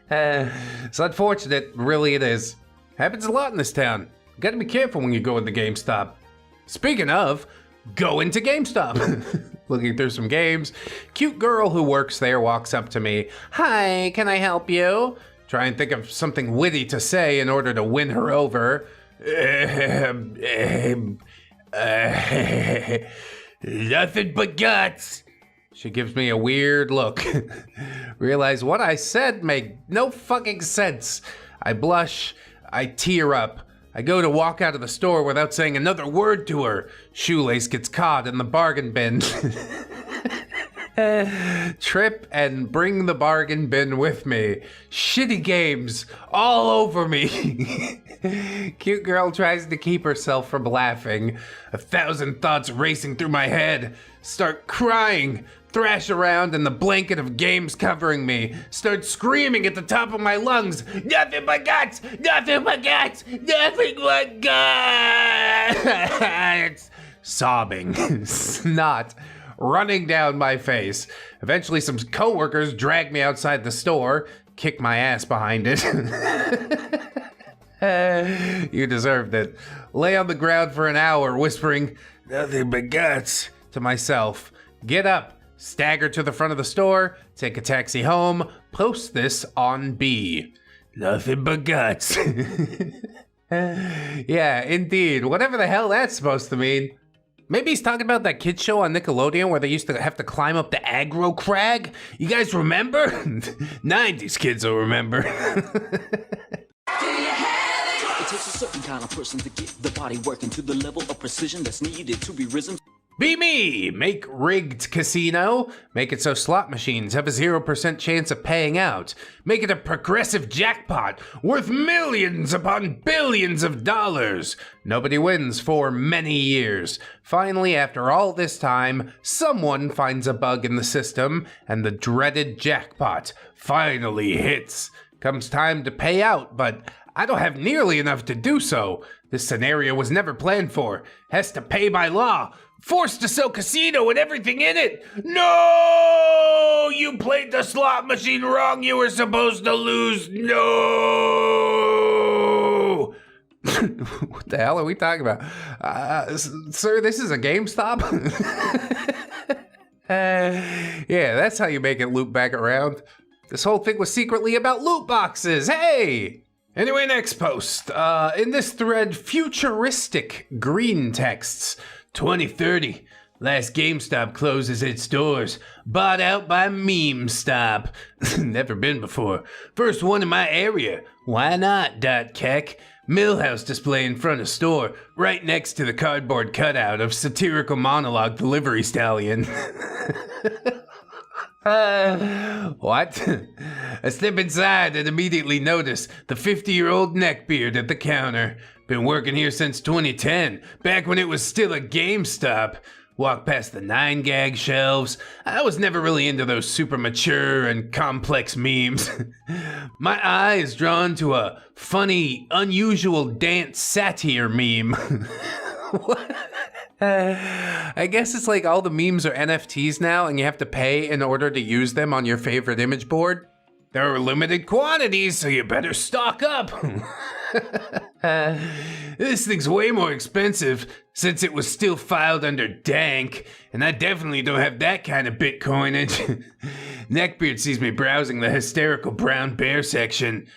It's unfortunate, really it is. Happens a lot in this town. Gotta be careful when you go into GameStop. Speaking of, go into GameStop. Looking through some games. Cute girl who works there walks up to me. Hi, can I help you? Try and think of something witty to say in order to win her over. Nothing but guts. She gives me a weird look. Realize what I said made no fucking sense. I blush. I tear up. I go to walk out of the store without saying another word to her. Shoelace gets caught in the bargain bin. Trip and bring the bargain bin with me. Shitty games all over me. Cute girl tries to keep herself from laughing. 1,000 thoughts racing through my head. Start crying. Thrash around in the blanket of games covering me. Start screaming at the top of my lungs. Nothing but guts! Nothing but guts! Nothing but guts! Sobbing. Snot running down my face. Eventually some coworkers drag me outside the store. Kick my ass behind it. You deserved it. Lay on the ground for an hour whispering, nothing but guts, to myself. Get up. Stagger to the front of the store, take a taxi home, post this on B. Nothing but guts. Yeah, indeed. Whatever the hell that's supposed to mean. Maybe he's talking about that kid show on Nickelodeon where they used to have to climb up the aggro crag. You guys remember? 90s kids will remember. It takes a certain kind of person to get the body working to the level of precision that's needed to be risen. Be me! Make rigged casino. Make it so slot machines have a 0% chance of paying out. Make it a progressive jackpot worth millions upon billions of dollars. Nobody wins for many years. Finally, after all this time, someone finds a bug in the system, and the dreaded jackpot finally hits. Comes time to pay out, but I don't have nearly enough to do so. This scenario was never planned for. Has to pay by law. Forced to sell casino and everything in it. No! You played the slot machine wrong. You were supposed to lose. No! What the hell are we talking about? Sir, this is a GameStop? Yeah, that's how you make it loop back around. This whole thing was secretly about loot boxes. Hey! Anyway, next post. In this thread, futuristic Greentext. 2030. Last GameStop closes its doors. Bought out by Meme Stop. Never been before. First one in my area. Why not? Keck. Millhouse display in front of store. Right next to the cardboard cutout of satirical monologue delivery stallion. What? I step inside and immediately notice the 50-year-old neckbeard at the counter. Been working here since 2010, back when it was still a GameStop. Walk past the 9gag shelves. I was never really into those super mature and complex memes. My eye is drawn to a funny, unusual dance satire meme. What? I guess it's like all the memes are NFTs now and you have to pay in order to use them on your favorite image board. There are limited quantities, so you better stock up. This thing's way more expensive since it was still filed under dank, and I definitely don't have that kind of Bitcoinage. Neckbeard sees me browsing the hysterical brown bear section.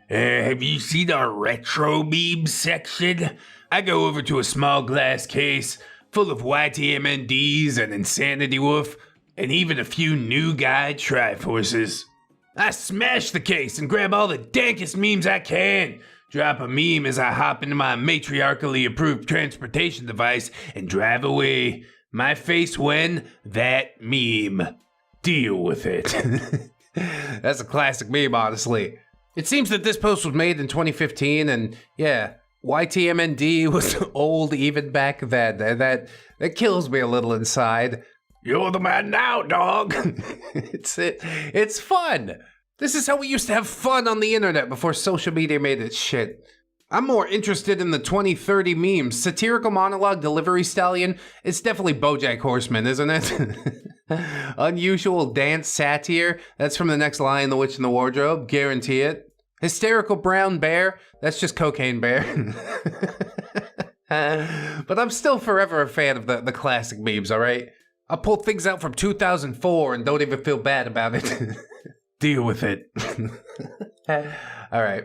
Have you seen our retro memes section? I go over to a small glass case full of YTMNDs and Insanity Wolf, and even a few new guy Triforces. I smash the case and grab all the dankest memes I can. Drop a meme as I hop into my matriarchally approved transportation device and drive away. My face when that meme. Deal with it. That's a classic meme, honestly. It seems that this post was made in 2015, and yeah, YTMND was old even back then. That kills me a little inside. You're the man now, dog. It's fun. This is how we used to have fun on the internet before social media made it shit. I'm more interested in the 2030 memes. Satirical monologue delivery stallion. It's definitely BoJack Horseman, isn't it? Unusual dance satire. That's from The Next Lion, the Witch in the Wardrobe. Guarantee it. Hysterical brown bear. That's just Cocaine Bear. But I'm still forever a fan of the classic memes, alright? I pull things out from 2004 and don't even feel bad about it. Deal with it. Alright.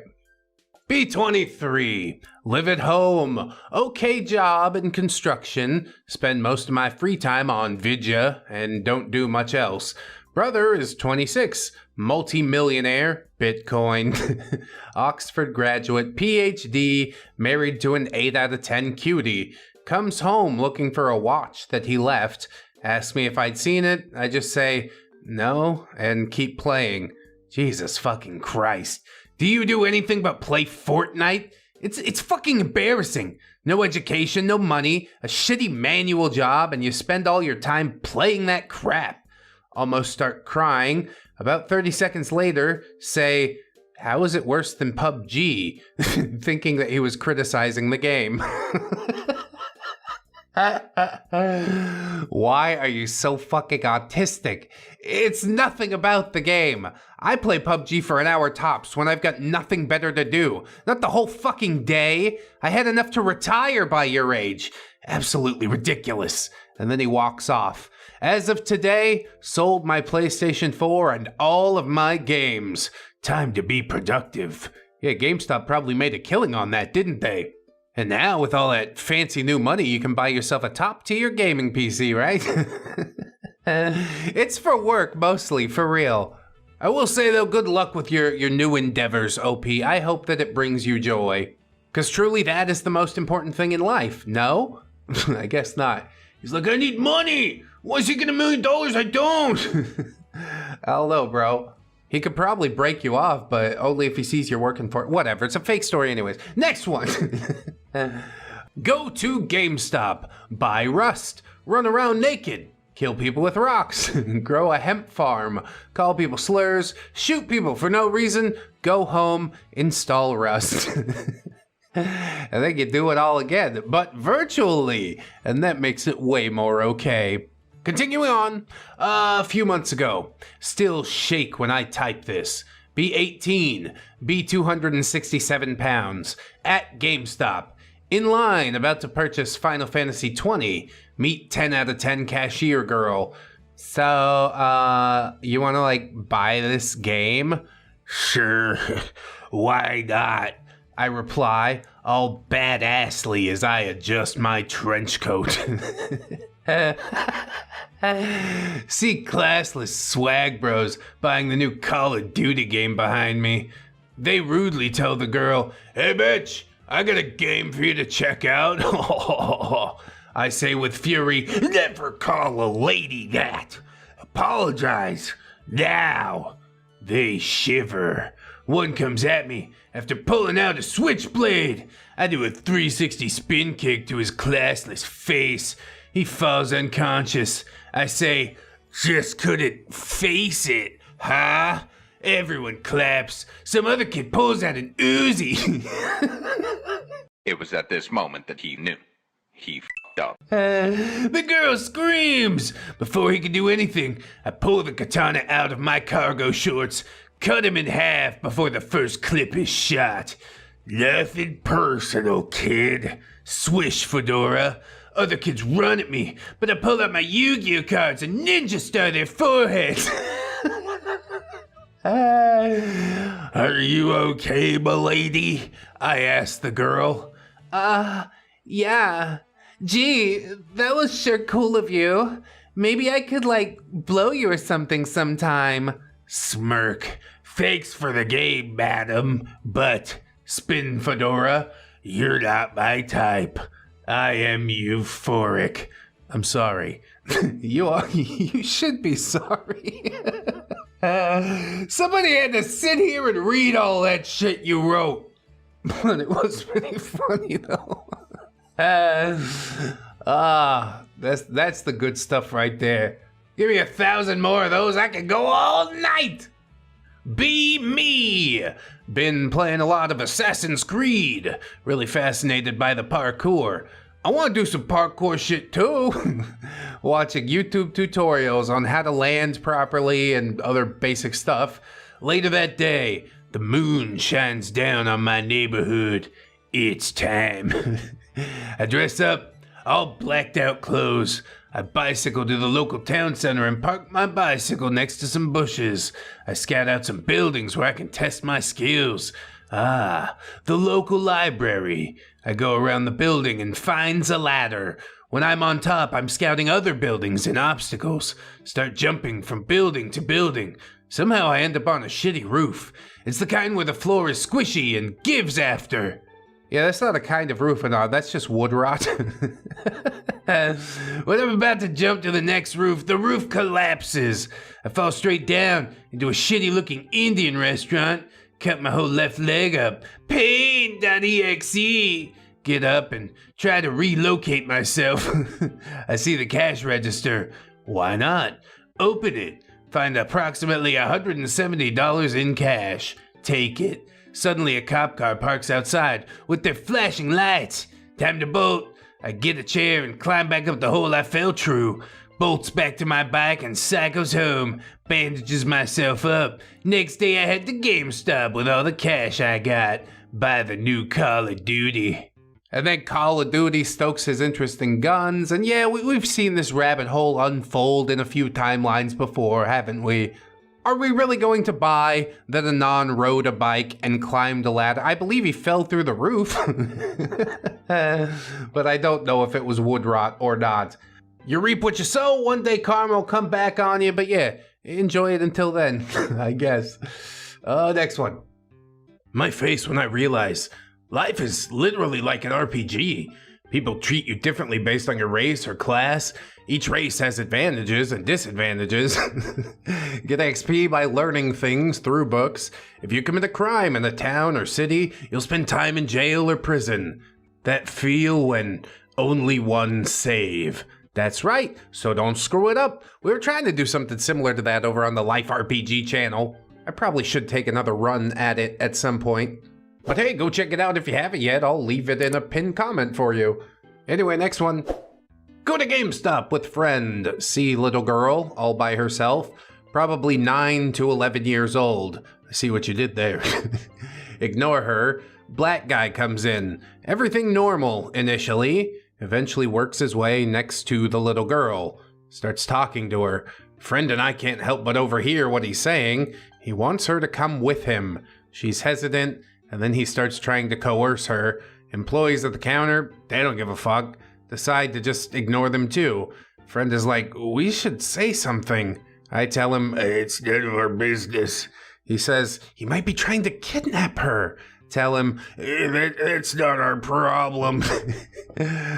B23. Live at home. Okay job in construction. Spend most of my free time on Vidya and don't do much else. Brother is 26. Multi-millionaire. Bitcoin. Oxford graduate. PhD. Married to an 8 out of 10 cutie. Comes home looking for a watch that he left. Asks me if I'd seen it. I just say no and keep playing. Jesus fucking Christ. Do you do anything but play Fortnite? It's fucking embarrassing. No education, no money, a shitty manual job, and you spend all your time playing that crap. Almost start crying. About 30 seconds later, say, how is it worse than PUBG? Thinking that he was criticizing the game. Why are you so fucking autistic? It's nothing about the game. I play PUBG for an hour tops when I've got nothing better to do. Not the whole fucking day. I had enough to retire by your age. Absolutely ridiculous. And then he walks off. As of today, sold my PlayStation 4 and all of my games. Time to be productive. Yeah, GameStop probably made a killing on that, didn't they? And now, with all that fancy new money, you can buy yourself a top-tier gaming PC, right? It's for work, mostly, for real. I will say, though, good luck with your new endeavors, OP. I hope that it brings you joy. Because truly, that is the most important thing in life, no? I guess not. He's like, I need money! Once you get $1 million, I don't! I don't know, bro. He could probably break you off, but only if he sees you're working for it. Whatever, it's a fake story anyways. Next one. Go to GameStop. Buy Rust. Run around naked. Kill people with rocks. Grow a hemp farm. Call people slurs. Shoot people for no reason. Go home. Install Rust. And then you do it all again, but virtually. And that makes it way more okay. Continuing on, a few months ago, still shake when I type this. Be 18, be 267 pounds, at GameStop, in line about to purchase Final Fantasy 20, meet 10 out of 10 cashier girl. So, you wanna buy this game? Sure, why not? I reply, all badassly as I adjust my trench coat. See classless swag bros buying the new Call of Duty game behind me. They rudely tell the girl, hey bitch, I got a game for you to check out. I say with fury, never call a lady that. Apologize. Now. They shiver. One comes at me after pulling out a switchblade. I do a 360 spin kick to his classless face. He falls unconscious. I say, just couldn't face it, huh? Everyone claps. Some other kid pulls out an Uzi. It was at this moment that he knew. He f***ed up. The girl screams. Before he can do anything, I pull the katana out of my cargo shorts, cut him in half before the first clip is shot. Nothing personal, kid. Swish, Fedora. Other kids run at me, but I pull out my Yu-Gi-Oh cards and ninja star their foreheads. Are you okay, m'lady? I asked the girl. Yeah. Gee, that was sure cool of you. Maybe I could, blow you or something sometime. Smirk. Thanks for the game, madam, but, spin Fedora, you're not my type. I am euphoric. I'm sorry. You should be sorry. Somebody had to sit here and read all that shit you wrote. But it was pretty funny though. That's the good stuff right there. Give me 1,000 more of those, I could go all night. Be me. Been playing a lot of Assassin's Creed. Really fascinated by the parkour. I want to do some parkour shit too. Watching YouTube tutorials on how to land properly and other basic stuff. Later that day, the moon shines down on my neighborhood. It's time. I dress up, all blacked out clothes. I bicycle to the local town center and park my bicycle next to some bushes. I scout out some buildings where I can test my skills. Ah, the local library. I go around the building and finds a ladder. When I'm on top, I'm scouting other buildings and obstacles. Start jumping from building to building. Somehow I end up on a shitty roof. It's the kind where the floor is squishy and gives after. Yeah, that's not a kind of roof and all. That's just wood rot. When I'm about to jump to the next roof, the roof collapses. I fall straight down into a shitty-looking Indian restaurant. Cut my whole left leg up. Pain.exe. Get up and try to relocate myself. I see the cash register. Why not? Open it. Find approximately $170 in cash. Take it. Suddenly a cop car parks outside with their flashing lights. Time to bolt. I get a chair and climb back up the hole I fell through. Bolts back to my bike and cycles home. Bandages myself up. Next day I head to GameStop with all the cash I got. Buy the new Call of Duty. And then Call of Duty stokes his interest in guns. And yeah, we've seen this rabbit hole unfold in a few timelines before, haven't we? Are we really going to buy that Anon rode a bike and climbed a ladder? I believe he fell through the roof. But I don't know if it was wood rot or not. You reap what you sow, one day karma will come back on you. But yeah, enjoy it until then, I guess. Next one. My face when I realize life is literally like an RPG. People treat you differently based on your race or class. Each race has advantages and disadvantages. Get XP by learning things through books. If you commit a crime in a town or city, you'll spend time in jail or prison. That feel when only one save. That's right, so don't screw it up. We were trying to do something similar to that over on the Life RPG channel. I probably should take another run at it at some point. But hey, go check it out if you haven't yet. I'll leave it in a pinned comment for you. Anyway, next one. Go to GameStop with friend. See little girl all by herself. Probably 9 to 11 years old. I see what you did there. Ignore her. Black guy comes in. Everything normal initially. Eventually works his way next to the little girl. Starts talking to her. Friend and I can't help but overhear what he's saying. He wants her to come with him. She's hesitant, and then he starts trying to coerce her. Employees at the counter, they don't give a fuck. Decide to just ignore them too. Friend is like, we should say something. I tell him, it's none of our business. He says, he might be trying to kidnap her. Tell him, that's not our problem.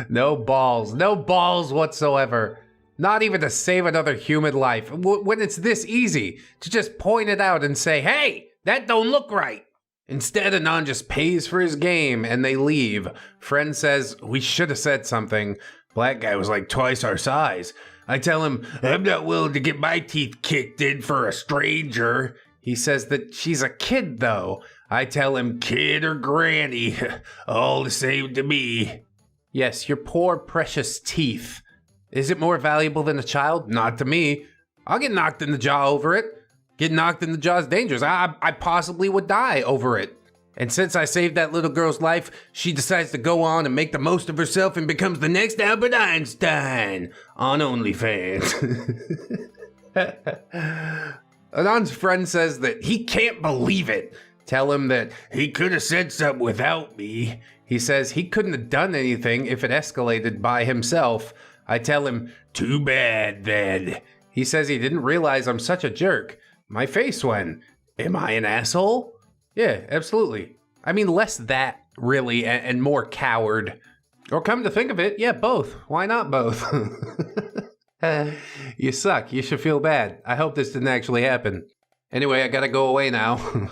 No balls whatsoever. Not even to save another human life. When it's this easy to just point it out and say, hey, that don't look right. Instead, Anon just pays for his game and they leave. Friend says, we should have said something. Black guy was like twice our size. I tell him, I'm not willing to get my teeth kicked in for a stranger. He says that she's a kid though. I tell him, kid or granny, all the same to me. Yes, your poor precious teeth. Is it more valuable than a child? Not to me. I'll get knocked in the jaw over it. Get knocked in the jaw is dangerous. I possibly would die over it. And since I saved that little girl's life, she decides to go on and make the most of herself and becomes the next Albert Einstein on OnlyFans. Anon's friend says that he can't believe it. Tell him that he could have said something without me. He says he couldn't have done anything if it escalated by himself. I tell him, too bad then. He says he didn't realize I'm such a jerk. My face went, am I an asshole? Yeah, absolutely. I mean, less that, really, and more coward. Or come to think of it, yeah, both. Why not both? You suck. You should feel bad. I hope this didn't actually happen. Anyway, I gotta go away now.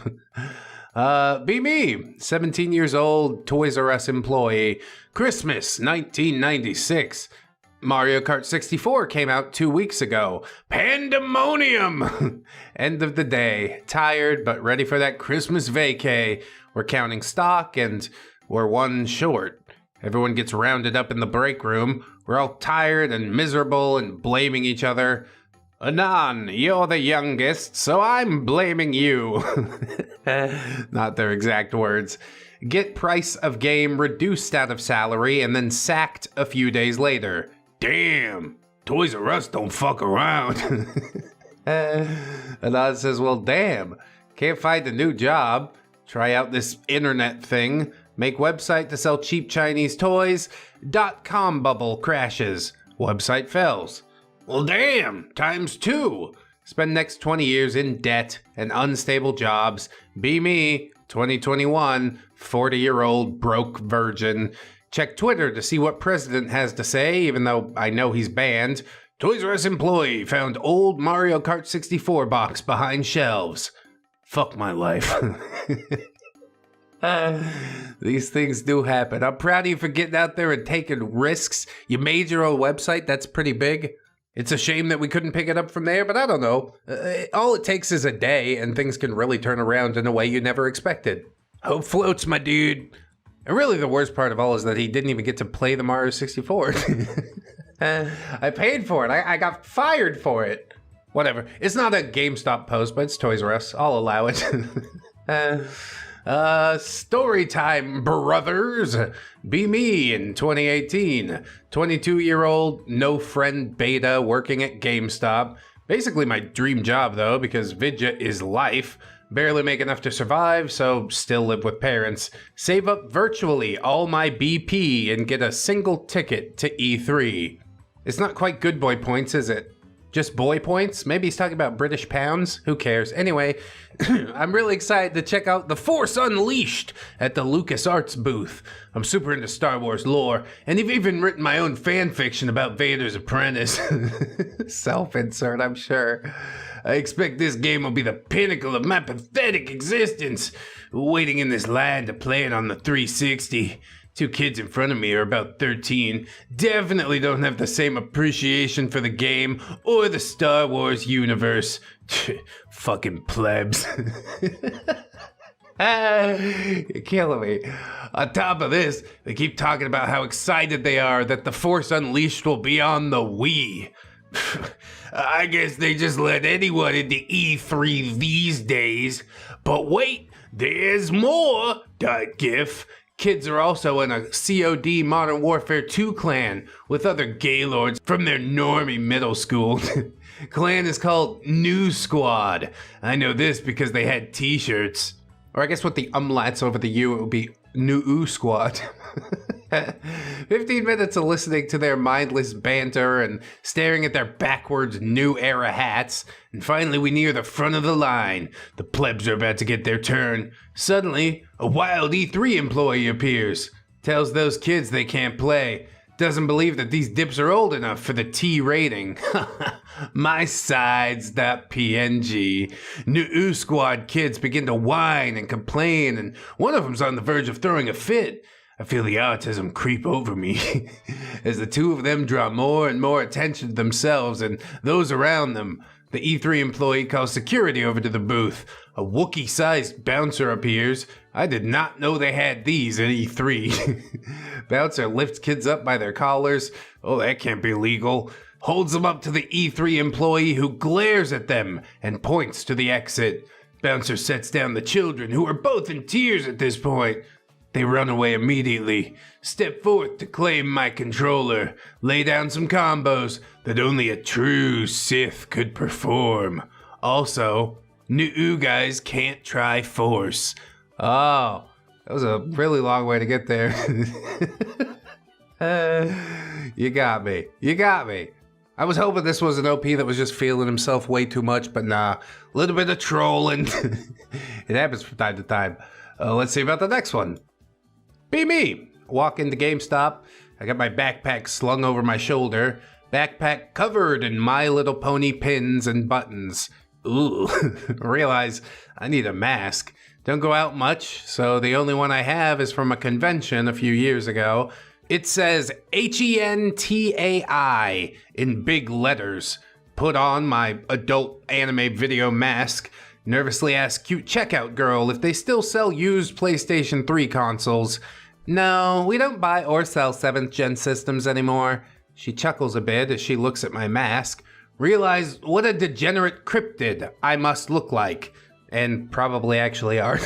Be me, 17 years old, Toys R Us employee. Christmas, 1996. Mario Kart 64 came out 2 weeks ago. Pandemonium! End of the day. Tired, but ready for that Christmas vacay. We're counting stock, and we're one short. Everyone gets rounded up in the break room. We're all tired and miserable and blaming each other. Anon, you're the youngest, so I'm blaming you. Not their exact words. Get price of game reduced out of salary and then sacked a few days later. Damn, Toys R Us don't fuck around. Anand says, well, damn, can't find a new job. Try out this internet thing. Make website to sell cheap Chinese toys. .com bubble crashes. Website fails. Well, damn, ×2. Spend next 20 years in debt and unstable jobs. Be me, 2021, 40-year-old broke virgin. Check Twitter to see what president has to say, even though I know he's banned. Toys R Us employee found old Mario Kart 64 box behind shelves. Fuck my life. These things do happen. I'm proud of you for getting out there and taking risks. You made your own website. That's pretty big. It's a shame that we couldn't pick it up from there, but I don't know. All it takes is a day, and things can really turn around in a way you never expected. Hope floats, my dude. And really the worst part of all is that he didn't even get to play the Mario 64. I paid for it. I got fired for it. Whatever. It's not a GameStop post, but it's Toys R Us. I'll allow it. Story time, brothers. Be me in 2018. 22-year-old, no friend beta working at GameStop. Basically my dream job though, because Vidya is life. Barely make enough to survive, so still live with parents. Save up virtually all my BP and get a single ticket to E3. It's not quite good boy points, is it? Just boy points? Maybe he's talking about British pounds? Who cares? Anyway, I'm really excited to check out The Force Unleashed at the LucasArts booth. I'm super into Star Wars lore, and I've even written my own fan fiction about Vader's apprentice. Self-insert, I'm sure. I expect this game will be the pinnacle of my pathetic existence. Waiting in this line to play it on the 360. Two kids in front of me are about 13. Definitely don't have the same appreciation for the game or the Star Wars universe. Fucking plebs. You're killing me. On top of this, they keep talking about how excited they are that The Force Unleashed will be on the Wii. I guess they just let anyone into E3 these days. But wait, there's more! .gif. Kids are also in a COD Modern Warfare 2 clan with other gaylords from their normie middle school. Clan is called New Squad. I know this because they had t-shirts. Or I guess with the umlauts over the U, it would be New Squad. 15 minutes of listening to their mindless banter and staring at their backwards new era hats. And finally we near the front of the line. The plebs are about to get their turn. Suddenly, a wild E3 employee appears. Tells those kids they can't play. Doesn't believe that these dips are old enough for the T rating. My sides.png. New Squad kids begin to whine and complain, and one of them's on the verge of throwing a fit. I feel the autism creep over me as the two of them draw more and more attention to themselves and those around them. The E3 employee calls security over to the booth. A Wookiee-sized bouncer appears. I did not know they had these at E3. Bouncer lifts kids up by their collars. Oh, that can't be legal. Holds them up to the E3 employee who glares at them and points to the exit. Bouncer sets down the children who are both in tears at this point. They run away immediately, step forth to claim my controller, lay down some combos that only a true Sith could perform. Also, new guys can't try Force. Oh, that was a really long way to get there. You got me. You got me. I was hoping this was an OP that was just feeling himself way too much, but nah. A little bit of trolling. It happens from time to time. Let's see about the next one. Be me. Walk into GameStop. I got my backpack slung over my shoulder. Backpack covered in My Little Pony pins and buttons. Ooh. Realize I need a mask. Don't go out much, so the only one I have is from a convention a few years ago. It says HENTAI in big letters. Put on my adult anime video mask. Nervously ask cute checkout girl if they still sell used PlayStation 3 consoles. No, we don't buy or sell 7th gen systems anymore. She chuckles a bit as she looks at my mask. Realize what a degenerate cryptid I must look like. And probably actually are.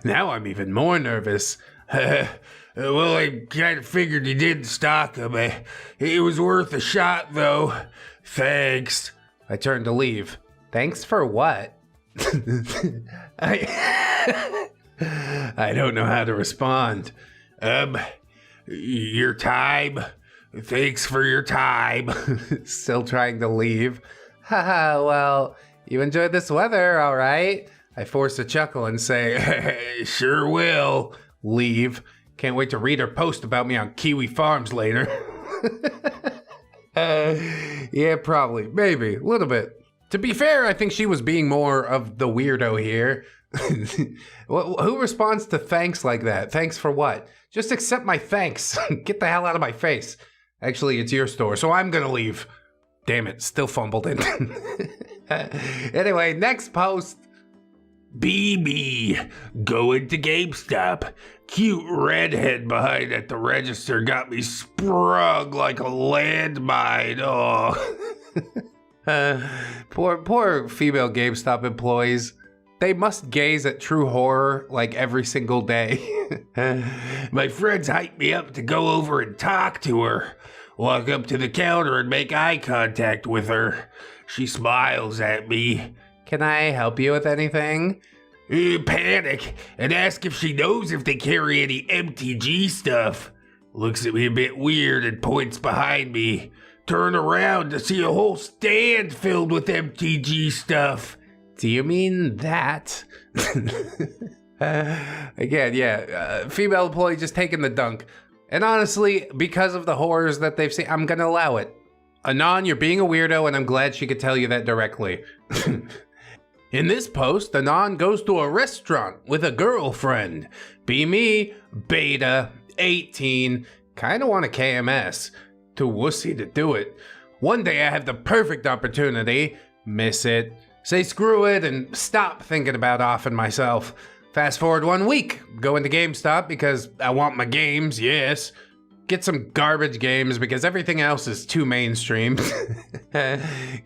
Now I'm even more nervous. Well, I kind of figured you didn't stock him. It was worth a shot, though. Thanks. I turned to leave. Thanks for what? I don't know how to respond. Your time. Thanks for your time. Still trying to leave. Haha, well, you enjoyed this weather, all right? I force a chuckle and say, sure will. Leave. Can't wait to read her post about me on Kiwi Farms later. Yeah, probably. Maybe. A little bit. To be fair, I think she was being more of the weirdo here. Who responds to thanks like that? Thanks for what? Just accept my thanks. Get the hell out of my face. Actually, it's your store, so I'm gonna leave. Damn it, still fumbled it. Anyway, next post. BB, going to GameStop. Cute redhead behind at the register got me sprung like a landmine. Oh. Poor female GameStop employees. They must gaze at true horror like every single day. My friends hyped me up to go over and talk to her. Walk up to the counter and make eye contact with her. She smiles at me. Can I help you with anything? Panic and ask if she knows if they carry any MTG stuff. Looks at me a bit weird and points behind me. Turn around to see a whole stand filled with MTG stuff. Do you mean that? Again, yeah, female employee just taking the dunk. And honestly, because of the horrors that they've seen, I'm gonna allow it. Anon, you're being a weirdo, and I'm glad she could tell you that directly. In this post, Anon goes to a restaurant with a girlfriend. Be me, beta, 18, kinda want a KMS. Too wussy to do it. One day I have the perfect opportunity, miss it, say screw it, and stop thinking about offing myself. Fast forward 1 week, go into GameStop because I want my games, yes. Get some garbage games because everything else is too mainstream.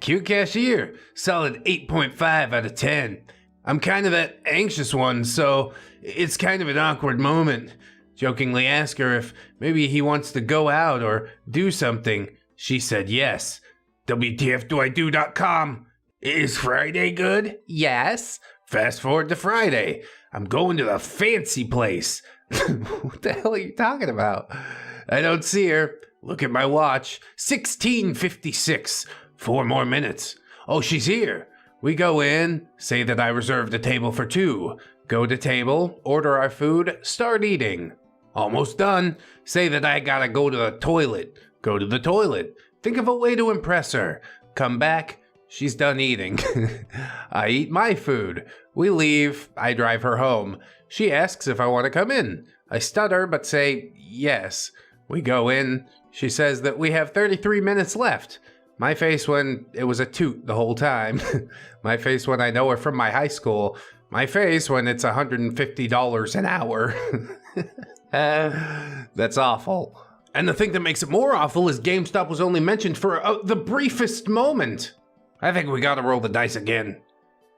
Cute cashier, solid 8.5 out of 10. I'm kind of that anxious one, so it's kind of an awkward moment. Jokingly ask her if maybe he wants to go out or do something. She said yes. WTFDoIdo.com. Is Friday good? Yes. Fast forward to Friday. I'm going to the fancy place. What the hell are you talking about? I don't see her. Look at my watch. 16:56. 4 more minutes. Oh, she's here. We go in, say that I reserved a table for 2. Go to table, order our food, start eating. Almost done. Say that I gotta go to the toilet. Go to the toilet. Think of a way to impress her. Come back. She's done eating. I eat my food. We leave. I drive her home. She asks if I want to come in. I stutter but say yes. We go in. She says that we have 33 minutes left. My face when it was a toot the whole time. My face when I know her from my high school. My face when it's $150 an hour. That's awful. And the thing that makes it more awful is GameStop was only mentioned for the briefest moment. I think we gotta roll the dice again.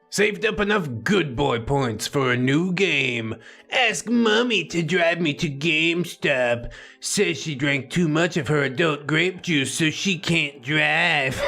Saved up enough good boy points for a new game. Ask Mommy to drive me to GameStop. Says she drank too much of her adult grape juice so she can't drive.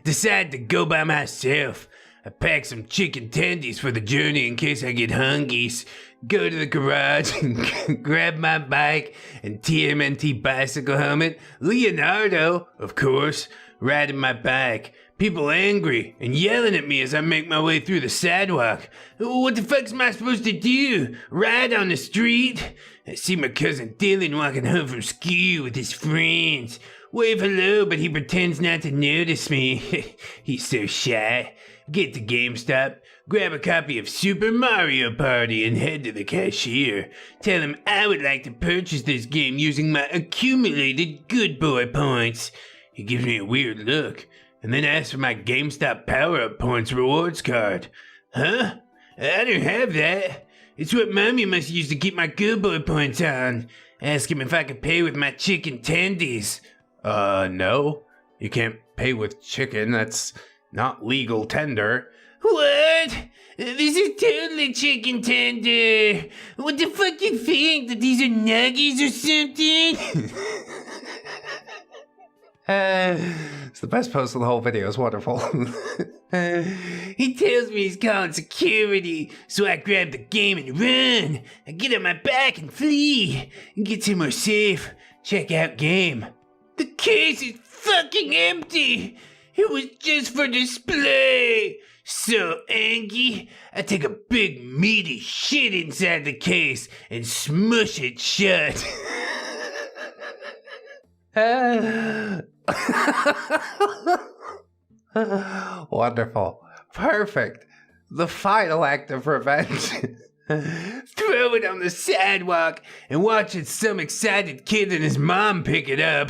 Decide to go by myself. I pack some chicken tendies for the journey in case I get hungies. Go to the garage and grab my bike and TMNT bicycle helmet. Leonardo, of course, riding my bike. People angry and yelling at me as I make my way through the sidewalk. What the fuck am I supposed to do? Ride on the street? I see my cousin Dylan walking home from school with his friends. Wave hello, but he pretends not to notice me. He's so shy. Get to GameStop, grab a copy of Super Mario Party and head to the cashier. Tell him I would like to purchase this game using my accumulated good boy points. He gives me a weird look, and then asks for my GameStop power-up points rewards card. Huh? I don't have that. It's what Mommy must use to keep my good boy points on. Ask him if I could pay with my chicken tendies. No. You can't pay with chicken, that's not legal tender. What? This is totally chicken tender. What the fuck you think? That these are nuggies or something? It's the best post of the whole video. It's wonderful. He tells me he's calling security, so I grab the game and run. I get on my back and flee and get somewhere safe. Check out game. The case is fucking empty. It was just for display. So angry, I take a big meaty shit inside the case and smush it shut. Wonderful. Perfect. The final act of revenge. Throw it on the sidewalk and watching some excited kid and his mom pick it up.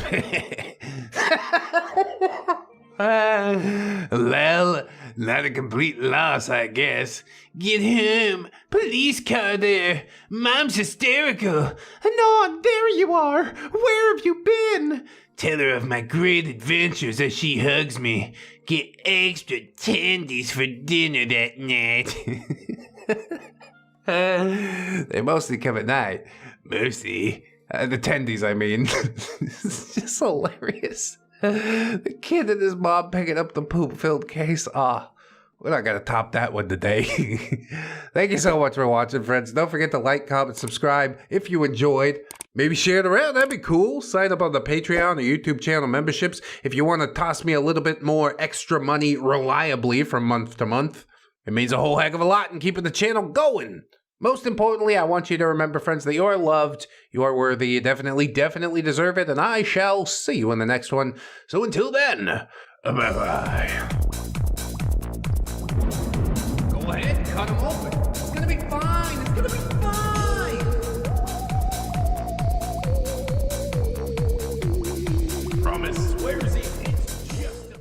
Well, not a complete loss, I guess. Get him. Police car there. Mom's hysterical. Anon, there you are. Where have you been? Tell her of my great adventures as she hugs me. Get extra tendies for dinner that night. They mostly come at night. Mostly. The tendies, I mean. It's just hilarious. The kid and his mom picking up the poop-filled case. We're not going to top that one today. Thank you so much for watching, friends. Don't forget to like, comment, subscribe if you enjoyed. Maybe share it around. That'd be cool. Sign up on the Patreon or YouTube channel memberships if you want to toss me a little bit more extra money reliably from month to month. It means a whole heck of a lot in keeping the channel going. Most importantly, I want you to remember, friends, that you are loved, you are worthy, you definitely deserve it, and I shall see you in the next one. So until then, bye-bye.